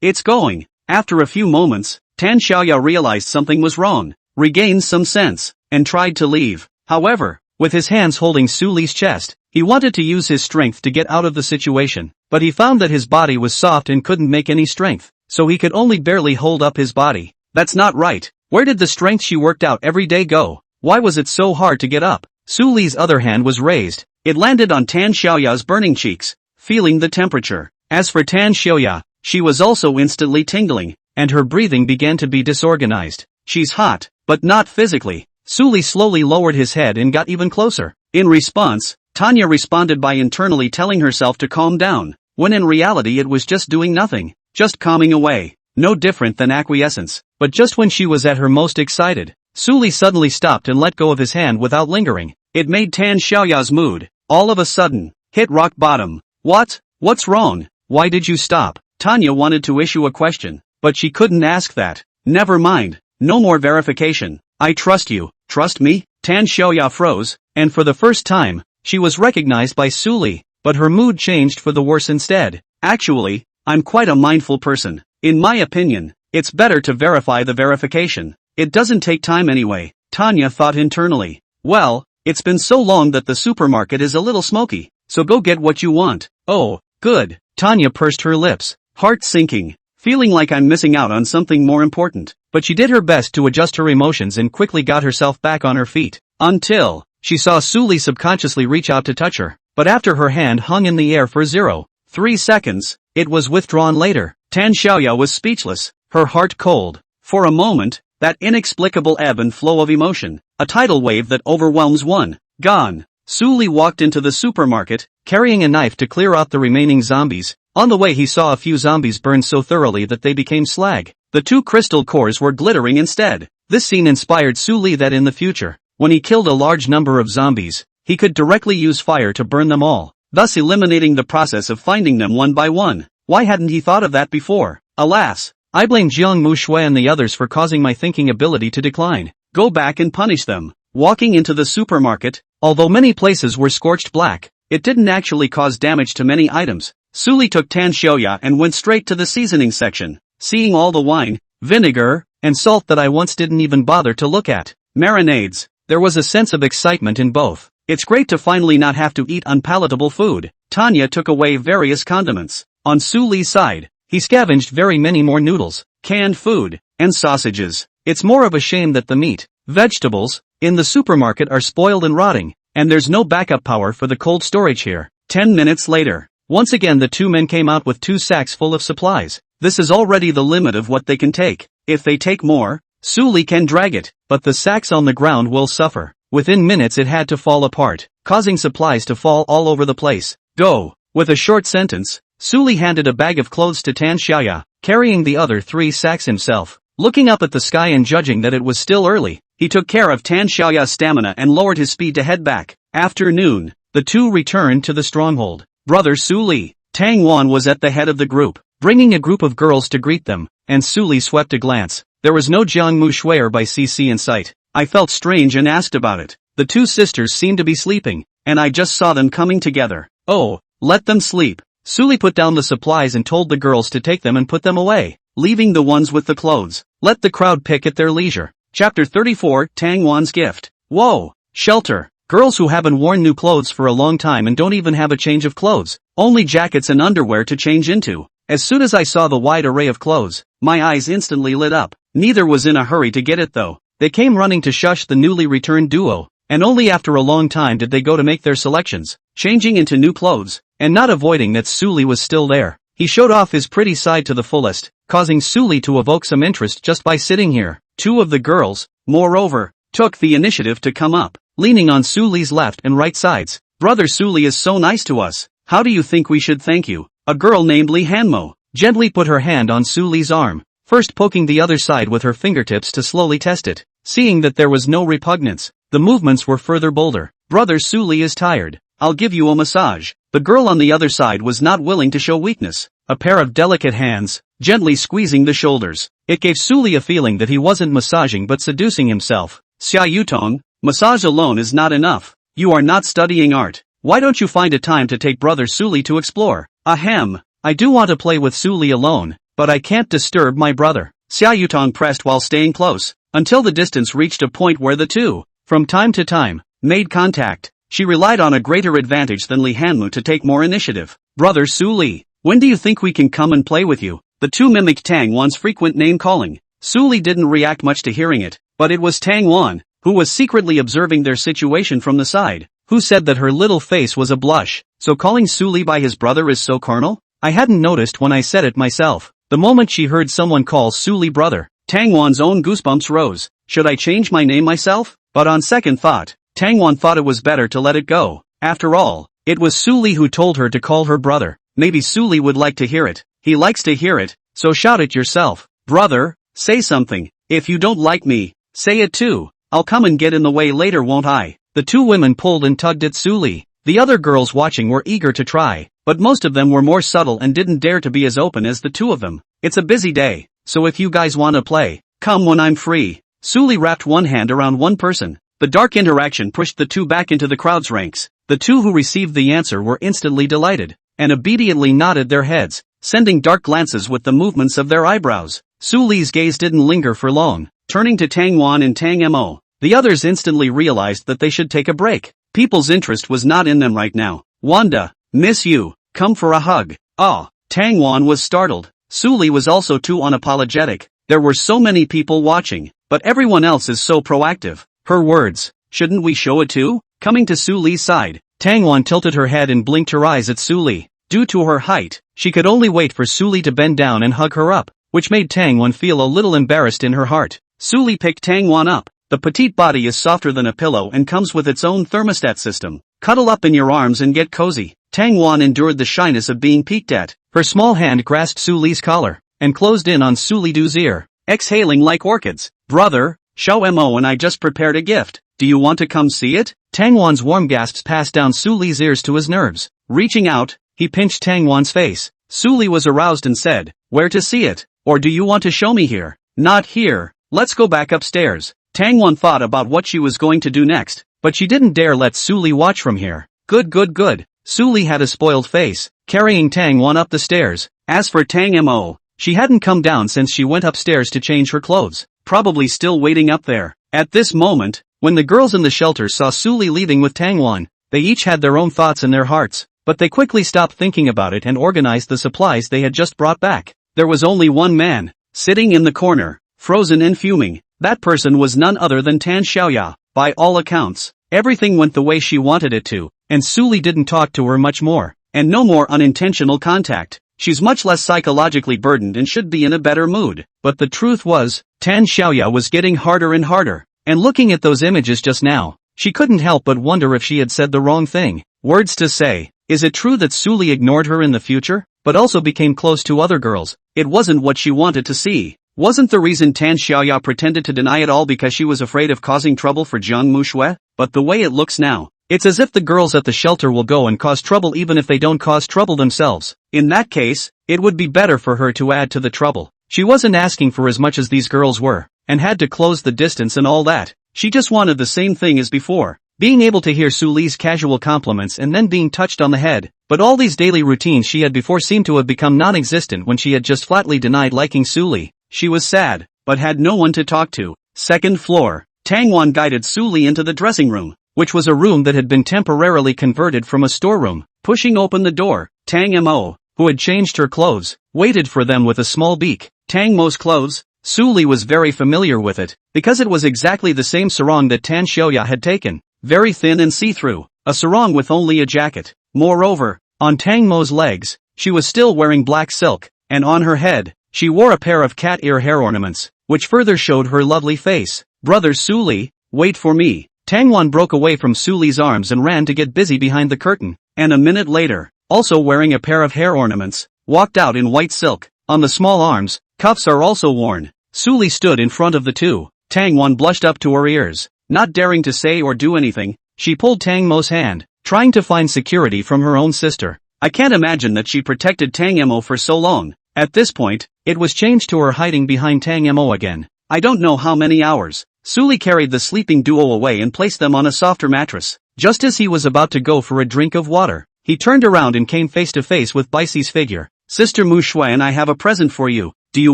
it's going. After a few moments, Tan Xiaoya realized something was wrong, regained some sense, and tried to leave. However, with his hands holding Suli's chest, he wanted to use his strength to get out of the situation, but he found that his body was soft and couldn't make any strength, so he could only barely hold up his body. That's not right. Where did the strength she worked out every day go? Why was it so hard to get up? Suli's other hand was raised. It landed on Tan Xiaoya's burning cheeks, feeling the temperature. As for Tan Xiaoya, she was also instantly tingling, and her breathing began to be disorganized. She's hot, but not physically. Suli slowly lowered his head and got even closer. In response, Tanya responded by internally telling herself to calm down, when in reality it was just doing nothing, just calming away. No different than acquiescence. But just when she was at her most excited, Suli suddenly stopped and let go of his hand without lingering. It made Tan Xiaoya's mood, all of a sudden, hit rock bottom. What's wrong? Why did you stop? Tanya wanted to issue a question, but she couldn't ask that. Never mind, no more verification. I trust you. Trust me? Tan Xiaoya froze, and for the first time, she was recognized by Suli, but her mood changed for the worse instead. Actually, I'm quite a mindful person. In my opinion, it's better to verify the verification. It doesn't take time anyway, Tanya thought internally. Well, it's been so long that the supermarket is a little smoky, so go get what you want. Oh, good. Tanya pursed her lips, heart sinking, feeling like I'm missing out on something more important. But she did her best to adjust her emotions and quickly got herself back on her feet. Until she saw Suli subconsciously reach out to touch her. But after her hand hung in the air for 0.3 seconds, it was withdrawn later. Tan Xiaoya was speechless, her heart cold. For a moment, that inexplicable ebb and flow of emotion, a tidal wave that overwhelms one, gone. Suli walked into the supermarket, carrying a knife to clear out the remaining zombies. On the way he saw a few zombies burn so thoroughly that they became slag. The 2 crystal cores were glittering instead. This scene inspired Suli that in the future, when he killed a large number of zombies, he could directly use fire to burn them all, thus eliminating the process of finding them one by one. Why hadn't he thought of that before? Alas, I blame Jiang Mushui and the others for causing my thinking ability to decline. Go back and punish them. Walking into the supermarket, although many places were scorched black, it didn't actually cause damage to many items. Suli took Tan Xiaoya and went straight to the seasoning section, seeing all the wine, vinegar, and salt that I once didn't even bother to look at. Marinades. There was a sense of excitement in both. It's great to finally not have to eat unpalatable food. Tanya took away various condiments. On Suli's side, he scavenged very many more noodles, canned food, and sausages. It's more of a shame that the meat, vegetables, in the supermarket are spoiled and rotting, and there's no backup power for the cold storage here. 10 minutes later, once again the 2 men came out with 2 sacks full of supplies. This is already the limit of what they can take. If they take more, Suli can drag it, but the sacks on the ground will suffer. Within minutes it had to fall apart, causing supplies to fall all over the place. Go. With a short sentence, Suli handed a bag of clothes to Tan Xiaoya, carrying the other 3 sacks himself. Looking up at the sky and judging that it was still early, he took care of Tan Xiaoya's stamina and lowered his speed to head back. After noon, the 2 returned to the stronghold. Brother Suli, Tang Wan was at the head of the group, bringing a group of girls to greet them, and Suli swept a glance. There was no Jiang Mushui by CC in sight. I felt strange and asked about it. The 2 sisters seemed to be sleeping, and I just saw them coming together. Oh, let them sleep. Suli put down the supplies and told the girls to take them and put them away, leaving the ones with the clothes. Let the crowd pick at their leisure. Chapter 34, Tang Wan's Gift. Whoa! Shelter. Girls who haven't worn new clothes for a long time and don't even have a change of clothes. Only jackets and underwear to change into. As soon as I saw the wide array of clothes, my eyes instantly lit up. Neither was in a hurry to get it though. They came running to shush the newly returned duo, and only after a long time did they go to make their selections, changing into new clothes, and not avoiding that Suli was still there. He showed off his pretty side to the fullest, causing Suli to evoke some interest just by sitting here. 2 of the girls, moreover, took the initiative to come up, leaning on Suli's left and right sides. Brother Suli is so nice to us. How do you think we should thank you? A girl named Lee Hanmo gently put her hand on Su Li's arm, first poking the other side with her fingertips to slowly test it. Seeing that there was no repugnance, the movements were further bolder. Brother, Su Li is tired. I'll give you a massage. The girl on the other side was not willing to show weakness. A pair of delicate hands, gently squeezing the shoulders. It gave Su Li a feeling that he wasn't massaging but seducing himself. Xia Yutong, massage alone is not enough. You are not studying art. Why don't you find a time to take brother Su Li to explore? Ahem. I do want to play with Su Li alone, but I can't disturb my brother. Xia Yutong pressed while staying close, until the distance reached a point where the two, from time to time, made contact. She relied on a greater advantage than Li Hanmu to take more initiative. Brother Su Li, when do you think we can come and play with you? The two mimicked Tang Wan's frequent name-calling. Su Li didn't react much to hearing it, but it was Tang Wan, who was secretly observing their situation from the side, who said that her little face was a blush. So calling Su Li by his brother is so carnal? I hadn't noticed when I said it myself. The moment she heard someone call Su Li brother, Tang Wan's own goosebumps rose. Should I change my name myself? But on second thought, Tang Wan thought it was better to let it go. After all, it was Su Li who told her to call her brother. Maybe Su Li would like to hear it. He likes to hear it, so shout it yourself. Brother, say something. If you don't like me, say it too. I'll come and get in the way later, won't I? The two women pulled and tugged at Su Li. The other girls watching were eager to try, but most of them were more subtle and didn't dare to be as open as the two of them. It's a busy day, so if you guys wanna play, come when I'm free. Su Li wrapped one hand around one person. The dark interaction pushed the two back into the crowd's ranks. The two who received the answer were instantly delighted, and obediently nodded their heads, sending dark glances with the movements of their eyebrows. Su Li's gaze didn't linger for long, turning to Tang Wan and Tang Mo. The others instantly realized that they should take a break. People's interest was not in them right now. Wanda, miss you, come for a hug. Ah, Tang Wan was startled. Su Li was also too unapologetic. There were so many people watching, but everyone else is so proactive. Her words, shouldn't we show it too? Coming to Su Li's side, Tang Wan tilted her head and blinked her eyes at Su Li. Due to her height, she could only wait for Su Li to bend down and hug her up, which made Tang Wan feel a little embarrassed in her heart. Su Li picked Tang Wan up. The petite body is softer than a pillow and comes with its own thermostat system. Cuddle up in your arms and get cozy. Tang Wan endured the shyness of being peeked at. Her small hand grasped Su Li's collar, and closed in on Su Li's ear, exhaling like orchids. Brother, Xiao Mo and I just prepared a gift. Do you want to come see it? Tang Wan's warm gasps passed down Su Li's ears to his nerves. Reaching out, he pinched Tang Wan's face. Su Li was aroused and said, where to see it? Or do you want to show me here? Not here. Let's go back upstairs. Tang Wan thought about what she was going to do next, but she didn't dare let Su Li watch from here. Good. Su Li had a spoiled face, carrying Tang Wan up the stairs. As for Tang Mo, she hadn't come down since she went upstairs to change her clothes, probably still waiting up there. At this moment, when the girls in the shelter saw Su Li leaving with Tang Wan, they each had their own thoughts in their hearts, but they quickly stopped thinking about it and organized the supplies they had just brought back. There was only one man, sitting in the corner, frozen and fuming. That person was none other than Tan Xiaoya. By all accounts, everything went the way she wanted it to, and Su Li didn't talk to her much more, and no more unintentional contact. She's much less psychologically burdened and should be in a better mood. But the truth was, Tan Xiaoya was getting harder and harder, and looking at those images just now, she couldn't help but wonder if she had said the wrong thing. Words to say, is it true that Su Li ignored her in the future, but also became close to other girls? It wasn't what she wanted to see. Wasn't the reason Tan Xiaoya pretended to deny it all because she was afraid of causing trouble for Jiang Mushui? But the way it looks now, it's as if the girls at the shelter will go and cause trouble even if they don't cause trouble themselves. In that case, it would be better for her to add to the trouble. She wasn't asking for as much as these girls were, and had to close the distance and all that. She just wanted the same thing as before, being able to hear Su Li's casual compliments and then being touched on the head. But all these daily routines she had before seemed to have become non-existent when she had just flatly denied liking Su Li. She was sad, but had no one to talk to. Second floor, Tang Wan guided Su Li into the dressing room, which was a room that had been temporarily converted from a storeroom. Pushing open the door, Tang Mo, who had changed her clothes, waited for them with a small beak. Tang Mo's clothes? Su Li was very familiar with it, because it was exactly the same sarong that Tan Xiaoya had taken. Very thin and see-through, a sarong with only a jacket. Moreover, on Tang Mo's legs, she was still wearing black silk, and on her head, she wore a pair of cat ear hair ornaments, which further showed her lovely face. Brother Su Li, wait for me. Tang Wan broke away from Su Li's arms and ran to get busy behind the curtain, and a minute later, also wearing a pair of hair ornaments, walked out in white silk. On the small arms, cuffs are also worn. Suli stood in front of the two. Tang Wan blushed up to her ears. Not daring to say or do anything, she pulled Tang Mo's hand, trying to find security from her own sister. I can't imagine that she protected Tang Mo for so long. At this point, it was changed to her hiding behind Tang Mo again. I don't know how many hours. Suli carried the sleeping duo away and placed them on a softer mattress. Just as he was about to go for a drink of water, he turned around and came face to face with Baixi's figure. Sister Mu Shui and I have a present for you. Do you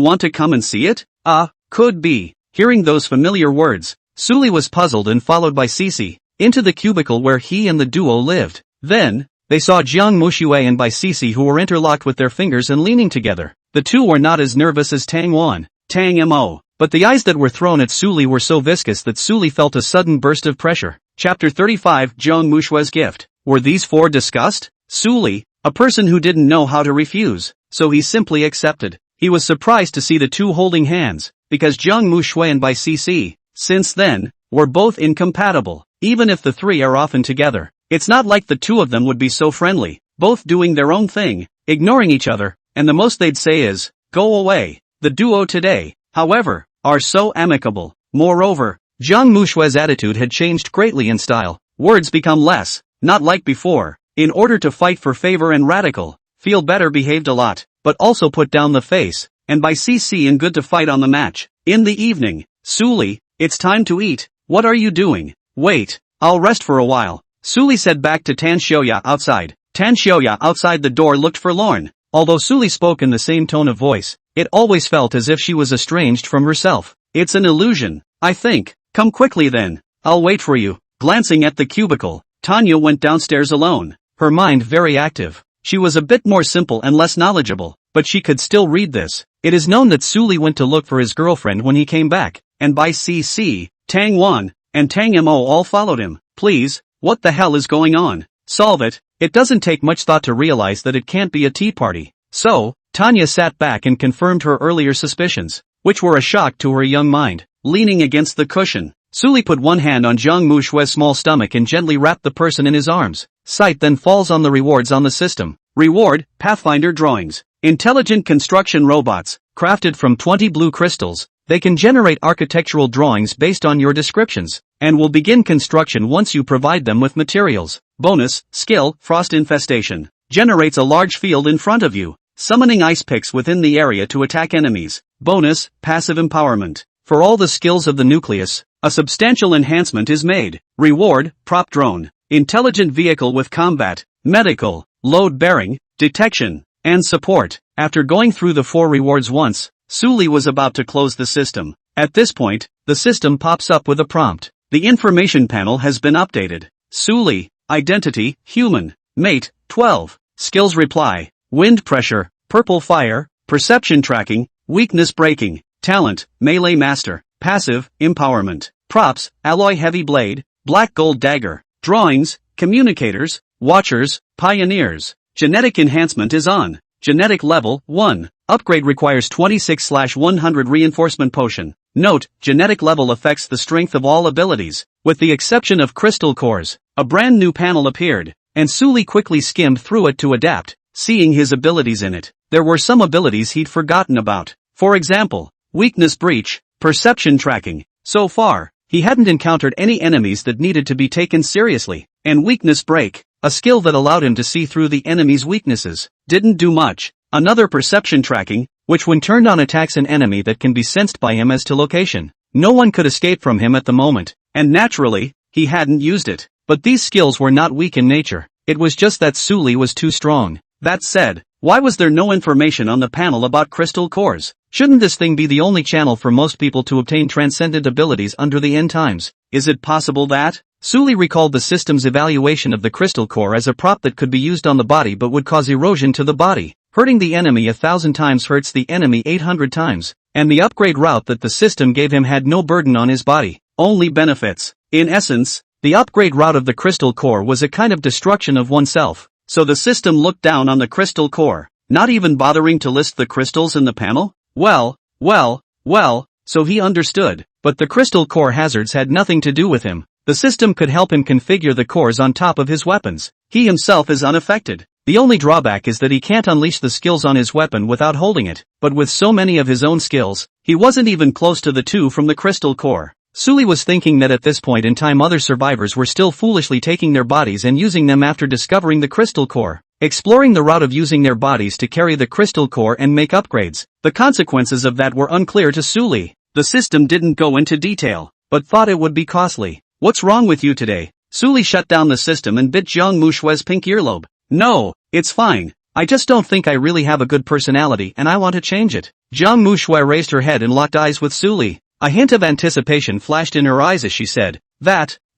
want to come and see it? Could be. Hearing those familiar words, Suli was puzzled and followed by Cici into the cubicle where he and the duo lived. Then, they saw Jiang Mushui and Bai Cici who were interlocked with their fingers and leaning together. The two were not as nervous as Tang Wan, Tang Mo, but the eyes that were thrown at Suli were so viscous that Suli felt a sudden burst of pressure. Chapter 35 Jiang Mushui's Gift. Were these four discussed? Suli, a person who didn't know how to refuse, so he simply accepted. He was surprised to see the two holding hands, because Jiang Mushui and Bai Cici, since then, were both incompatible. Even if the three are often together, it's not like the two of them would be so friendly, both doing their own thing, ignoring each other, and the most they'd say is, go away. The duo today, however, are so amicable. Moreover, Jiang Mushui's attitude had changed greatly in style. Words become less, not like before, in order to fight for favor and radical, feel better behaved a lot, but also put down the face, and by CC and good to fight on the match. In the evening, Suli, it's time to eat. What are you doing? Wait, I'll rest for a while. Suli said back to Tan Xiaoya outside. Tan Xiaoya outside the door looked forlorn. Although Suli spoke in the same tone of voice, it always felt as if she was estranged from herself. It's an illusion, I think. Come quickly then. I'll wait for you. Glancing at the cubicle, Tanya went downstairs alone, her mind very active. She was a bit more simple and less knowledgeable, but she could still read this. It is known that Suli went to look for his girlfriend when he came back, and by CC, Tang Wan, and Tang Mo all followed him. Please, what the hell is going on? Solve it. It doesn't take much thought to realize that it can't be a tea party. So, Tanya sat back and confirmed her earlier suspicions, which were a shock to her young mind. Leaning against the cushion, Suli put one hand on Jiang Mushui's small stomach and gently wrapped the person in his arms. Sight then falls on the rewards on the system. Reward, Pathfinder drawings. Intelligent construction robots, crafted from 20 blue crystals. They can generate architectural drawings based on your descriptions, and will begin construction once you provide them with materials. Bonus, skill, Frost Infestation. Generates a large field in front of you, summoning ice picks within the area to attack enemies. Bonus, Passive Empowerment. For all the skills of the nucleus, a substantial enhancement is made. Reward, Prop Drone. Intelligent vehicle with combat, medical, load bearing, detection, and support. After going through the 4 rewards once, Suli was about to close the system. At this point, the system pops up with a prompt. The information panel has been updated. Suli, identity, human, mate, 12. Skills reply, wind pressure, purple fire, perception tracking, weakness breaking, talent, melee master, passive, empowerment, props, alloy heavy blade, black gold dagger, drawings, communicators, watchers, pioneers. Genetic enhancement is on. Genetic level, 1. Upgrade requires 26/100 reinforcement potion. Note, genetic level affects the strength of all abilities, with the exception of crystal cores. A brand new panel appeared, and Suli quickly skimmed through it to adapt, seeing his abilities in it. There were some abilities he'd forgotten about. For example, weakness breach, perception tracking. So far, he hadn't encountered any enemies that needed to be taken seriously, and weakness break, a skill that allowed him to see through the enemy's weaknesses, didn't do much. Another perception tracking, which when turned on attacks an enemy that can be sensed by him as to location. No one could escape from him at the moment, and naturally, he hadn't used it. But these skills were not weak in nature, it was just that Suli was too strong. That said, why was there no information on the panel about crystal cores? Shouldn't this thing be the only channel for most people to obtain transcendent abilities under the end times? Is it possible that? Suli recalled the system's evaluation of the crystal core as a prop that could be used on the body but would cause erosion to the body. Hurting the enemy 1,000 times hurts the enemy 800 times, and the upgrade route that the system gave him had no burden on his body, only benefits. In essence, the upgrade route of the crystal core was a kind of destruction of oneself. So the system looked down on the crystal core, not even bothering to list the crystals in the panel? Well, so he understood, but the crystal core hazards had nothing to do with him. The system could help him configure the cores on top of his weapons. He himself is unaffected. The only drawback is that he can't unleash the skills on his weapon without holding it, but with so many of his own skills, he wasn't even close to the two from the crystal core. Sully was thinking that at this point in time other survivors were still foolishly taking their bodies and using them after discovering the crystal core, exploring the route of using their bodies to carry the crystal core and make upgrades. The consequences of that were unclear to Sully. The system didn't go into detail, but thought it would be costly. What's wrong with you today? Sully shut down the system and bit Jiang Mushue's pink earlobe. No, it's fine. I just don't think I really have a good personality and I want to change it. Jiang Mushue raised her head and locked eyes with Sully. A hint of anticipation flashed in her eyes as she said,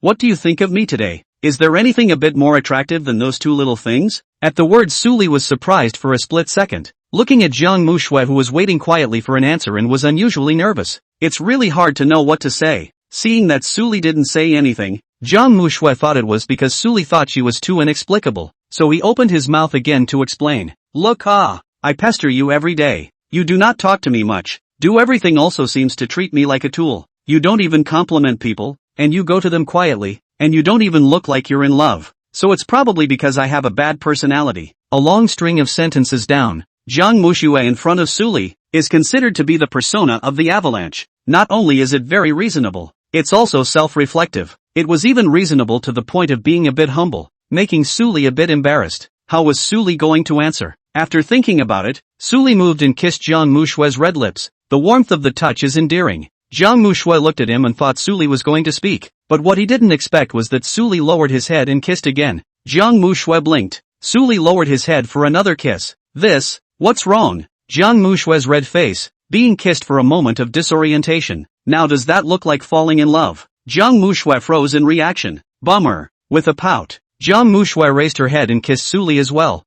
what do you think of me today? Is there anything a bit more attractive than those two little things? At the words Sully was surprised for a split second, looking at Jiang Mushue who was waiting quietly for an answer and was unusually nervous. It's really hard to know what to say. Seeing that Sully didn't say anything, Jiang Mushue thought it was because Sully thought she was too inexplicable, so he opened his mouth again to explain. Look, I pester you every day. You do not talk to me much. Do everything also seems to treat me like a tool. You don't even compliment people, and you go to them quietly, and you don't even look like you're in love. So it's probably because I have a bad personality. A long string of sentences down, Jiang Mushue in front of Sully is considered to be the persona of the avalanche. Not only is it very reasonable, it's also self-reflective. It was even reasonable to the point of being a bit humble, making Sully a bit embarrassed. How was Sully going to answer? After thinking about it, Sully moved and kissed Jiang Mushue's red lips. The warmth of the touch is endearing. Jiang Mushue looked at him and thought Sully was going to speak, but what he didn't expect was that Sully lowered his head and kissed again. Jiang Mushue blinked. Sully lowered his head for another kiss. What's wrong? Jiang Mushue's red face, being kissed for a moment of disorientation. Now does that look like falling in love? Jiang Mushue froze in reaction. Bummer. With a pout, Jiang Mushue raised her head and kissed Sully as well.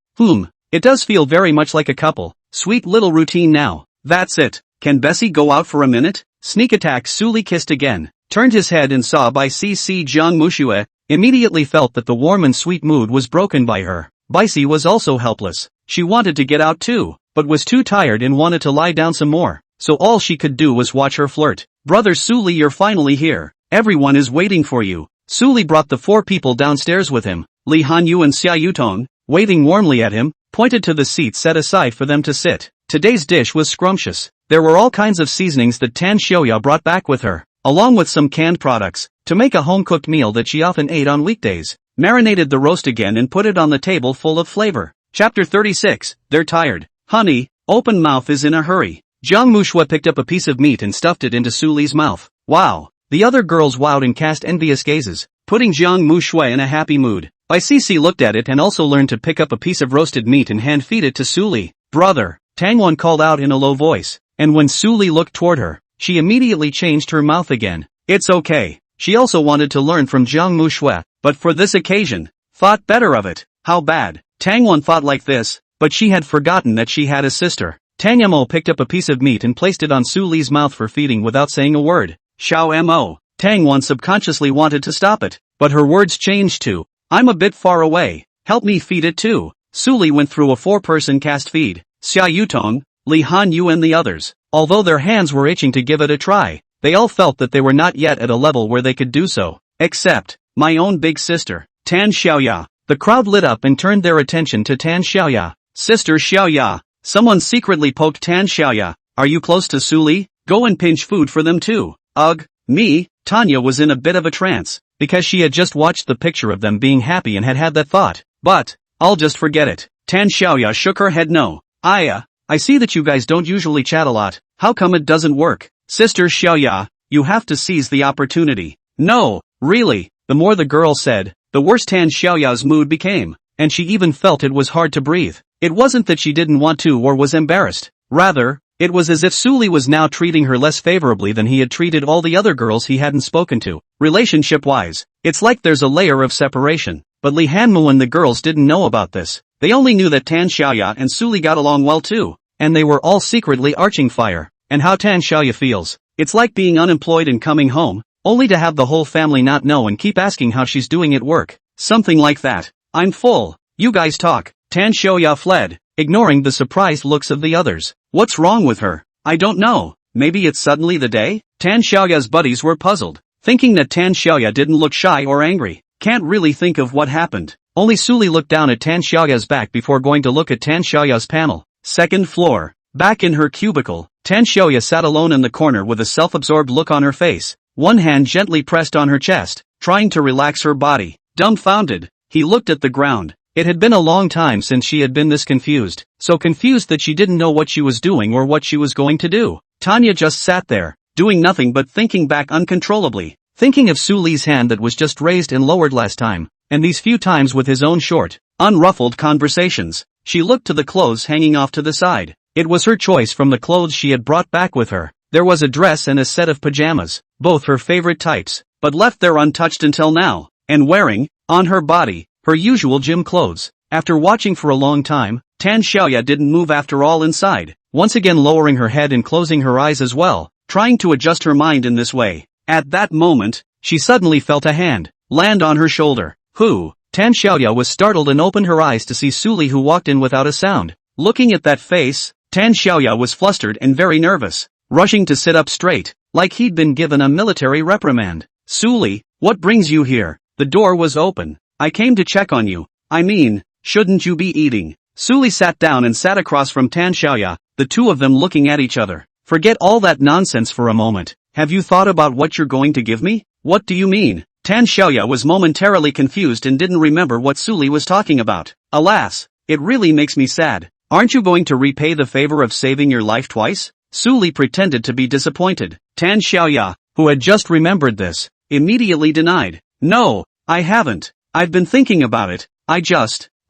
It does feel very much like a couple. Sweet little routine now. That's it. Can Bessie go out for a minute? Sneak attack. Sully kissed again, turned his head and saw Baici. Jiang Mushue immediately felt that the warm and sweet mood was broken by her. Baici was also helpless. She wanted to get out too, but was too tired and wanted to lie down some more, so all she could do was watch her flirt. Brother Sully, you're finally here. Everyone is waiting for you. Sully brought the four people downstairs with him. Li Hanyu and Xia Yutong, waving warmly at him, pointed to the seats set aside for them to sit. Today's dish was scrumptious. There were all kinds of seasonings that Tan Xiaoya brought back with her, along with some canned products, to make a home-cooked meal that she often ate on weekdays. Marinated the roast again and put it on the table full of flavor. Chapter 36, They're tired. Honey, open mouth is in a hurry. Jiang Mushue picked up a piece of meat and stuffed it into Sully's mouth. Wow. The other girls wowed and cast envious gazes, putting Jiang Mushue in a happy mood. Baici looked at it and also learned to pick up a piece of roasted meat and hand-feed it to Sully. Brother, Tangwan called out in a low voice, and when Sully looked toward her, she immediately changed her mouth again. It's okay. She also wanted to learn from Jiang Mushue, but for this occasion, thought better of it. How bad? Tangwan thought like this, but she had forgotten that she had a sister. Tang Mo picked up a piece of meat and placed it on Sully's mouth for feeding without saying a word. Xiao Mo. Tangwan subconsciously wanted to stop it, but her words changed to, I'm a bit far away. Help me feed it too. Sully went through a four-person cast feed. Xia Yutong, Li Hanyu and the others. Although their hands were itching to give it a try, they all felt that they were not yet at a level where they could do so. Except, my own big sister, Tan Xiaoya. The crowd lit up and turned their attention to Tan Xiaoya. Sister Xiaoya. Someone secretly poked Tan Xiaoya. Are you close to Sully? Go and pinch food for them too. Ugh, me? Tanya was in a bit of a trance, because she had just watched the picture of them being happy and had that thought. But, I'll just forget it. Tan Xiaoya shook her head no. I see that you guys don't usually chat a lot. How come it doesn't work? Sister Xiaoya, you have to seize the opportunity. No, really. The more the girl said, the worse Tan Xiaoya's mood became, and she even felt it was hard to breathe. It wasn't that she didn't want to or was embarrassed. Rather, it was as if Sully was now treating her less favorably than he had treated all the other girls he hadn't spoken to. Relationship-wise, it's like there's a layer of separation. But Li Hanmu and the girls didn't know about this. They only knew that Tan Xiaoya and Sully got along well too, and they were all secretly arching fire. And how Tan Xiaoya feels. It's like being unemployed and coming home, only to have the whole family not know and keep asking how she's doing at work. Something like that. I'm full. You guys talk. Tan Xiaoya fled, ignoring the surprised looks of the others. What's wrong with her? I don't know. Maybe it's suddenly the day? Tan Xiaoya's buddies were puzzled, thinking that Tan Xiaoya didn't look shy or angry. Can't really think of what happened. Only Suli looked down at Tan Xiaoya's back before going to look at Tan Xiaoya's panel. Second floor. Back in her cubicle, Tan Xiaoya sat alone in the corner with a self-absorbed look on her face, one hand gently pressed on her chest, trying to relax her body. Dumbfounded, he looked at the ground. It had been a long time since she had been this confused, so confused that she didn't know what she was doing or what she was going to do. Tanya just sat there, doing nothing but thinking back uncontrollably, thinking of Suli's hand that was just raised and lowered last time, and these few times with his own short, unruffled conversations. She looked to the clothes hanging off to the side. It was her choice from the clothes she had brought back with her. There was a dress and a set of pajamas, both her favorite types, but left there untouched until now, and wearing, on her body, her usual gym clothes. After watching for a long time, Tan Xiaoya didn't move after all inside, once again lowering her head and closing her eyes as well, trying to adjust her mind in this way. At that moment, she suddenly felt a hand land on her shoulder. Who? Tan Xiaoya was startled and opened her eyes to see Suli, who walked in without a sound. Looking at that face, Tan Xiaoya was flustered and very nervous, rushing to sit up straight, like he'd been given a military reprimand. Suli, what brings you here? The door was open. I came to check on you. I mean, shouldn't you be eating? Suli sat down and sat across from Tan Xiaoya, the two of them looking at each other. Forget all that nonsense for a moment. Have you thought about what you're going to give me? What do you mean? Tan Xiaoya was momentarily confused and didn't remember what Suli was talking about. Alas, it really makes me sad. Aren't you going to repay the favor of saving your life twice? Suli pretended to be disappointed. Tan Xiaoya, who had just remembered this, immediately denied. No, I haven't. I've been thinking about it. I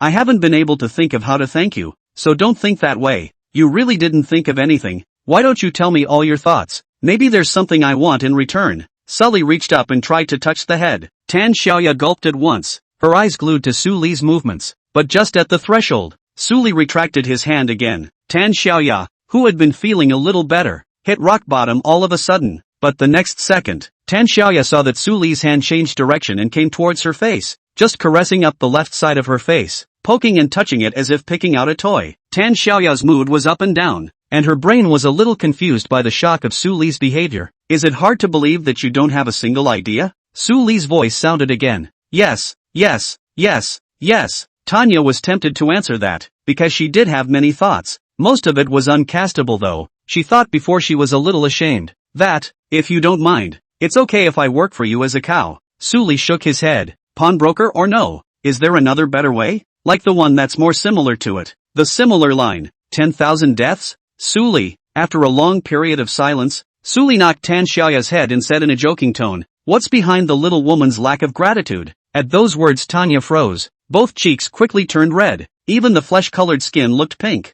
haven't been able to think of how to thank you, so don't think that way. You really didn't think of anything. Why don't you tell me all your thoughts? Maybe there's something I want in return. Sully reached up and tried to touch the head. Tan Xiaoya gulped at once, her eyes glued to Suli's movements, but just at the threshold, Suli retracted his hand again. Tan Xiaoya, who had been feeling a little better, hit rock bottom all of a sudden, but the next second, Tan Xiaoya saw that Suli's hand changed direction and came towards her face, just caressing up the left side of her face, poking and touching it as if picking out a toy. Tan Xiaoya's mood was up and down, and her brain was a little confused by the shock of Suli's behavior. Is it hard to believe that you don't have a single idea? Suli's voice sounded again. Yes, yes, yes, yes. Tanya was tempted to answer that, because she did have many thoughts. Most of it was uncastable though, she thought before she was a little ashamed. That, if you don't mind, it's okay if I work for you as a cow. Suli shook his head. Pawnbroker or no? Is there another better way? Like the one that's more similar to it. The similar line. 10,000 deaths? Suli, after a long period of silence, Suli knocked Tan Xiaoya's head and said in a joking tone, what's behind the little woman's lack of gratitude? At those words Tanya froze. Both cheeks quickly turned red. Even the flesh-colored skin looked pink.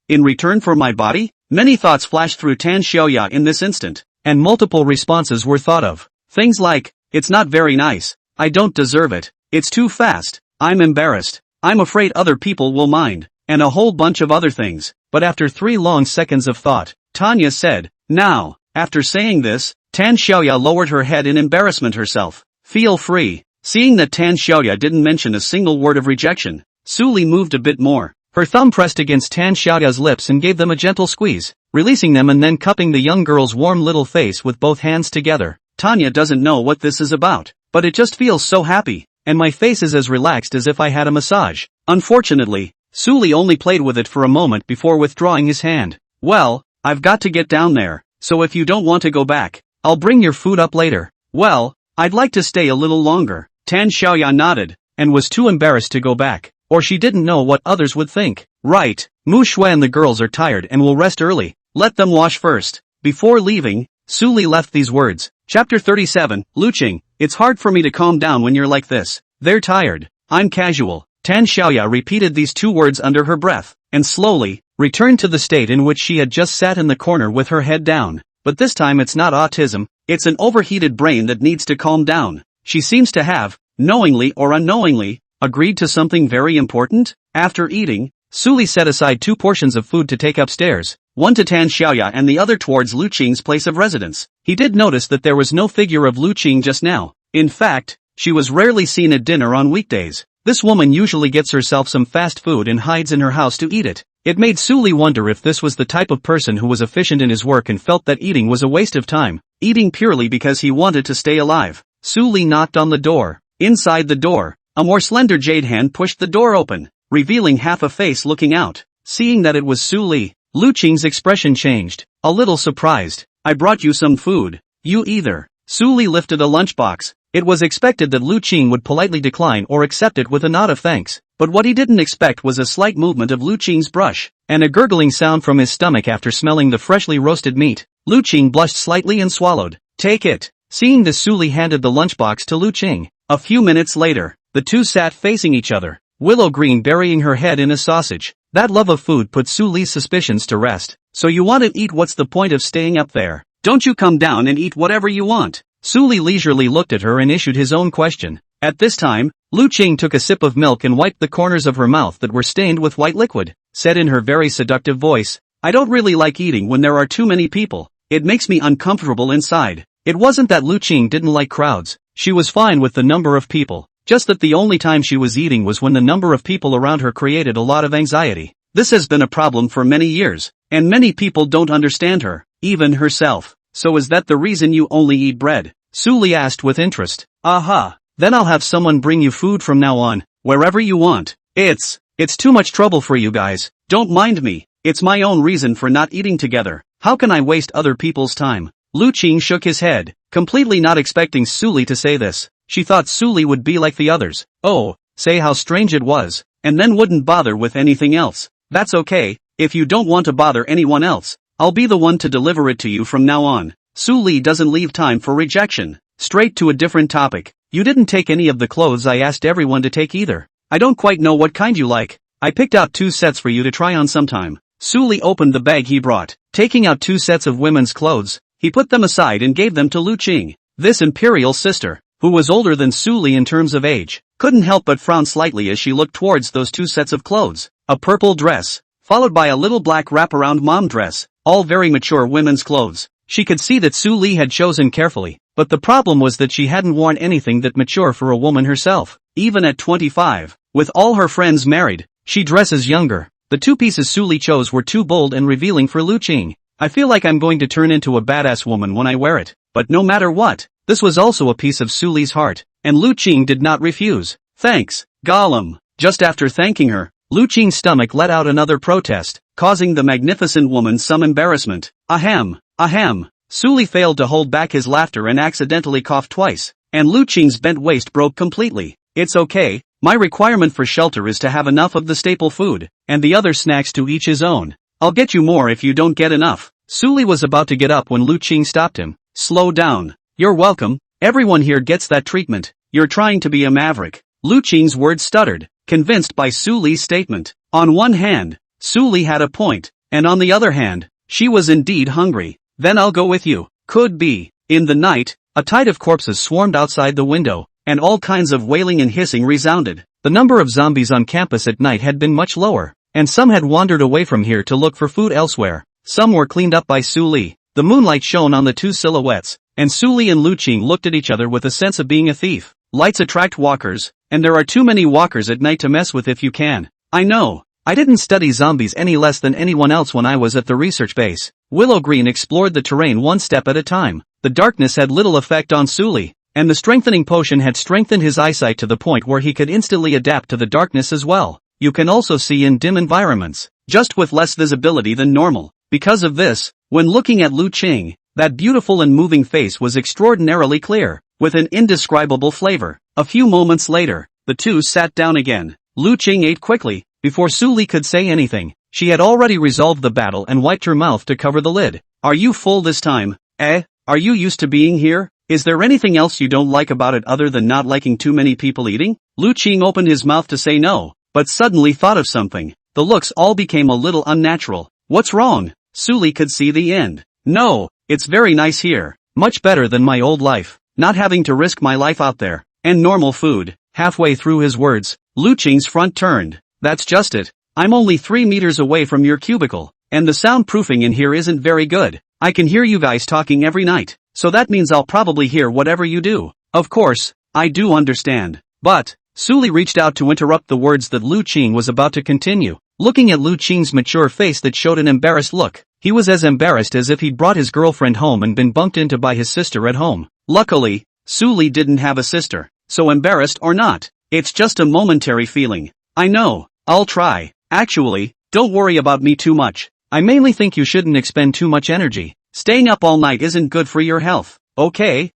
In return for my body? Many thoughts flashed through Tan Xiaoya in this instant, and multiple responses were thought of. Things like, it's not very nice. I don't deserve it. It's too fast. I'm embarrassed. I'm afraid other people will mind. And a whole bunch of other things. But after 3 long seconds of thought, Tanya said, now. After saying this, Tan Xiaoya lowered her head in embarrassment herself. Feel free. Seeing that Tan Xiaoya didn't mention a single word of rejection, Suli moved a bit more. Her thumb pressed against Tan Xiaoya's lips and gave them a gentle squeeze, releasing them and then cupping the young girl's warm little face with both hands together. Tanya doesn't know what this is about, but it just feels so happy, and my face is as relaxed as if I had a massage. Unfortunately, Suli only played with it for a moment before withdrawing his hand. Well, I've got to get down there, so if you don't want to go back, I'll bring your food up later. Well, I'd like to stay a little longer. Tan Xiaoya nodded, and was too embarrassed to go back, or she didn't know what others would think. Right, Mu Shui and the girls are tired and will rest early. Let them wash first. Before leaving, Suli left these words. Chapter 37, Luqing, it's hard for me to calm down when you're like this. They're tired. I'm casual. Tan Xiaoya repeated these 2 words under her breath, and slowly, returned to the state in which she had just sat in the corner with her head down. But this time it's not autism, it's an overheated brain that needs to calm down. She seems to have, knowingly or unknowingly, agreed to something very important. After eating, Suli set aside 2 portions of food to take upstairs, one to Tan Xiaoya and the other towards Luqing's place of residence. He did notice that there was no figure of Luqing just now. In fact, she was rarely seen at dinner on weekdays. This woman usually gets herself some fast food and hides in her house to eat it. It made Suli wonder if this was the type of person who was efficient in his work and felt that eating was a waste of time, eating purely because he wanted to stay alive. Suli knocked on the door. Inside the door, A more slender jade hand pushed the door open, revealing half a face looking out. Seeing that it was Su Li, Lu Qing's expression changed, a little surprised. I brought you some food. You either. Su Li lifted a lunchbox. It was expected that Lu Qing would politely decline or accept it with a nod of thanks, but what he didn't expect was a slight movement of Lu Qing's brush, and a gurgling sound from his stomach after smelling the freshly roasted meat. Lu Qing blushed slightly and swallowed. Take it. Seeing this, Su Li handed the lunchbox to Lu Qing. A few minutes later, the two sat facing each other, Willow Green burying her head in a sausage. That love of food put Su Li's suspicions to rest. So you want to eat? What's the point of staying up there? Don't you come down and eat whatever you want? Su Li leisurely looked at her and issued his own question. At this time, Lu Qing took a sip of milk and wiped the corners of her mouth that were stained with white liquid, said in her very seductive voice, I don't really like eating when there are too many people. It makes me uncomfortable inside. It wasn't that Lu Qing didn't like crowds. She was fine with the number of people. Just that the only time she was eating was when the number of people around her created a lot of anxiety. This has been a problem for many years, and many people don't understand her, even herself. So is that the reason you only eat bread? Su Li asked with interest. Aha. Then I'll have someone bring you food from now on, wherever you want. It's too much trouble for you guys. Don't mind me. It's my own reason for not eating together. How can I waste other people's time? Lu Qing shook his head, completely not expecting Su Li to say this. She thought Su Li would be like the others. Oh, say how strange it was, and then wouldn't bother with anything else. That's okay. If you don't want to bother anyone else, I'll be the one to deliver it to you from now on. Su Li doesn't leave time for rejection. Straight to a different topic. You didn't take any of the clothes I asked everyone to take either. I don't quite know what kind you like. I picked out 2 sets for you to try on sometime. Su Li opened the bag he brought. Taking out 2 sets of women's clothes, he put them aside and gave them to Lu Qing. This imperial sister, who was older than Su Li in terms of age, couldn't help but frown slightly as she looked towards those 2 sets of clothes. A purple dress, followed by a little black wraparound mom dress, all very mature women's clothes. She could see that Su Li had chosen carefully, but the problem was that she hadn't worn anything that mature for a woman herself. Even at 25, with all her friends married, she dresses younger. The 2 pieces Su Li chose were too bold and revealing for Lu Qing. I feel like I'm going to turn into a badass woman when I wear it. But no matter what, this was also a piece of Su Li's heart, and Lu Qing did not refuse. Thanks, Gollum. Just after thanking her, Lu Qing's stomach let out another protest, causing the magnificent woman some embarrassment. Ahem. Ahem. Su Li failed to hold back his laughter and accidentally coughed twice, and Lu Qing's bent waist broke completely. It's okay, my requirement for shelter is to have enough of the staple food, and the other snacks to each his own. I'll get you more if you don't get enough. Su Li was about to get up when Lu Qing stopped him. Slow down. You're welcome. Everyone here gets that treatment. You're trying to be a maverick. Lu Qing's words stuttered, convinced by Su Li's statement. On one hand, Su Li had a point, and on the other hand, she was indeed hungry. Then I'll go with you. Could be. In the night, a tide of corpses swarmed outside the window, and all kinds of wailing and hissing resounded. The number of zombies on campus at night had been much lower, and some had wandered away from here to look for food elsewhere. Some were cleaned up by Su Li. The moonlight shone on the 2 silhouettes, and Su Li and Lu Qing looked at each other with a sense of being a thief. Lights attract walkers, and there are too many walkers at night to mess with if you can. I know. I didn't study zombies any less than anyone else when I was at the research base. Willow Green explored the terrain one step at a time. The darkness had little effect on Su Li, and the strengthening potion had strengthened his eyesight to the point where he could instantly adapt to the darkness as well. You can also see in dim environments, just with less visibility than normal. Because of this, when looking at Lu Qing, that beautiful and moving face was extraordinarily clear, with an indescribable flavor. A few moments later, the 2 sat down again. Lu Qing ate quickly. Before Su Li could say anything, she had already resolved the battle and wiped her mouth to cover the lid. Are you full this time? Are you used to being here? Is there anything else you don't like about it other than not liking too many people eating? Lu Qing opened his mouth to say no, but suddenly thought of something. The looks all became a little unnatural. What's wrong? Su Li could see the end. No, it's very nice here. Much better than my old life. Not having to risk my life out there. And normal food. Halfway through his words, Lu Qing's front turned. That's just it. I'm only 3 meters away from your cubicle, and the soundproofing in here isn't very good. I can hear you guys talking every night, so that means I'll probably hear whatever you do. Of course, I do understand. But, Su Li reached out to interrupt the words that Lu Qing was about to continue. Looking at Lu Qing's mature face that showed an embarrassed look, he was as embarrassed as if he'd brought his girlfriend home and been bumped into by his sister at home. Luckily, Su Li didn't have a sister, so embarrassed or not, It's just a momentary feeling. I know, I'll try. Actually, don't worry about me too much. I mainly think you shouldn't expend too much energy. Staying up all night isn't good for your health. Okay,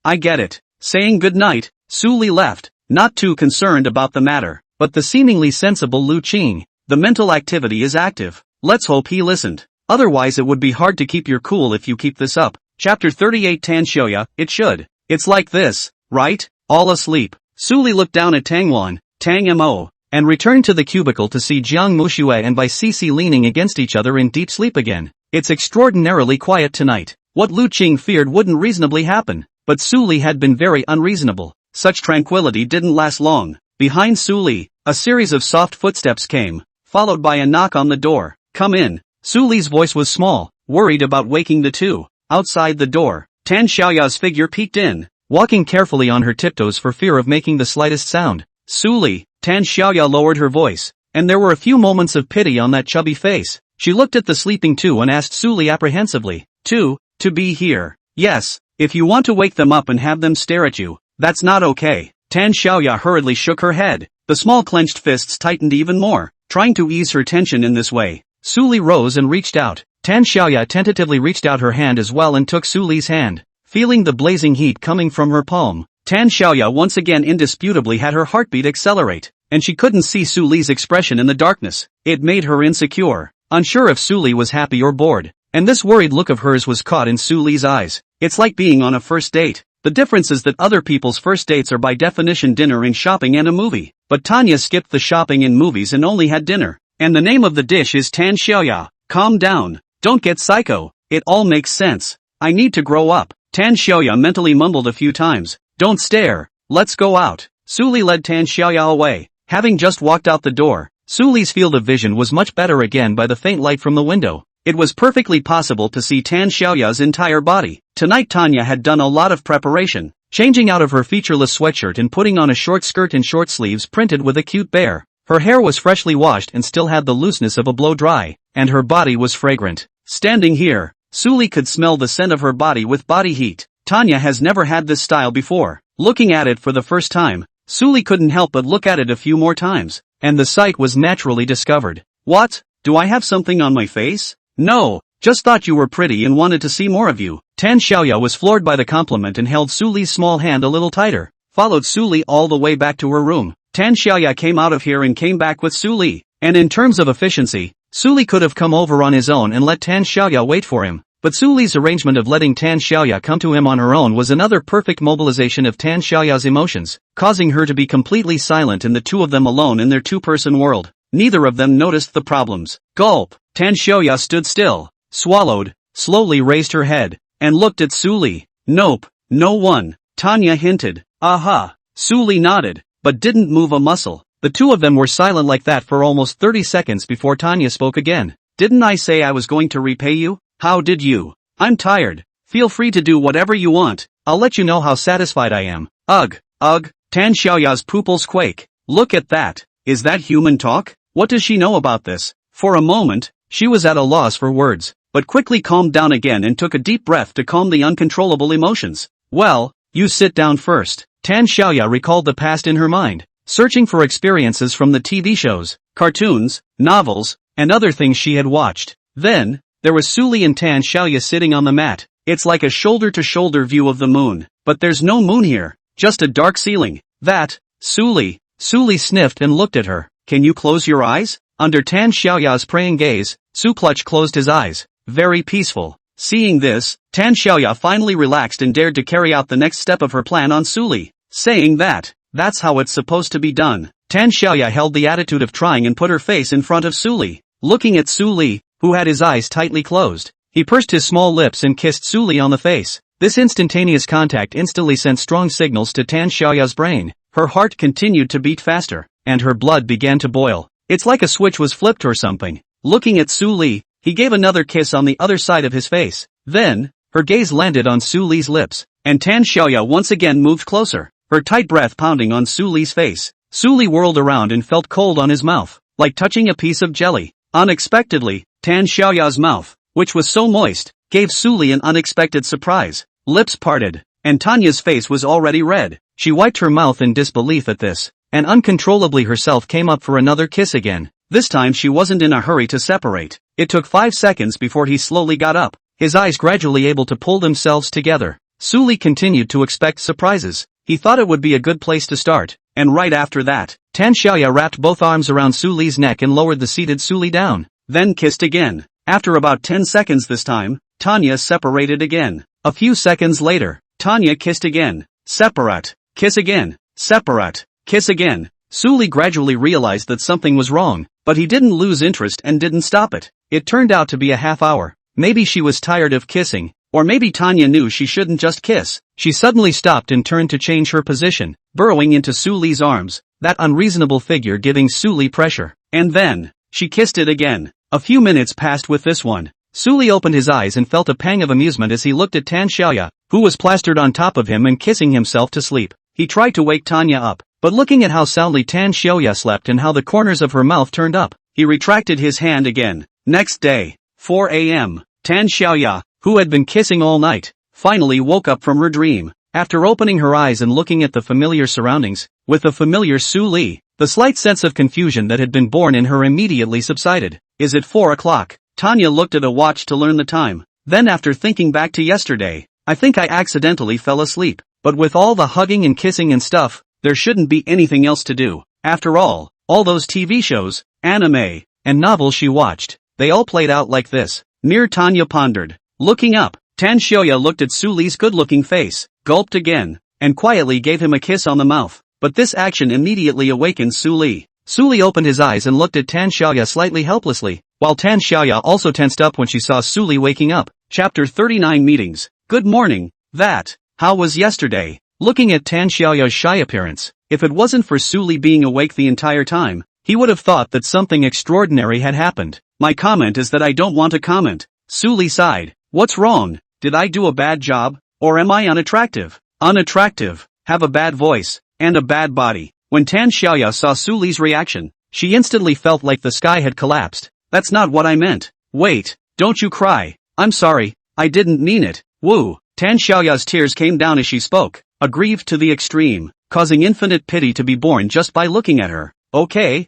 I get it. Saying goodnight, Su Li left, not too concerned about the matter. But the seemingly sensible Lu Qing, the mental activity is active. Let's hope he listened. Otherwise it would be hard to keep your cool if you keep this up. Chapter 38 Tan Xiaoya, it should. It's like this, right? All asleep. Su Li looked down at Tang Wan, Tang Mo, and returned to the cubicle to see Jiang Muxue and Bai Cici leaning against each other in deep sleep again. It's extraordinarily quiet tonight. What Lu Qing feared wouldn't reasonably happen. But Su Li had been very unreasonable. Such tranquility didn't last long. Behind Su Li, a series of soft footsteps came, followed by a knock on the door. Come in. Su Li's voice was small, worried about waking the two. Outside the door, Tan Xiaoya's figure peeked in, walking carefully on her tiptoes for fear of making the slightest sound. Su Li, Tan Xiaoya lowered her voice, and there were a few moments of pity on that chubby face. She looked at the sleeping two and asked Su Li apprehensively, to be here. Yes, if you want to wake them up and have them stare at you, that's not okay. Tan Xiaoya hurriedly shook her head. The small clenched fists tightened even more, trying to ease her tension in this way. Su Li rose and reached out. Tan Xiaoya tentatively reached out her hand as well and took Su Li's hand. Feeling the blazing heat coming from her palm, Tan Xiaoya once again indisputably had her heartbeat accelerate, and she couldn't see Su Li's expression in the darkness. It made her insecure, unsure if Su Li was happy or bored, and this worried look of hers was caught in Su Li's eyes. It's like being on a first date. The difference is that other people's first dates are by definition dinner and shopping and a movie, but Tanya skipped the shopping and movies and only had dinner. And the name of the dish is Tan Xiaoya. Calm down. Don't get psycho. It all makes sense. I need to grow up. Tan Xiaoya mentally mumbled a few times. Don't stare. Let's go out. Su Li led Tan Xiaoya away. Having just walked out the door, Su Li's field of vision was much better again by the faint light from the window. It was perfectly possible to see Tan Xiaoya's entire body. Tonight Tanya had done a lot of preparation, changing out of her featureless sweatshirt and putting on a short skirt and short sleeves printed with a cute bear. Her hair was freshly washed and still had the looseness of a blow-dry, and her body was fragrant. Standing here, Su Li could smell the scent of her body with body heat. Tanya has never had this style before. Looking at it for the first time, Su Li couldn't help but look at it a few more times, and the sight was naturally discovered. What? Do I have something on my face? No, just thought you were pretty and wanted to see more of you. Tan Xiaoya was floored by the compliment and held Su Li's small hand a little tighter, followed Su Li all the way back to her room. Tan Xiaoya came out of here and came back with Su Li, and in terms of efficiency, Su Li could have come over on his own and let Tan Xiaoya wait for him, but Su Li's arrangement of letting Tan Xiaoya come to him on her own was another perfect mobilization of Tan Xiaoya's emotions, causing her to be completely silent and the two of them alone in their two-person world. Neither of them noticed the problems. Gulp. Tan Xiaoya stood still, swallowed, slowly raised her head, and looked at Su Li. Nope, no one. Tanya hinted. Aha. Su Li nodded, but didn't move a muscle. The two of them were silent like that for almost 30 seconds before Tanya spoke again. Didn't I say I was going to repay you? How did you? I'm tired. Feel free to do whatever you want. I'll let you know how satisfied I am. Ugh. Tan Xiaoya's pupils quake. Look at that. Is that human talk? What does she know about this? For a moment, she was at a loss for words, but quickly calmed down again and took a deep breath to calm the uncontrollable emotions. Well, you sit down first. Tan Xiaoya recalled the past in her mind, searching for experiences from the TV shows, cartoons, novels, and other things she had watched. Then, there was Su Li and Tan Xiaoya sitting on the mat. It's like a shoulder-to-shoulder view of the moon, but there's no moon here, just a dark ceiling. That, Su Li sniffed and looked at her. Can you close your eyes? Under Tan Xiaoya's praying gaze, Su Clutch closed his eyes. Very peaceful. Seeing this, Tan Xiaoya finally relaxed and dared to carry out the next step of her plan on Su Li, saying that, that's how it's supposed to be done. Tan Xiaoya held the attitude of trying and put her face in front of Su Li. Looking at Su Li, who had his eyes tightly closed, he pursed his small lips and kissed Su Li on the face. This instantaneous contact instantly sent strong signals to Tan Xiaoya's brain. Her heart continued to beat faster, and her blood began to boil. It's like a switch was flipped or something. Looking at Su Li, he gave another kiss on the other side of his face. Then, her gaze landed on Su Li's lips, and Tan Xiaoya once again moved closer, her tight breath pounding on Su Li's face. Su Li whirled around and felt cold on his mouth, like touching a piece of jelly. Unexpectedly, Tan Xiaoya's mouth, which was so moist, gave Su Li an unexpected surprise. Lips parted. and Tanya's face was already red. She wiped her mouth in disbelief at this, and uncontrollably herself came up for another kiss again. This time she wasn't in a hurry to separate. It took 5 seconds before he slowly got up, his eyes gradually able to pull themselves together. Suli continued to expect surprises. He thought it would be a good place to start, and right after that, Tan Xiaoya wrapped both arms around Suli's neck and lowered the seated Suli down, then kissed again. After about 10 seconds this time, Tanya separated again. A few seconds later, Tanya kissed again. Separate. Kiss again. Separate. Kiss again. Suli gradually realized that something was wrong, but he didn't lose interest and didn't stop it. It turned out to be a half hour. Maybe she was tired of kissing, or maybe Tanya knew she shouldn't just kiss. She suddenly stopped and turned to change her position, burrowing into Suli's arms, that unreasonable figure giving Suli pressure. And then, she kissed it again. A few minutes passed with this one. Suli opened his eyes and felt a pang of amusement as he looked at Tan Xiaoya, who was plastered on top of him and kissing himself to sleep. He tried to wake Tanya up, but looking at how soundly Tan Xiaoya slept and how the corners of her mouth turned up, he retracted his hand again. Next day, 4 a.m., Tan Xiaoya, who had been kissing all night, finally woke up from her dream. After opening her eyes and looking at the familiar surroundings, with the familiar Suli, the slight sense of confusion that had been born in her immediately subsided. Is it 4 o'clock? Tanya looked at a watch to learn the time. Then after thinking back to yesterday, I think I accidentally fell asleep. But with all the hugging and kissing and stuff, there shouldn't be anything else to do. After all those TV shows, anime, and novels she watched, they all played out like this. Tanya pondered. Looking up, Tan Xiaoya looked at Suli's good-looking face, gulped again, and quietly gave him a kiss on the mouth. But this action immediately awakened Suli. Suli opened his eyes and looked at Tan Xiaoya slightly helplessly, while Tan Xiaoya also tensed up when she saw Suli waking up. Chapter 39 Meetings. Good morning. How was yesterday? Looking at Tan Xiaoya's shy appearance, if it wasn't for Suli being awake the entire time, he would have thought that something extraordinary had happened. My comment is that I don't want to comment. Suli sighed. What's wrong? Did I do a bad job? Or am I unattractive? Unattractive, have a bad voice, and a bad body. When Tan Xiaoya saw Suli's reaction, she instantly felt like the sky had collapsed. That's not what I meant. Wait, don't you cry. I'm sorry, I didn't mean it. Woo. Tan Xiaoya's tears came down as she spoke, aggrieved to the extreme, causing infinite pity to be borne just by looking at her. Okay,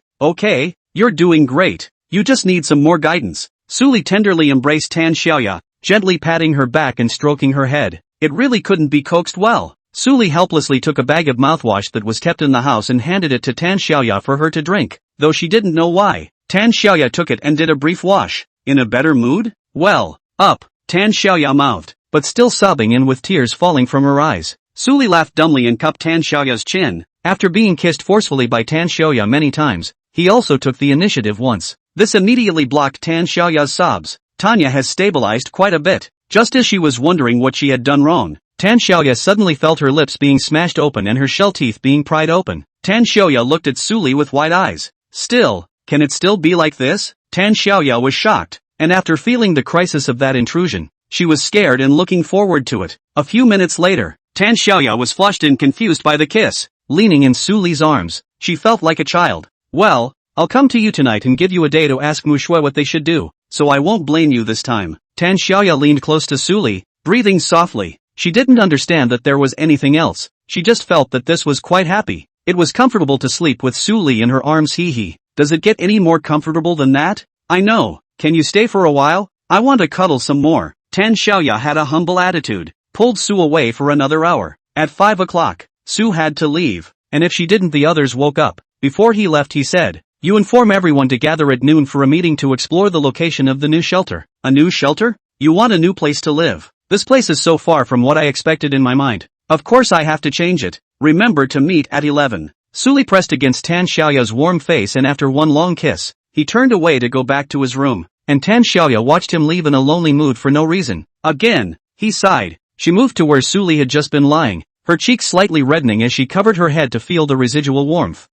you're doing great. You just need some more guidance. Suli tenderly embraced Tan Xiaoya, gently patting her back and stroking her head. It really couldn't be coaxed well. Suli helplessly took a bag of mouthwash that was kept in the house and handed it to Tan Xiaoya for her to drink, though she didn't know why. Tan Xiaoya took it and did a brief wash. In a better mood? Well, up, Tan Xiaoya mouthed, but still sobbing and with tears falling from her eyes. Suli laughed dumbly and cupped Tan Xiaoya's chin. After being kissed forcefully by Tan Xiaoya many times, he also took the initiative once. This immediately blocked Tan Xiaoya's sobs. Tanya has stabilized quite a bit. Just as she was wondering what she had done wrong, Tan Xiaoya suddenly felt her lips being smashed open and her shell teeth being pried open. Tan Xiaoya looked at Suli with wide eyes. Can it still be like this? Tan Xiaoya was shocked, and after feeling the crisis of that intrusion, she was scared and looking forward to it. A few minutes later, Tan Xiaoya was flushed and confused by the kiss. Leaning in Suli's arms, she felt like a child. Well, I'll come to you tonight and give you a day to ask Mushui what they should do, so I won't blame you this time. Tan Xiaoya leaned close to Suli, breathing softly. She didn't understand that there was anything else. She just felt that this was quite happy. It was comfortable to sleep with Suli in her arms. Hee. Does it get any more comfortable than that? I know. Can you stay for a while? I want to cuddle some more. Tan Xiaoya had a humble attitude, pulled Su away for another hour. At 5 o'clock, Su had to leave, and if she didn't the others woke up. Before he left he said, "You inform everyone to gather at noon for a meeting to explore the location of the new shelter." A new shelter? You want a new place to live? This place is so far from what I expected in my mind. Of course I have to change it. Remember to meet at 11. Suli pressed against Tan Xiaoya's warm face and after one long kiss, he turned away to go back to his room, and Tan Xiaoya watched him leave in a lonely mood for no reason. Again, he sighed. She moved to where Suli had just been lying, her cheeks slightly reddening as she covered her head to feel the residual warmth.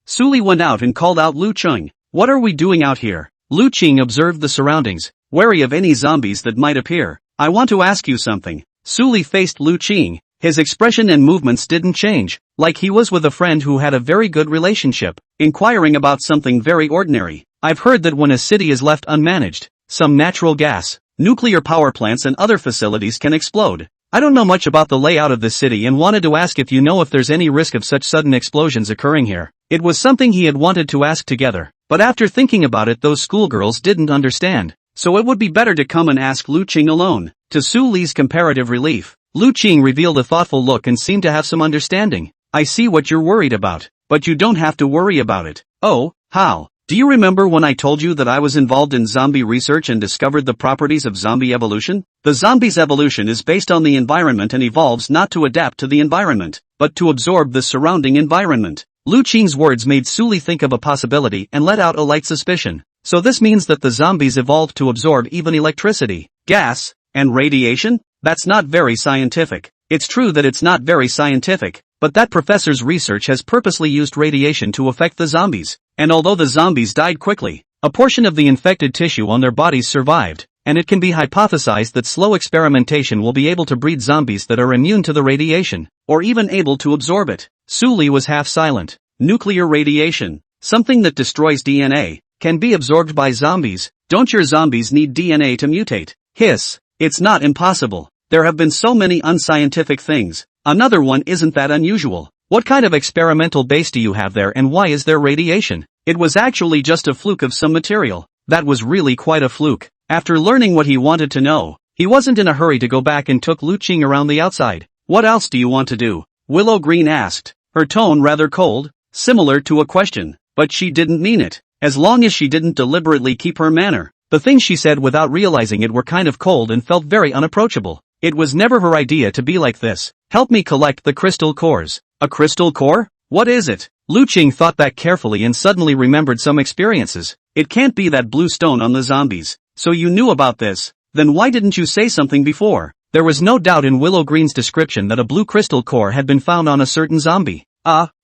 Suli went out and called out Lu Qing. What are we doing out here? Lu Qing observed the surroundings, wary of any zombies that might appear. I want to ask you something. Suli faced Lu Qing. His expression and movements didn't change, like he was with a friend who had a very good relationship, inquiring about something very ordinary. I've heard that when a city is left unmanaged, some natural gas, nuclear power plants and other facilities can explode. I don't know much about the layout of the city and wanted to ask if you know if there's any risk of such sudden explosions occurring here. It was something he had wanted to ask together, but after thinking about it those schoolgirls didn't understand, so it would be better to come and ask Lu Qing alone. To Su Li's comparative relief, Lu Qing revealed a thoughtful look and seemed to have some understanding. I see what you're worried about, but you don't have to worry about it. Oh, how? Do you remember when I told you that I was involved in zombie research and discovered the properties of zombie evolution? The zombie's evolution is based on the environment and evolves not to adapt to the environment, but to absorb the surrounding environment. Lu Qing's words made Su Li think of a possibility and let out a light suspicion. So this means that the zombies evolved to absorb even electricity, gas, and radiation? That's not very scientific. It's true that it's not very scientific, but that professor's research has purposely used radiation to affect the zombies. And although the zombies died quickly, a portion of the infected tissue on their bodies survived, and it can be hypothesized that slow experimentation will be able to breed zombies that are immune to the radiation, or even able to absorb it. Su Li was half silent. Nuclear radiation, something that destroys DNA, can be absorbed by zombies. Don't your zombies need DNA to mutate? Hiss. It's not impossible. There have been so many unscientific things. Another one isn't that unusual. What kind of experimental base do you have there and why is there radiation? It was actually just a fluke of some material. That was really quite a fluke. After learning what he wanted to know, he wasn't in a hurry to go back and took Lu Qing around the outside. What else do you want to do? Willow Green asked, her tone rather cold, similar to a question, but she didn't mean it, as long as she didn't deliberately keep her manner. The things she said without realizing it were kind of cold and felt very unapproachable. It was never her idea to be like this. Help me collect the crystal cores. A crystal core? What is it? Lu Qing thought back carefully and suddenly remembered some experiences. It can't be that blue stone on the zombies. So you knew about this. Then why didn't you say something before? There was no doubt in Willow Green's description that a blue crystal core had been found on a certain zombie.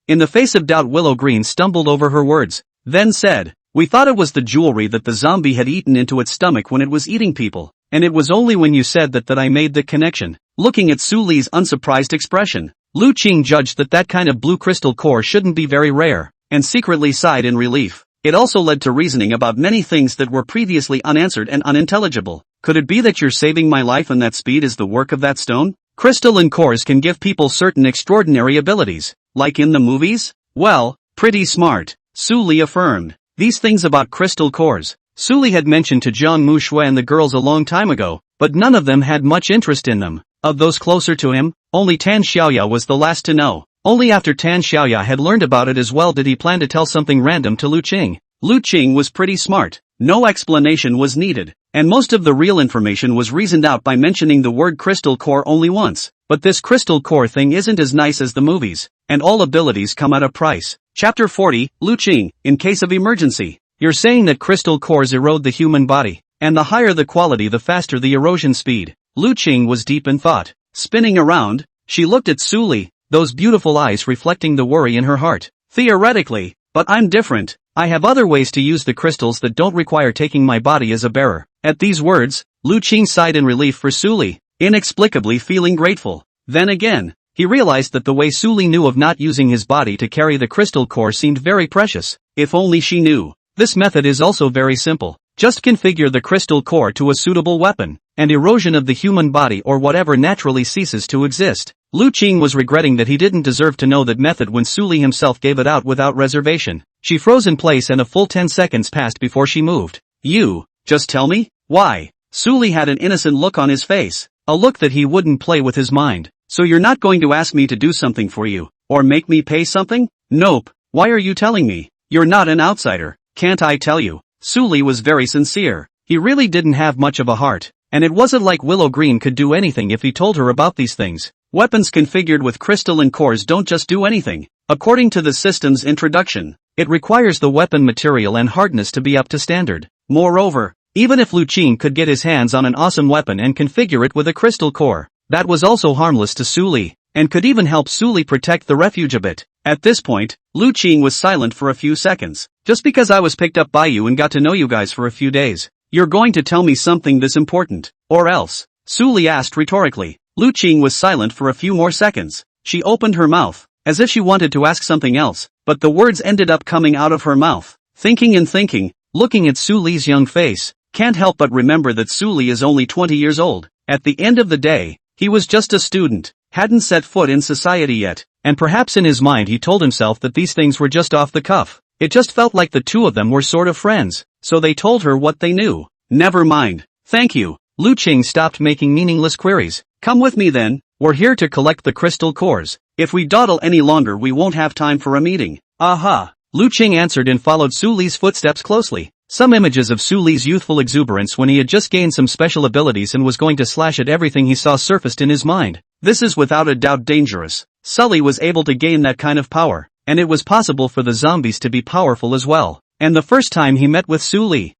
In the face of doubt Willow Green stumbled over her words, then said, we thought it was the jewelry that the zombie had eaten into its stomach when it was eating people. And it was only when you said that I made the connection. Looking at Su Li's unsurprised expression, Lu Qing judged that kind of blue crystal core shouldn't be very rare, and secretly sighed in relief. It also led to reasoning about many things that were previously unanswered and unintelligible. Could it be that you're saving my life and that speed is the work of that stone? Crystalline cores can give people certain extraordinary abilities, like in the movies? Well, pretty smart, Su Li affirmed. These things about crystal cores, Su Li had mentioned to Zhang Mushui and the girls a long time ago, but none of them had much interest in them. Of those closer to him, only Tan Xiaoya was the last to know. Only after Tan Xiaoya had learned about it as well did he plan to tell something random to Lu Qing. Lu Qing was pretty smart. No explanation was needed, and most of the real information was reasoned out by mentioning the word crystal core only once. But this crystal core thing isn't as nice as the movies, and all abilities come at a price. Chapter 40, Lu Qing, in case of emergency. You're saying that crystal cores erode the human body, and the higher the quality the faster the erosion speed. Lu Qing was deep in thought. Spinning around, she looked at Su Li, those beautiful eyes reflecting the worry in her heart. Theoretically, but I'm different. I have other ways to use the crystals that don't require taking my body as a bearer. At these words, Lu Qing sighed in relief for Su Li, inexplicably feeling grateful. Then again, he realized that the way Su Li knew of not using his body to carry the crystal core seemed very precious. If only she knew. This method is also very simple. Just configure the crystal core to a suitable weapon, and erosion of the human body or whatever naturally ceases to exist. Lu Qing was regretting that he didn't deserve to know that method when Su Li himself gave it out without reservation. She froze in place and a full 10 seconds passed before she moved. You, just tell me? Why? Su Li had an innocent look on his face, a look that he wouldn't play with his mind. So you're not going to ask me to do something for you, or make me pay something? Nope. Why are you telling me? You're not an outsider. Can't I tell you? Su Li was very sincere. He really didn't have much of a heart, and it wasn't like Willow Green could do anything if he told her about these things. Weapons configured with crystalline cores don't just do anything. According to the system's introduction, it requires the weapon material and hardness to be up to standard. Moreover, even if Lu Qing could get his hands on an awesome weapon and configure it with a crystal core, that was also harmless to Su Li, and could even help Su Li protect the refuge a bit. At this point, Lu Qing was silent for a few seconds. Just because I was picked up by you and got to know you guys for a few days, you're going to tell me something this important, or else? Su Li asked rhetorically. Lu Qing was silent for a few more seconds. She opened her mouth, as if she wanted to ask something else, but the words ended up coming out of her mouth. Thinking and thinking, looking at Su Li's young face, can't help but remember that Su Li is only 20 years old. At the end of the day, He was just a student, hadn't set foot in society yet, and perhaps in his mind he told himself that these things were just off the cuff. It just felt like the two of them were sort of friends, so they told her what they knew. Never mind. Thank you. Lu Qing stopped making meaningless queries. Come with me then. We're here to collect the crystal cores. If we dawdle any longer we won't have time for a meeting. Aha! Lu Qing answered and followed Su Li's footsteps closely. Some images of Su Li's youthful exuberance when he had just gained some special abilities and was going to slash at everything he saw surfaced in his mind. This is without a doubt dangerous. Sully was able to gain that kind of power, and it was possible for the zombies to be powerful as well. And the first time he met with Su Li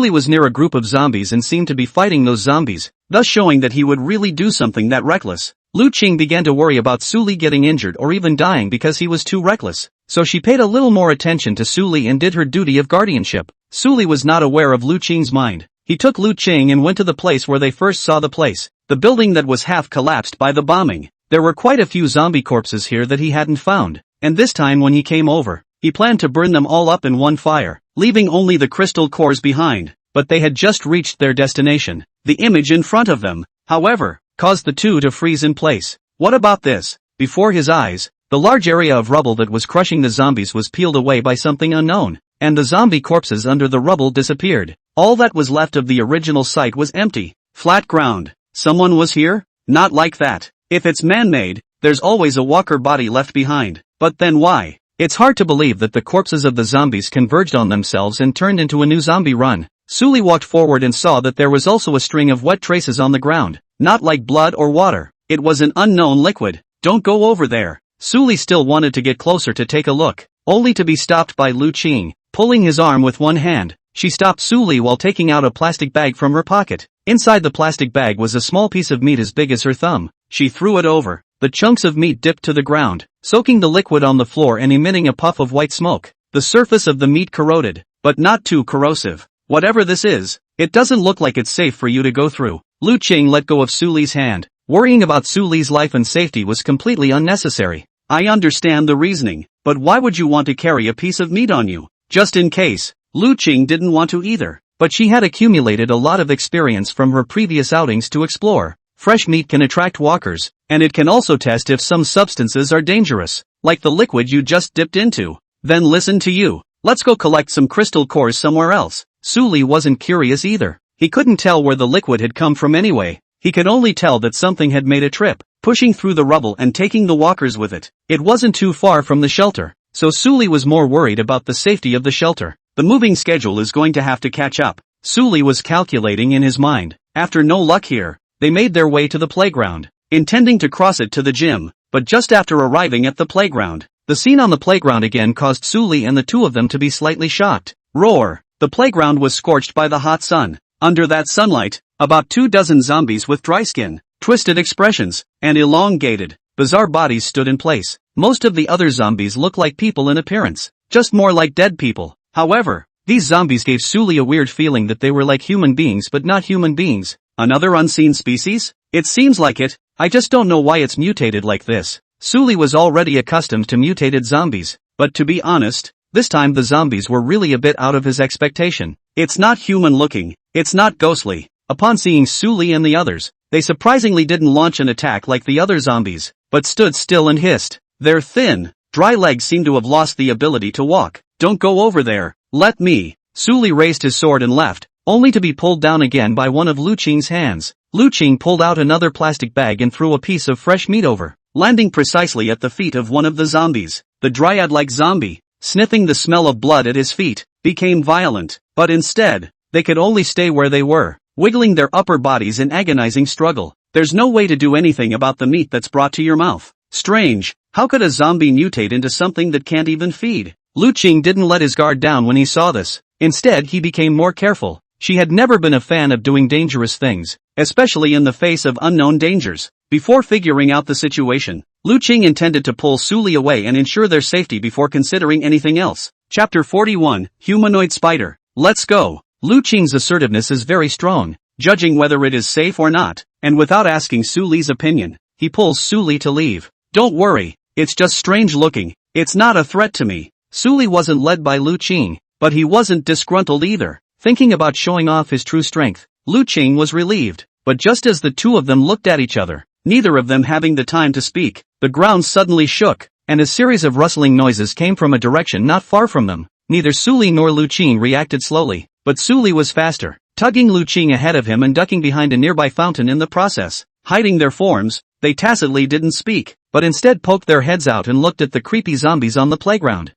was near a group of zombies and seemed to be fighting those zombies, thus showing that he would really do something that reckless. Lu Qing began to worry about Su Li getting injured or even dying because he was too reckless, so she paid a little more attention to Su Li and did her duty of guardianship. Su Li was not aware of Lu Qing's mind. He took Lu Qing and went to the place where they first saw the place, the building that was half collapsed by the bombing. There were quite a few zombie corpses here that he hadn't found, and this time when he came over, he planned to burn them all up in one fire, leaving only the crystal cores behind. But they had just reached their destination. The image in front of them, however, caused the two to freeze in place. What about this? Before his eyes, the large area of rubble that was crushing the zombies was peeled away by something unknown, and the zombie corpses under the rubble disappeared. All that was left of the original site was empty, flat ground. Someone was here? Not like that. If it's man-made, there's always a walker body left behind. But then why? It's hard to believe that the corpses of the zombies converged on themselves and turned into a new zombie run. Su Li walked forward and saw that there was also a string of wet traces on the ground, not like blood or water. It was an unknown liquid. Don't go over there. Su Li still wanted to get closer to take a look, only to be stopped by Lu Qing, pulling his arm with one hand. She stopped Su Li while taking out a plastic bag from her pocket. Inside the plastic bag was a small piece of meat as big as her thumb. She threw it over. The chunks of meat dipped to the ground, soaking the liquid on the floor and emitting a puff of white smoke. The surface of the meat corroded, but not too corrosive. Whatever this is, it doesn't look like it's safe for you to go through. Lu Qing let go of Su Li's hand. Worrying about Su Li's life and safety was completely unnecessary. I understand the reasoning, but why would you want to carry a piece of meat on you? Just in case. Lu Qing didn't want to either, but she had accumulated a lot of experience from her previous outings to explore. Fresh meat can attract walkers, and it can also test if some substances are dangerous, like the liquid you just dipped into. Then listen to you. Let's go collect some crystal cores somewhere else. Su Li wasn't curious either. He couldn't tell where the liquid had come from anyway. He could only tell that something had made a trip, pushing through the rubble and taking the walkers with it. It wasn't too far from the shelter, so Su Li was more worried about the safety of the shelter. The moving schedule is going to have to catch up. Su Li was calculating in his mind. After no luck here, they made their way to the playground, intending to cross it to the gym, but just after arriving at the playground, the scene on the playground again caused Su Li and the two of them to be slightly shocked. Roar! The playground was scorched by the hot sun. Under that sunlight, about 24 zombies with dry skin, twisted expressions, and elongated, bizarre bodies stood in place. Most of the other zombies looked like people in appearance, just more like dead people. However, these zombies gave Su Li a weird feeling that they were like human beings but not human beings. Another unseen species? It seems like it. I just don't know why it's mutated like this. Su Li was already accustomed to mutated zombies, but to be honest, this time the zombies were really a bit out of his expectation. It's not human looking, it's not ghostly. Upon seeing Su Li and the others, they surprisingly didn't launch an attack like the other zombies, but stood still and hissed. Their thin, dry legs seemed to have lost the ability to walk. Don't go over there, let me. Su Li raised his sword and left, only to be pulled down again by one of Lu Qing's hands. Lu Qing pulled out another plastic bag and threw a piece of fresh meat over, landing precisely at the feet of one of the zombies. The dryad-like zombie, sniffing the smell of blood at his feet, became violent, but instead, they could only stay where they were, wiggling their upper bodies in agonizing struggle. There's no way to do anything about the meat that's brought to your mouth. Strange, how could a zombie mutate into something that can't even feed? Lu Qing didn't let his guard down when he saw this. Instead he became more careful. She had never been a fan of doing dangerous things, especially in the face of unknown dangers. Before figuring out the situation, Lu Qing intended to pull Su Li away and ensure their safety before considering anything else. Chapter 41, Humanoid Spider. Let's go. Lu Qing's assertiveness is very strong, judging whether it is safe or not, and without asking Su Li's opinion, he pulls Su Li to leave. Don't worry, it's just strange looking, it's not a threat to me. Su Li wasn't led by Lu Qing, but he wasn't disgruntled either. Thinking about showing off his true strength, Lu Qing was relieved, but just as the two of them looked at each other, neither of them having the time to speak. The ground suddenly shook, and a series of rustling noises came from a direction not far from them. Neither Suli nor Lu Qing reacted slowly, but Suli was faster, tugging Lu Qing ahead of him and ducking behind a nearby fountain in the process. Hiding their forms, they tacitly didn't speak, but instead poked their heads out and looked at the creepy zombies on the playground.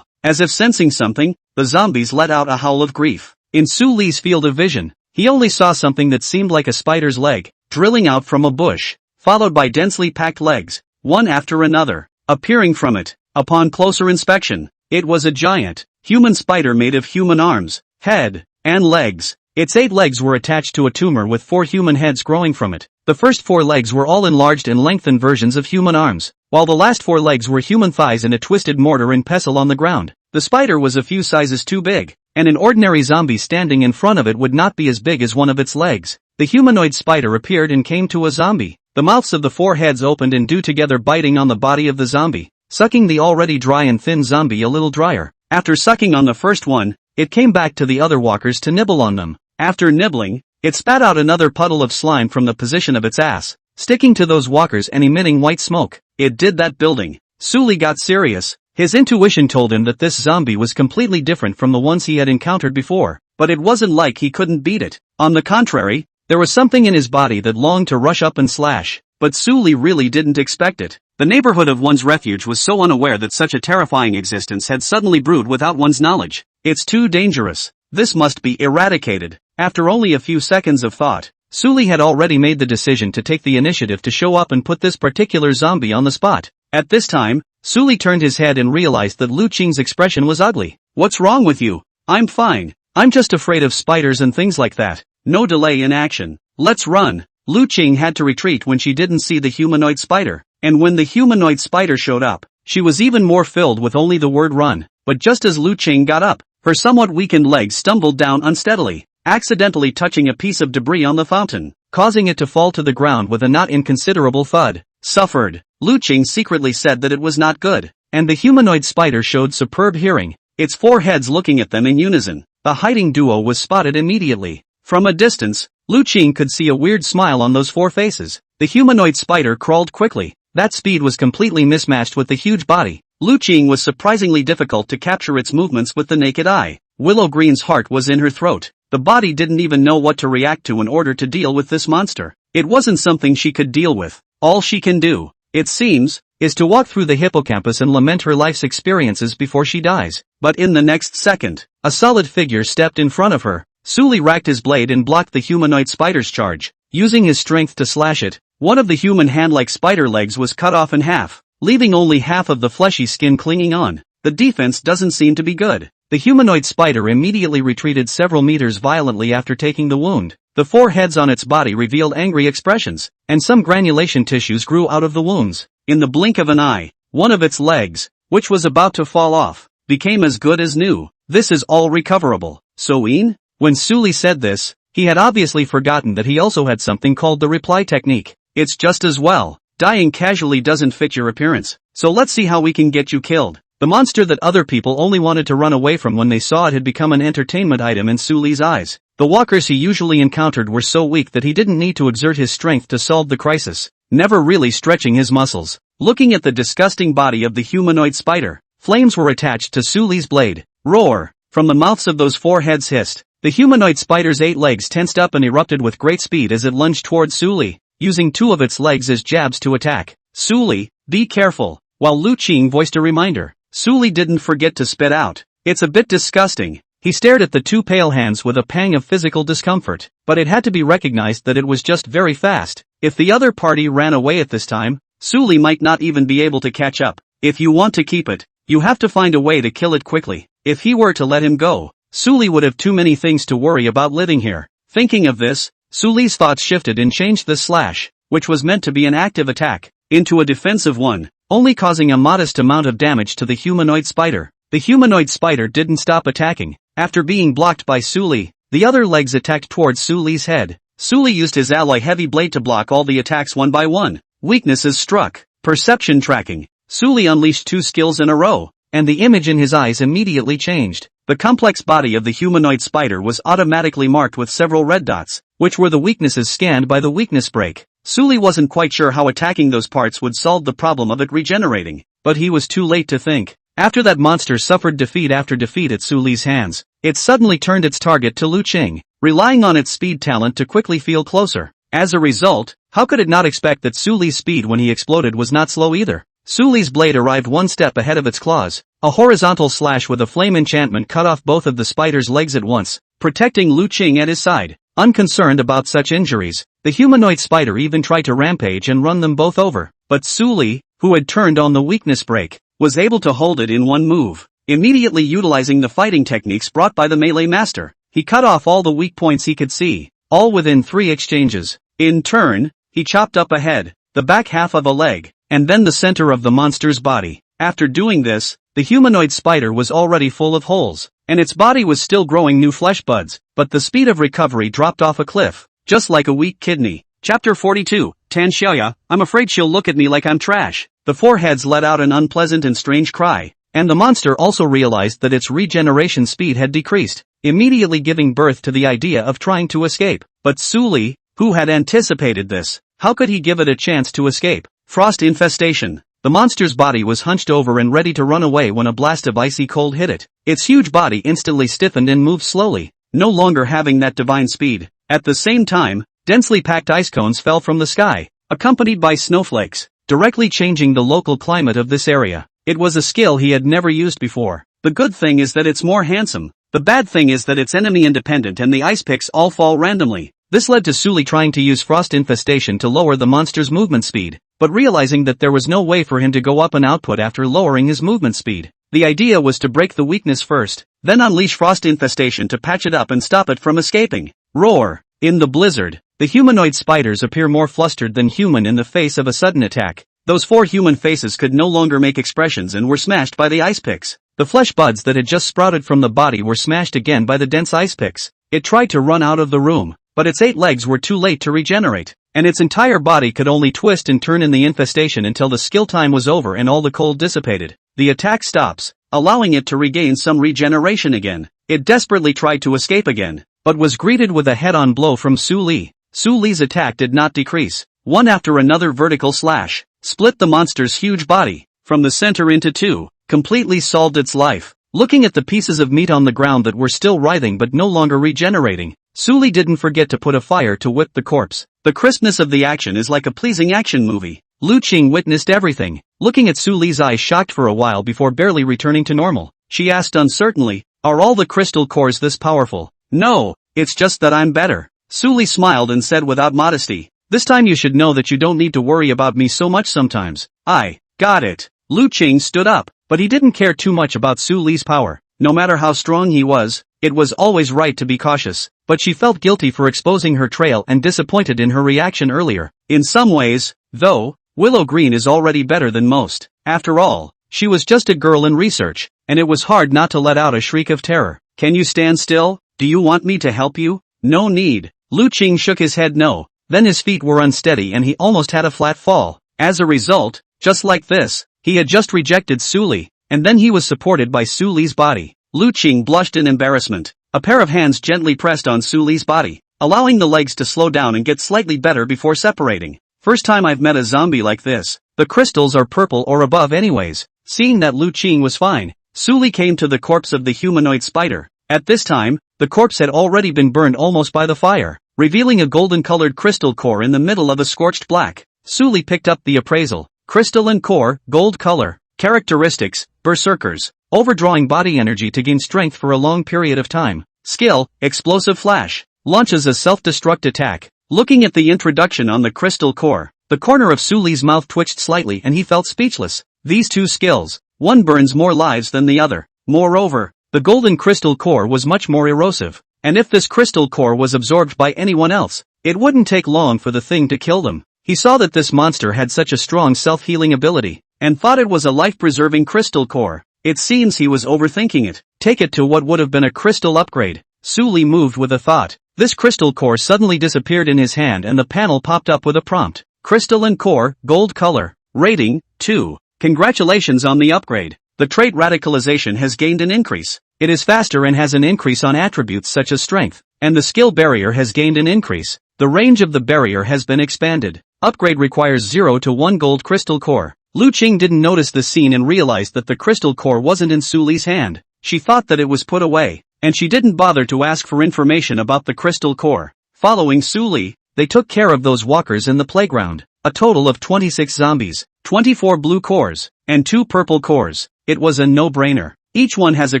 As if sensing something, the zombies let out a howl of grief. In Suli's field of vision, he only saw something that seemed like a spider's leg, drilling out from a bush, followed by densely packed legs, one after another, appearing from it. Upon closer inspection, it was a giant, human spider made of human arms, head, and legs. Its 8 legs were attached to a tumor with 4 human heads growing from it. The first 4 legs were all enlarged and lengthened versions of human arms, while the last 4 legs were human thighs and a twisted mortar and pestle on the ground. The spider was a few sizes too big, and an ordinary zombie standing in front of it would not be as big as one of its legs. The humanoid spider appeared and came to a zombie. The mouths of the 4 heads opened and drew together, biting on the body of the zombie, sucking the already dry and thin zombie a little drier. After sucking on the first one, it came back to the other walkers to nibble on them. After nibbling, it spat out another puddle of slime from the position of its ass, sticking to those walkers and emitting white smoke. It did that building. Suli got serious. His intuition told him that this zombie was completely different from the ones he had encountered before, but it wasn't like he couldn't beat it. On the contrary, there was something in his body that longed to rush up and slash, but Suli really didn't expect it. The neighborhood of one's refuge was so unaware that such a terrifying existence had suddenly brewed without one's knowledge. It's too dangerous. This must be eradicated. After only a few seconds of thought, Suli had already made the decision to take the initiative to show up and put this particular zombie on the spot. At this time, Suli turned his head and realized that Lu Qing's expression was ugly. "What's wrong with you?" "I'm fine. I'm just afraid of spiders and things like that." No delay in action. "Let's run." Lu Qing had to retreat when she didn't see the humanoid spider, and when the humanoid spider showed up, she was even more filled with only the word run. But just as Lu Qing got up, her somewhat weakened legs stumbled down unsteadily, accidentally touching a piece of debris on the fountain, causing it to fall to the ground with a not inconsiderable thud. Suffered. Lu Qing secretly said that it was not good, and the humanoid spider showed superb hearing, its 4 heads looking at them in unison. The hiding duo was spotted immediately. From a distance, Lu Qing could see a weird smile on those 4 faces. The humanoid spider crawled quickly. That speed was completely mismatched with the huge body. Lu Qing was surprisingly difficult to capture its movements with the naked eye. Willow Green's heart was in her throat. The body didn't even know what to react to in order to deal with this monster. It wasn't something she could deal with. All she can do, it seems, is to walk through the hippocampus and lament her life's experiences before she dies. But in the next second, a solid figure stepped in front of her. Suli racked his blade and blocked the humanoid spider's charge, using his strength to slash it. One of the human hand-like spider legs was cut off in half, leaving only half of the fleshy skin clinging on. The defense doesn't seem to be good. The humanoid spider immediately retreated several meters violently after taking the wound. The 4 heads on its body revealed angry expressions, and some granulation tissues grew out of the wounds. In the blink of an eye, one of its legs, which was about to fall off, became as good as new. "This is all recoverable, Soin?" When Suli said this, he had obviously forgotten that he also had something called the reply technique. "It's just as well. Dying casually doesn't fit your appearance, so let's see how we can get you killed." The monster that other people only wanted to run away from when they saw it had become an entertainment item in Suli's eyes. The walkers he usually encountered were so weak that he didn't need to exert his strength to solve the crisis, never really stretching his muscles. Looking at the disgusting body of the humanoid spider, flames were attached to Suli's blade. Roar! From the mouths of those 4 heads hissed. The humanoid spider's 8 legs tensed up and erupted with great speed as it lunged towards Suli, using 2 of its legs as jabs to attack. "Suli, be careful," while Lu Qing voiced a reminder. Suli didn't forget to spit out, "It's a bit disgusting." He stared at the 2 pale hands with a pang of physical discomfort, but it had to be recognized that it was just very fast. If the other party ran away at this time, Suli might not even be able to catch up. If you want to keep it, you have to find a way to kill it quickly. If he were to let him go, Suli would have too many things to worry about living here. Thinking of this, Suli's thoughts shifted and changed the slash, which was meant to be an active attack, into a defensive one, only causing a modest amount of damage to the humanoid spider. The humanoid spider didn't stop attacking. After being blocked by Suli, the other legs attacked towards Suli's head. Suli used his alloy heavy blade to block all the attacks one by one. Weaknesses struck. Perception tracking. Suli unleashed 2 skills in a row, and the image in his eyes immediately changed. The complex body of the humanoid spider was automatically marked with several red dots, which were the weaknesses scanned by the weakness break. Suli wasn't quite sure how attacking those parts would solve the problem of it regenerating, but he was too late to think. After that monster suffered defeat after defeat at Suli's hands, it suddenly turned its target to Lu Qing, relying on its speed talent to quickly feel closer. As a result, how could it not expect that Suli's speed when he exploded was not slow either? Suli's blade arrived one step ahead of its claws. A horizontal slash with a flame enchantment cut off both of the spider's legs at once, protecting Lu Qing at his side. Unconcerned about such injuries, the humanoid spider even tried to rampage and run them both over. But Suli, who had turned on the weakness brake, was able to hold it in one move. Immediately utilizing the fighting techniques brought by the melee master, he cut off all the weak points he could see, all within 3 exchanges. In turn, he chopped up a head, the back half of a leg, and then the center of the monster's body. After doing this, the humanoid spider was already full of holes, and its body was still growing new flesh buds, but the speed of recovery dropped off a cliff, just like a weak kidney. Chapter 42, Tan Xiaoya, I'm afraid she'll look at me like I'm trash. The four heads let out an unpleasant and strange cry, and the monster also realized that its regeneration speed had decreased, immediately giving birth to the idea of trying to escape. But Suli, who had anticipated this, how could he give it a chance to escape? Frost infestation. The monster's body was hunched over and ready to run away when a blast of icy cold hit it. Its huge body instantly stiffened and moved slowly, no longer having that divine speed. At the same time, densely packed ice cones fell from the sky, accompanied by snowflakes, directly changing the local climate of this area. It was a skill he had never used before. The good thing is that it's more handsome. The bad thing is that it's enemy independent and the ice picks all fall randomly. This led to Suli trying to use frost infestation to lower the monster's movement speed, but realizing that there was no way for him to go up an output after lowering his movement speed. The idea was to break the weakness first, then unleash frost infestation to patch it up and stop it from escaping. Roar! In the blizzard, the humanoid spiders appear more flustered than human in the face of a sudden attack. Those 4 human faces could no longer make expressions and were smashed by the ice picks. The flesh buds that had just sprouted from the body were smashed again by the dense ice picks. It tried to run out of the room, but its 8 legs were too late to regenerate, and its entire body could only twist and turn in the infestation until the skill time was over and all the cold dissipated. The attack stops, allowing it to regain some regeneration again. It desperately tried to escape again, but was greeted with a head-on blow from Suli. Suli's attack did not decrease. One after another vertical slash split the monster's huge body from the center into 2, completely solved its life. Looking at the pieces of meat on the ground that were still writhing but no longer regenerating, Suli didn't forget to put a fire to whip the corpse. The crispness of the action is like a pleasing action movie. Lu Qing witnessed everything, looking at Suli's eyes shocked for a while before barely returning to normal. She asked uncertainly, "Are all the crystal cores this powerful?" "No, it's just that I'm better." Suli smiled and said without modesty, "This time you should know that you don't need to worry about me so much sometimes." "I got it." Lu Qing stood up, but he didn't care too much about Suli's power. No matter how strong he was, it was always right to be cautious. But she felt guilty for exposing her trail and disappointed in her reaction earlier. In some ways, though, Willow Green is already better than most. After all, she was just a girl in research, and it was hard not to let out a shriek of terror. "Can you stand still? Do you want me to help you?" "No need." Lu Qing shook his head no. Then his feet were unsteady and he almost had a flat fall. As a result, just like this, he had just rejected Suli, and then he was supported by Suli's body. Lu Qing blushed in embarrassment. A pair of hands gently pressed on Suli's body, allowing the legs to slow down and get slightly better before separating. "First time I've met a zombie like this. The crystals are purple or above anyways." Seeing that Lu Qing was fine, Suli came to the corpse of the humanoid spider. At this time, the corpse had already been burned almost by the fire, revealing a golden-colored crystal core in the middle of a scorched black. Suli picked up the appraisal. Crystal and core, gold color. Characteristics, berserkers. Overdrawing body energy to gain strength for a long period of time. Skill, explosive flash. Launches a self-destruct attack. Looking at the introduction on the crystal core, the corner of Suli's mouth twitched slightly and he felt speechless. These 2 skills, one burns more lives than the other. Moreover, the golden crystal core was much more erosive, and if this crystal core was absorbed by anyone else, it wouldn't take long for the thing to kill them. He saw that this monster had such a strong self-healing ability, and thought it was a life-preserving crystal core. It seems he was overthinking it. Take it to what would have been a crystal upgrade. Suli moved with a thought. This crystal core suddenly disappeared in his hand and the panel popped up with a prompt. Crystal and core, gold color. Rating, 2. Congratulations on the upgrade. The trait radicalization has gained an increase. It is faster and has an increase on attributes such as strength. And the skill barrier has gained an increase. The range of the barrier has been expanded. Upgrade requires 0 to 1 gold crystal core. Lu Qing didn't notice the scene and realized that the crystal core wasn't in Su Li's hand. She thought that it was put away, and she didn't bother to ask for information about the crystal core. Following Su Li, they took care of those walkers in the playground. A total of 26 zombies, 24 blue cores, and 2 purple cores. It was a no-brainer. Each one has a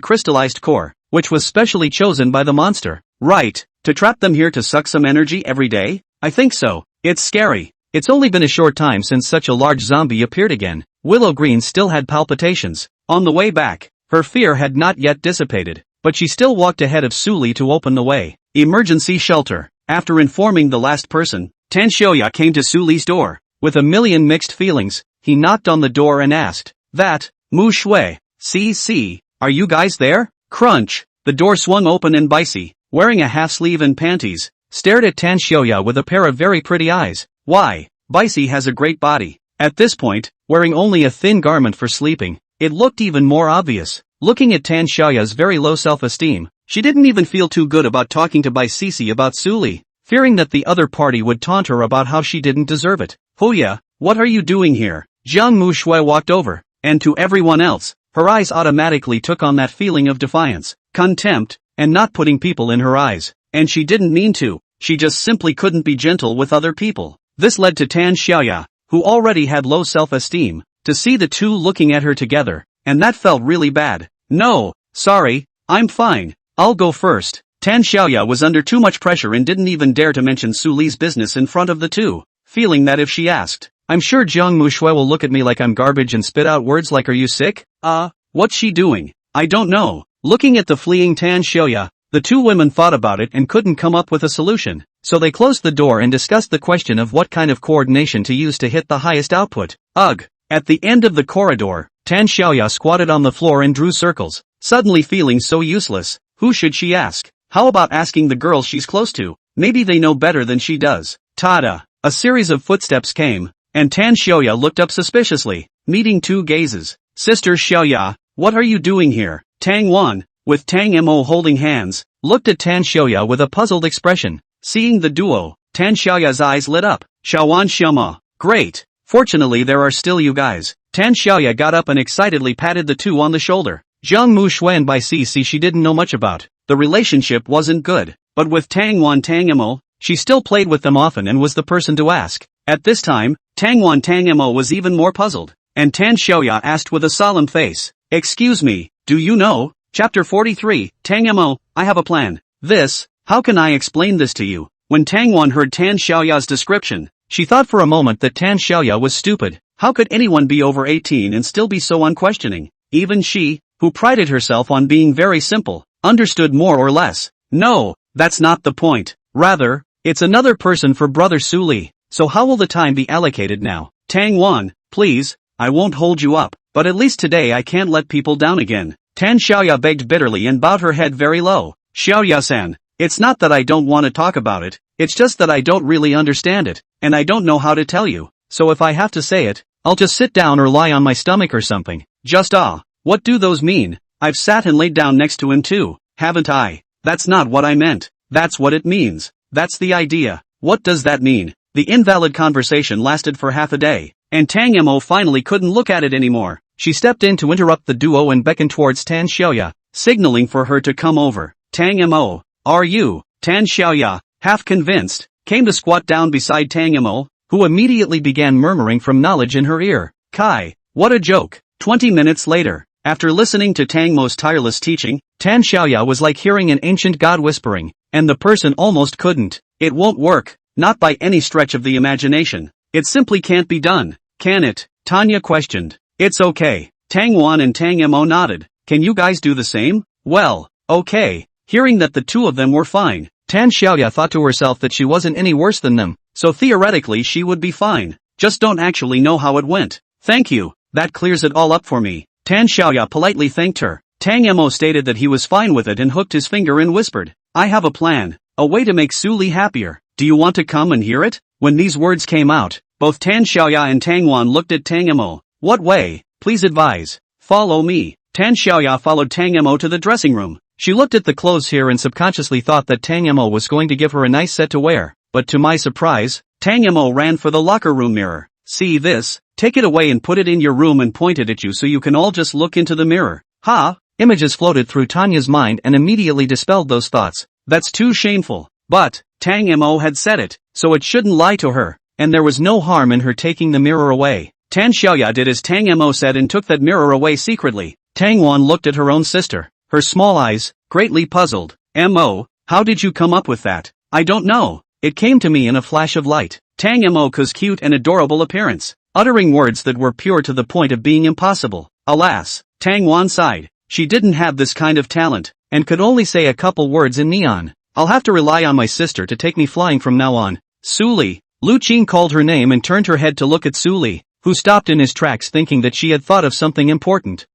crystallized core, which was specially chosen by the monster. Right, to trap them here to suck some energy every day? I think so. It's scary. It's only been a short time since such a large zombie appeared again. Willow Green still had palpitations. On the way back, her fear had not yet dissipated, but she still walked ahead of Su Li to open the way. Emergency shelter. After informing the last person, Tan Xiaoya came to Su Li's door. With a million mixed feelings, he knocked on the door and asked, "That, Mu Shui, see, are you guys there?" Crunch! The door swung open and Bicey, wearing a half-sleeve and panties, stared at Tan Xiaoya with a pair of very pretty eyes. Why? Bicey has a great body. At this point, wearing only a thin garment for sleeping, it looked even more obvious. Looking at Tan Xiaoya's very low self-esteem, she didn't even feel too good about talking to Bicey about Su Li, fearing that the other party would taunt her about how she didn't deserve it. "Huya, what are you doing here?" Jiang Mu Shui walked over, and to everyone else, her eyes automatically took on that feeling of defiance, contempt, and not putting people in her eyes. And she didn't mean to, she just simply couldn't be gentle with other people. This led to Tan Xiaoya, who already had low self-esteem, to see the two looking at her together, and that felt really bad. "No, sorry, I'm fine, I'll go first." Tan Xiaoya was under too much pressure and didn't even dare to mention Su Li's business in front of the two, feeling that if she asked, "I'm sure Jiang Mu Shui will look at me like I'm garbage and spit out words like 'Are you sick?' What's she doing? I don't know." Looking at the fleeing Tan Xiaoya, the two women thought about it and couldn't come up with a solution, so they closed the door and discussed the question of what kind of coordination to use to hit the highest output. Ugh! At the end of the corridor, Tan Xiaoya squatted on the floor and drew circles, suddenly feeling so useless. Who should she ask? How about asking the girls she's close to? Maybe they know better than she does. Tada! A series of footsteps came, and Tan Xiaoya looked up suspiciously, meeting two gazes. "Sister Xiaoya, what are you doing here?" Tang Wan, with Tang Mo holding hands, looked at Tan Xiaoya with a puzzled expression. Seeing the duo, Tan Xiaoya's eyes lit up. "Xiaowan Xiaoma, great! Fortunately there are still you guys." Tan Xiaoya got up and excitedly patted the two on the shoulder. Jiang Mu Shui and Bai Si she didn't know much about. The relationship wasn't good, but with Tang Wan Tang Mo, she still played with them often and was the person to ask. At this time, Tang Wan Tang Mo was even more puzzled, and Tan Xiaoya asked with a solemn face, "Excuse me, do you know?" Chapter 43, Tang Mo, I have a plan. How can I explain this to you? When Tang Wan heard Tan Xiaoya's description, she thought for a moment that Tan Xiaoya was stupid. How could anyone be over 18 and still be so unquestioning? Even she, who prided herself on being very simple, understood more or less. No, that's not the point. Rather, it's another person for brother Su Li. So how will the time be allocated now? Tang Wan, please, I won't hold you up, but at least today I can't let people down again. Tan Xiaoya begged bitterly and bowed her head very low. Xiaoya-san, it's not that I don't want to talk about it, it's just that I don't really understand it, and I don't know how to tell you, so if I have to say it, I'll just sit down or lie on my stomach or something. Just what do those mean? I've sat and laid down next to him too, haven't I? That's not what I meant. That's what it means. That's the idea. What does that mean? The invalid conversation lasted for half a day, and Tang Mo finally couldn't look at it anymore. She stepped in to interrupt the duo and beckoned towards Tan Xiaoya, signaling for her to come over. Tang Mo, are you? Tan Xiaoya, half convinced, came to squat down beside Tang Mo, who immediately began murmuring from knowledge in her ear. Kai, what a joke. 20 minutes later, after listening to Tang Mo's tireless teaching, Tan Xiaoya was like hearing an ancient god whispering, and the person almost couldn't. It won't work, not by any stretch of the imagination. It simply can't be done. Can it? Tanya questioned. It's okay. Tang Wan and Tang Mo nodded. Can you guys do the same? Well, okay. Hearing that the two of them were fine, Tan Xiaoya thought to herself that she wasn't any worse than them, so theoretically she would be fine. Just don't actually know how it went. Thank you, that clears it all up for me. Tan Xiaoya politely thanked her. Tang Mo stated that he was fine with it and hooked his finger and whispered, I have a plan, a way to make Su Li happier. Do you want to come and hear it? When these words came out, both Tan Xiaoya and Tang Wan looked at Tang Mo. What way? Please advise. Follow me. Tan Xiaoya followed Tang Mo to the dressing room. She looked at the clothes here and subconsciously thought that Tang Mo was going to give her a nice set to wear. but to my surprise, Tang Mo ran for the locker room mirror. See this? Take it away and put it in your room and point it at you so you can all just look into the mirror. Ha! Images floated through Tanya's mind and immediately dispelled those thoughts. That's too shameful. But Tang Mo had said it, so it shouldn't lie to her, and there was no harm in her taking the mirror away. Tan Xiaoya did as Tang Mo said and took that mirror away secretly. Tang Wan looked at her own sister, her small eyes, greatly puzzled. Mo, how did you come up with that? I don't know. It came to me in a flash of light. Tang Mo's cute and adorable appearance, uttering words that were pure to the point of being impossible. Alas, Tang Wan sighed. She didn't have this kind of talent, and could only say a couple words in neon. I'll have to rely on my sister to take me flying from now on. Su Li. Lu Qing called her name and turned her head to look at Su Li, who stopped in his tracks thinking that she had thought of something important.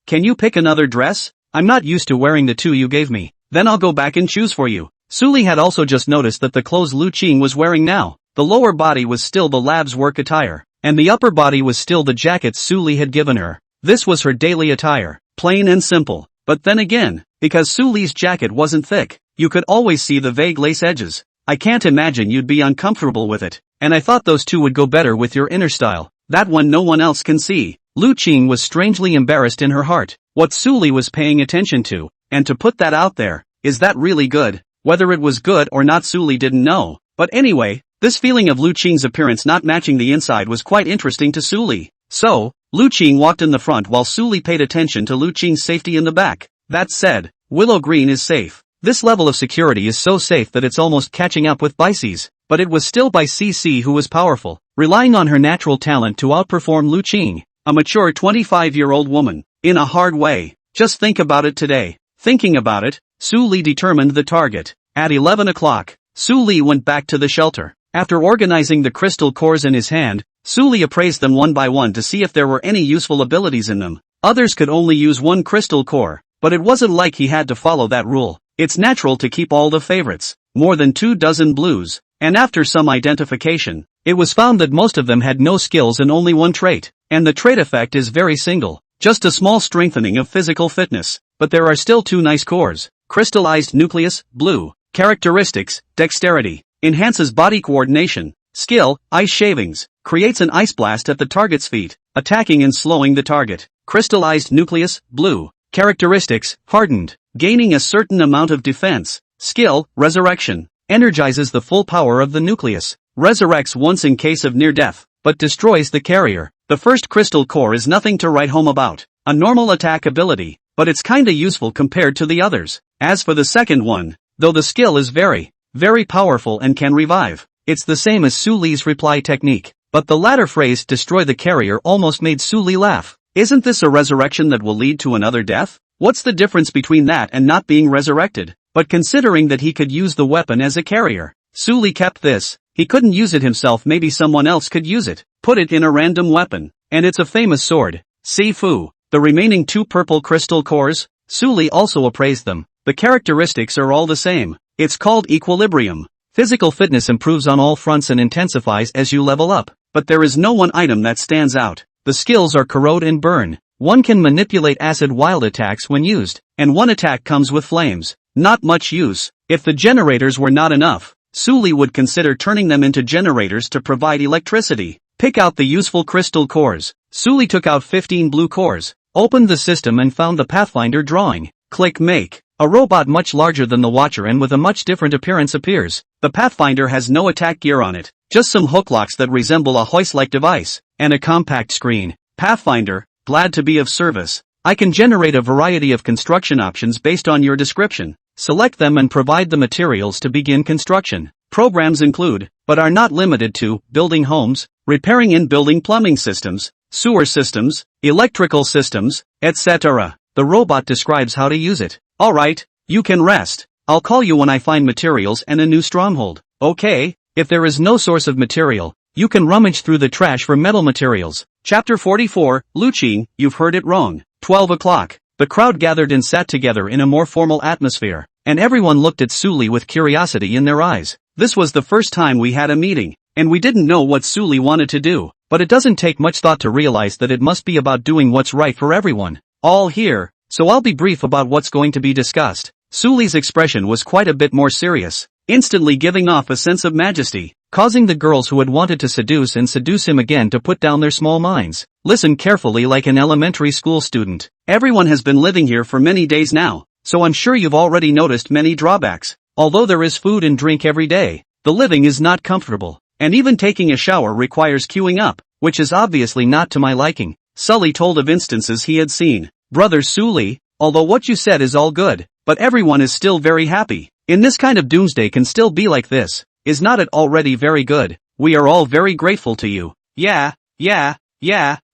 Can you pick another dress? I'm not used to wearing the two you gave me. Then I'll go back and choose for you. Su Li had also just noticed that the clothes Lu Qing was wearing now, the lower body was still the lab's work attire, and the upper body was still the jacket Su Li had given her. This was her daily attire, plain and simple. But then again, because Su Li's jacket wasn't thick, you could always see the vague lace edges. I can't imagine you'd be uncomfortable with it, and I thought those two would go better with your inner style. That one no one else can see. Lu Qing was strangely embarrassed in her heart. What Su Li was paying attention to, and to put that out there, is that really good? Whether it was good or not Su Li didn't know, but anyway, this feeling of Lu Qing's appearance not matching the inside was quite interesting to Su Li. So, Lu Qing walked in the front while Su Li paid attention to Lu Qing's safety in the back. That said, Willow Green is safe. This level of security is so safe that it's almost catching up with Baixi's, but it was still Baici who was powerful, relying on her natural talent to outperform Lu Qing, a mature 25-year-old woman, in a hard way. Just think about it today. Thinking about it, Su Li determined the target. At 11 o'clock, Su Li went back to the shelter. After organizing the crystal cores in his hand, Su Li appraised them one by one to see if there were any useful abilities in them. Others could only use one crystal core, but it wasn't like he had to follow that rule. It's natural to keep all the favorites, more than 24 blues, and after some identification, it was found that most of them had no skills and only one trait, and the trait effect is very single, just a small strengthening of physical fitness, but there are still two nice cores. Crystallized nucleus, blue, characteristics, dexterity, enhances body coordination, skill, ice shavings, creates an ice blast at the target's feet, attacking and slowing the target. Crystallized nucleus, blue, characteristics, hardened, gaining a certain amount of defense, skill, resurrection, energizes the full power of the nucleus, resurrects once in case of near death, but destroys the carrier. The first crystal core is nothing to write home about, a normal attack ability, but it's kinda useful compared to the others. As for the second one, though the skill is very, very powerful and can revive, it's the same as Su Li's reply technique, but the latter phrase, destroy the carrier, almost made Su Li laugh. Isn't this a resurrection that will lead to another death? What's the difference between that and not being resurrected? But considering that he could use the weapon as a carrier, Su Li kept this. He couldn't use it himself, maybe someone else could use it. Put it in a random weapon, and it's a famous sword. Sifu. The remaining two purple crystal cores, Su Li also appraised them. The characteristics are all the same. It's called equilibrium. Physical fitness improves on all fronts and intensifies as you level up, but there is no one item that stands out. The skills are corrode and burn. One can manipulate acid wild attacks when used, and one attack comes with flames. Not much use. If the generators were not enough, Su Li would consider turning them into generators to provide electricity. Pick out the useful crystal cores. Su Li took out 15 blue cores, opened the system and found the Pathfinder drawing. Click make. A robot much larger than the Watcher and with a much different appearance appears. The Pathfinder has no attack gear on it, just some hooklocks that resemble a hoist-like device, and a compact screen. Pathfinder, glad to be of service. I can generate a variety of construction options based on your description. Select them and provide the materials to begin construction. Programs include, but are not limited to, building homes, repairing in-building plumbing systems, sewer systems, electrical systems, etc. The robot describes how to use it. Alright, you can rest. I'll call you when I find materials and a new stronghold. Okay, if there is no source of material, you can rummage through the trash for metal materials. Chapter 44, Lu Qing, you've heard it wrong. 12 o'clock. The crowd gathered and sat together in a more formal atmosphere, and everyone looked at Su Li with curiosity in their eyes. This was the first time we had a meeting, and we didn't know what Su Li wanted to do, but it doesn't take much thought to realize that it must be about doing what's right for everyone. All here, so I'll be brief about what's going to be discussed. Su Li's expression was quite a bit more serious. instantly giving off a sense of majesty, causing the girls who had wanted to seduce him again to put down their small minds. Listen carefully like an elementary school student. Everyone has been living here for many days now, so I'm sure you've already noticed many drawbacks. Although there is food and drink every day, the living is not comfortable, and even taking a shower requires queuing up, which is obviously not to my liking. Sully told of instances he had seen. Brother Sully, although what you said is all good, but everyone is still very happy. In this kind of doomsday can still be like this. Is not it already very good? We are all very grateful to you. Yeah.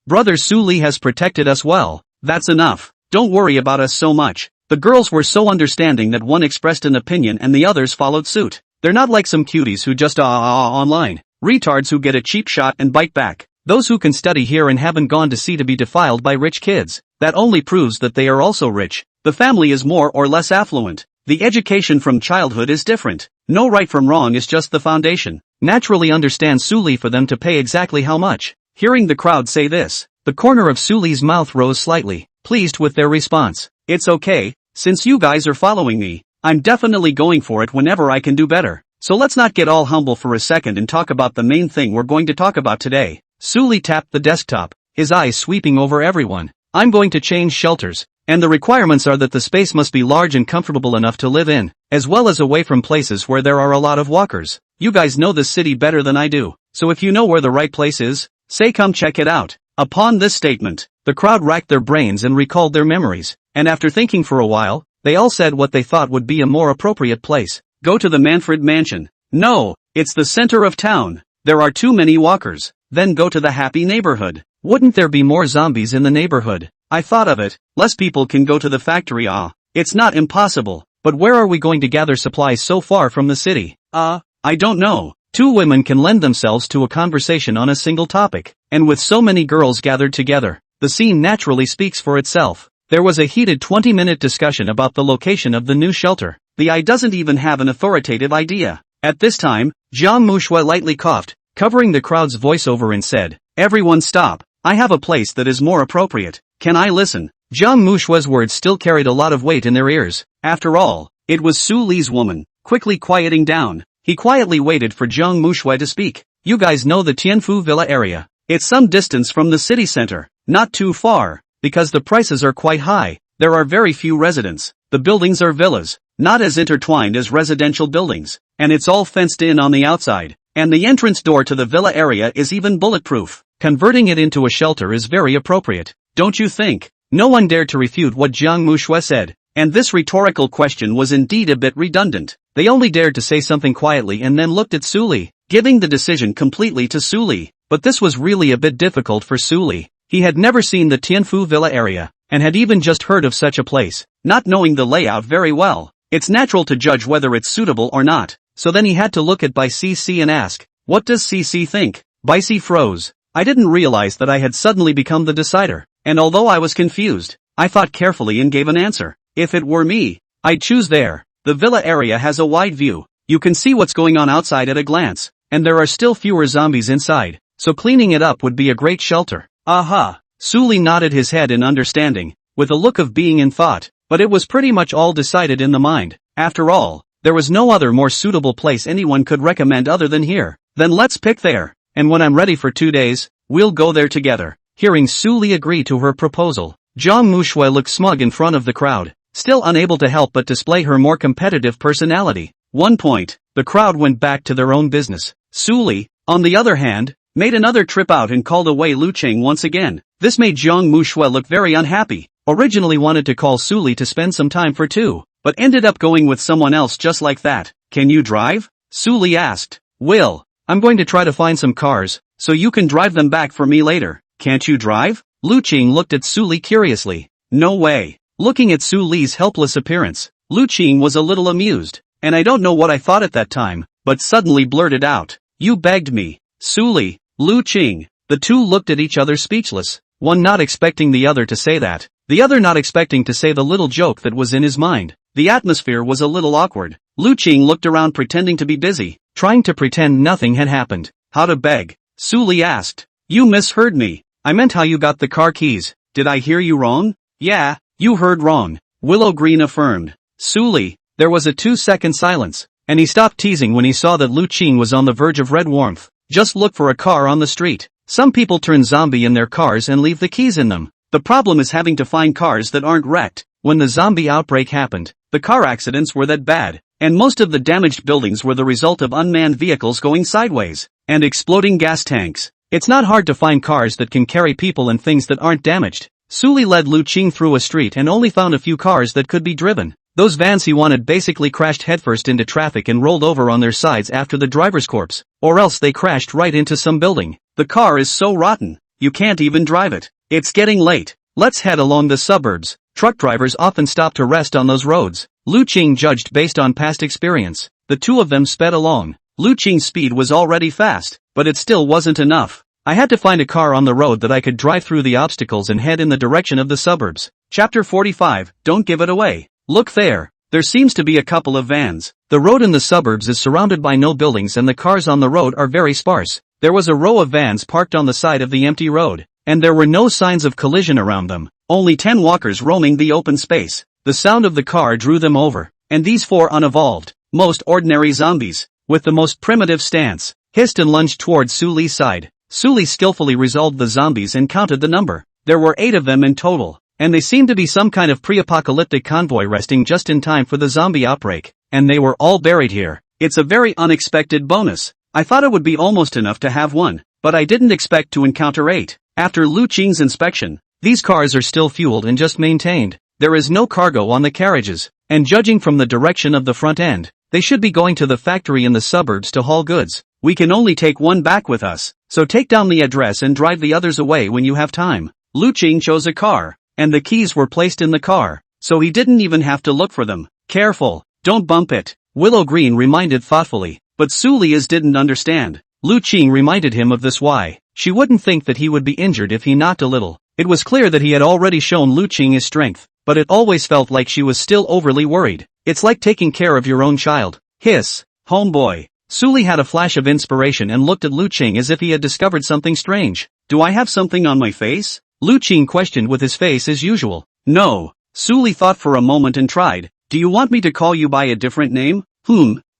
Brother Sully has protected us well. That's enough. Don't worry about us so much. The girls were so understanding that one expressed an opinion and the others followed suit. They're not like some cuties who just online. Retards who get a cheap shot and bite back. Those who can study here and haven't gone to sea to be defiled by rich kids. That only proves that they are also rich. The family is more or less affluent. The education from childhood is different. No right from wrong is just the foundation. Naturally understand Sully for them to pay exactly how much. Hearing the crowd say this, the corner of Sully's mouth rose slightly, pleased with their response. It's okay, since you guys are following me, I'm definitely going for it whenever I can do better. So let's not get all humble for a second and talk about the main thing we're going to talk about today. Sully tapped the desktop, his eyes sweeping over everyone. I'm going to change shelters, and the requirements are that the space must be large and comfortable enough to live in, as well as away from places where there are a lot of walkers. You guys know this city better than I do, so if you know where the right place is, say come check it out. Upon this statement, the crowd racked their brains and recalled their memories, and after thinking for a while, they all said what they thought would be a more appropriate place. Go to the Manfred Mansion. No, it's the center of town. There are too many walkers. Then go to the Happy Neighborhood. Wouldn't there be more zombies in the neighborhood? I thought of it. Less people can go to the factory. It's not impossible. But where are we going to gather supplies so far from the city? I don't know. Two women can lend themselves to a conversation on a single topic. And with so many girls gathered together, the scene naturally speaks for itself. There was a heated 20-minute discussion about the location of the new shelter. The I doesn't even have an authoritative idea. At this time, Jiang Mushua lightly coughed, covering the crowd's voiceover and said, everyone stop. I have a place that is more appropriate. Can I listen? Jiang Mushua's words still carried a lot of weight in their ears. After all, it was Su Li's woman. Quickly quieting down, he quietly waited for Jiang Mushua to speak. You guys know the Tianfu Villa area. It's some distance from the city center. Not too far, because the prices are quite high. There are very few residents. The buildings are villas, not as intertwined as residential buildings, and it's all fenced in on the outside, and the entrance door to the villa area is even bulletproof. Converting it into a shelter is very appropriate, don't you think? No one dared to refute what Jiang Mushua said, and this rhetorical question was indeed a bit redundant. They only dared to say something quietly and then looked at Sully, giving the decision completely to Sully. But this was really a bit difficult for Sully. He had never seen the Tianfu Villa area, and had even just heard of such a place, not knowing the layout very well. It's natural to judge whether it's suitable or not, so then he had to look at Bai CC and ask, what does CC think? Bai C froze. I didn't realize that I had suddenly become the decider, and although I was confused, I thought carefully and gave an answer. If it were me, I'd choose there. The villa area has a wide view. You can see what's going on outside at a glance, and there are still fewer zombies inside, so cleaning it up would be a great shelter. Aha! Sully nodded his head in understanding, with a look of being in thought, but it was pretty much all decided in the mind. After all, there was no other more suitable place anyone could recommend other than here. Then let's pick there, and when I'm ready for 2 days, we'll go there together. Hearing Sully agree to her proposal, Jiang Mushua looked smug in front of the crowd, still unable to help but display her more competitive personality. 1 point, the crowd went back to their own business. Sully, on the other hand, made another trip out and called away Lu Cheng once again. This made Jiang Mushua look very unhappy. Originally wanted to call Sully to spend some time for two, but ended up going with someone else just like that. Can you drive? Sully asked. Will, I'm going to try to find some cars, so you can drive them back for me later. Can't you drive? Lu Cheng looked at Sully curiously. No way. Looking at Sully's helpless appearance, Lu Cheng was a little amused, and I don't know what I thought at that time, but suddenly blurted out. You begged me. Sully, Lu Cheng. The two looked at each other speechless, one not expecting the other to say that, the other not expecting to say the little joke that was in his mind. The atmosphere was a little awkward. Lu Cheng looked around pretending to be busy, trying to pretend nothing had happened. How to beg? Sully asked. You misheard me. I meant how you got the car keys. Did I hear you wrong? Yeah, you heard wrong, Willow Green affirmed. Sully, there was a 2-second silence. and he stopped teasing when he saw that Lu Qing was on the verge of red warmth. Just look for a car on the street. Some people turn zombie in their cars and leave the keys in them. The problem is having to find cars that aren't wrecked. When the zombie outbreak happened, the car accidents were that bad, and most of the damaged buildings were the result of unmanned vehicles going sideways and exploding gas tanks. It's not hard to find cars that can carry people and things that aren't damaged. Suli led Lu Qing through a street and only found a few cars that could be driven. Those vans he wanted basically crashed headfirst into traffic and rolled over on their sides after the driver's corpse, or else they crashed right into some building. The car is so rotten, you can't even drive it. It's getting late. Let's head along the suburbs. Truck drivers often stop to rest on those roads. Lu Qing judged based on past experience. The two of them sped along. Lu Qing's speed was already fast, but it still wasn't enough. I had to find a car on the road that I could drive through the obstacles and head in the direction of the suburbs. Chapter 45, Don't Give It Away. Look there. There seems to be a couple of vans. The road in the suburbs is surrounded by no buildings and the cars on the road are very sparse. There was a row of vans parked on the side of the empty road, and there were no signs of collision around them. Only 10 walkers roaming the open space. The sound of the car drew them over, and these 4 unevolved, most ordinary zombies, with the most primitive stance, hissed and lunged towards Su Li's side. Su Li skillfully resolved the zombies and counted the number. There were 8 of them in total, and they seemed to be some kind of pre-apocalyptic convoy resting just in time for the zombie outbreak, and they were all buried here. It's a very unexpected bonus. I thought it would be almost enough to have one, but I didn't expect to encounter 8. After Lu Qing's inspection, these cars are still fueled and just maintained. There is no cargo on the carriages, and judging from the direction of the front end, they should be going to the factory in the suburbs to haul goods. We can only take one back with us, so take down the address and drive the others away when you have time. Lu Qing chose a car, and the keys were placed in the car, so he didn't even have to look for them. Careful, don't bump it, Willow Green reminded thoughtfully, but Su Li didn't understand. Lu Qing reminded him of this why. She wouldn't think that he would be injured if he knocked a little. It was clear that he had already shown Lu Qing his strength, but it always felt like she was still overly worried. It's like taking care of your own child. Hiss, homeboy. Su Li had a flash of inspiration and looked at Lu Qing as if he had discovered something strange. Do I have something on my face? Lu Qing questioned with his face as usual. No. Su Li thought for a moment and tried. Do you want me to call you by a different name?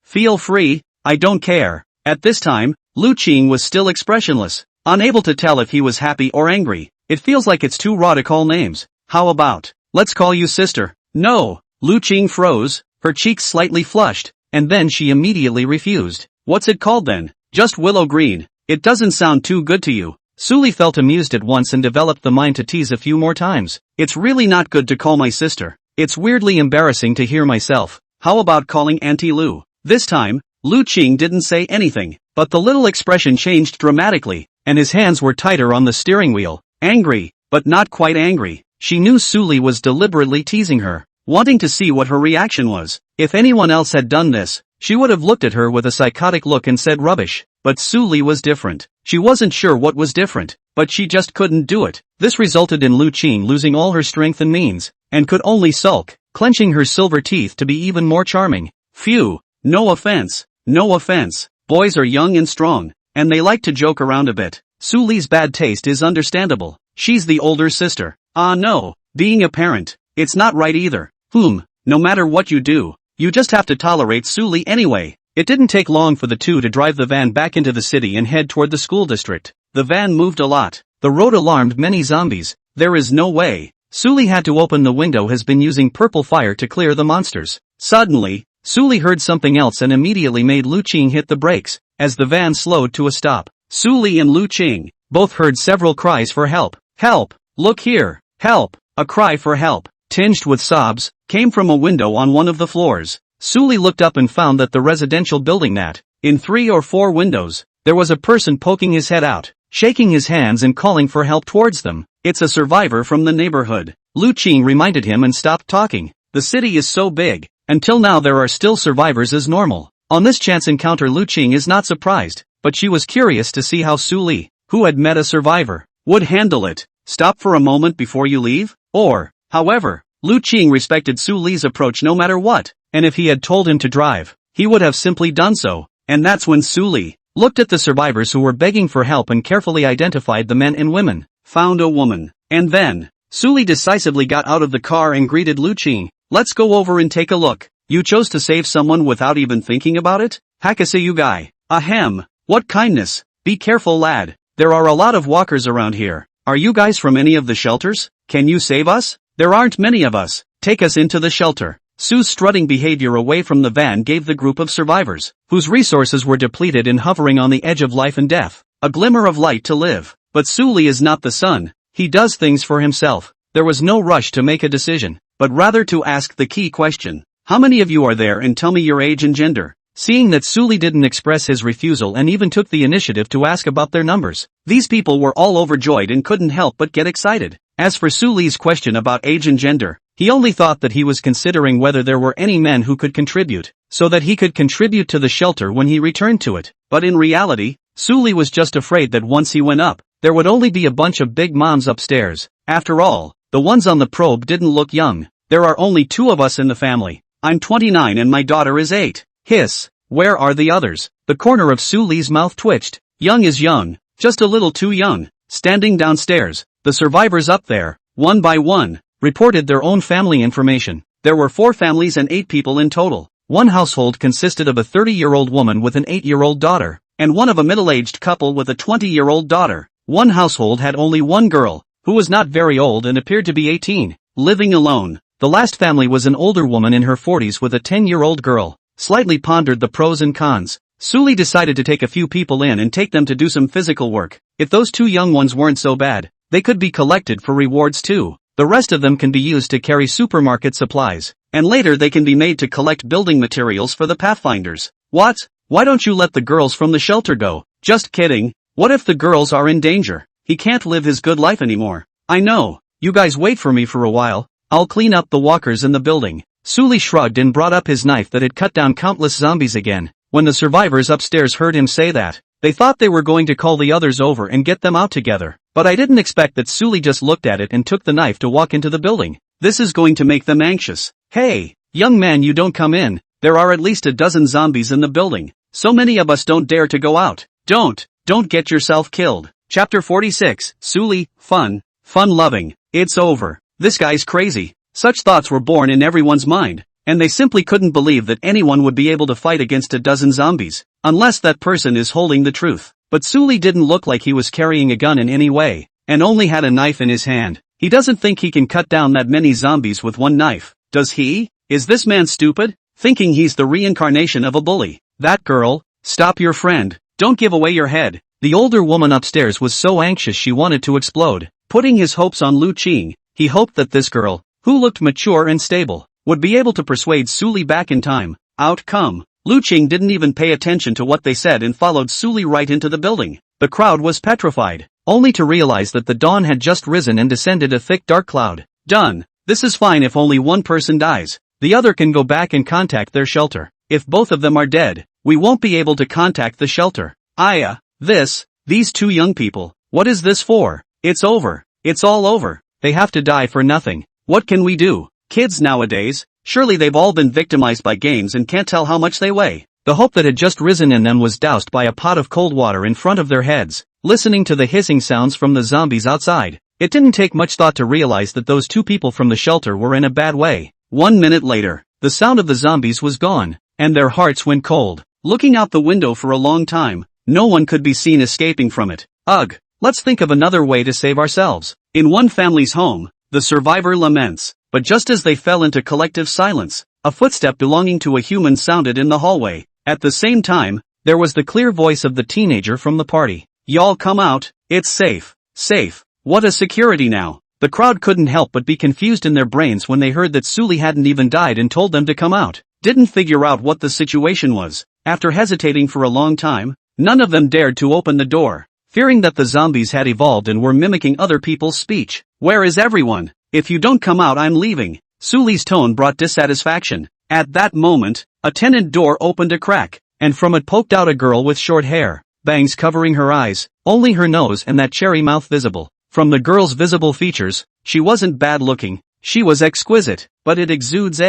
Feel free, I don't care. At this time, Lu Qing was still expressionless, unable to tell if he was happy or angry. It feels like it's too raw to call names. How about, let's call you sister? No. Lu Qing froze, her cheeks slightly flushed, and then she immediately refused. What's it called then? Just Willow Green. It doesn't sound too good to you. Su Li felt amused at once and developed the mind to tease a few more times. It's really not good to call my sister. It's weirdly embarrassing to hear myself. How about calling Auntie Lu? This time, Lu Qing didn't say anything, but the little expression changed dramatically, and his hands were tighter on the steering wheel. Angry, but not quite angry. She knew Su Li was deliberately teasing her, wanting to see what her reaction was. If anyone else had done this, she would have looked at her with a psychotic look and said rubbish. But Su Li was different. She wasn't sure what was different, but she just couldn't do it. This resulted in Lu Qing losing all her strength and means, and could only sulk, clenching her silver teeth to be even more charming. Phew, no offense. No offense. Boys are young and strong, and they like to joke around a bit. Su Li's bad taste is understandable. She's the older sister. No, being a parent, it's not right either. No matter what you do, you just have to tolerate Su Li anyway. It didn't take long for the two to drive the van back into the city and head toward the school district. The van moved a lot. The road alarmed many zombies. There is no way. Su Li had to open the window, has been using purple fire to clear the monsters. Suddenly, Su Li heard something else and immediately made Lu Qing hit the brakes, as the van slowed to a stop. Su Li and Lu Qing both heard several cries for help. Help! Look here! Help! A cry for help, tinged with sobs, came from a window on one of the floors. Su Li looked up and found that the residential building that, in 3 or 4 windows, there was a person poking his head out, shaking his hands and calling for help towards them. It's a survivor from the neighborhood. Lu Qing reminded him and stopped talking. The city is so big. Until now there are still survivors as normal. On this chance encounter Lu Qing is not surprised, but she was curious to see how Su Li, who had met a survivor, would handle it. Stop for a moment before you leave? However, Lu Qing respected Su Li's approach no matter what, and if he had told him to drive, he would have simply done so. And that's when Su Li looked at the survivors who were begging for help and carefully identified the men and women, found a woman, and then, Su Li decisively got out of the car and greeted Lu Qing. Let's go over and take a look. You chose to save someone without even thinking about it? Hakaseyu guy. Ahem. What kindness. Be careful lad. There are a lot of walkers around here. Are you guys from any of the shelters? Can you save us? There aren't many of us. Take us into the shelter. Sue's strutting behavior away from the van gave the group of survivors, whose resources were depleted and hovering on the edge of life and death, a glimmer of light to live. But Suli is not the sun. He does things for himself. There was no rush to make a decision, but rather to ask the key question. How many of you are there, and tell me your age and gender? Seeing that Suli didn't express his refusal and even took the initiative to ask about their numbers, these people were all overjoyed and couldn't help but get excited. As for Suli's question about age and gender, he only thought that he was considering whether there were any men who could contribute, so that he could contribute to the shelter when he returned to it. But in reality, Suli was just afraid that once he went up, there would only be a bunch of big moms upstairs. After all, the ones on the probe didn't look young. There are only 2 of us in the family. I'm 29 and my daughter is 8. Hiss. Where are the others? The corner of Suli's mouth twitched. Young is young, just a little too young. Standing downstairs, the survivors up there, one by one, reported their own family information. There were 4 families and 8 people in total. One household consisted of a 30-year-old woman with an 8-year-old daughter, and one of a middle-aged couple with a 20-year-old daughter. One household had only one girl, who was not very old and appeared to be 18, living alone. The last family was an older woman in her 40s with a 10-year-old girl. Slightly pondered the pros and cons, Suli decided to take a few people in and take them to do some physical work. If those 2 young ones weren't so bad, they could be collected for rewards too. The rest of them can be used to carry supermarket supplies, and later they can be made to collect building materials for the Pathfinders. What? Why don't you let the girls from the shelter go? Just kidding. What if the girls are in danger? He can't live his good life anymore. I know. You guys wait for me for a while. I'll clean up the walkers in the building. Suli shrugged and brought up his knife that had cut down countless zombies again. When the survivors upstairs heard him say that, they thought they were going to call the others over and get them out together. But I didn't expect that. Suli just looked at it and took the knife to walk into the building. This is going to make them anxious. Hey, young man, you don't come in. There are at least a dozen zombies in the building. So many of us don't dare to go out. Don't get yourself killed. Chapter 46, Suli, fun-loving. It's over. This guy's crazy. Such thoughts were born in everyone's mind, and they simply couldn't believe that anyone would be able to fight against a dozen zombies, unless that person is holding the truth. But Suli didn't look like he was carrying a gun in any way, and only had a knife in his hand. He doesn't think he can cut down that many zombies with one knife, does he? Is this man stupid? Thinking he's the reincarnation of a bully. That girl, stop your friend, don't give away your head. The older woman upstairs was so anxious she wanted to explode. Putting his hopes on Lu Qing, he hoped that this girl, who looked mature and stable, would be able to persuade Suli back in time. Outcome. Lu Qing didn't even pay attention to what they said and followed Suli right into the building. The crowd was petrified, only to realize that the dawn had just risen and descended a thick dark cloud. Done. This is fine if only one person dies. The other can go back and contact their shelter. If both of them are dead, we won't be able to contact the shelter. These 2 young people, what is this for? It's over. It's all over. They have to die for nothing. What can we do? Kids nowadays, surely they've all been victimized by games and can't tell how much they weigh. The hope that had just risen in them was doused by a pot of cold water in front of their heads. Listening to the hissing sounds from the zombies outside, it didn't take much thought to realize that those 2 people from the shelter were in a bad way. 1 minute later, the sound of the zombies was gone, and their hearts went cold. Looking out the window for a long time, no one could be seen escaping from it. Ugh, let's think of another way to save ourselves. In one family's home, the survivor laments, but just as they fell into collective silence, a footstep belonging to a human sounded in the hallway. At the same time, there was the clear voice of the teenager from the party. Y'all come out, it's safe. Safe. What a security now. The crowd couldn't help but be confused in their brains when they heard that Suli hadn't even died and told them to come out. Didn't figure out what the situation was. After hesitating for a long time, none of them dared to open the door, fearing that the zombies had evolved and were mimicking other people's speech. Where is everyone? If you don't come out, I'm leaving. Suli's tone brought dissatisfaction. At that moment, a tenant door opened a crack, and from it poked out a girl with short hair, bangs covering her eyes, only her nose and that cherry mouth visible. From the girl's visible features, she wasn't bad looking, she was exquisite, but it exudes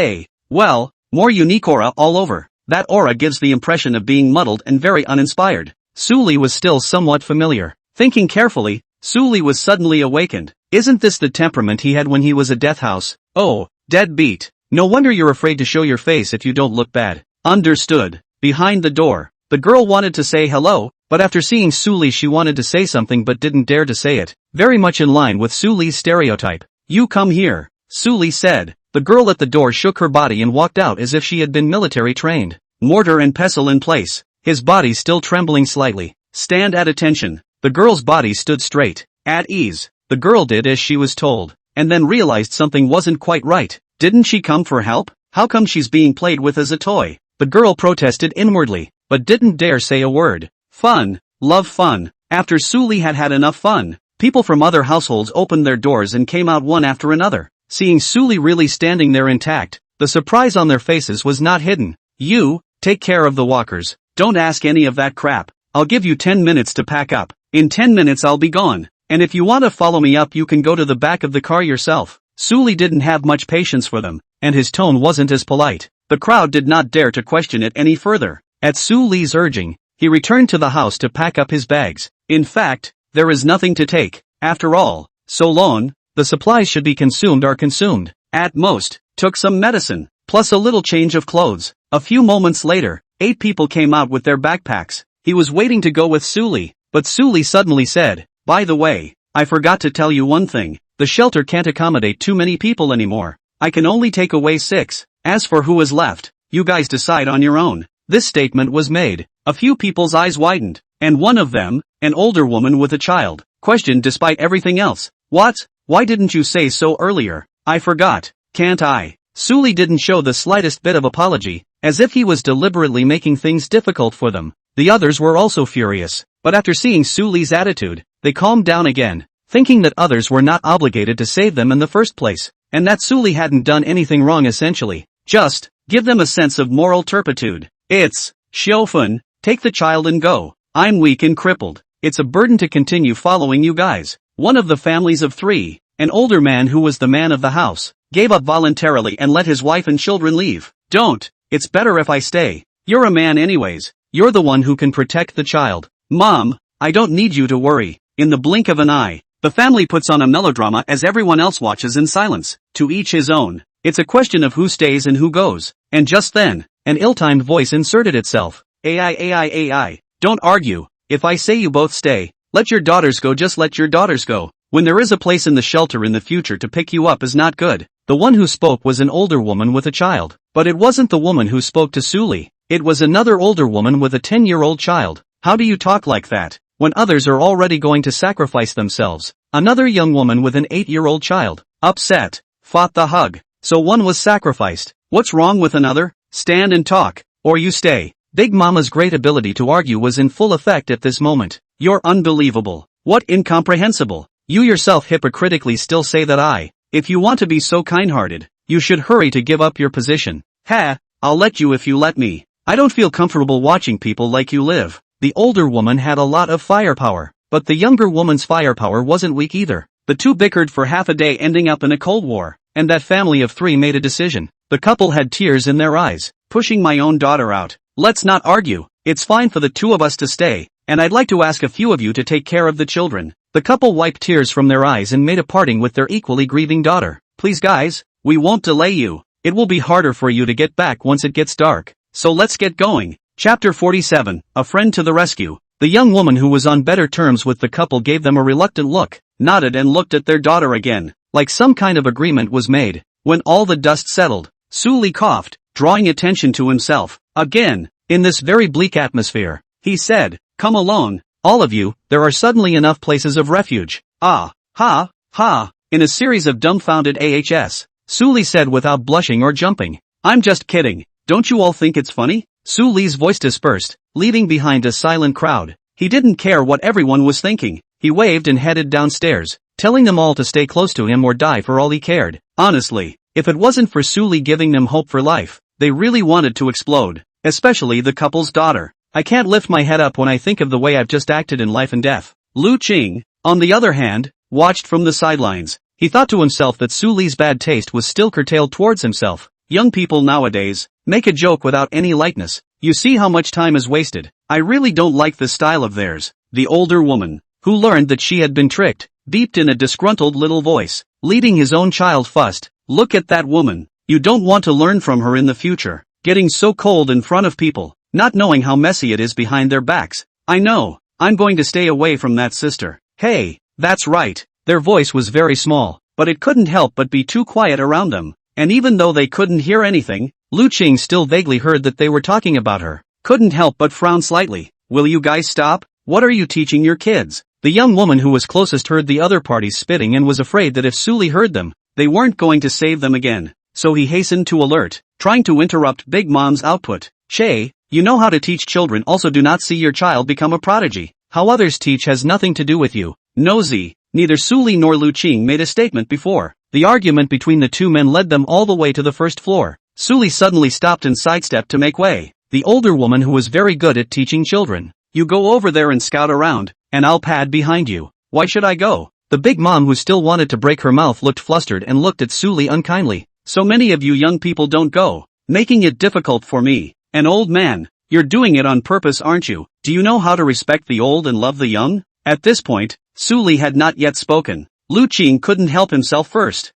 more unique aura all over. That aura gives the impression of being muddled and very uninspired. Suli was still somewhat familiar. Thinking carefully, Suli was suddenly awakened. Isn't this the temperament he had when he was a death house? Oh, deadbeat. No wonder you're afraid to show your face if you don't look bad. Understood. Behind the door, the girl wanted to say hello, but after seeing Suli she wanted to say something but didn't dare to say it. Very much in line with Suli's stereotype. You come here, Suli said. The girl at the door shook her body and walked out as if she had been military trained. Mortar and pestle in place, his body still trembling slightly. Stand at attention. The girl's body stood straight, at ease. The girl did as she was told, and then realized something wasn't quite right. Didn't she come for help? How come she's being played with as a toy? The girl protested inwardly, but didn't dare say a word. Fun, love fun. After Suli had had enough fun, people from other households opened their doors and came out one after another. Seeing Suli really standing there intact, the surprise on their faces was not hidden. You, take care of the walkers. Don't ask any of that crap. I'll give you 10 minutes to pack up. In 10 minutes I'll be gone. And if you want to follow me up you can go to the back of the car yourself. Suli didn't have much patience for them, and his tone wasn't as polite. The crowd did not dare to question it any further. At Suli's urging, he returned to the house to pack up his bags. In fact, there is nothing to take. After all, so long, the supplies should be consumed are consumed. At most, took some medicine, plus a little change of clothes. A few moments later, 8 people came out with their backpacks. He was waiting to go with Suli, but Suli suddenly said, by the way, I forgot to tell you one thing. The shelter can't accommodate too many people anymore. I can only take away 6. As for who is left, you guys decide on your own. This statement was made. A few people's eyes widened, and one of them, an older woman with a child, questioned despite everything else. What? Why didn't you say so earlier? I forgot. Can't I? Suli didn't show the slightest bit of apology, as if he was deliberately making things difficult for them. The others were also furious, but after seeing Suli's attitude, they calmed down again, thinking that others were not obligated to save them in the first place, and that Suli hadn't done anything wrong essentially. Just, give them a sense of moral turpitude. It's, Xiofun, take the child and go. I'm weak and crippled. It's a burden to continue following you guys. One of the families of 3, an older man who was the man of the house, gave up voluntarily and let his wife and children leave. Don't, it's better if I stay. You're a man anyways. You're the one who can protect the child. Mom, I don't need you to worry. In the blink of an eye, the family puts on a melodrama as everyone else watches in silence. To each his own. It's a question of who stays and who goes. And just then, an ill-timed voice inserted itself. AI. Don't argue. If I say you both stay, let your daughters go, just let your daughters go. When there is a place in the shelter in the future to pick you up is not good. The one who spoke was an older woman with a child. But it wasn't the woman who spoke to Suli. It was another older woman with a 10-year-old child. How do you talk like that, when others are already going to sacrifice themselves? Another young woman with an 8-year-old child, upset, fought the hug. So one was sacrificed. What's wrong with another? Stand and talk, or you stay. Big Mama's great ability to argue was in full effect at this moment. You're unbelievable. What incomprehensible. You yourself hypocritically still say that if you want to be so kind-hearted, you should hurry to give up your position. I'll let you if you let me. I don't feel comfortable watching people like you live. The older woman had a lot of firepower, but the younger woman's firepower wasn't weak either. The two bickered for half a day, ending up in a cold war, and that family of 3 made a decision. The couple had tears in their eyes. Pushing my own daughter out. Let's not argue. It's fine for the 2 of us to stay, and I'd like to ask a few of you to take care of the children. The couple wiped tears from their eyes and made a parting with their equally grieving daughter. Please guys, we won't delay you. It will be harder for you to get back once it gets dark. So let's get going. Chapter 47, A Friend to the Rescue. The young woman who was on better terms with the couple gave them a reluctant look, nodded and looked at their daughter again, like some kind of agreement was made. When all the dust settled, Suli coughed, drawing attention to himself. Again, in this very bleak atmosphere, he said, come along, all of you, there are suddenly enough places of refuge. Ha. In a series of dumbfounded ahs, Suli said without blushing or jumping. I'm just kidding. Don't you all think it's funny? Suli's voice dispersed, leaving behind a silent crowd. He didn't care what everyone was thinking. He waved and headed downstairs, telling them all to stay close to him or die for all he cared. Honestly, if it wasn't for Suli giving them hope for life, they really wanted to explode. Especially the couple's daughter. I can't lift my head up when I think of the way I've just acted in life and death. Lu Qing, on the other hand, watched from the sidelines. He thought to himself that Suli's bad taste was still curtailed towards himself. Young people nowadays make a joke without any lightness. You see how much time is wasted. I really don't like this style of theirs. The older woman, who learned that she had been tricked, beeped in a disgruntled little voice. Leading his own child fussed. Look at that woman. You don't want to learn from her in the future, getting so cold in front of people, not knowing how messy it is behind their backs. I know, I'm going to stay away from that sister. Hey, that's right. Their voice was very small, but it couldn't help but be too quiet around them, and even though they couldn't hear anything, Lu Qing still vaguely heard that they were talking about her. Couldn't help but frown slightly. Will you guys stop? What are you teaching your kids? The young woman who was closest heard the other parties spitting and was afraid that if Suli heard them, they weren't going to save them again. So he hastened to alert, trying to interrupt Big Mom's output. Che, you know how to teach children, also do not see your child become a prodigy. How others teach has nothing to do with you. Nosy, neither Suli nor Lu Qing made a statement before. The argument between the two men led them all the way to the first floor. Suli suddenly stopped and sidestepped to make way. The older woman who was very good at teaching children. You go over there and scout around, and I'll pad behind you. Why should I go? The big mom who still wanted to break her mouth looked flustered and looked at Suli unkindly. So many of you young people don't go, making it difficult for me. An old man. You're doing it on purpose, aren't you? Do you know how to respect the old and love the young? At this point, Suli had not yet spoken. Lu Qing couldn't help himself first.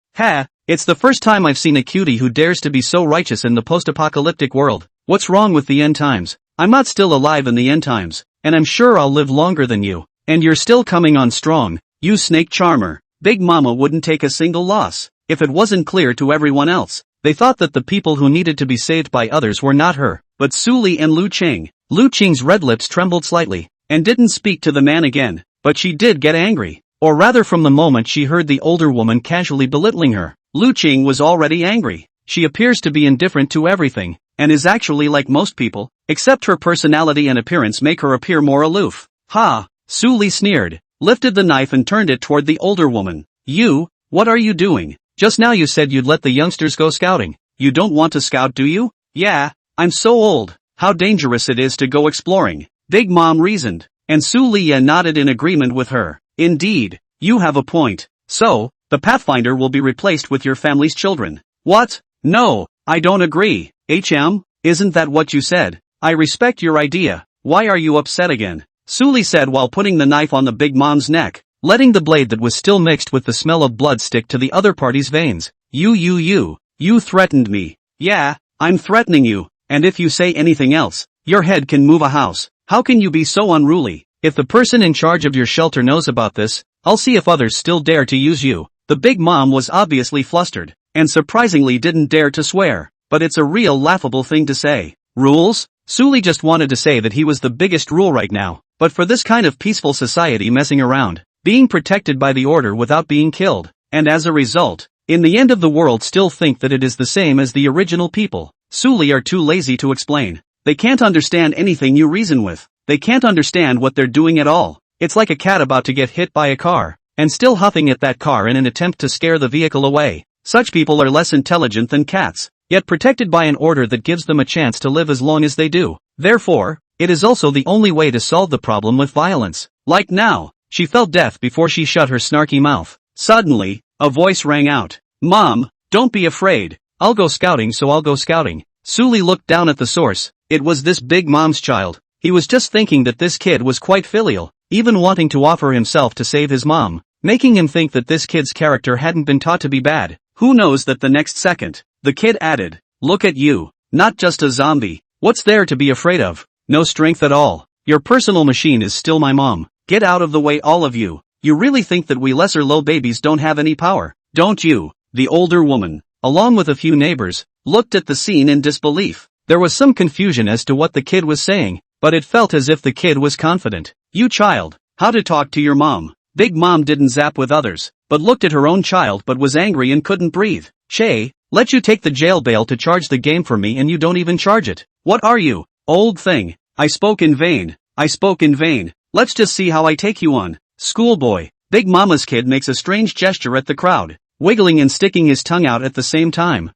It's the first time I've seen a cutie who dares to be so righteous in the post-apocalyptic world. What's wrong with the end times? I'm not still alive in the end times, and I'm sure I'll live longer than you. And you're still coming on strong, you snake charmer. Big Mama wouldn't take a single loss. If it wasn't clear to everyone else, they thought that the people who needed to be saved by others were not her, but Suli and Lu Qing. Lu Qing's red lips trembled slightly, and didn't speak to the man again, but she did get angry. Or rather, from the moment she heard the older woman casually belittling her, Lu Qing was already angry. She appears to be indifferent to everything, and is actually like most people, except her personality and appearance make her appear more aloof. Ha! Suli sneered, lifted the knife and turned it toward the older woman. You, what are you doing? Just now you said you'd let the youngsters go scouting. You don't want to scout, do you? Yeah, I'm so old. How dangerous it is to go exploring. Big Mom reasoned, and Suli nodded in agreement with her. Indeed, you have a point. So, the Pathfinder will be replaced with your family's children. What? No, I don't agree. Isn't that what you said? I respect your idea. Why are you upset again? Suli said while putting the knife on the Big Mom's neck, letting the blade that was still mixed with the smell of blood stick to the other party's veins. You threatened me. Yeah, I'm threatening you, and if you say anything else, your head can move a house. How can you be so unruly? If the person in charge of your shelter knows about this, I'll see if others still dare to use you. The Big Mom was obviously flustered, and surprisingly didn't dare to swear, but it's a real laughable thing to say. Rules? Suli just wanted to say that he was the biggest rule right now, but for this kind of peaceful society messing around, being protected by the order without being killed, and as a result, in the end of the world still think that it is the same as the original people. Suli are too lazy to explain. They can't understand anything you reason with. They can't understand what they're doing at all. It's like a cat about to get hit by a car, and still huffing at that car in an attempt to scare the vehicle away. Such people are less intelligent than cats, yet protected by an order that gives them a chance to live as long as they do. Therefore, it is also the only way to solve the problem with violence. Like now, she felt death before she shut her snarky mouth. Suddenly, a voice rang out. Mom, don't be afraid. I'll go scouting, so I'll go scouting. Suli looked down at the source. It was this Big Mom's child. He was just thinking that this kid was quite filial, even wanting to offer himself to save his mom, making him think that this kid's character hadn't been taught to be bad. Who knows that the next second, the kid added, look at you, not just a zombie. What's there to be afraid of? No strength at all. Your personal machine is still my mom. Get out of the way, all of you. You really think that we lesser low babies don't have any power, don't you? The older woman, along with a few neighbors, looked at the scene in disbelief. There was some confusion as to what the kid was saying, but it felt as if the kid was confident. You child, how to talk to your mom. Big Mom didn't zap with others, but looked at her own child but was angry and couldn't breathe. Che, let you take the jail bail to charge the game for me and you don't even charge it. What are you, old thing? I spoke in vain. Let's just see how I take you on. Schoolboy. Big Mama's kid makes a strange gesture at the crowd, wiggling and sticking his tongue out at the same time.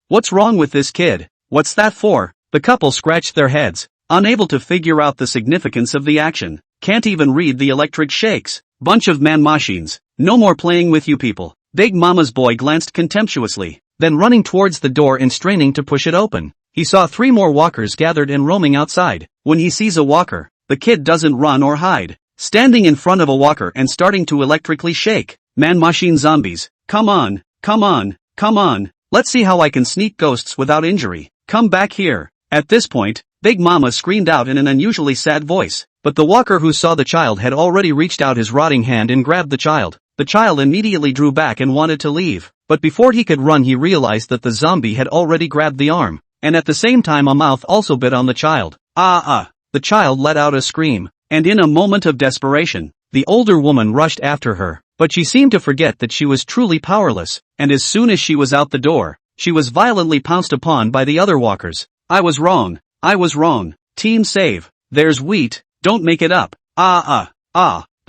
What's wrong with this kid? What's that for? The couple scratched their heads, unable to figure out the significance of the action. Can't even read the electric shakes. Bunch of man machines. No more playing with you people. Big Mama's boy glanced contemptuously, then running towards the door and straining to push it open. He saw 3 more walkers gathered and roaming outside. When he sees a walker, the kid doesn't run or hide. Standing in front of a walker and starting to electrically shake. Man machine zombies. Come on. Let's see how I can sneak ghosts without injury. Come back here. At this point, Big Mama screamed out in an unusually sad voice, but the walker who saw the child had already reached out his rotting hand and grabbed the child. The child immediately drew back and wanted to leave, but before he could run he realized that the zombie had already grabbed the arm, and at the same time a mouth also bit on the child. The child let out a scream, and in a moment of desperation, the older woman rushed after her, but she seemed to forget that she was truly powerless, and as soon as she was out the door, she was violently pounced upon by the other walkers. I was wrong. Team save. There's wheat, don't make it up. The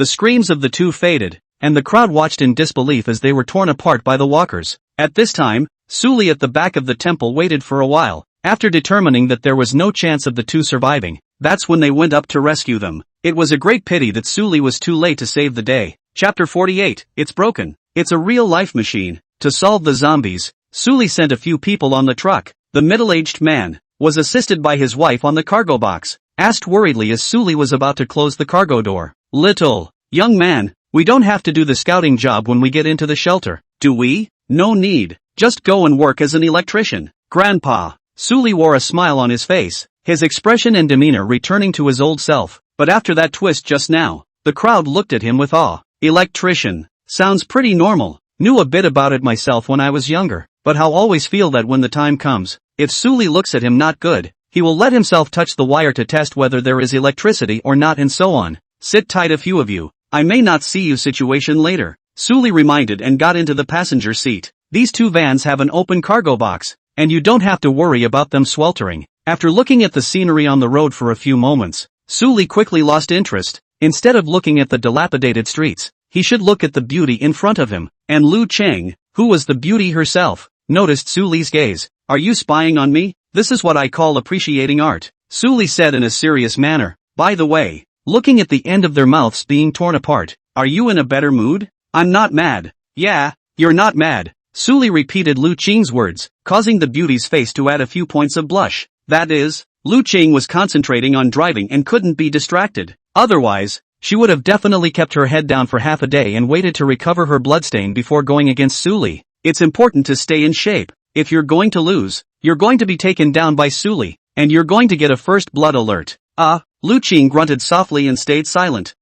screams of the two faded, and the crowd watched in disbelief as they were torn apart by the walkers. At this time, Suli at the back of the temple waited for a while. After determining that there was no chance of the two surviving, that's when they went up to rescue them. It was a great pity that Suli was too late to save the day. Chapter 48, It's broken. It's a real-life machine. To solve the zombies, Suli sent a few people on the truck. The middle-aged man was assisted by his wife on the cargo box, asked worriedly as Suli was about to close the cargo door. Little young man, we don't have to do the scouting job when we get into the shelter, do we? No need. Just go and work as an electrician. Grandpa. Suli wore a smile on his face, his expression and demeanor returning to his old self, but after that twist just now, the crowd looked at him with awe. Electrician. Sounds pretty normal. Knew a bit about it myself when I was younger, but how always feel that when the time comes, if Suli looks at him not good, he will let himself touch the wire to test whether there is electricity or not and so on. Sit tight a few of you, I may not see you situation later. Suli reminded and got into the passenger seat. These two vans have an open cargo box, and you don't have to worry about them sweltering. After looking at the scenery on the road for a few moments, Suli quickly lost interest. Instead of looking at the dilapidated streets, he should look at the beauty in front of him, and Lu Cheng, who was the beauty herself, noticed Suli's gaze. Are you spying on me? This is what I call appreciating art, Suli said in a serious manner. By the way, looking at the end of their mouths being torn apart, are you in a better mood? I'm not mad. Yeah, you're not mad. Suli repeated Lu Cheng's words, causing the beauty's face to add a few points of blush. That is, Lu Cheng was concentrating on driving and couldn't be distracted. Otherwise, she would have definitely kept her head down for half a day and waited to recover her bloodstain before going against Suli. It's important to stay in shape. If you're going to lose, you're going to be taken down by Suli, and you're going to get a first blood alert. Lu Cheng grunted softly and stayed silent.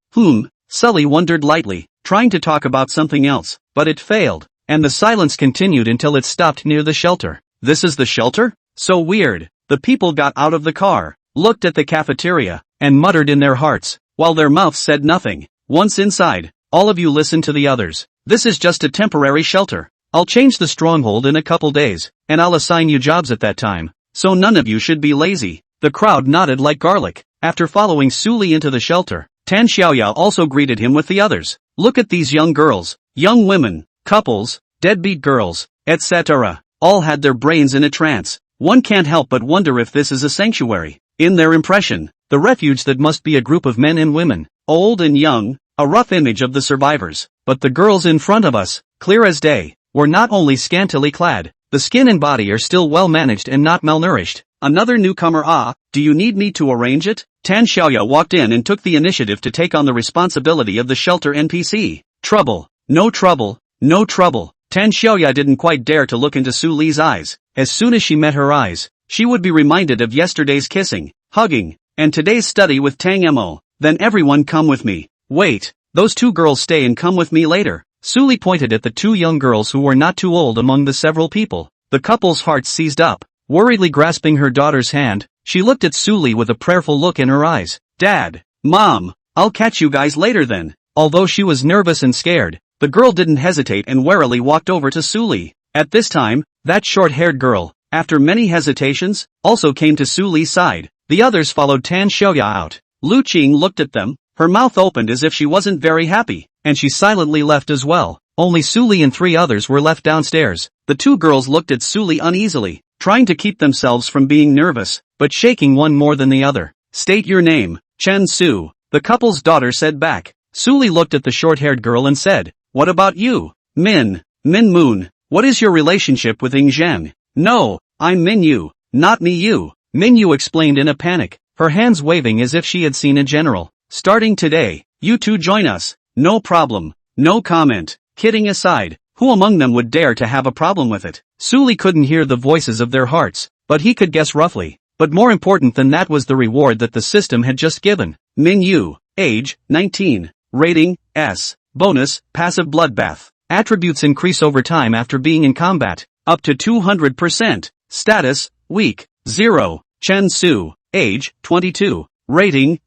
Sully wondered lightly, trying to talk about something else, but it failed, and the silence continued until it stopped near the shelter. This is the shelter? So weird. The people got out of the car, looked at the cafeteria, and muttered in their hearts, while their mouths said nothing. Once inside, all of you listen to the others. This is just a temporary shelter. I'll change the stronghold in a couple days, and I'll assign you jobs at that time, so none of you should be lazy. The crowd nodded like garlic. After following Suli into the shelter, Tan Xiaoyao also greeted him with the others. Look at these young girls, young women, couples, deadbeat girls, etc. All had their brains in a trance. One can't help but wonder if this is a sanctuary. In their impression, the refuge that must be a group of men and women, old and young, a rough image of the survivors. But the girls in front of us, clear as day, were not only scantily clad, the skin and body are still well managed and not malnourished. Another newcomer. Do you need me to arrange it? Tan Xiaoya walked in and took the initiative to take on the responsibility of the shelter NPC. Trouble. No trouble, no trouble. Tan Xiaoya didn't quite dare to look into Su Li's eyes. As soon as she met her eyes, she would be reminded of yesterday's kissing, hugging, and today's study with Tang Mo. Then everyone come with me. Wait, those two girls stay and come with me later. Su Li pointed at the two young girls who were not too old among the several people. The couple's hearts seized up. Worriedly grasping her daughter's hand, she looked at Su Li with a prayerful look in her eyes. Dad, Mom, I'll catch you guys later then. Although she was nervous and scared, the girl didn't hesitate and warily walked over to Su Li. At this time, that short-haired girl, after many hesitations, also came to Su Li's side. The others followed Tan Xiaoya out. Lu Qing looked at them, her mouth opened as if she wasn't very happy, and she silently left as well. Only Su Li and three others were left downstairs. The two girls looked at Su Li uneasily, trying to keep themselves from being nervous, but shaking one more than the other. State your name. Chen Su, the couple's daughter said back. Su Li looked at the short-haired girl and said, what about you? Min Moon, what is your relationship with Ying Zheng? No, I'm Min Yu, not me you. Min Yu explained in a panic, her hands waving as if she had seen a general. Starting today, you two join us. No problem, no comment. Kidding aside, Who among them would dare to have a problem with it? Suli couldn't hear the voices of their hearts, but he could guess roughly. But more important than that was the reward that the system had just given. Min Yu, age, 19, rating, S, bonus, passive bloodbath. Attributes increase over time after being in combat, up to 200%. Status, weak, 0. Chen Su, age, 22, rating,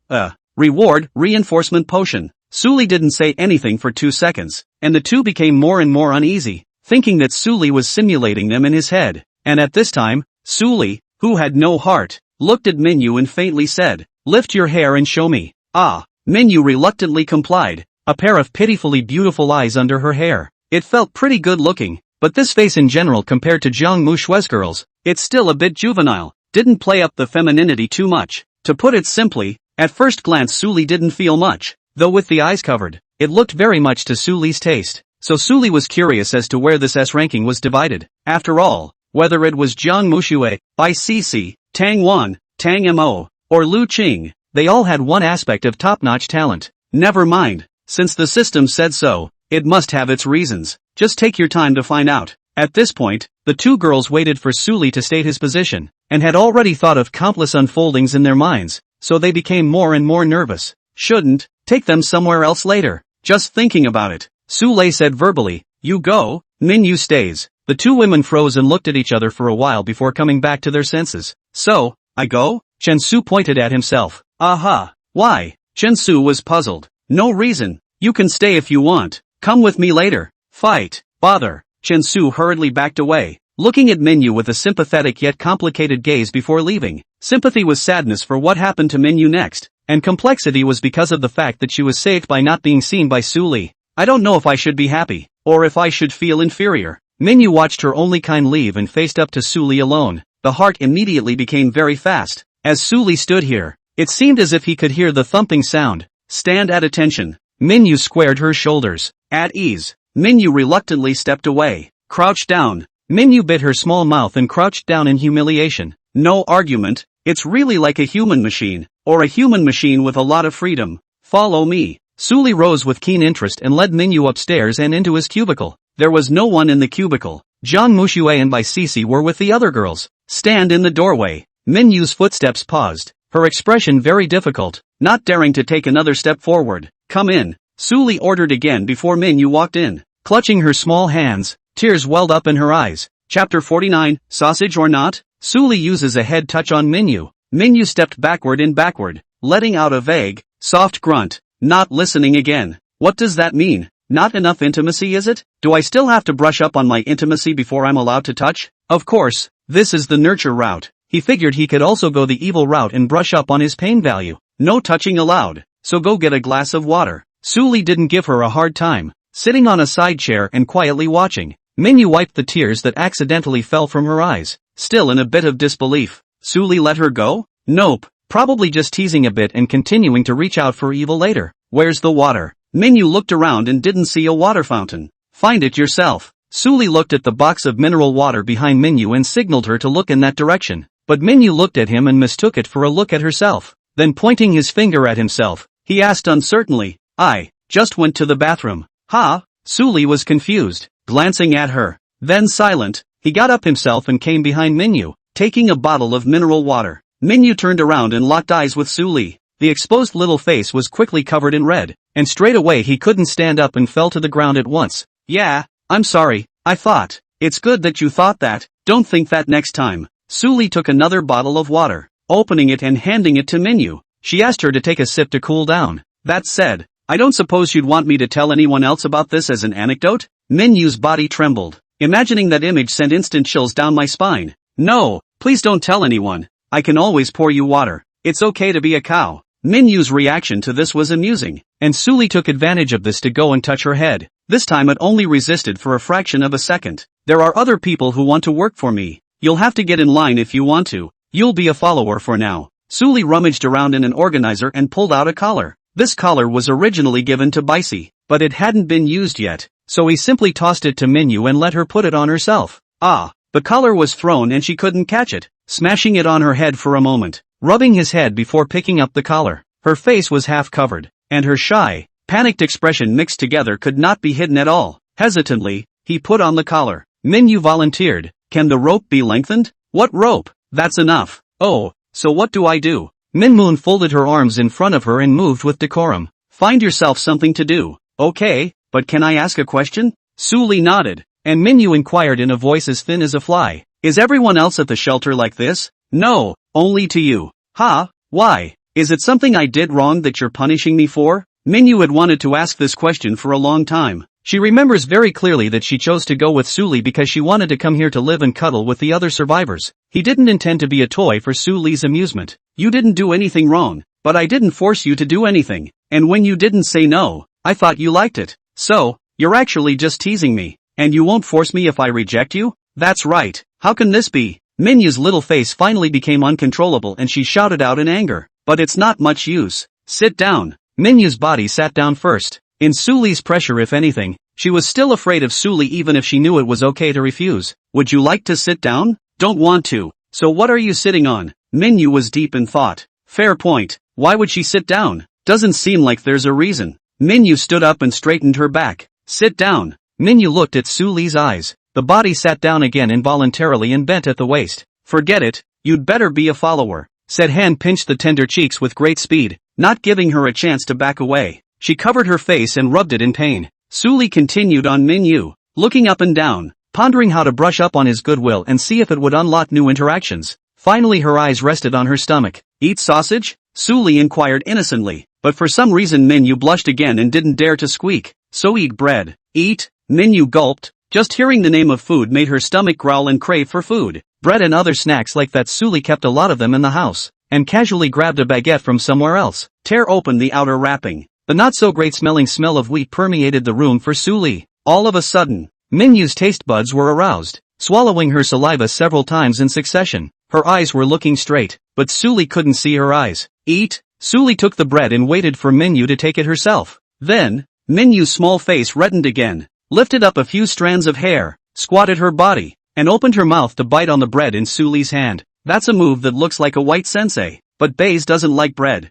reward, reinforcement potion. Suli didn't say anything for 2 seconds, and the two became more and more uneasy, thinking that Suli was simulating them in his head. And at this time, Suli, who had no heart, looked at Minyu and faintly said, "Lift your hair and show me." Ah, Minyu reluctantly complied, a pair of pitifully beautiful eyes under her hair. It felt pretty good looking, but this face in general compared to Jiang Mushue's girls, it's still a bit juvenile, didn't play up the femininity too much. To put it simply, at first glance Suli didn't feel much, though with the eyes covered, it looked very much to Suli's taste. So Suli was curious as to where this S ranking was divided. After all, whether it was Jiang Mushue, Bai Cici, Tang Wan, Tang Mo, or Lu Qing, they all had one aspect of top-notch talent. Never mind, since the system said so, it must have its reasons. Just take your time to find out. At this point, the two girls waited for Suli to state his position, and had already thought of countless unfoldings in their minds, so they became more and more nervous. Shouldn't take them somewhere else later. Just thinking about it, Suli said verbally, "You go." Minyu stays. The two women froze and looked at each other for a while before coming back to their senses. "So, I go?" Chen Su pointed at himself. "Aha. Why?" Chen Su was puzzled. "No reason. You can stay if you want. Come with me later." "Fight. Bother." Chen Su hurriedly backed away, looking at Minyu with a sympathetic yet complicated gaze before leaving. Sympathy was sadness for what happened to Minyu next, and complexity was because of the fact that she was saved by not being seen by Suli. "I don't know if I should be happy, or if I should feel inferior." Minyu watched her only kind leave and faced up to Suli alone. The heart immediately became very fast. As Suli stood here, it seemed as if he could hear the thumping sound. "Stand at attention." Minyu squared her shoulders. "At ease." Minyu reluctantly stepped away. "Crouch down." Minyu bit her small mouth and crouched down in humiliation. "No argument, it's really like a human machine, or a human machine with a lot of freedom. Follow me." Suli rose with keen interest and led Minyu upstairs and into his cubicle. There was no one in the cubicle. Jiang Mushue and Bai Cici were with the other girls. "Stand in the doorway." Minyu's footsteps paused, her expression very difficult, not daring to take another step forward. "Come in," Suli ordered again before Minyu walked in. Clutching her small hands, tears welled up in her eyes. Chapter 49, Sausage or Not? Suli uses a head touch on Minyu. Minyu stepped backward, letting out a vague, soft grunt. Not listening again. What does that mean? Not enough intimacy, is it? Do I still have to brush up on my intimacy before I'm allowed to touch? Of course, this is the nurture route. He figured he could also go the evil route and brush up on his pain value. No touching allowed, so go get a glass of water. Suli didn't give her a hard time, sitting on a side chair and quietly watching. Minyu wiped the tears that accidentally fell from her eyes, still in a bit of disbelief. Suli let her go? Nope, probably just teasing a bit and continuing to reach out for evil later. "Where's the water?" Minyu looked around and didn't see a water fountain. "Find it yourself." Suli looked at the box of mineral water behind Minyu and signaled her to look in that direction. But Minyu looked at him and mistook it for a look at herself. Then pointing his finger at himself, he asked uncertainly, "I just went to the bathroom." "Huh?" Suli was confused, glancing at her. Then silent, he got up himself and came behind Minyu, taking a bottle of mineral water. Minyu turned around and locked eyes with Suli. The exposed little face was quickly covered in red, and straight away he couldn't stand up and fell to the ground at once. "Yeah, I'm sorry, I thought." "It's good that you thought that, don't think that next time." Suli took another bottle of water, opening it and handing it to Minyu. She asked her to take a sip to cool down. "That said, I don't suppose you'd want me to tell anyone else about this as an anecdote?" Minyu's body trembled. Imagining that image sent instant chills down my spine. "No, please don't tell anyone. I can always pour you water. It's okay to be a cow." Minyu's reaction to this was amusing, and Suli took advantage of this to go and touch her head. This time it only resisted for a fraction of a second. "There are other people who want to work for me. You'll have to get in line if you want to. You'll be a follower for now." Suli rummaged around in an organizer and pulled out a collar. This collar was originally given to Baisi, but it hadn't been used yet, so he simply tossed it to Minyu and let her put it on herself. The collar was thrown and she couldn't catch it, smashing it on her head for a moment, rubbing his head before picking up the collar. Her face was half covered, and her shy, panicked expression mixed together could not be hidden at all. Hesitantly, He put on the collar. Minyu volunteered. Can the rope be lengthened? What rope? That's enough. Oh, so what do I do? Minmoon folded her arms in front of her and moved with decorum. Find yourself something to do. Okay, but can I ask a question? Suli nodded, and Minyu inquired in a voice as thin as a fly. Is everyone else at the shelter like this? No, only to you. Ha, why? Is it something I did wrong that you're punishing me for? Minyu had wanted to ask this question for a long time. She remembers very clearly that she chose to go with Suli because she wanted to come here to live and cuddle with the other survivors. He didn't intend to be a toy for Suli's amusement. You didn't do anything wrong, but I didn't force you to do anything. And when you didn't say no, I thought you liked it. So, you're actually just teasing me. And you won't force me if I reject you? That's right. How can this be? Minyu's little face finally became uncontrollable and she shouted out in anger. But it's not much use. Sit down. Minyu's body sat down first. In Suli's pressure if anything, she was still afraid of Suli even if she knew it was okay to refuse. Would you like to sit down? Don't want to. So what are you sitting on? Minyu was deep in thought. Fair point. Why would she sit down? Doesn't seem like there's a reason. Minyu stood up and straightened her back. Sit down. Minyu looked at Suli's eyes. The body sat down again involuntarily and bent at the waist. Forget it, you'd better be a follower. Said Han pinched the tender cheeks with great speed, not giving her a chance to back away. She covered her face and rubbed it in pain. Suli continued on Minyu, looking up and down, pondering how to brush up on his goodwill and see if it would unlock new interactions. Finally her eyes rested on her stomach. Eat sausage? Suli inquired innocently, but for some reason Minyu blushed again and didn't dare to squeak. So eat bread. Eat? Minyu gulped. Just hearing the name of food made her stomach growl and crave for food. Bread and other snacks like that. Suli kept a lot of them in the house, and casually grabbed a baguette from somewhere else. Tear open the outer wrapping. The not-so-great smelling smell of wheat permeated the room for Suli. All of a sudden, Minyu's taste buds were aroused, swallowing her saliva several times in succession. Her eyes were looking straight, but Suli couldn't see her eyes. Eat? Suli took the bread and waited for Minyu to take it herself. Then, Minyu's small face reddened again, lifted up a few strands of hair, squatted her body, and opened her mouth to bite on the bread in Suli's hand. That's a move that looks like a white sensei, but Baze doesn't like bread.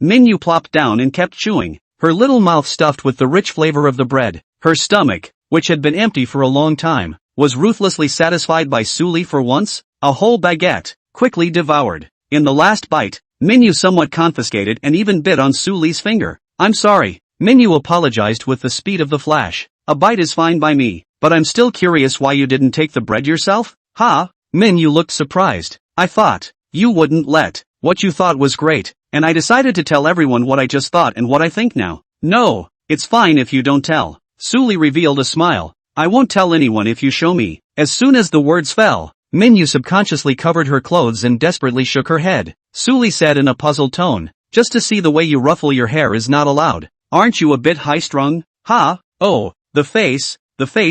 Minyu plopped down and kept chewing, her little mouth stuffed with the rich flavor of the bread. Her stomach, which had been empty for a long time, was ruthlessly satisfied by Suli for once. A whole baguette, quickly devoured. In the last bite, Minyu somewhat confiscated and even bit on Suli's finger. I'm sorry. Minyu apologized with the speed of the flash. A bite is fine by me, but I'm still curious why you didn't take the bread yourself? Ha? Minyu looked surprised. I thought you wouldn't let. What you thought was great, and I decided to tell everyone what I just thought and what I think now. No, it's fine if you don't tell. Suli revealed a smile. I won't tell anyone if you show me. As soon as the words fell, Minyu subconsciously covered her clothes and desperately shook her head. Suli said in a puzzled tone, just to see the way you ruffle your hair is not allowed. Aren't you a bit high-strung? Ha? Oh, the face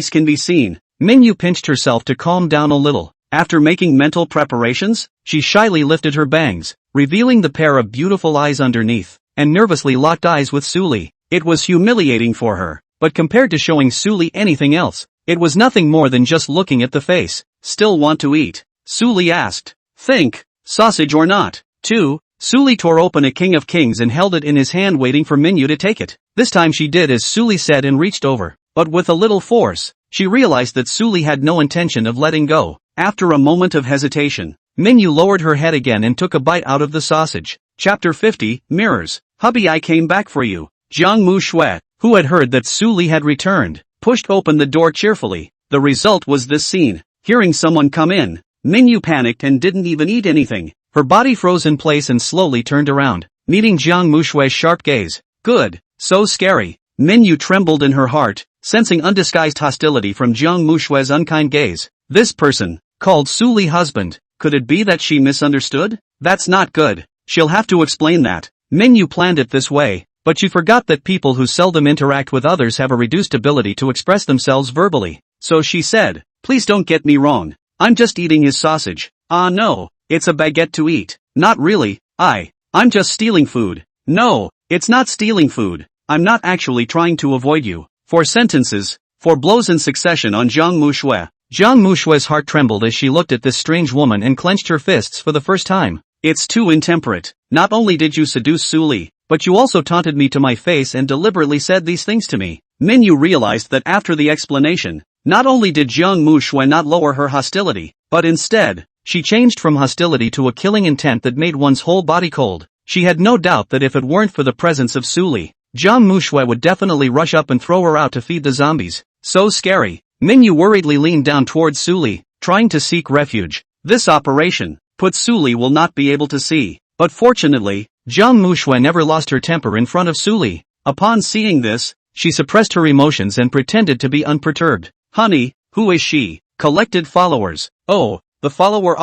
can be seen. Minyu pinched herself to calm down a little. After making mental preparations, she shyly lifted her bangs, revealing the pair of beautiful eyes underneath, and nervously locked eyes with Suli. It was humiliating for her, but compared to showing Suli anything else, it was nothing more than just looking at the face. Still want to eat? Suli asked. Think, sausage or not? 2. Suli tore open a King of Kings and held it in his hand waiting for Minyu to take it. This time she did as Suli said and reached over, but with a little force. She realized that Suli had no intention of letting go. After a moment of hesitation, Minyu lowered her head again and took a bite out of the sausage. Chapter 50, Mirrors. Hubby, I came back for you. Jiang Mu Shui, who had heard that Suli had returned, pushed open the door cheerfully. The result was this scene. Hearing someone come in, Minyu panicked and didn't even eat anything. Her body froze in place and slowly turned around, meeting Jiang Mu Shui's sharp gaze. Good. So scary. Minyu trembled in her heart, sensing undisguised hostility from Jiang Mu Shui's unkind gaze. This person, called Suli husband, could it be that she misunderstood? That's not good. She'll have to explain that. Minyu planned it this way, but she forgot that people who seldom interact with others have a reduced ability to express themselves verbally. So she said, please don't get me wrong. I'm just eating his sausage. Ah no, it's a baguette to eat. Not really. I'm just stealing food. No, it's not stealing food. I'm not actually trying to avoid you. 4 sentences, 4 blows in succession on Jiang Mu Shui. Jiang Mu Shui's heart trembled as she looked at this strange woman and clenched her fists for the first time. It's too intemperate. Not only did you seduce Suli, but you also taunted me to my face and deliberately said these things to me. Minyu realized that after the explanation, not only did Jiang Mushui not lower her hostility, but instead, she changed from hostility to a killing intent that made one's whole body cold. She had no doubt that if it weren't for the presence of Suli, Jiang Mushui would definitely rush up and throw her out to feed the zombies. So scary. Minyu worriedly leaned down towards Suli, trying to seek refuge. This operation, put Suli will not be able to see. But fortunately, Jiang Mushui never lost her temper in front of Suli. Upon seeing this, she suppressed her emotions and pretended to be unperturbed. Honey, who is she? Collected followers. Oh, the follower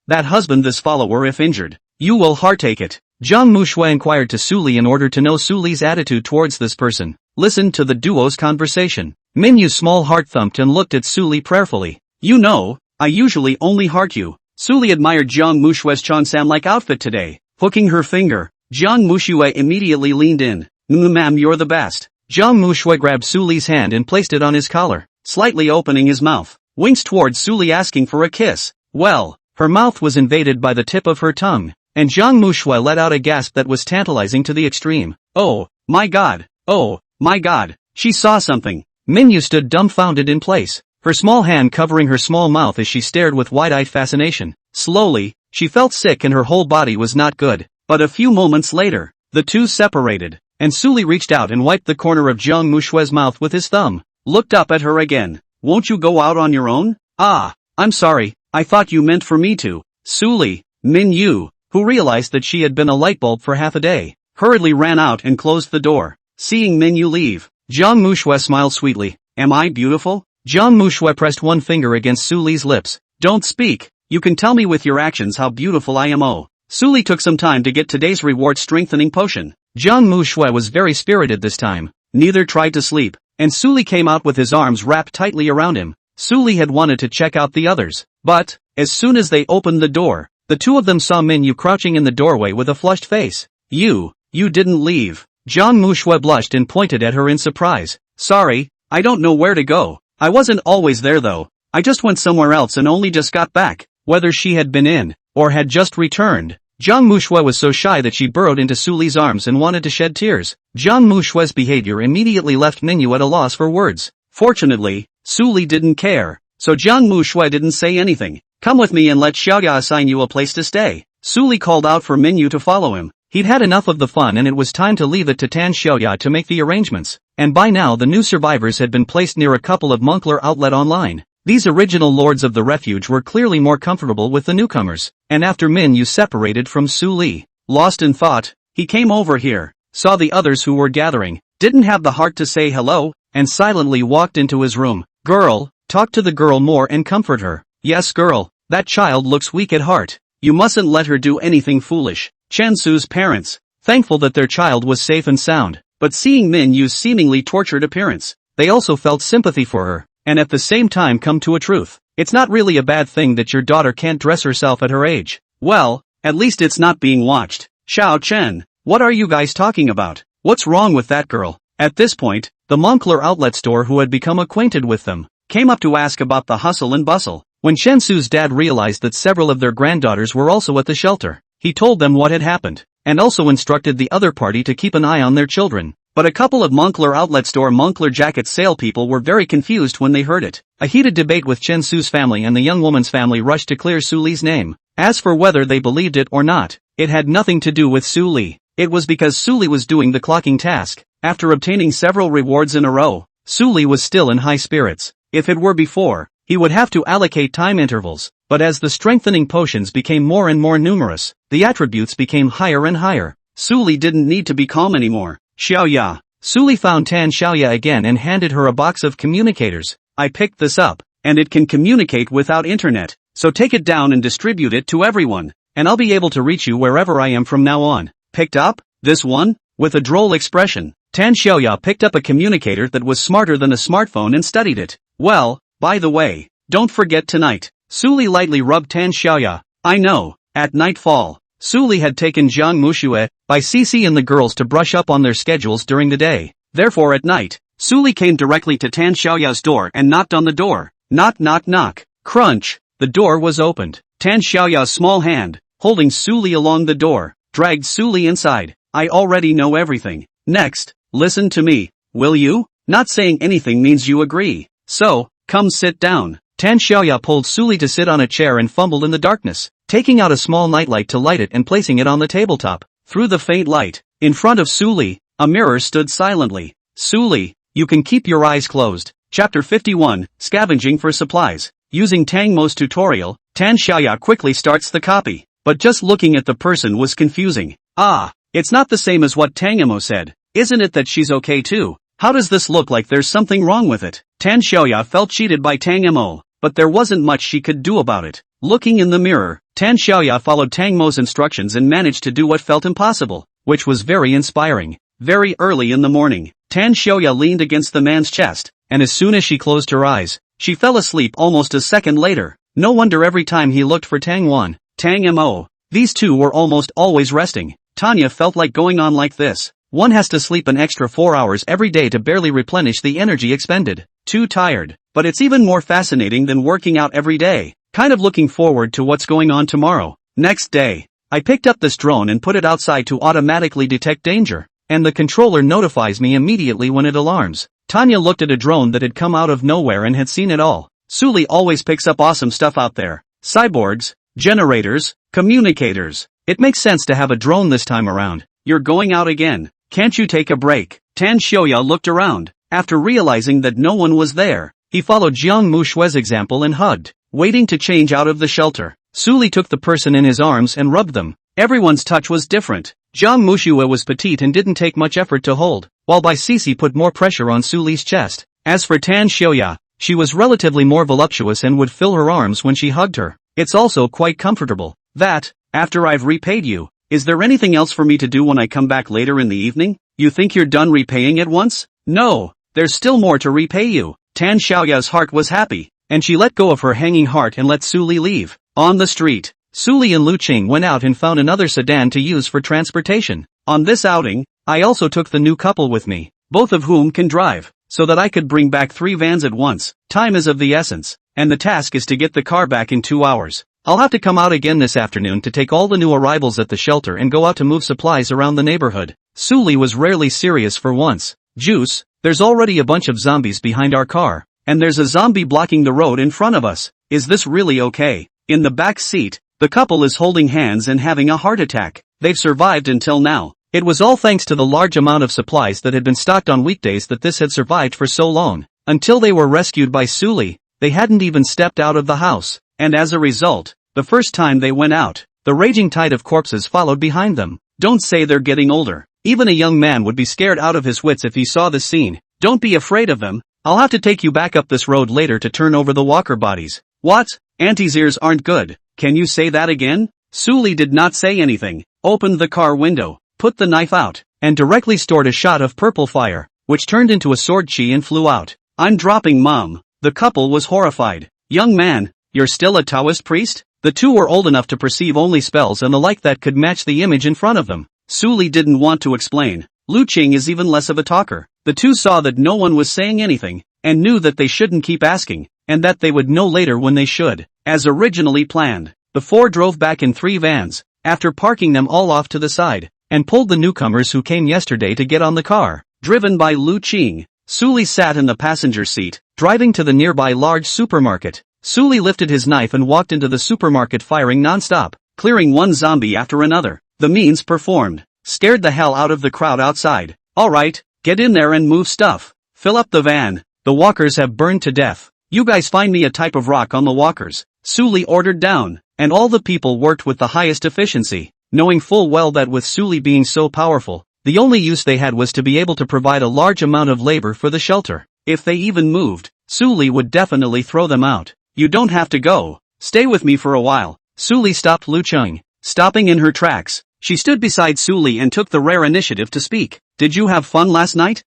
that husband this follower if injured. You will heartache it. Jiang Mushui inquired to Suli in order to know Suli's attitude towards this person. Listened to the duo's conversation. Minyu's small heart thumped and looked at Suli prayerfully. You know, I usually only heart you. Suli admired Jiang Mushui's Chon-san-like outfit today. Hooking her finger, Jiang Mushui immediately leaned in. Ma'am, you're the best. Jiang Mushui grabbed Suli's hand and placed it on his collar, slightly opening his mouth. Winks towards Suli asking for a kiss. Well, her mouth was invaded by the tip of her tongue, and Jiang Mushui let out a gasp that was tantalizing to the extreme. Oh, my god. Oh, my god. She saw something. Minyu stood dumbfounded in place, her small hand covering her small mouth as she stared with wide-eyed fascination. Slowly, she felt sick and her whole body was not good. But a few moments later, the two separated, and Suli reached out and wiped the corner of Jiang Mushui's mouth with his thumb. Looked up at her again. Won't you go out on your own? Ah, I'm sorry, I thought you meant for me to. Suli, Minyu, who realized that she had been a light bulb for half a day, hurriedly ran out and closed the door. Seeing Minyu leave, Jiang Mushui smiled sweetly. Am I beautiful? Jiang Mushui pressed one finger against Suli's lips. Don't speak, you can tell me with your actions how beautiful I am. Oh. Suli took some time to get today's reward strengthening potion. Jiang Mushui was very spirited this time. Neither tried to sleep, and Suli came out with his arms wrapped tightly around him. Suli had wanted to check out the others, but, as soon as they opened the door, the two of them saw Minyu crouching in the doorway with a flushed face. You didn't leave. Jiang Mushui blushed and pointed at her in surprise. Sorry, I don't know where to go. I wasn't always there though. I just went somewhere else and only just got back. Whether she had been in, or had just returned, Jiang Mushui was so shy that she burrowed into Suli's arms and wanted to shed tears. Jiang Mushui's behavior immediately left Minyu at a loss for words. Fortunately, Suli didn't care, so Jiang Mushui didn't say anything. Come with me and let Xiaoya assign you a place to stay. Suli called out for Minyu to follow him. He'd had enough of the fun and it was time to leave it to Tan Xiaoya to make the arrangements. And by now the new survivors had been placed near a couple of Moncler outlet online. These original lords of the refuge were clearly more comfortable with the newcomers, and after Minyu separated from Suli, lost in thought, he came over here, saw the others who were gathering, didn't have the heart to say hello, and silently walked into his room. Girl, talk to the girl more and comfort her. Yes girl, that child looks weak at heart. You mustn't let her do anything foolish. Chen Su's parents, thankful that their child was safe and sound, but seeing Minyu's seemingly tortured appearance, they also felt sympathy for her, and at the same time come to a truth. It's not really a bad thing that your daughter can't dress herself at her age. Well, at least it's not being watched. Xiao Chen, what are you guys talking about? What's wrong with that girl? At this point, the Moncler outlet store who had become acquainted with them, came up to ask about the hustle and bustle. When Chen Su's dad realized that several of their granddaughters were also at the shelter, he told them what had happened, and also instructed the other party to keep an eye on their children. But a couple of Moncler outlet store Moncler jacket sale people were very confused when they heard it. A heated debate with Chen Su's family and the young woman's family rushed to clear Suli's name. As for whether they believed it or not, it had nothing to do with Suli. It was because Suli was doing the clocking task. After obtaining several rewards in a row, Suli was still in high spirits. If it were before, he would have to allocate time intervals, but as the strengthening potions became more and more numerous, the attributes became higher and higher. Suli didn't need to be calm anymore. Xiaoya. Suli found Tan Xiaoya again and handed her a box of communicators. I picked this up, and it can communicate without internet, so take it down and distribute it to everyone, and I'll be able to reach you wherever I am from now on. Picked up? This one? With a droll expression, Tan Xiaoya picked up a communicator that was smarter than a smartphone and studied it. Well, by the way, don't forget tonight. Suli lightly rubbed Tan Xiaoya. I know, at nightfall, Suli had taken Jiang Mushui by CC and the girls to brush up on their schedules during the day. Therefore at night, Suli came directly to Tan Xiaoya's door and knocked on the door. Knock knock knock. Crunch. The door was opened. Tan Xiaoya's small hand, holding Suli along the door, dragged Suli inside. I already know everything. Next, listen to me, will you? Not saying anything means you agree. So, come sit down. Tan Xiaoya pulled Suli to sit on a chair and fumbled in the darkness, taking out a small nightlight to light it and placing it on the tabletop. Through the faint light, in front of Suli, a mirror stood silently. Suli, you can keep your eyes closed. Chapter 51, Scavenging for Supplies. Using Tang Mo's tutorial, Tan Xiaoya quickly starts the copy. But just looking at the person was confusing. Ah, it's not the same as what Tang Mo said. Isn't it that she's okay too? How does this look like there's something wrong with it? Tan Xiaoya felt cheated by Tang Mo, but there wasn't much she could do about it. Looking in the mirror, Tan Xiaoya followed Tang Mo's instructions and managed to do what felt impossible, which was very inspiring. Very early in the morning, Tan Xiaoya leaned against the man's chest, and as soon as she closed her eyes, she fell asleep almost a second later. No wonder every time he looked for Tang Wan, Tang Mo, these two were almost always resting. Tanya felt like going on like this. One has to sleep an extra 4 hours every day to barely replenish the energy expended. Too tired. But it's even more fascinating than working out every day. Kind of looking forward to what's going on tomorrow. Next day, I picked up this drone and put it outside to automatically detect danger, and the controller notifies me immediately when it alarms. Tanya looked at a drone that had come out of nowhere and had seen it all. Suli always picks up awesome stuff out there. Cyborgs, generators, communicators. It makes sense to have a drone this time around. You're going out again. Can't you take a break? Tan Xiaoya looked around. After realizing that no one was there, he followed Jiang Mushue's example and hugged. Waiting to change out of the shelter, Suli took the person in his arms and rubbed them. Everyone's touch was different. Jiang Mushue was petite and didn't take much effort to hold, while Bai Sisi put more pressure on Suli's chest. As for Tan Xiaoya, she was relatively more voluptuous and would fill her arms when she hugged her. It's also quite comfortable. That, after I've repaid you, is there anything else for me to do when I come back later in the evening? You think you're done repaying at once? No, there's still more to repay you. Tan Xiaoya's heart was happy, and she let go of her hanging heart and let Suli leave. On the street, Suli and Lu Qing went out and found another sedan to use for transportation. On this outing, I also took the new couple with me, both of whom can drive, so that I could bring back 3 vans at once. Time is of the essence, and the task is to get the car back in 2 hours. I'll have to come out again this afternoon to take all the new arrivals at the shelter and go out to move supplies around the neighborhood. Suli was rarely serious for once. Juice, there's already a bunch of zombies behind our car, and there's a zombie blocking the road in front of us. Is this really okay? In the back seat, the couple is holding hands and having a heart attack. They've survived until now. It was all thanks to the large amount of supplies that had been stocked on weekdays that this had survived for so long. Until they were rescued by Suli, they hadn't even stepped out of the house. And as a result, the first time they went out, the raging tide of corpses followed behind them. Don't say they're getting older. Even a young man would be scared out of his wits if he saw this scene. Don't be afraid of them. I'll have to take you back up this road later to turn over the walker bodies. What? Auntie's ears aren't good. Can you say that again? Suli did not say anything, opened the car window, put the knife out, and directly stored a shot of purple fire, which turned into a sword chi and flew out. I'm dropping Mom. The couple was horrified. Young man, you're still a Taoist priest? The two were old enough to perceive only spells and the like that could match the image in front of them. Suli didn't want to explain. Lu Qing is even less of a talker. The two saw that no one was saying anything, and knew that they shouldn't keep asking, and that they would know later when they should. As originally planned, the 4 drove back in 3 vans, after parking them all off to the side, and pulled the newcomers who came yesterday to get on the car. Driven by Lu Qing, Suli sat in the passenger seat, driving to the nearby large supermarket. Suli lifted his knife and walked into the supermarket firing non-stop, clearing one zombie after another. The means performed. Scared the hell out of the crowd outside. Alright, get in there and move stuff. Fill up the van. The walkers have burned to death. You guys find me a type of rock on the walkers. Suli ordered down, and all the people worked with the highest efficiency, knowing full well that with Suli being so powerful, the only use they had was to be able to provide a large amount of labor for the shelter. If they even moved, Suli would definitely throw them out. You don't have to go. Stay with me for a while. Suli stopped Lu Qing, stopping in her tracks. She stood beside Suli and took the rare initiative to speak. Did you have fun last night?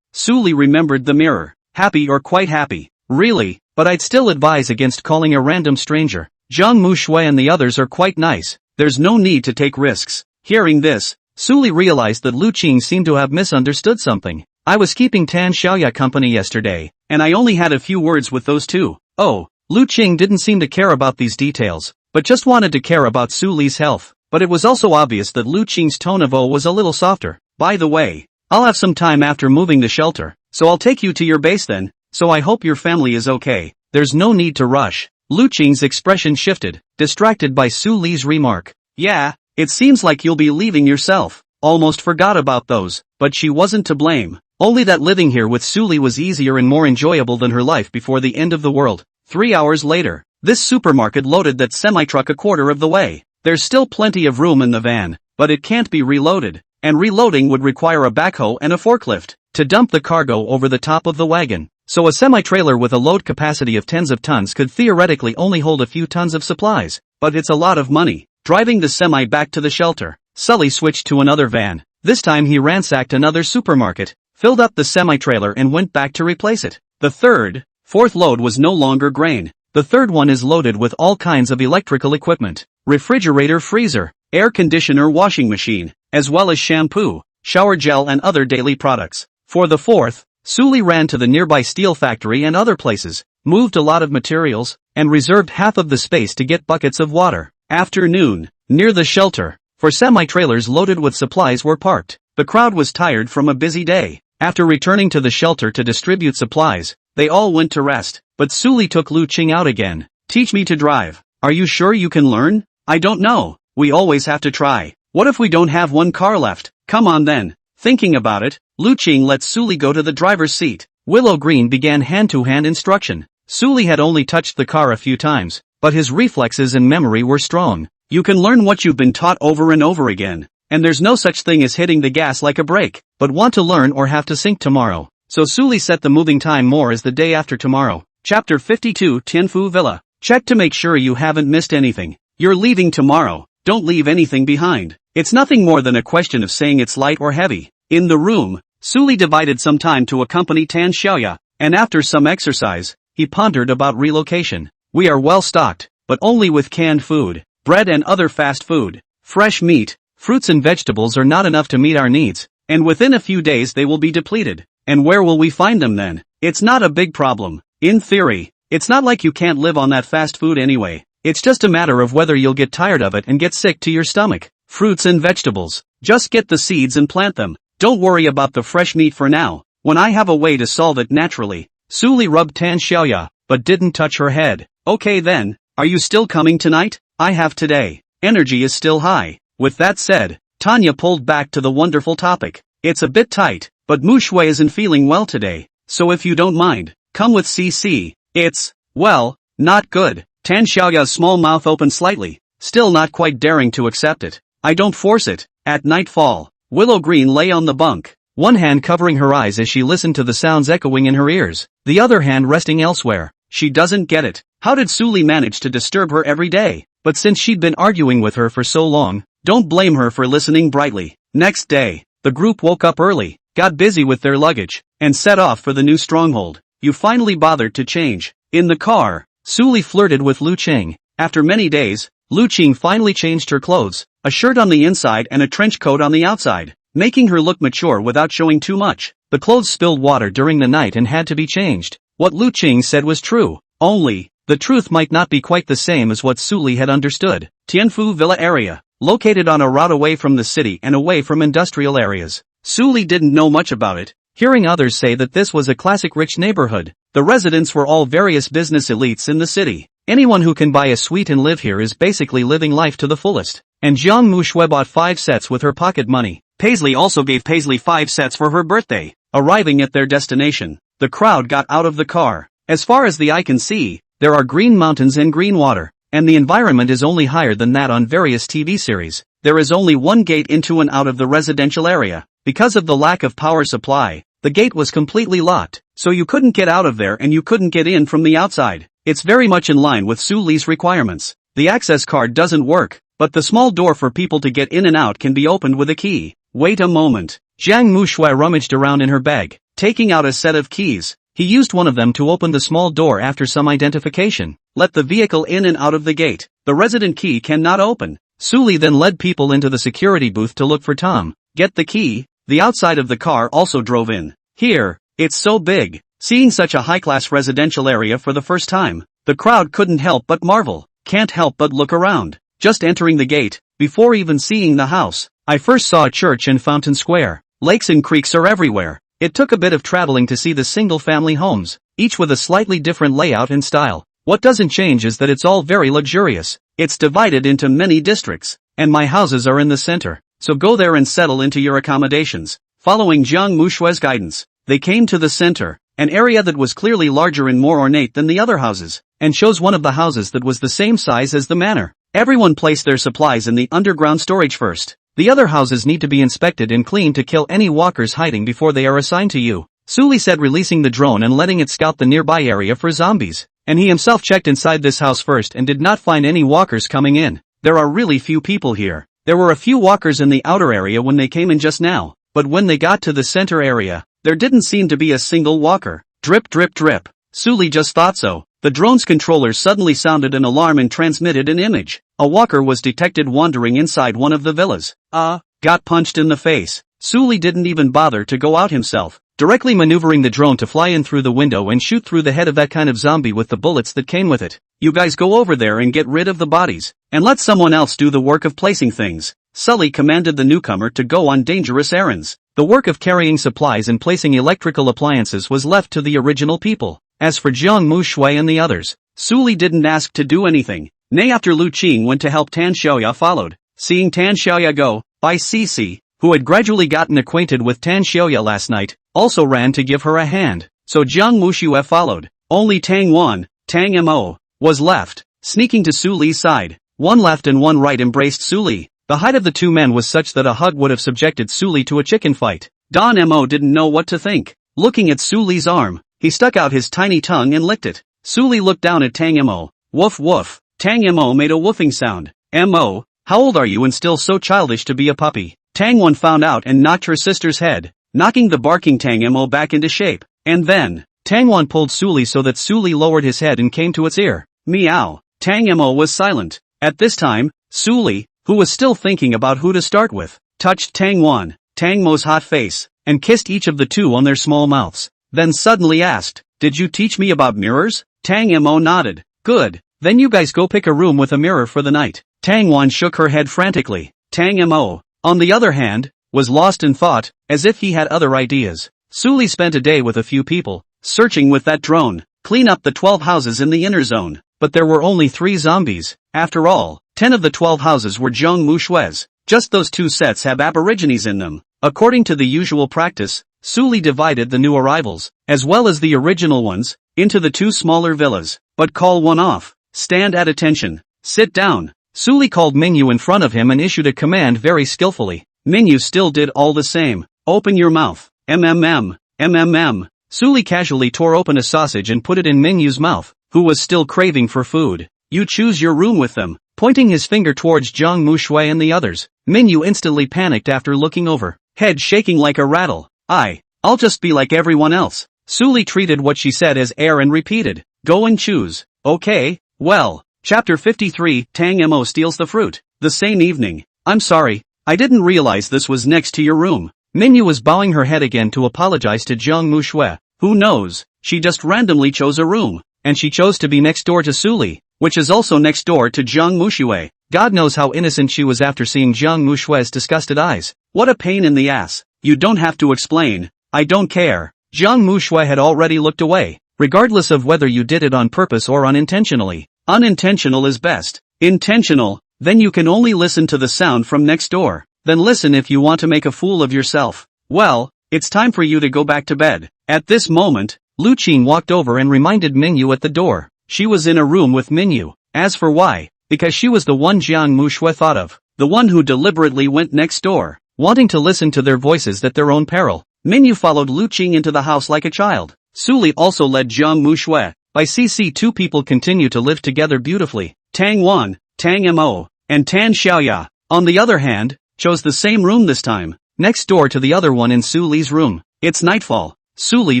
Suli remembered the mirror. Happy or quite happy. Really, but I'd still advise against calling a random stranger. Jiang Mushui and the others are quite nice. There's no need to take risks. Hearing this, Suli realized that Lu Qing seemed to have misunderstood something. I was keeping Tan Xiaoya company yesterday, and I only had a few words with those two. Oh, Lu Qing didn't seem to care about these details, but just wanted to care about Suli's health. But it was also obvious that Lu Qing's tone of "oh" was a little softer. By the way, I'll have some time after moving the shelter, so I'll take you to your base then, so I hope your family is okay. There's no need to rush. Lu Qing's expression shifted, distracted by Su Li's remark. Yeah, it seems like you'll be leaving yourself. Almost forgot about those, but she wasn't to blame. Only that living here with Su Li was easier and more enjoyable than her life before the end of the world. 3 hours later, this supermarket loaded that semi-truck a quarter of the way. There's still plenty of room in the van, but it can't be reloaded, and reloading would require a backhoe and a forklift to dump the cargo over the top of the wagon. So a semi-trailer with a load capacity of tens of tons could theoretically only hold a few tons of supplies, but it's a lot of money. Driving the semi back to the shelter, Sully switched to another van. This time he ransacked another supermarket, filled up the semi-trailer and went back to replace it. The fourth load was no longer grain. The third one is loaded with all kinds of electrical equipment, refrigerator, freezer, air conditioner, washing machine, as well as shampoo, shower gel and other daily products. For the fourth, Sully ran to the nearby steel factory and other places, moved a lot of materials, and reserved half of the space to get buckets of water. Afternoon, near the shelter, for semi-trailers loaded with supplies were parked. The crowd was tired from a busy day. After returning to the shelter to distribute supplies, they all went to rest, but Sully took Lu Qing out again. Teach me to drive. Are you sure you can learn? I don't know. We always have to try. What if we don't have one car left? Come on then. Thinking about it, Lu Qing let Sully go to the driver's seat. Willow Green began hand-to-hand instruction. Sully had only touched the car a few times, but his reflexes and memory were strong. You can learn what you've been taught over and over again, and there's no such thing as hitting the gas like a brake, but want to learn or have to sink tomorrow. So Sully set the moving time more as the day after tomorrow. Chapter 52 Tianfu Villa. Check to make sure you haven't missed anything. You're leaving tomorrow. Don't leave anything behind. It's nothing more than a question of saying it's light or heavy. In the room, Sully divided some time to accompany Tan Xiaoya, and after some exercise, he pondered about relocation. We are well stocked, but only with canned food, bread and other fast food. Fresh meat, fruits and vegetables are not enough to meet our needs, and within a few days they will be depleted. And where will we find them then? It's not a big problem. In theory, it's not like you can't live on that fast food anyway. It's just a matter of whether you'll get tired of it and get sick to your stomach. Fruits and vegetables. Just get the seeds and plant them. Don't worry about the fresh meat for now, when I have a way to solve it naturally. Sully rubbed Tan Xiaoya, but didn't touch her head. Okay then, are you still coming tonight? I have today. Energy is still high. With that said, Tanya pulled back to the wonderful topic. It's a bit tight, but Mu Shui isn't feeling well today, so if you don't mind, come with CC. It's, well, not good. Tan Xiaoya's small mouth opened slightly, still not quite daring to accept it. I don't force it. At nightfall, Willow Green lay on the bunk, one hand covering her eyes as she listened to the sounds echoing in her ears, the other hand resting elsewhere. She doesn't get it. How did Sully manage to disturb her every day? But since she'd been arguing with her for so long, don't blame her for listening brightly. Next day, the group woke up early, got busy with their luggage, and set off for the new stronghold. You finally bothered to change. In the car, Sully flirted with Lu Qing. After many days, Lu Qing finally changed her clothes, a shirt on the inside and a trench coat on the outside, making her look mature without showing too much. The clothes spilled water during the night and had to be changed. What Lu Qing said was true, only, the truth might not be quite the same as what Sully had understood. Tianfu Villa area, located on a route away from the city and away from industrial areas. Sully didn't know much about it, hearing others say that this was a classic rich neighborhood. The residents were all various business elites in the city. Anyone who can buy a suite and live here is basically living life to the fullest. And Jiang Mushui bought 5 sets with her pocket money. Paisley also gave Paisley 5 sets for her birthday. Arriving at their destination, the crowd got out of the car. As far as the eye can see, there are green mountains and green water, and the environment is only higher than that on various TV series. There is only one gate into and out of the residential area. Because of the lack of power supply, the gate was completely locked, so you couldn't get out of there and you couldn't get in from the outside. It's very much in line with Su Li's requirements. The access card doesn't work, but the small door for people to get in and out can be opened with a key. Wait a moment. Jiang Mushui rummaged around in her bag, taking out a set of keys. He used one of them to open the small door after some identification. Let the vehicle in and out of the gate. The resident key cannot open. Sully then led people into the security booth to look for Tom. Get the key. The outside of the car also drove in. Here, it's so big. Seeing such a high-class residential area for the first time, the crowd couldn't help but marvel. Can't help but look around. Just entering the gate, before even seeing the house, I first saw a church and fountain square. Lakes and creeks are everywhere. It took a bit of traveling to see the single-family homes, each with a slightly different layout and style. What doesn't change is that it's all very luxurious. It's divided into many districts, and my houses are in the center, so go there and settle into your accommodations. Following Jiang Mushue's guidance, they came to the center, an area that was clearly larger and more ornate than the other houses, and chose one of the houses that was the same size as the manor. Everyone placed their supplies in the underground storage first. The other houses need to be inspected and cleaned to kill any walkers hiding before they are assigned to you, Sully said, releasing the drone and letting it scout the nearby area for zombies. And he himself checked inside this house first and did not find any walkers coming in. There are really few people here. There were a few walkers in the outer area when they came in just now, but when they got to the center area, there didn't seem to be a single walker. Drip drip drip. Sully just thought so. The drone's controller suddenly sounded an alarm and transmitted an image. A walker was detected wandering inside one of the villas. Got punched in the face. Sully didn't even bother to go out himself, directly maneuvering the drone to fly in through the window and shoot through the head of that kind of zombie with the bullets that came with it. You guys go over there and get rid of the bodies, and let someone else do the work of placing things. Sully commanded the newcomer to go on dangerous errands. The work of carrying supplies and placing electrical appliances was left to the original people. As for Jiang Mushui and the others, Sully didn't ask to do anything. Nay, after Lu Qing went to help Tan Xiaoya followed. Seeing Tan Xiaoya go, by Cici, who had gradually gotten acquainted with Tan Xiaoya last night, also ran to give her a hand. So Jiang Mushue followed. Only Tang Wan, Tang Mo, was left, sneaking to Sully's side. One left and one right embraced Sully. The height of the two men was such that a hug would have subjected Sully to a chicken fight. Don Mo didn't know what to think. Looking at Sully's arm, he stuck out his tiny tongue and licked it. Sully looked down at Tang Mo. Woof woof. Tang Mo made a woofing sound. Mo, how old are you and still so childish to be a puppy? Tang Wan found out and knocked her sister's head, knocking the barking Tang Mo back into shape. And then, Tang Wan pulled Sully so that Sully lowered his head and came to its ear. Meow. Tang Mo was silent. At this time, Sully, who was still thinking about who to start with, touched Tang Wan, Tang Mo's hot face, and kissed each of the two on their small mouths. Then suddenly asked, "Did you teach me about mirrors?" Tang Mo nodded. Good. Then you guys go pick a room with a mirror for the night. Tang Wan shook her head frantically. Tang Mo, on the other hand, was lost in thought, as if he had other ideas. Sully spent a day with a few people, searching with that drone, clean up the 12 houses in the inner zone, but there were only 3 zombies. After all, 10 of the 12 houses were Jiang Mushue's. Just those 2 sets have aborigines in them. According to the usual practice, Sully divided the new arrivals, as well as the original ones, into the 2 smaller villas. But call one off. Stand at attention. Sit down. Sully called Mingyu in front of him and issued a command very skillfully. Mingyu still did all the same. Open your mouth. MMM. Sully casually tore open a sausage and put it in Mingyu's mouth, who was still craving for food. You choose your room with them. Pointing his finger towards Jiang Mushui and the others, Mingyu instantly panicked after looking over, head shaking like a rattle. I'll just be like everyone else. Sully treated what she said as air and repeated, go and choose. Okay, well. Chapter 53, Tang Mo steals the fruit. The same evening. I'm sorry, I didn't realize this was next to your room. Mingyu was bowing her head again to apologize to Jiang Mushui. Who knows, she just randomly chose a room, and she chose to be next door to Sully, which is also next door to Jiang Mushui. God knows how innocent she was after seeing Jiang Mushui's disgusted eyes. What a pain in the ass. You don't have to explain. I don't care. Jiang Mushui had already looked away, regardless of whether you did it on purpose or unintentionally. Unintentional is best. Intentional, then you can only listen to the sound from next door. Then listen if you want to make a fool of yourself. Well, it's time for you to go back to bed. At this moment, Lu Qing walked over and reminded Mingyu at the door. She was in a room with Mingyu. As for why, because she was the one Jiang Mushui thought of. The one who deliberately went next door, wanting to listen to their voices at their own peril. Mingyu followed Lu Qing into the house like a child. Sully also led Jiang Mushui. By CC, 2 people continue to live together beautifully. Tang Wan, Tang Mo, and Tan Xiaoya, on the other hand, chose the same room this time, next door to the other one in Sully's room. It's nightfall. Sully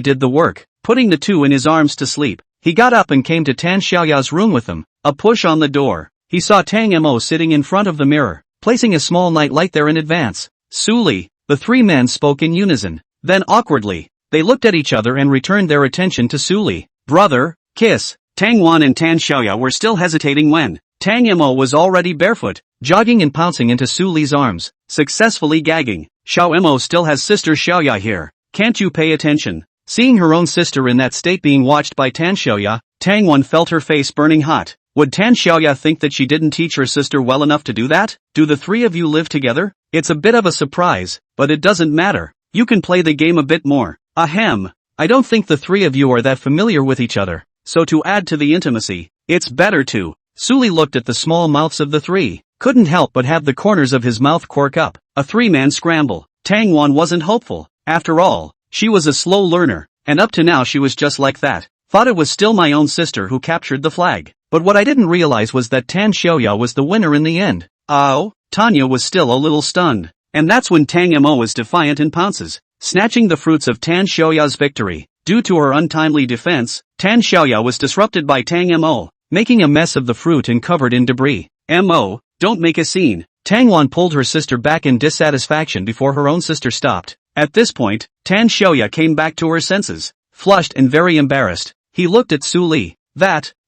did the work, putting the 2 in his arms to sleep. He got up and came to Tan Xiaoya's room with them. A push on the door. He saw Tang Mo sitting in front of the mirror, placing a small night light there in advance. Sully, the 3 men spoke in unison. Then awkwardly, they looked at each other and returned their attention to Sully. Brother, kiss. Tang Wan and Tan Xiaoya were still hesitating when Tang Mo was already barefoot, jogging and pouncing into Sully's arms, successfully gagging. Xiao Mo still has sister Xiaoya here. Can't you pay attention? Seeing her own sister in that state being watched by Tan Xiaoya, Tang Wan felt her face burning hot. Would Tan Xiaoya think that she didn't teach her sister well enough to do that? Do the three of you live together? It's a bit of a surprise, but it doesn't matter. You can play the game a bit more. Ahem. I don't think the three of you are that familiar with each other. So to add to the intimacy, it's better to. Suli looked at the small mouths of the three. Couldn't help but have the corners of his mouth quirk up. A three-man scramble. Tang Wan wasn't hopeful. After all, she was a slow learner, and up to now she was just like that. Thought it was still my own sister who captured the flag. But what I didn't realize was that Tan Xiaoya was the winner in the end. Oh? Tanya was still a little stunned. And that's when Tang Mo is defiant and pounces, snatching the fruits of Tan Xiaoya's victory. Due to her untimely defense, Tan Xiaoya was disrupted by Tang Mo, making a mess of the fruit and covered in debris. Mo, don't make a scene. Tang Wan pulled her sister back in dissatisfaction before her own sister stopped. At this point, Tan Xiaoya came back to her senses, flushed and very embarrassed. He looked at Su Li.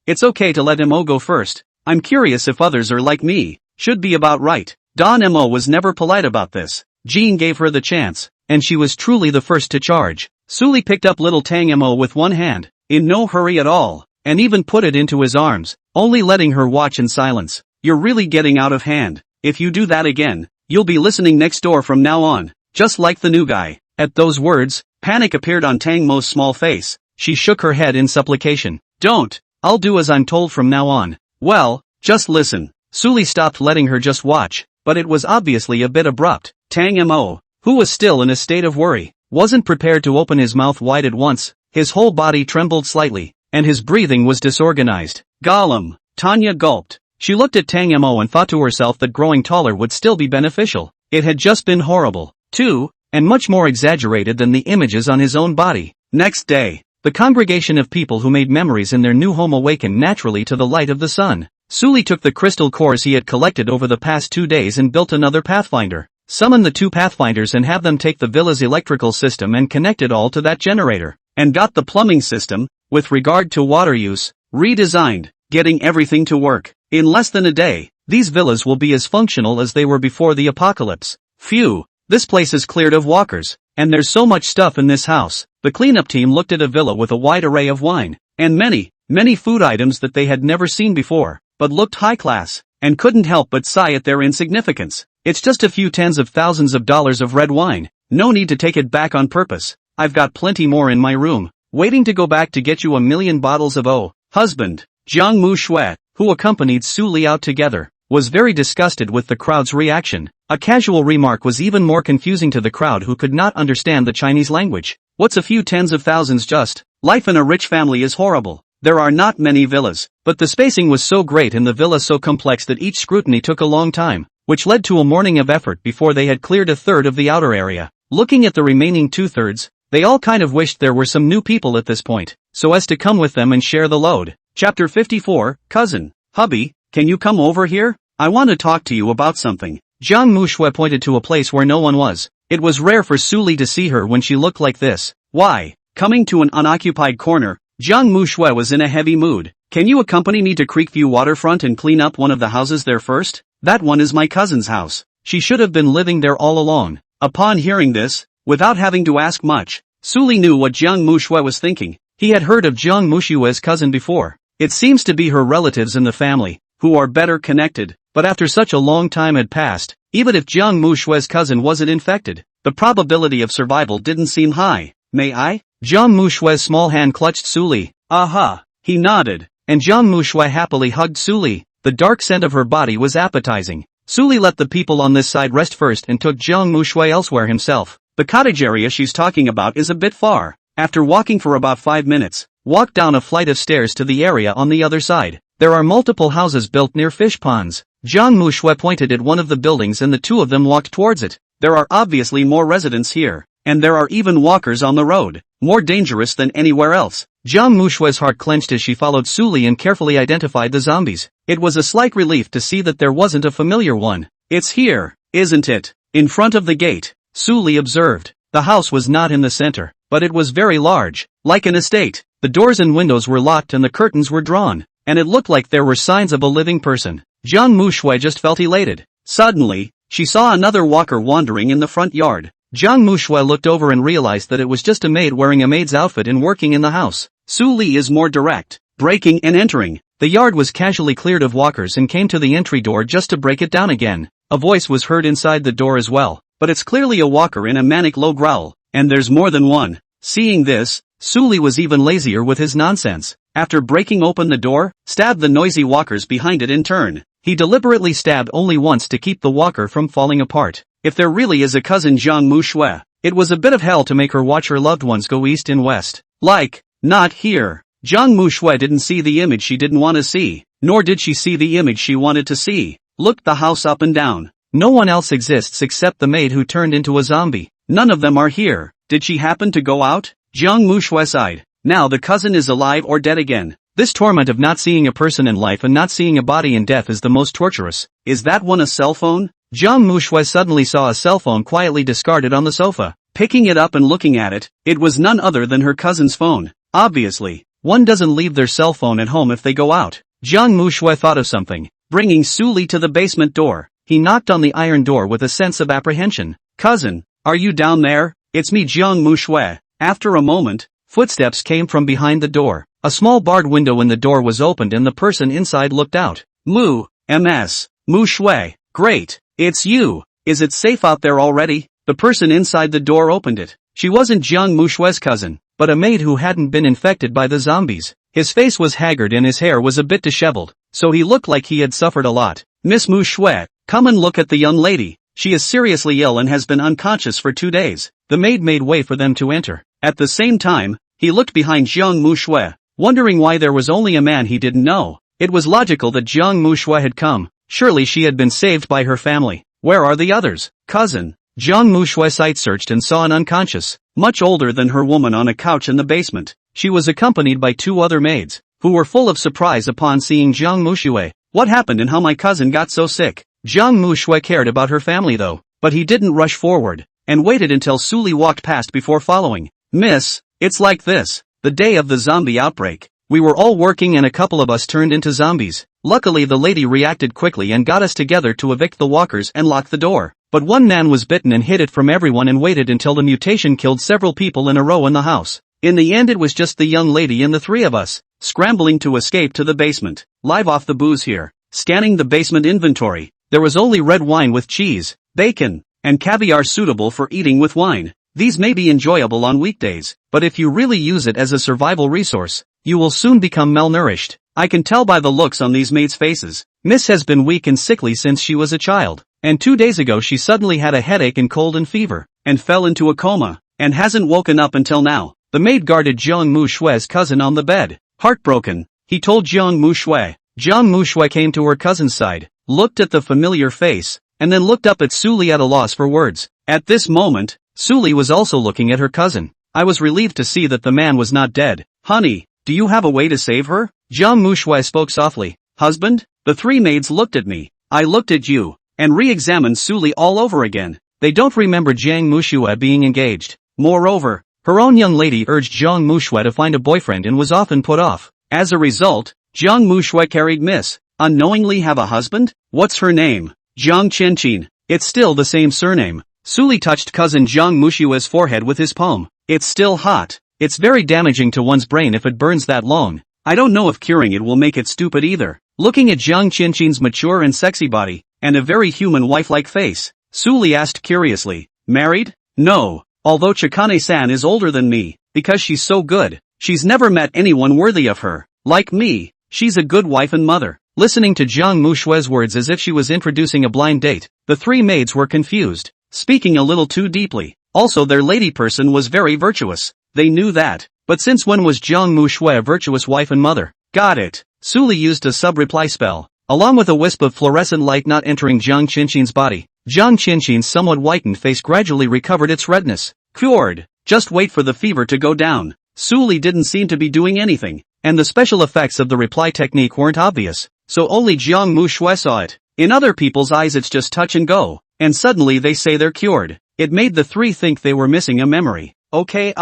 It's okay to let Mo go first. I'm curious if others are like me. Should be about right. Don Mo was never polite about this. Jean gave her the chance, and she was truly the first to charge. Su Li picked up little Tang Mo with one hand, in no hurry at all, and even put it into his arms, only letting her watch in silence. You're really getting out of hand. If you do that again, you'll be listening next door from now on, just like the new guy. At those words, panic appeared on Tang Mo's small face. She shook her head in supplication. Don't. I'll do as I'm told from now on. Well, just listen. Su Li stopped letting her just watch, but it was obviously a bit abrupt. Tang Mo, who was still in a state of worry, wasn't prepared to open his mouth wide at once. His whole body trembled slightly, and his breathing was disorganized. Gollum. Tanya gulped. She looked at Tang Mo and thought to herself that growing taller would still be beneficial. It had just been horrible, too, and much more exaggerated than the images on his own body. Next day, the congregation of people who made memories in their new home awakened naturally to the light of the sun. Su Li took the crystal cores he had collected over the past 2 days and built another pathfinder. Summon the 2 pathfinders and have them take the villa's electrical system and connect it all to that generator. And got the plumbing system, with regard to water use, redesigned, getting everything to work. In less than a day, these villas will be as functional as they were before the apocalypse. Phew, this place is cleared of walkers, and there's so much stuff in this house. The cleanup team looked at a villa with a wide array of wine, and many food items that they had never seen before, but looked high class, and couldn't help but sigh at their insignificance. It's just a few tens of thousands of dollars of red wine, no need to take it back on purpose. I've got plenty more in my room, waiting to go back to get you 1,000,000 bottles of husband. Jiang Mu Shui, who accompanied Su Li out together, was very disgusted with the crowd's reaction. A casual remark was even more confusing to the crowd who could not understand the Chinese language. What's a few tens of thousands just? Life in a rich family is horrible. There are not many villas, but the spacing was so great and the villa so complex that each scrutiny took a long time, which led to a morning of effort before they had cleared 1/3 of the outer area. Looking at the remaining 2/3, they all kind of wished there were some new people at this point, so as to come with them and share the load. Chapter 54, Cousin. Hubby, can you come over here? I want to talk to you about something. Jiang Mu Shui pointed to a place where no one was. It was rare for Su Li to see her when she looked like this. Why? Coming to an unoccupied corner, Jiang Mu Shui was in a heavy mood. Can you accompany me to Creekview Waterfront and clean up one of the houses there first? That one is my cousin's house. She should have been living there all along. Upon hearing this, without having to ask much, Su Li knew what Jiang Mu Shui was thinking. He had heard of Jiang Mu Shui's cousin before. It seems to be her relatives in the family, who are better connected, but after such a long time had passed, even if Jiang Mu Shui's cousin wasn't infected, the probability of survival didn't seem high. May I? Jiang Mu Shui's small hand clutched Su Li. Aha! He nodded, and Jiang Mu Shui happily hugged Su Li. The dark scent of her body was appetizing. Su Li let the people on this side rest first and took Jiang Mu Shui elsewhere himself. The cottage area she's talking about is a bit far. After walking for about 5 minutes, walk down a flight of stairs to the area on the other side. There are multiple houses built near fish ponds. Jiang Mu Shui pointed at one of the buildings and the two of them walked towards it. There are obviously more residents here, and there are even walkers on the road, more dangerous than anywhere else. Jiang Mu Shui's heart clenched as she followed Su Li and carefully identified the zombies. It was a slight relief to see that there wasn't a familiar one. It's here, isn't it? In front of the gate, Su Li observed. The house was not in the center, but it was very large, like an estate. The doors and windows were locked and the curtains were drawn, and it looked like there were signs of a living person. Jiang Mu Shui just felt elated. Suddenly, she saw another walker wandering in the front yard. Jiang Muxue looked over and realized that it was just a maid wearing a maid's outfit and working in the house. Su Li is more direct, breaking and entering. The yard was casually cleared of walkers and came to the entry door just to break it down again. A voice was heard inside the door as well, but it's clearly a walker in a manic low growl, and there's more than one. Seeing this, Su Li was even lazier with his nonsense. After breaking open the door, stabbed the noisy walkers behind it in turn. He deliberately stabbed only once to keep the walker from falling apart. If there really is a cousin Jiang Muxue, it was a bit of hell to make her watch her loved ones go east and west. Like, not here. Jiang Muxue didn't see the image she didn't want to see, nor did she see the image she wanted to see. Looked the house up and down. No one else exists except the maid who turned into a zombie. None of them are here. Did she happen to go out? Jiang Muxue sighed. Now the cousin is alive or dead again. This torment of not seeing a person in life and not seeing a body in death is the most torturous. Is that one a cell phone? Jiang Muxue suddenly saw a cell phone quietly discarded on the sofa. Picking it up and looking at it, it was none other than her cousin's phone. Obviously, one doesn't leave their cell phone at home if they go out. Jiang Muxue thought of something. Bringing Su Li to the basement door, he knocked on the iron door with a sense of apprehension. Cousin, are you down there? It's me, Jiang Muxue. After a moment, footsteps came from behind the door. A small barred window in the door was opened and the person inside looked out. Ms. Muxue. Great. It's you. Is it safe out there already? The person inside the door opened it. She wasn't Jiang Muxue's cousin, but a maid who hadn't been infected by the zombies. His face was haggard and his hair was a bit disheveled, so he looked like he had suffered a lot. Miss Muxue, come and look at the young lady. She is seriously ill and has been unconscious for 2 days. The maid made way for them to enter. At the same time, he looked behind Jiang Muxue, wondering why there was only a man he didn't know. It was logical that Jiang Muxue had come. Surely she had been saved by her family. Where are the others? Cousin. Jiang Muxue sight-searched and saw an unconscious, much older than her woman on a couch in the basement. She was accompanied by 2 other maids, who were full of surprise upon seeing Jiang Muxue. What happened and how my cousin got so sick? Jiang Muxue cared about her family though, but he didn't rush forward, and waited until Su Li walked past before following. Miss, it's like this. The day of the zombie outbreak, we were all working and a couple of us turned into zombies. Luckily the lady reacted quickly and got us together to evict the walkers and lock the door. But one man was bitten and hid it from everyone and waited until the mutation killed several people in a row in the house. In the end it was just the young lady and the 3 of us, scrambling to escape to the basement. Live off the booze here. Scanning the basement inventory, there was only red wine with cheese, bacon, and caviar suitable for eating with wine. These may be enjoyable on weekdays, but if you really use it as a survival resource, you will soon become malnourished. I can tell by the looks on these maids' faces. Miss has been weak and sickly since she was a child, and 2 days ago she suddenly had a headache and cold and fever, and fell into a coma, and hasn't woken up until now. The maid guarded Jiang Mushue's cousin on the bed. Heartbroken, he told Jiang Muxue. Jiang Muxue came to her cousin's side, looked at the familiar face, and then looked up at Su Li at a loss for words. At this moment, Su Li was also looking at her cousin. I was relieved to see that the man was not dead. Honey, do you have a way to save her? Jiang Muxue spoke softly. Husband? The 3 maids looked at me. I looked at you, and re-examined Su Li all over again. They don't remember Jiang Muxue being engaged. Moreover, her own young lady urged Jiang Muxue to find a boyfriend and was often put off. As a result, Jiang Muxue carried Miss. Unknowingly have a husband? What's her name? Jiang Qianqin. It's still the same surname. Su Li touched cousin Jiang Mushue's forehead with his palm. It's still hot. It's very damaging to one's brain if it burns that long. I don't know if curing it will make it stupid either. Looking at Jiang Qianqin's mature and sexy body, and a very human wife-like face, Su Li asked curiously, married? No. Although Chikane-san is older than me, because she's so good, she's never met anyone worthy of her. Like me, she's a good wife and mother. Listening to Jiang Mushue's words as if she was introducing a blind date, the 3 maids were confused, speaking a little too deeply. Also their lady person was very virtuous. They knew that. But since when was Jiang Muxue a virtuous wife and mother? Got it. Su Li used a sub-reply spell, along with a wisp of fluorescent light not entering Jiang Qianqin's body. Jiang Qianqin's somewhat whitened face gradually recovered its redness. Cured. Just wait for the fever to go down. Su Li didn't seem to be doing anything, and the special effects of the reply technique weren't obvious, so only Jiang Muxue saw it. In other people's eyes it's just touch and go, and suddenly they say they're cured. It made the 3 think they were missing a memory. Okay,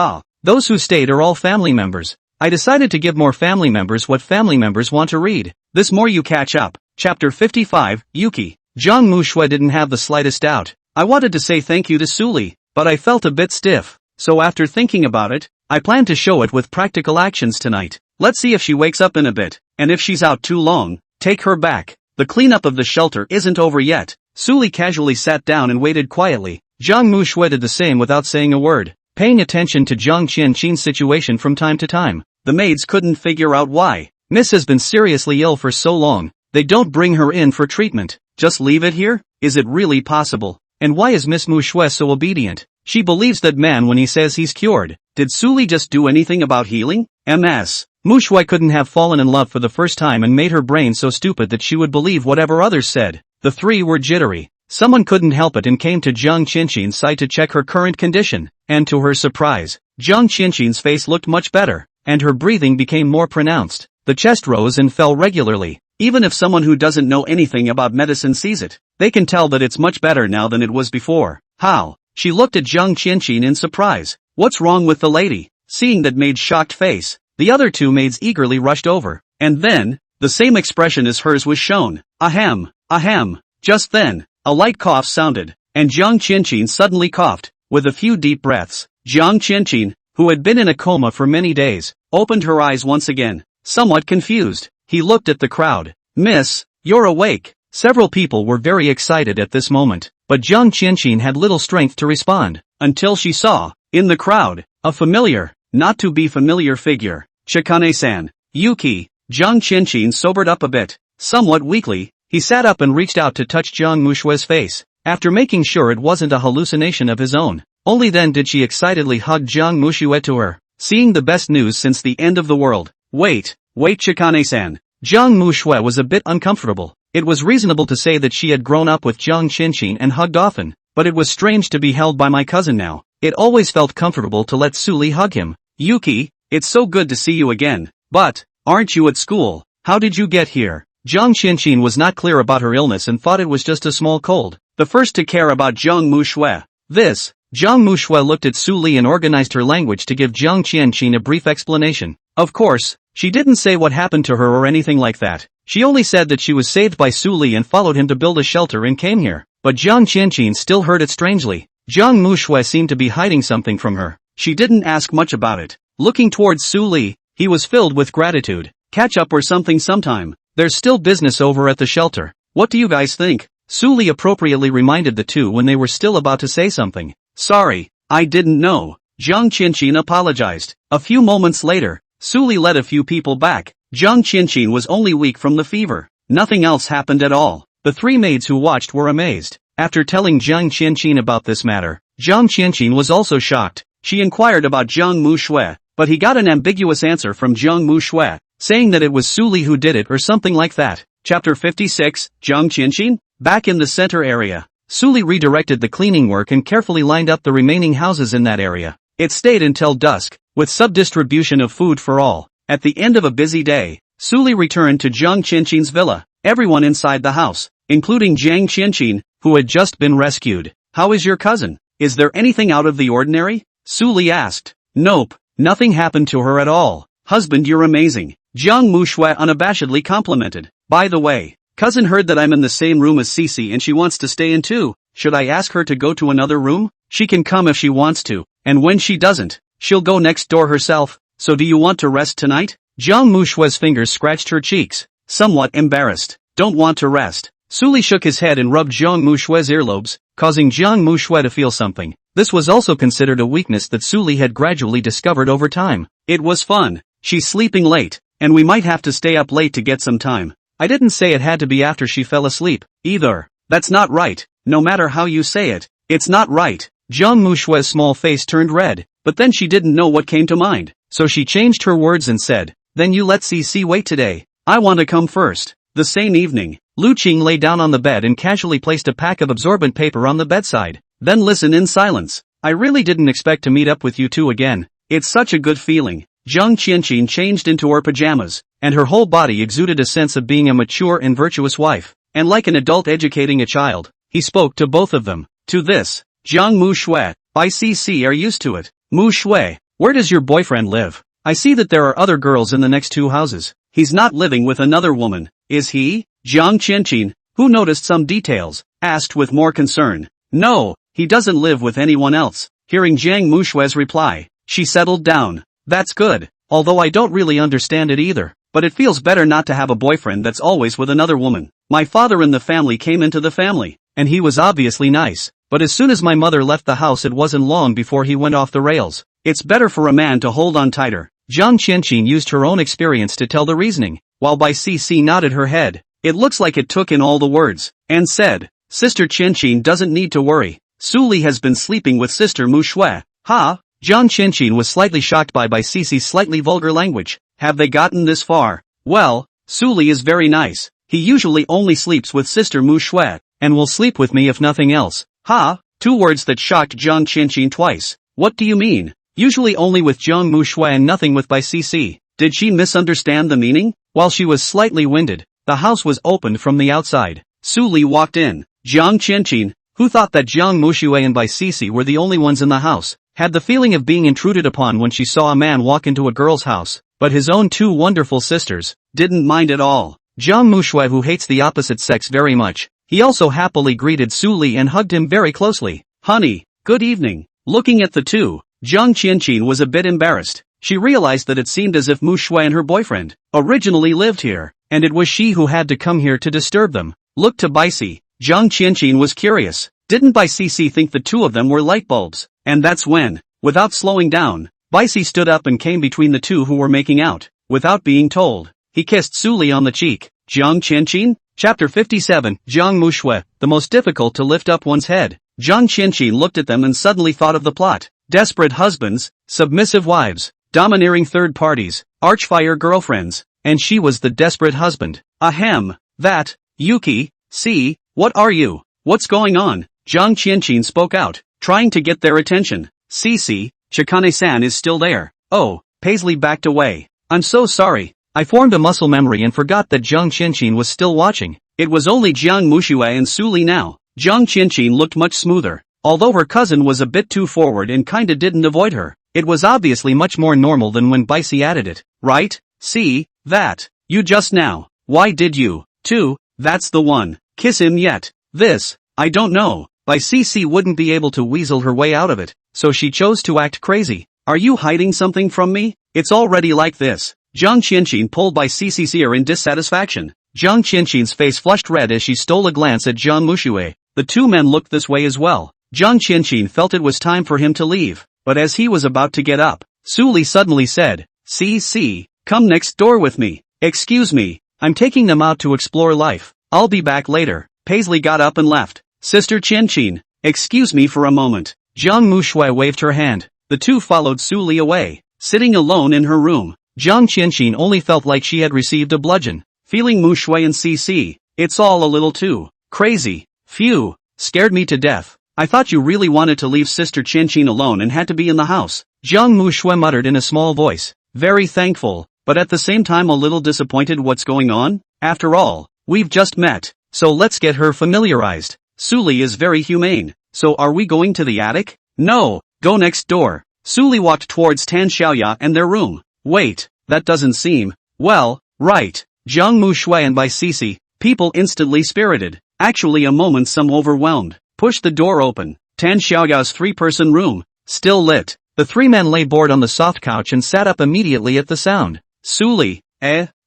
those who stayed are all family members. I decided to give more family members what family members want to read. This more you catch up. Chapter 55, Yuki. Jiang Muxue didn't have the slightest doubt. I wanted to say thank you to Su Li. but I felt a bit stiff. So after thinking about it, I plan to show it with practical actions tonight. Let's see if she wakes up in a bit, and if she's out too long, take her back. The cleanup of the shelter isn't over yet. Suli casually sat down and waited quietly. Jiang Mushui did the same without saying a word, paying attention to Jiang Qianqin's situation from time to time. The maids couldn't figure out why. Miss has been seriously ill for so long, they don't bring her in for treatment. Just leave it here? Is it really possible? And why is Miss Mushui so obedient? She believes that man when he says he's cured. Did Suli just do anything about healing? MS. Mushui couldn't have fallen in love for the first time and made her brain so stupid that she would believe whatever others said. The three were jittery. Someone couldn't help it and came to Jiang Qianqin's side to check her current condition, and to her surprise, Jiang Qianqin's face looked much better, and her breathing became more pronounced. The chest rose and fell regularly. Even if someone who doesn't know anything about medicine sees it, they can tell that it's much better now than it was before. How? She looked at Jiang Qianqin in surprise. What's wrong with the lady? Seeing that maid's shocked face, the other two maids eagerly rushed over, and then, the same expression as hers was shown. Ahem, ahem. Just then, a light cough sounded, and Jiang Qianqin suddenly coughed, with a few deep breaths. Jiang Qianqin, who had been in a coma for many days, opened her eyes once again, somewhat confused. He looked at the crowd. Miss, you're awake. Several people were very excited at this moment, but Jiang Qianqin had little strength to respond, until she saw, in the crowd, a familiar, not to be familiar figure. Chikane-san. Yuki. Jiang Qianqin sobered up a bit. Somewhat weakly, he sat up and reached out to touch Jiang Mushui's face, after making sure it wasn't a hallucination of his own. Only then did she excitedly hug Jiang Mushui to her, seeing the best news since the end of the world. Wait Chikane-san. Jiang Mushui was a bit uncomfortable. It was reasonable to say that she had grown up with Jiang Qianqin and hugged often, but it was strange to be held by my cousin now. It always felt comfortable to let Suli hug him. Yuki, it's so good to see you again. But, aren't you at school? How did you get here? Jiang Qianqin was not clear about her illness and thought it was just a small cold. The first to care about Jiang Mushui. Jiang Mushui looked at Suli and organized her language to give Jiang Qianqin a brief explanation. Of course, she didn't say what happened to her or anything like that. She only said that she was saved by Suli and followed him to build a shelter and came here. But Jiang Qianqin still heard it strangely. Jiang Mushui seemed to be hiding something from her. She didn't ask much about it. Looking towards Suli, he was filled with gratitude. Catch up or something sometime. There's still business over at the shelter. What do you guys think? Suli appropriately reminded the two when they were still about to say something. Sorry, I didn't know. Jiang Qianqin apologized. A few moments later, Suli led a few people back. Jiang Qianqin was only weak from the fever. Nothing else happened at all. The three maids who watched were amazed. After telling Jiang Qianqin about this matter, Jiang Qianqin was also shocked. She inquired about Jiang Mushui, but he got an ambiguous answer from Jiang Mushui, saying that it was Suli who did it or something like that. Chapter 56, Jiang Qianqin? Back in the center area, Suli redirected the cleaning work and carefully lined up the remaining houses in that area. It stayed until dusk, with sub-distribution of food for all. At the end of a busy day, Suli returned to Jiang Qianqin's villa. Everyone inside the house, including Jiang Qianqin, who had just been rescued. How is your cousin? Is there anything out of the ordinary? Suli asked. Nope, nothing happened to her at all. Husband, you're amazing. Jiang Mushui unabashedly complimented. By the way, cousin heard that I'm in the same room as Cece and she wants to stay in too. Should I ask her to go to another room? She can come if she wants to, and when she doesn't, she'll go next door herself. So do you want to rest tonight? Jiang Mushui's fingers scratched her cheeks, somewhat embarrassed. Don't want to rest. Suli shook his head and rubbed Jiang Mushui's earlobes, causing Jiang Mushui to feel something. This was also considered a weakness that Suli had gradually discovered over time. It was fun. She's sleeping late, and we might have to stay up late to get some time. I didn't say it had to be after she fell asleep, either. That's not right. No matter how you say it, it's not right. Jiang Mushui's small face turned red, but then she didn't know what came to mind, so she changed her words and said, then you let Cece wait today. I want to come first. The same evening, Lu Qing lay down on the bed and casually placed a pack of absorbent paper on the bedside, then listened in silence. I really didn't expect to meet up with you two again. It's such a good feeling. Jiang Qianqin changed into her pajamas, and her whole body exuded a sense of being a mature and virtuous wife, and like an adult educating a child, he spoke to both of them. To this, Jiang Mushui, by Cece are used to it. Mushui, where does your boyfriend live? I see that there are other girls in the next two houses. He's not living with another woman, is he? Jiang Qianqin, who noticed some details, asked with more concern. No, he doesn't live with anyone else. Hearing Jiang Mushue's reply, she settled down. That's good, although I don't really understand it either. But it feels better not to have a boyfriend that's always with another woman. My father in the family came into the family, and he was obviously nice. But as soon as my mother left the house, it wasn't long before he went off the rails. It's better for a man to hold on tighter. Jiang Qianqin used her own experience to tell the reasoning, while Bai Cici nodded her head. It looks like it took in all the words, and said, Sister Qianqin doesn't need to worry. Su Li has been sleeping with Sister Mu Shui. Ha? Jiang Qianqin was slightly shocked by Bai Cici's slightly vulgar language. Have they gotten this far? Well, Su Li is very nice. He usually only sleeps with Sister Mu Shui, and will sleep with me if nothing else. Ha? 2 words that shocked Jiang Qianqin twice. What do you mean? Usually only with Jiang Mu Shui and nothing with Bai Cici. Did she misunderstand the meaning? While she was slightly winded, the house was opened from the outside. Su Li walked in. Jiang Qianqin, who thought that Jiang Mushui and Bai Cici were the only ones in the house, had the feeling of being intruded upon when she saw a man walk into a girl's house. But his own 2 wonderful sisters didn't mind at all. Jiang Mushui, who hates the opposite sex very much, he also happily greeted Su Li and hugged him very closely. Honey, good evening. Looking at the two, Jiang Qianqin was a bit embarrassed. She realized that it seemed as if Mu Shui and her boyfriend originally lived here, and it was she who had to come here to disturb them. Look to Baici. Jiang Qianqin was curious. Didn't Bai Cici think the 2 of them were light bulbs? And that's when, without slowing down, Baici stood up and came between the 2 who were making out. Without being told, he kissed Su Li on the cheek. Jiang Qianqin? Chapter 57, Jiang Mushui, the most difficult to lift up one's head. Jiang Qianqin looked at them and suddenly thought of the plot. Desperate husbands, submissive wives, domineering third parties, archfire girlfriends, and she was the desperate husband. Ahem, that, Yuki, see, what are you? What's going on? Jiang Qianqin spoke out, trying to get their attention. Cici, Chikane-san is still there. Oh, Paisley backed away. I'm so sorry. I formed a muscle memory and forgot that Jiang Qianqin was still watching. It was only Jiang Mushui and Su Li now. Jiang Qianqin looked much smoother. Although her cousin was a bit too forward and kinda didn't avoid her, it was obviously much more normal than when Baici added it. Right? See, that. You just now. Why did you, too? That's the one. Kiss him yet. This, I don't know. Bai Cici wouldn't be able to weasel her way out of it, so she chose to act crazy. Are you hiding something from me? It's already like this. Jiang Qianqin pulled Bai Cici's ear in dissatisfaction. Jiang Qianqin's face flushed red as she stole a glance at Jiang Mushui. The 2 men looked this way as well. Jiang Qianqin felt it was time for him to leave, but as he was about to get up, Su Li suddenly said, "Cici, come next door with me." Excuse me, I'm taking them out to explore life. I'll be back later. Paisley got up and left. Sister Qianqin, excuse me for a moment. Jiang Mushui waved her hand. The 2 followed Su Li away. Sitting alone in her room, Jiang Qianqin only felt like she had received a bludgeon. Feeling Mu Shui and Cici, it's all a little too crazy. Phew, scared me to death. I thought you really wanted to leave Sister Qianqin alone and had to be in the house. Jiang Mushui muttered in a small voice. Very thankful, but at the same time a little disappointed. What's going on? After all, we've just met, so let's get her familiarized. Su Li is very humane. So are we going to the attic? No, go next door. Su Li walked towards Tan Xiaoya and their room. Wait, that doesn't seem, well, right. Jiang Mushui and Bai Cici, people instantly spirited. Actually a moment some overwhelmed. Pushed the door open. Tan Xiaoya's 3-person room, still lit. The 3 men lay bored on the soft couch and sat up immediately at the sound. Su Li,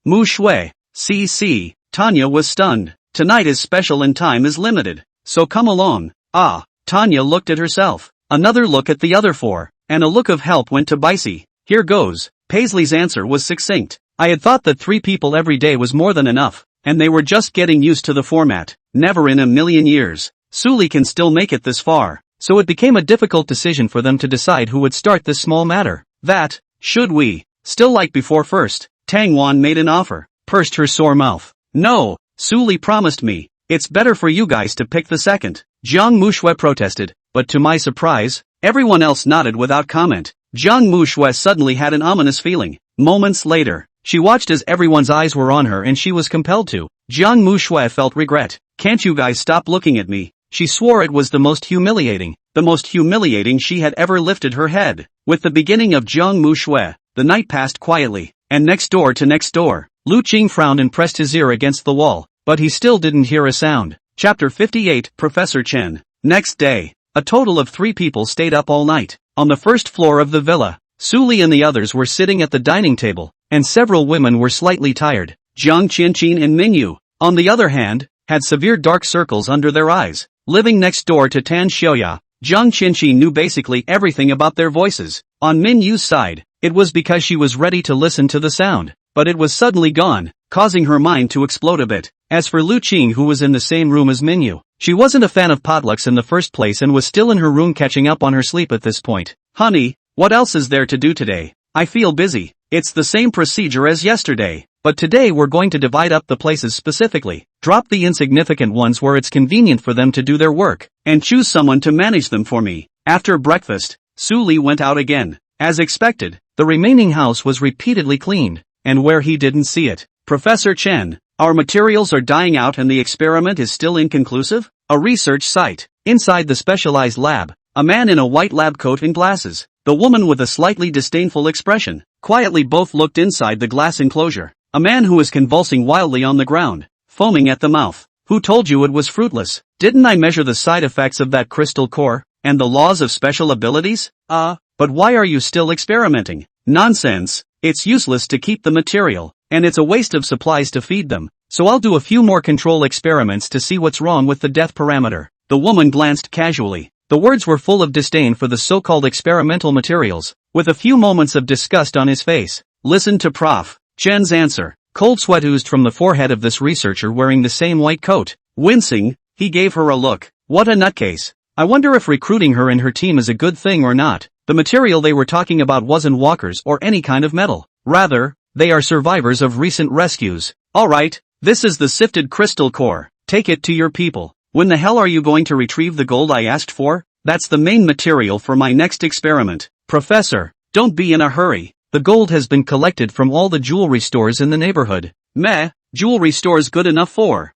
Mu Shui, Cici. Tanya was stunned. Tonight is special and time is limited. So come along. Ah, Tanya looked at herself. Another look at the other 4, and a look of help went to Baici. Here goes. Paisley's answer was succinct. I had thought that 3 people every day was more than enough, and they were just getting used to the format. Never in a million years. Su Li can still make it this far, so it became a difficult decision for them to decide who would start this small matter. That, should we, still like before first? Tang Wan made an offer, pursed her sore mouth. No, Su Li promised me. It's better for you guys to pick the second. Jiang Mushui protested, but to my surprise, everyone else nodded without comment. Jiang Mushui suddenly had an ominous feeling. Moments later, she watched as everyone's eyes were on her and she was compelled to. Jiang Mushui felt regret. Can't you guys stop looking at me? She swore it was the most humiliating she had ever lifted her head. With the beginning of Jiang Mushui, the night passed quietly, and next door to next door, Lu Qing frowned and pressed his ear against the wall, but he still didn't hear a sound. Chapter 58, Professor Chen. Next day, A total of 3 people stayed up all night. On the first floor of the villa, Suli and the others were sitting at the dining table, and several women were slightly tired. Jiang Qianqin and Mingyu, on the other hand, had severe dark circles under their eyes. Living next door to Tan Xiaoya, Jiang Qianqin knew basically everything about their voices. On Minyu's side, it was because she was ready to listen to the sound, but it was suddenly gone, causing her mind to explode a bit. As for Lu Qing, who was in the same room as Minyu, she wasn't a fan of potlucks in the first place and was still in her room catching up on her sleep at this point. Honey, what else is there to do today? I feel busy. It's the same procedure as yesterday, but today we're going to divide up the places specifically, drop the insignificant ones where it's convenient for them to do their work, and choose someone to manage them for me. After breakfast, Su Li went out again. As expected, the remaining house was repeatedly cleaned, and where he didn't see it, Professor Chen, our materials are dying out and the experiment is still inconclusive? A research site. Inside the specialized lab, a man in a white lab coat and glasses, the woman with a slightly disdainful expression, quietly both looked inside the glass enclosure. A man who was convulsing wildly on the ground, foaming at the mouth. Who told you it was fruitless? Didn't I measure the side effects of that crystal core, and the laws of special abilities? But why are you still experimenting? Nonsense, it's useless to keep the material, and it's a waste of supplies to feed them, so I'll do a few more control experiments to see what's wrong with the death parameter. The woman glanced casually. The words were full of disdain for the so-called experimental materials, with a few moments of disgust on his face. Listen to Prof. Chen's answer. Cold sweat oozed from the forehead of this researcher wearing the same white coat. Wincing, he gave her a look. What a nutcase. I wonder if recruiting her and her team is a good thing or not. The material they were talking about wasn't walkers or any kind of metal. Rather, they are survivors of recent rescues. Alright, this is the sifted crystal core. Take it to your people. When the hell are you going to retrieve the gold I asked for? That's the main material for my next experiment. Professor, don't be in a hurry. The gold has been collected from all the jewelry stores in the neighborhood. Meh, jewelry stores good enough for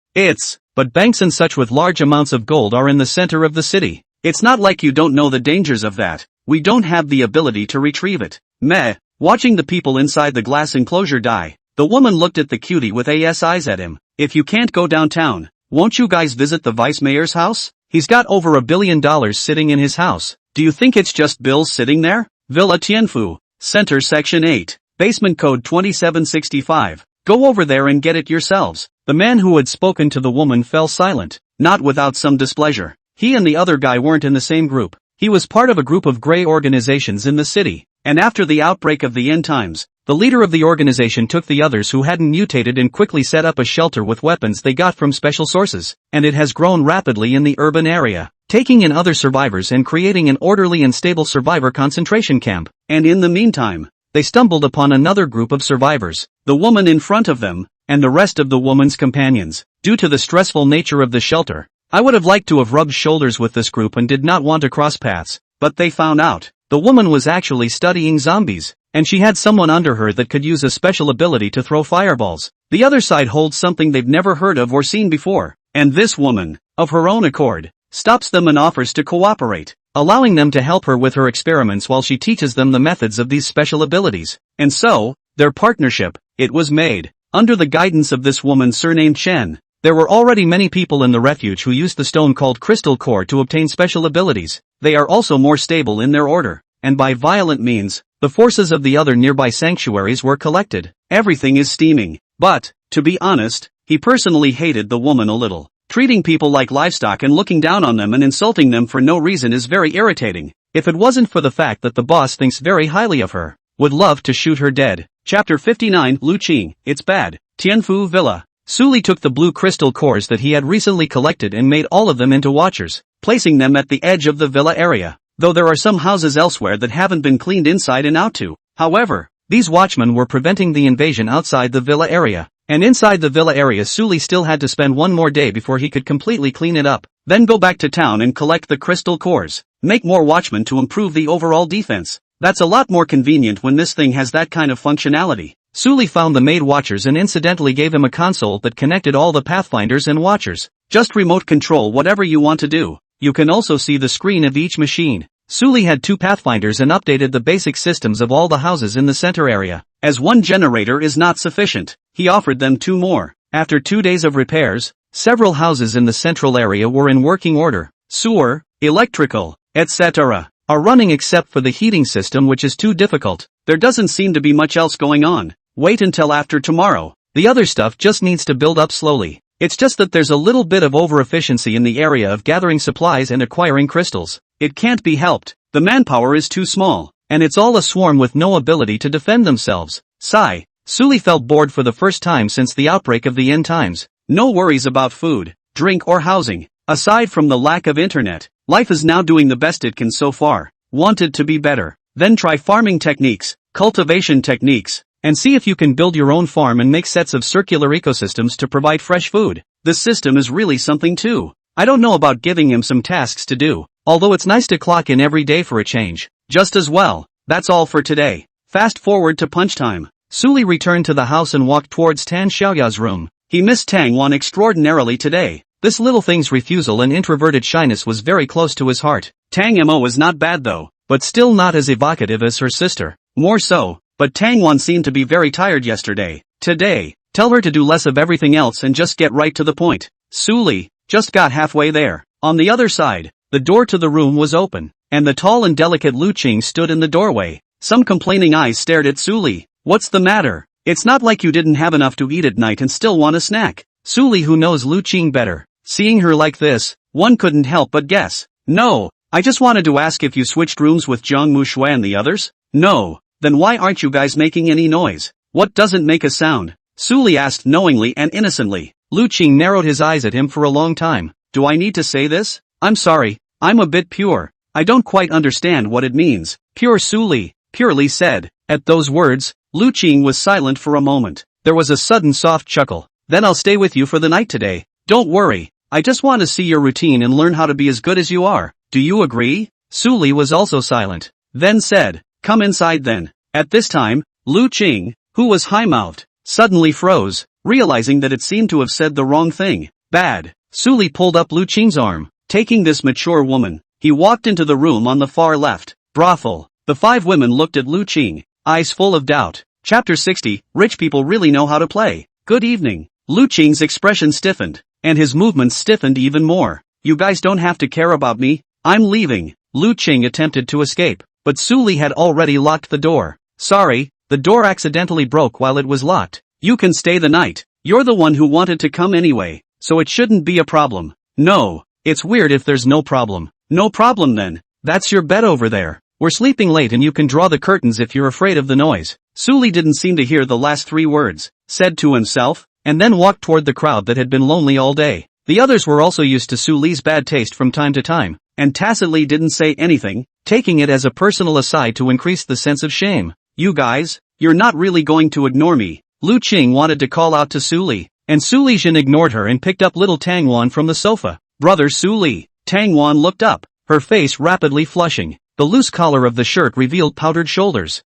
but banks and such with large amounts of gold are in the center of the city. It's not like you don't know the dangers of that. We don't have the ability to retrieve it. Meh. Watching the people inside the glass enclosure die, the woman looked at the cutie with eyes at him. If you can't go downtown, won't you guys visit the vice mayor's house? He's got over $1 billion sitting in his house. Do you think it's just bills sitting there? Villa Tianfu, Center Section 8, Basement Code 2765. Go over there and get it yourselves. The man who had spoken to the woman fell silent, not without some displeasure. He and the other guy weren't in the same group. He was part of a group of gray organizations in the city, and after the outbreak of the end times, the leader of the organization took the others who hadn't mutated and quickly set up a shelter with weapons they got from special sources, and it has grown rapidly in the urban area, taking in other survivors and creating an orderly and stable survivor concentration camp. And in the meantime, they stumbled upon another group of survivors, the woman in front of them, and the rest of the woman's companions. Due to the stressful nature of the shelter, I would have liked to have rubbed shoulders with this group and did not want to cross paths, but they found out. The woman was actually studying zombies, and she had someone under her that could use a special ability to throw fireballs. The other side holds something they've never heard of or seen before, and this woman, of her own accord, stops them and offers to cooperate, allowing them to help her with her experiments while she teaches them the methods of these special abilities. And so, their partnership, it was made, under the guidance of this woman surnamed Chen. There were already many people in the refuge who used the stone called crystal core to obtain special abilities. They are also more stable in their order, and by violent means, the forces of the other nearby sanctuaries were collected. Everything is steaming. But, to be honest, he personally hated the woman a little. Treating people like livestock and looking down on them and insulting them for no reason is very irritating. If it wasn't for the fact that the boss thinks very highly of her, would love to shoot her dead. Chapter 59 Lu Qing, It's Bad. Tianfu Villa. Suli took the blue crystal cores that he had recently collected and made all of them into watchers, placing them at the edge of the villa area, though there are some houses elsewhere that haven't been cleaned inside and out too. However, these watchmen were preventing the invasion outside the villa area, and inside the villa area Suli still had to spend one more day before he could completely clean it up, then go back to town and collect the crystal cores, make more watchmen to improve the overall defense. That's a lot more convenient when this thing has that kind of functionality. Suli found the maid watchers and incidentally gave him a console that connected all the pathfinders and watchers. Just remote control whatever you want to do. You can also see the screen of each machine. Suli had 2 pathfinders and updated the basic systems of all the houses in the center area. As one generator is not sufficient, he offered them 2 more. After 2 days of repairs, several houses in the central area were in working order. Sewer, electrical, etc. are running except for the heating system, which is too difficult. There doesn't seem to be much else going on. Wait until after tomorrow. The other stuff just needs to build up slowly. It's just that there's a little bit of over-efficiency in the area of gathering supplies and acquiring crystals. It can't be helped. The manpower is too small, and it's all a swarm with no ability to defend themselves. Sigh. Suli felt bored for the first time since the outbreak of the end times. No worries about food, drink or housing. Aside from the lack of internet, life is now doing the best it can so far. Wanted to be better? Then try farming techniques, cultivation techniques, and see if you can build your own farm and make sets of circular ecosystems to provide fresh food. This system is really something too. I don't know about giving him some tasks to do, although it's nice to clock in every day for a change. Just as well. That's all for today. Fast forward to punch time. Suli returned to the house and walked towards Tan Xiaoya's room. He missed Tang Wan extraordinarily today. This little thing's refusal and introverted shyness was very close to his heart. Tang Mo was not bad though, but still not as evocative as her sister. More so, but Tang Wan seemed to be very tired yesterday. Today, tell her to do less of everything else and just get right to the point. Suli just got halfway there. On the other side, the door to the room was open, and the tall and delicate Lu Qing stood in the doorway. Some complaining eyes stared at Suli. What's the matter? It's not like you didn't have enough to eat at night and still want a snack. Suli, who knows Lu Qing better, seeing her like this, one couldn't help but guess. No, I just wanted to ask if you switched rooms with Zhang Muxue and the others? No, then why aren't you guys making any noise? What doesn't make a sound? Suli asked knowingly and innocently. Lu Qing narrowed his eyes at him for a long time. Do I need to say this? I'm sorry, I'm a bit pure. I don't quite understand what it means. Pure, Suli purely said. At those words, Lu Qing was silent for a moment. There was a sudden soft chuckle. Then I'll stay with you for the night today. Don't worry, I just want to see your routine and learn how to be as good as you are. Do you agree? Suli was also silent. Then said, come inside then. At this time, Lu Qing, who was high-mouthed, suddenly froze, realizing that it seemed to have said the wrong thing. Bad. Suli pulled up Lu Qing's arm. Taking this mature woman, he walked into the room on the far left. Brothel. The 5 women looked at Lu Qing, eyes full of doubt. Chapter 60, Rich people really know how to play. Good evening. Lu Qing's expression stiffened, and his movements stiffened even more. You guys don't have to care about me. I'm leaving. Lu Qing attempted to escape, but Suli had already locked the door. Sorry, the door accidentally broke while it was locked. You can stay the night. You're the one who wanted to come anyway, so it shouldn't be a problem. No, it's weird if there's no problem. No problem then. That's your bed over there. We're sleeping late and you can draw the curtains if you're afraid of the noise. Suli didn't seem to hear the last 3 words, said to himself, and then walked toward the crowd that had been lonely all day. The others were also used to Suli's bad taste from time to time, and tacitly didn't say anything, taking it as a personal aside to increase the sense of shame. You guys, you're not really going to ignore me. Lu Qing wanted to call out to Suli, and Suli Jin ignored her and picked up little Tang Wan from the sofa. Brother Suli. Tang Wan looked up, her face rapidly flushing. The loose collar of the shirt revealed powdered shoulders.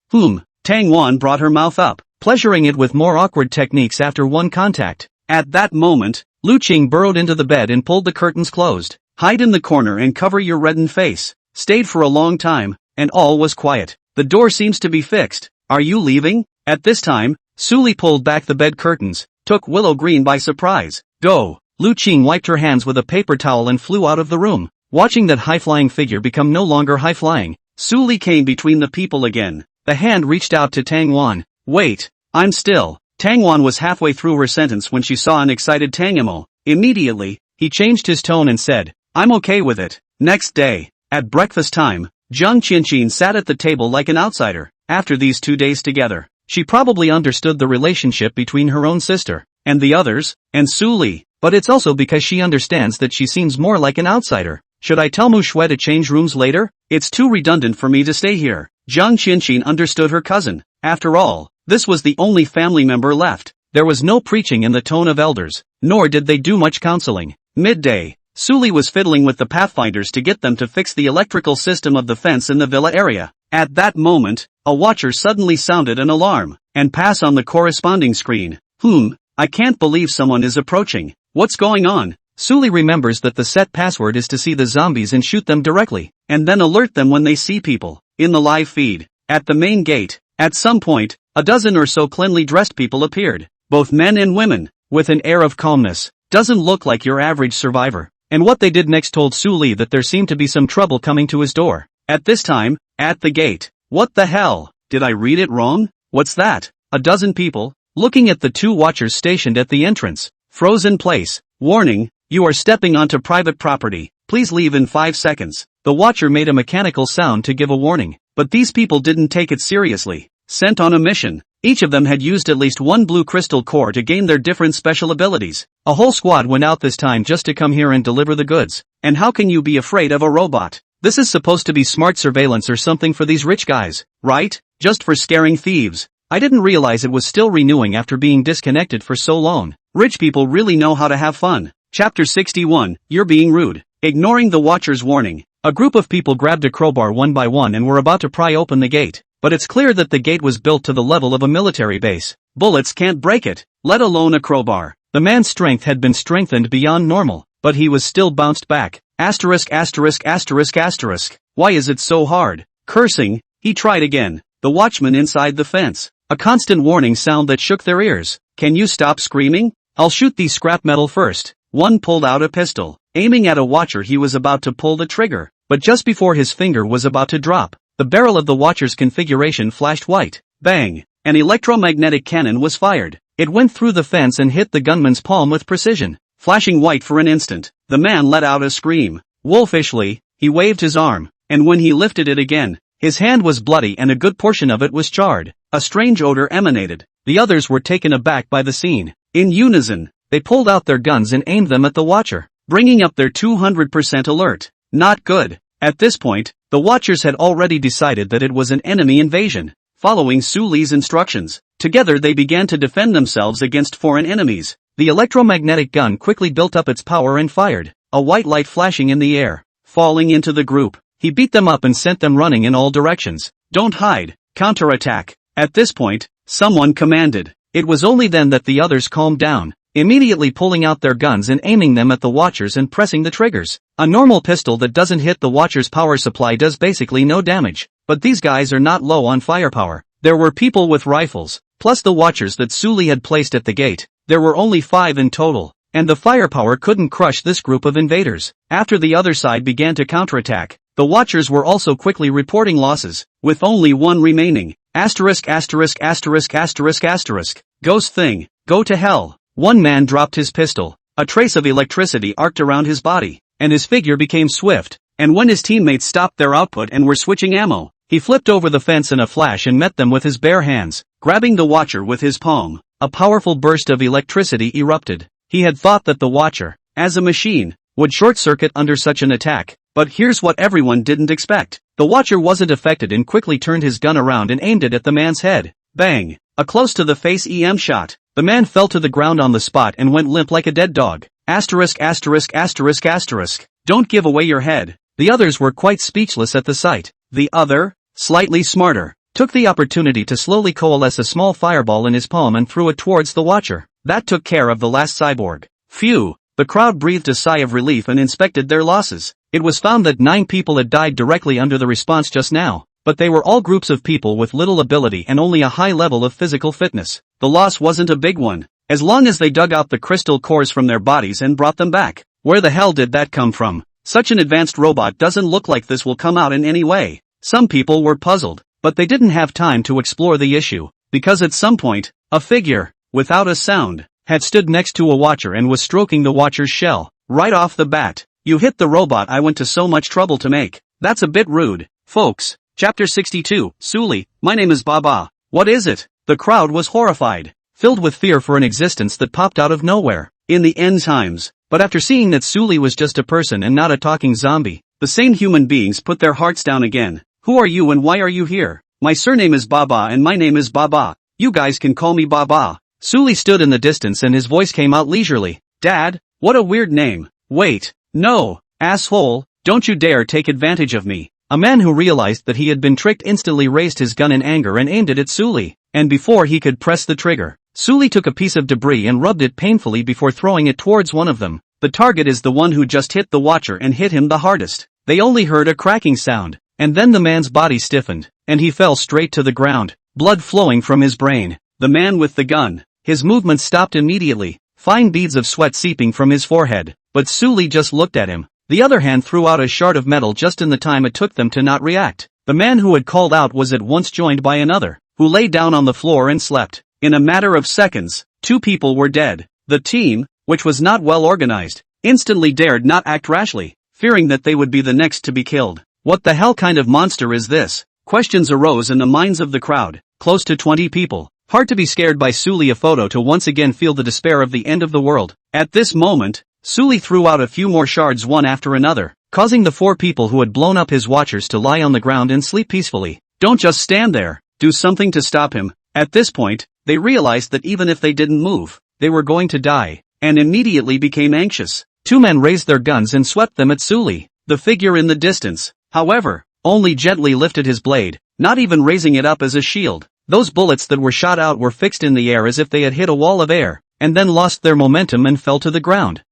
Tang Wan brought her mouth up, pleasuring it with more awkward techniques after one contact. At that moment, Lu Qing burrowed into the bed and pulled the curtains closed. Hide in the corner and cover your reddened face. Stayed for a long time, and all was quiet. The door seems to be fixed. Are you leaving? At this time, Suli pulled back the bed curtains, took Willow Green by surprise. Go! Lu Qing wiped her hands with a paper towel and flew out of the room. Watching that high-flying figure become no longer high-flying, Suli came between the people again. The hand reached out to Tang Wan. Wait, I'm still. Tang Wan was halfway through her sentence when she saw an excited Tang Mo. Immediately, he changed his tone and said, I'm okay with it. Next day, at breakfast time, Zhang Qianqin sat at the table like an outsider. After these 2 days together, she probably understood the relationship between her own sister, and the others, and Suli, but it's also because she understands that she seems more like an outsider. Should I tell Muxue to change rooms later? It's too redundant for me to stay here. Zhang Qianqin understood her cousin. After all, this was the only family member left. There was no preaching in the tone of elders, nor did they do much counseling. Midday, Suli was fiddling with the pathfinders to get them to fix the electrical system of the fence in the villa area. At that moment, a watcher suddenly sounded an alarm, and passed on the corresponding screen. I can't believe someone is approaching. What's going on? Suli remembers that the set password is to see the zombies and shoot them directly, and then alert them when they see people. In the live feed, at the main gate, at some point, a dozen or so cleanly dressed people appeared, both men and women, with an air of calmness. Doesn't look like your average survivor. and what they did next told Su that there seemed to be some trouble coming to his door. At this time, at the gate. What the hell? Did I read it wrong? What's that? A dozen people, looking at the two watchers stationed at the entrance, froze in place. Warning, you are stepping onto private property. Please leave in 5 seconds. The watcher made a mechanical sound to give a warning, but these people didn't take it seriously. Sent on a mission. Each of them had used at least one blue crystal core to gain their different special abilities. A whole squad went out this time just to come here and deliver the goods. And how can you be afraid of a robot? This is supposed to be smart surveillance or something for these rich guys, right? Just for scaring thieves. I didn't realize it was still renewing after being disconnected for so long. Rich people really know how to have fun. Chapter 61, You're being rude. Ignoring the watcher's warning, a group of people grabbed a crowbar one by one and were about to pry open the gate. But it's clear that the gate was built to the level of a military base. Bullets can't break it, let alone a crowbar. The man's strength had been strengthened beyond normal, but he was still bounced back. Asterisk asterisk asterisk asterisk. Why is it so hard? Cursing, he tried again. The watchman inside the fence. A constant warning sound that shook their ears. Can you stop screaming? I'll shoot these scrap metal first. One pulled out a pistol. Aiming at a watcher, he was about to pull the trigger, but just before his finger was about to drop, the barrel of the watcher's configuration flashed white. Bang! An electromagnetic cannon was fired. It went through the fence and hit the gunman's palm with precision. Flashing white for an instant, the man let out a scream. Wolfishly, he waved his arm, and when he lifted it again, his hand was bloody and a good portion of it was charred. A strange odor emanated. The others were taken aback by the scene. In unison, they pulled out their guns and aimed them at the watcher, bringing up their 200% alert. Not good. At this point, the watchers had already decided that it was an enemy invasion. Following Su Li's instructions, together they began to defend themselves against foreign enemies. The electromagnetic gun quickly built up its power and fired, a white light flashing in the air. Falling into the group, he beat them up and sent them running in all directions. Don't hide, counterattack. At this point, someone commanded. It was only then that the others calmed down, immediately pulling out their guns and aiming them at the watchers and pressing the triggers. A normal pistol that doesn't hit the watcher's power supply does basically no damage, but these guys are not low on firepower. There were people with rifles, plus the watchers that Su Li had placed at the gate. There were only 5 in total, and the firepower couldn't crush this group of invaders. After the other side began to counterattack, the watchers were also quickly reporting losses, with only one remaining. Asterisk asterisk asterisk asterisk asterisk. Ghost thing, go to hell. One man dropped his pistol. A trace of electricity arced around his body, and his figure became swift. And when his teammates stopped their output and were switching ammo, he flipped over the fence in a flash and met them with his bare hands, grabbing the watcher with his palm. A powerful burst of electricity erupted. He had thought that the watcher, as a machine, would short-circuit under such an attack, but here's what everyone didn't expect. The watcher wasn't affected and quickly turned his gun around and aimed it at the man's head. Bang! A close-to-the-face EM shot. The man fell to the ground on the spot and went limp like a dead dog. Asterisk asterisk asterisk asterisk. Don't give away your head. The others were quite speechless at the sight. The other, slightly smarter, took the opportunity to slowly coalesce a small fireball in his palm and threw it towards the watcher. That took care of the last cyborg. Phew! The crowd breathed a sigh of relief and inspected their losses. It was found that 9 people had died directly under the response just now, but they were all groups of people with little ability and only a high level of physical fitness. The loss wasn't a big one, as long as they dug out the crystal cores from their bodies and brought them back. Where the hell did that come from? Such an advanced robot doesn't look like this will come out in any way. Some people were puzzled, but they didn't have time to explore the issue, because at some point, a figure, without a sound, had stood next to a watcher and was stroking the watcher's shell. Right off the bat, you hit the robot I went to so much trouble to make. That's a bit rude, folks. Chapter 62, Su Li, my name is Baba. What is it? The crowd was horrified, filled with fear for an existence that popped out of nowhere. In the end times, but after seeing that Su Li was just a person and not a talking zombie, the sane human beings put their hearts down again. Who are you and why are you here? My surname is Baba and my name is Baba. You guys can call me Baba. Su Li stood in the distance and his voice came out leisurely. Dad, what a weird name. Wait, no, asshole, don't you dare take advantage of me. A man who realized that he had been tricked instantly raised his gun in anger and aimed it at Su Li, and before he could press the trigger, Su Li took a piece of debris and rubbed it painfully before throwing it towards one of them. The target is the one who just hit the watcher and hit him the hardest. They only heard a cracking sound, and then the man's body stiffened, and he fell straight to the ground, blood flowing from his brain. The man with the gun, his movement stopped immediately, fine beads of sweat seeping from his forehead. but Suli just looked at him. The other hand threw out a shard of metal just in the time it took them to not react. The man who had called out was at once joined by another, who lay down on the floor and slept. In a matter of seconds, 2 people were dead. The team, which was not well organized, instantly dared not act rashly, fearing that they would be the next to be killed. What the hell kind of monster is this? Questions arose in the minds of the crowd, close to 20 people. Hard to be scared by Suli a photo to once again feel the despair of the end of the world. At this moment, Suli threw out a few more shards one after another, causing the 4 people who had blown up his watchers to lie on the ground and sleep peacefully. Don't just stand there, do something to stop him. At this point, they realized that even if they didn't move, they were going to die, and immediately became anxious. 2 men raised their guns and swept them at Suli. The figure in the distance, however, only gently lifted his blade, not even raising it up as a shield. Those bullets that were shot out were fixed in the air as if they had hit a wall of air, and then lost their momentum and fell to the ground.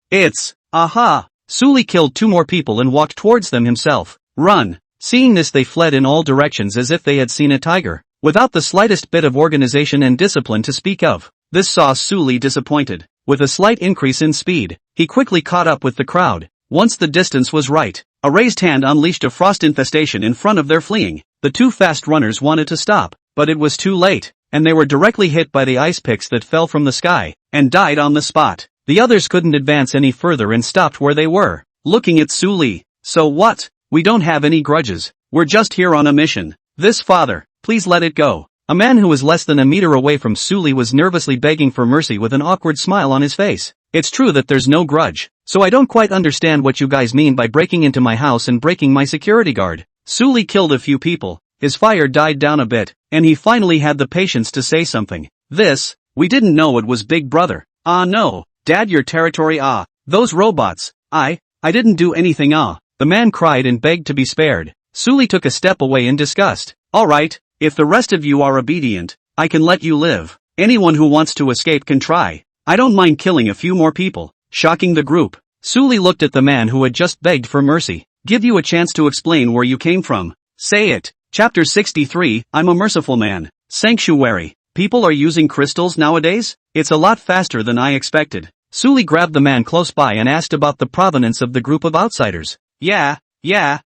Aha! Suli killed 2 more people and walked towards them himself. Run! Seeing this they fled in all directions as if they had seen a tiger, without the slightest bit of organization and discipline to speak of. This saw Suli disappointed. With a slight increase in speed, he quickly caught up with the crowd. Once the distance was right, a raised hand unleashed a frost infestation in front of their fleeing. The 2 fast runners wanted to stop, but it was too late, and they were directly hit by the ice picks that fell from the sky, and died on the spot. The others couldn't advance any further and stopped where they were, looking at Suli. So what? We don't have any grudges. We're just here on a mission. This father, please let it go. A man who was less than a meter away from Suli was nervously begging for mercy with an awkward smile on his face. It's true that there's no grudge, so I don't quite understand what you guys mean by breaking into my house and breaking my security guard. Suli killed a few people, his fire died down a bit, and he finally had the patience to say something. We didn't know it was Big Brother. No, Dad, your territory. Those robots. I didn't do anything. The man cried and begged to be spared. Suli took a step away in disgust. Alright, if the rest of you are obedient, I can let you live. Anyone who wants to escape can try. I don't mind killing a few more people. Shocking the group, Suli looked at the man who had just begged for mercy. Give you a chance to explain where you came from. Say it. Chapter 63, I'm a merciful man. Sanctuary. People are using crystals nowadays? It's a lot faster than I expected. Suli grabbed the man close by and asked about the provenance of the group of outsiders. Yeah,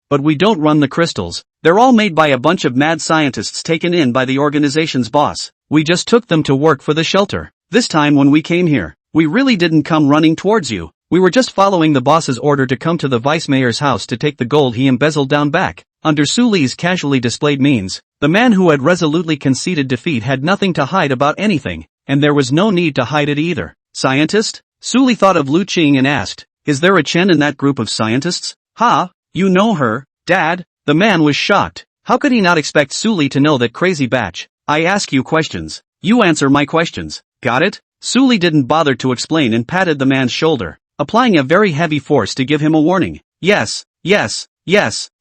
but we don't run the crystals. They're all made by a bunch of mad scientists taken in by the organization's boss. We just took them to work for the shelter. This time when we came here, we really didn't come running towards you. We were just following the boss's order to come to the vice mayor's house to take the gold he embezzled down back. Under Suli's casually displayed means, the man who had resolutely conceded defeat had nothing to hide about anything, and there was no need to hide it either. Scientist? Suli thought of Lu Qing and asked, is there a Chen in that group of scientists? You know her, Dad? The man was shocked. How could he not expect Suli to know that crazy batch? I ask you questions. You answer my questions. Got it? Suli didn't bother to explain and patted the man's shoulder, applying a very heavy force to give him a warning. Yes,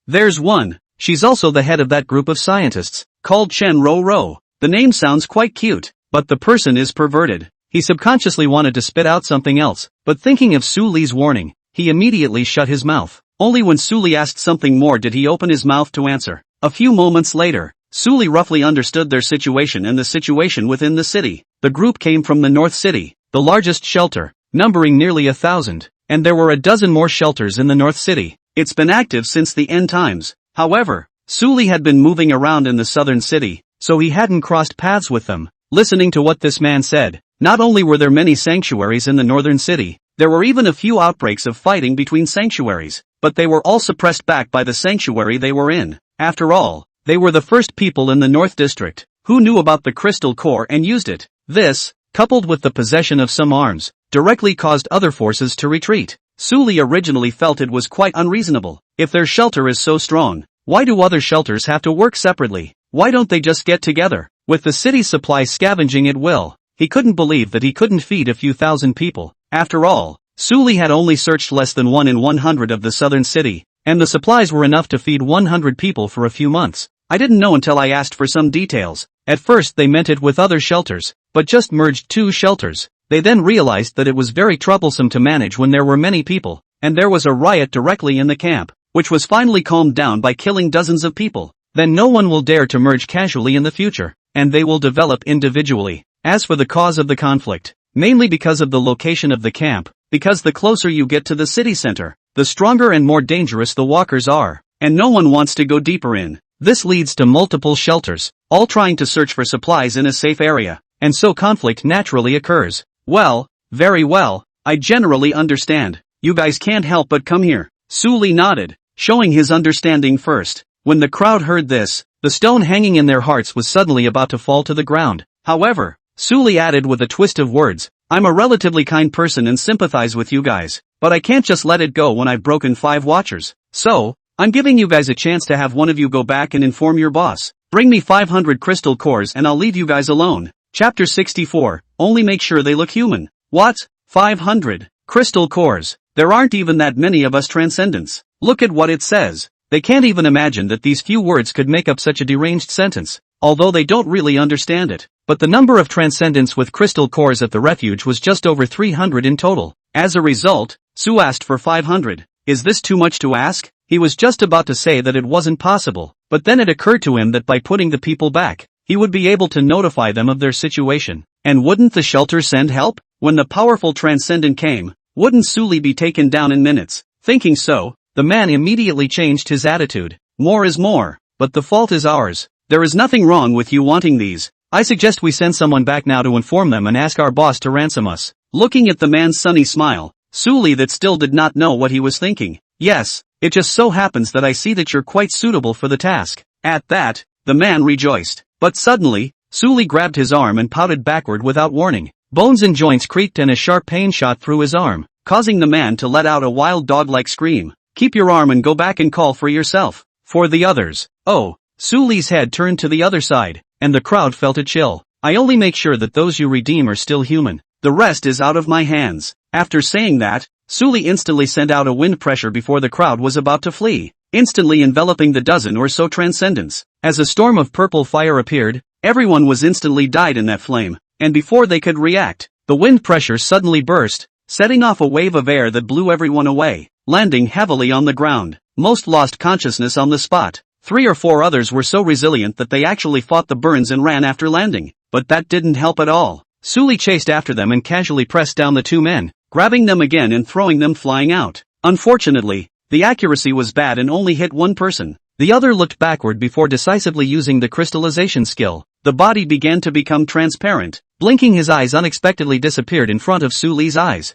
there's one. She's also the head of that group of scientists, called Chen Ro. The name sounds quite cute, but the person is perverted. He subconsciously wanted to spit out something else, but thinking of Suli's warning, he immediately shut his mouth. Only when Suli asked something more did he open his mouth to answer. A few moments later, Suli roughly understood their situation and the situation within the city. The group came from the North City, the largest shelter, numbering nearly 1,000, and there were a dozen more shelters in the North City. It's been active since the end times. However, Suli had been moving around in the southern city, so he hadn't crossed paths with them. Listening to what this man said, not only were there many sanctuaries in the northern city, there were even a few outbreaks of fighting between sanctuaries, but they were all suppressed back by the sanctuary they were in. After all, they were the first people in the North District who knew about the crystal core and used it. This, coupled with the possession of some arms, directly caused other forces to retreat. Suli originally felt it was quite unreasonable. If their shelter is so strong, why do other shelters have to work separately? Why don't they just get together? With the city's supply scavenging at will, he couldn't believe that he couldn't feed a few thousand people. After all, Suli had only searched less than 1 in 100 of the southern city, and the supplies were enough to feed 100 people for a few months. I didn't know until I asked for some details. At first they meant it with other shelters, but just merged 2 shelters. They then realized that it was very troublesome to manage when there were many people, and there was a riot directly in the camp, which was finally calmed down by killing dozens of people. Then no one will dare to merge casually in the future, and they will develop individually. As for the cause of the conflict, mainly because of the location of the camp, because the closer you get to the city center, the stronger and more dangerous the walkers are, and no one wants to go deeper in. This leads to multiple shelters, all trying to search for supplies in a safe area, and so conflict naturally occurs. Well, very well, I generally understand. You guys can't help but come here. Su Li nodded, showing his understanding first. When the crowd heard this, the stone hanging in their hearts was suddenly about to fall to the ground. However, Su Li added with a twist of words, I'm a relatively kind person and sympathize with you guys, but I can't just let it go when I've broken 5 watchers. So, I'm giving you guys a chance to have one of you go back and inform your boss. Bring me 500 crystal cores and I'll leave you guys alone. Chapter 64, only make sure they look human. What? 500 crystal cores? There aren't even that many of us transcendents. Look at what it says. They can't even imagine that these few words could make up such a deranged sentence, although they don't really understand it. But the number of transcendents with crystal cores at the refuge was just over 300 in total. As a result, Su asked for 500. Is this too much to ask? He was just about to say that it wasn't possible, but then it occurred to him that by putting the people back, he would be able to notify them of their situation. And wouldn't the shelter send help? When the powerful transcendent came, wouldn't Su Li be taken down in minutes? Thinking so, the man immediately changed his attitude. More is more, but the fault is ours. There is nothing wrong with you wanting these. I suggest we send someone back now to inform them and ask our boss to ransom us. Looking at the man's sunny smile, Su Li that still did not know what he was thinking. Yes, it just so happens that I see that you're quite suitable for the task. At that, the man rejoiced. But suddenly, Su Li grabbed his arm and pouted backward without warning. Bones and joints creaked and a sharp pain shot through his arm, causing the man to let out a wild dog-like scream. Keep your arm and go back and call for yourself. For the others. Oh, Su Li's head turned to the other side, and the crowd felt a chill. I only make sure that those you redeem are still human. The rest is out of my hands. After saying that, Su Li instantly sent out a wind pressure before the crowd was about to flee, instantly enveloping the dozen or so transcendents. As a storm of purple fire appeared, everyone was instantly dyed in that flame, and before they could react, the wind pressure suddenly burst, setting off a wave of air that blew everyone away, landing heavily on the ground. Most lost consciousness on the spot. 3 or 4 others were so resilient that they actually fought the burns and ran after landing, but that didn't help at all. Su Li chased after them and casually pressed down the 2 men, grabbing them again and throwing them flying out. Unfortunately, the accuracy was bad and only hit 1 person. The other looked backward before decisively using the crystallization skill. The body began to become transparent. Blinking, his eyes unexpectedly disappeared in front of Su Li's eyes.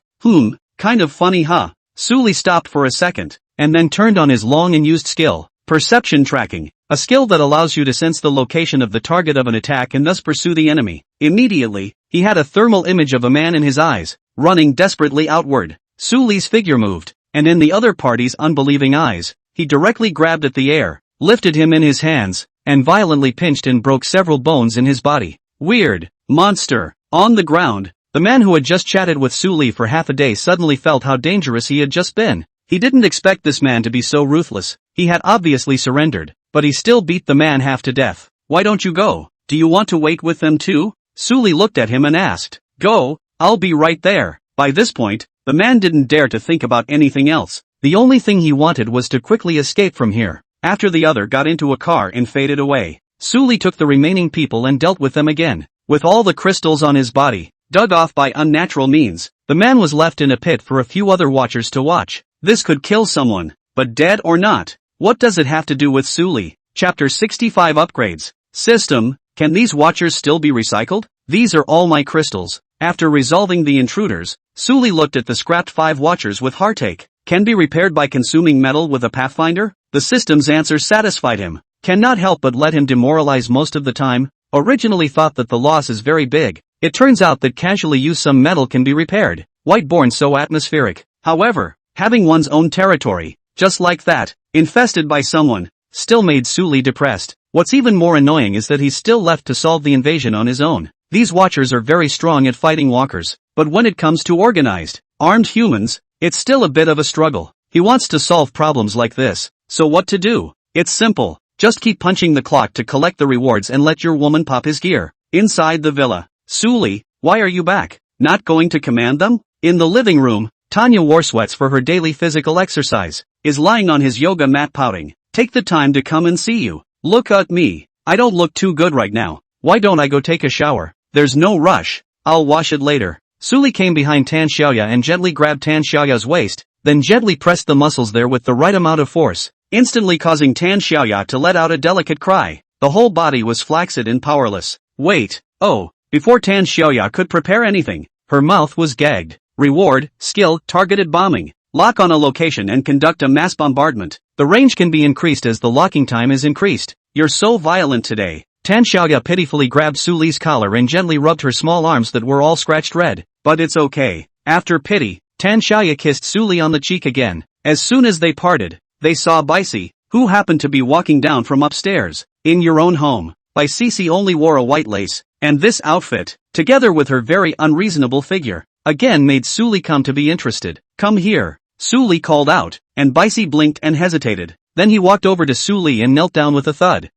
Kind of funny, huh? Su Li stopped for a second, and then turned on his long and used skill, perception tracking, a skill that allows you to sense the location of the target of an attack and thus pursue the enemy. Immediately, he had a thermal image of a man in his eyes, running desperately outward. Su Li's figure moved, and in the other party's unbelieving eyes, he directly grabbed at the air, lifted him in his hands, and violently pinched and broke several bones in his body. Weird. Monster. On the ground, the man who had just chatted with Su Li for half a day suddenly felt how dangerous he had just been. He didn't expect this man to be so ruthless. He had obviously surrendered, but he still beat the man half to death. Why don't you go? Do you want to wait with them too? Su Li looked at him and asked. Go, I'll be right there. By this point, the man didn't dare to think about anything else. The only thing he wanted was to quickly escape from here. After the other got into a car and faded away, Su Li took the remaining people and dealt with them again. With all the crystals on his body, dug off by unnatural means, the man was left in a pit for a few other watchers to watch. This could kill someone, but dead or not, what does it have to do with Su Li? Chapter 65 Upgrades. System, can these watchers still be recycled? These are all my crystals. After resolving the intruders, Su Li looked at the scrapped 5 watchers with heartache. Can be repaired by consuming metal with a pathfinder? The system's answer satisfied him. Cannot help but let him demoralize most of the time. Originally thought that the loss is very big. It turns out that casually used some metal can be repaired. White-born so atmospheric. However, having one's own territory, just like that, infested by someone, still made Su Li depressed. What's even more annoying is that he's still left to solve the invasion on his own. These watchers are very strong at fighting walkers, but when it comes to organized, armed humans, it's still a bit of a struggle. He wants to solve problems like this, so what to do? It's simple. Just keep punching the clock to collect the rewards and let your woman pop his gear. Inside the villa. Su Li, why are you back? Not going to command them? In the living room, Tanya wore sweats for her daily physical exercise, is lying on his yoga mat pouting. Take the time to come and see you. Look at me. I don't look too good right now. Why don't I go take a shower? There's no rush. I'll wash it later. Suli came behind Tan Xiaoya and gently grabbed Tan Xiaoya's waist, then gently pressed the muscles there with the right amount of force, instantly causing Tan Xiaoya to let out a delicate cry. The whole body was flaccid and powerless. Wait, oh, before Tan Xiaoya could prepare anything, her mouth was gagged. Reward, skill, targeted bombing. Lock on a location and conduct a mass bombardment. The range can be increased as the locking time is increased. You're so violent today. Tan Xiaoya pitifully grabbed Suli's collar and gently rubbed her small arms that were all scratched red. But it's okay. After pity, Tan Xiaoya kissed Suli on the cheek again. As soon as they parted, they saw Baisi, who happened to be walking down from upstairs. In your own home, Baisi only wore a white lace, and this outfit, together with her very unreasonable figure, again made Suli come to be interested. Come here, Suli called out, and Baisi blinked and hesitated. Then he walked over to Suli and knelt down with a thud.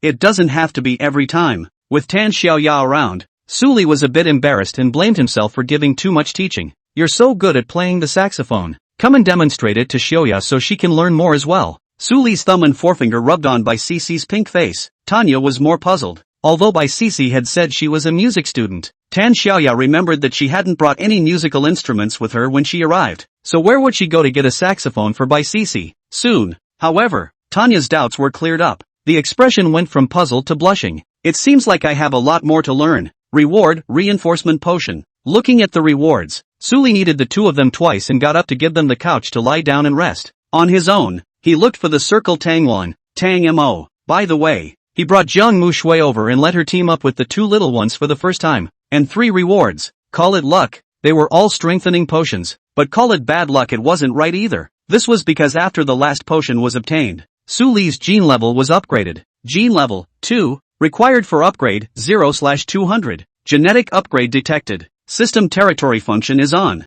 It doesn't have to be every time. With Tan Xiaoya around, Suli was a bit embarrassed and blamed himself for giving too much teaching. You're so good at playing the saxophone. Come and demonstrate it to Xiaoya so she can learn more as well. Suli's thumb and forefinger rubbed on by Cece's pink face. Tanya was more puzzled. Although by Cece had said she was a music student, Tan Xiaoya remembered that she hadn't brought any musical instruments with her when she arrived. So where would she go to get a saxophone for by Cece? Soon. However, Tanya's doubts were cleared up. The expression went from puzzled to blushing. It seems like I have a lot more to learn. Reward, reinforcement potion. Looking at the rewards, Suli needed the two of them twice and got up to give them the couch to lie down and rest. On his own, he looked for the circle Tangwan, Tang Mo. By the way, he brought Jiang Mu Shui over and let her team up with the two little ones for the first time. And 3 rewards. Call it luck. They were all strengthening potions. But call it bad luck, it wasn't right either. This was because after the last potion was obtained, Suli's gene level was upgraded. Gene level 2, required for upgrade 0/200. Genetic upgrade detected. System territory function is on.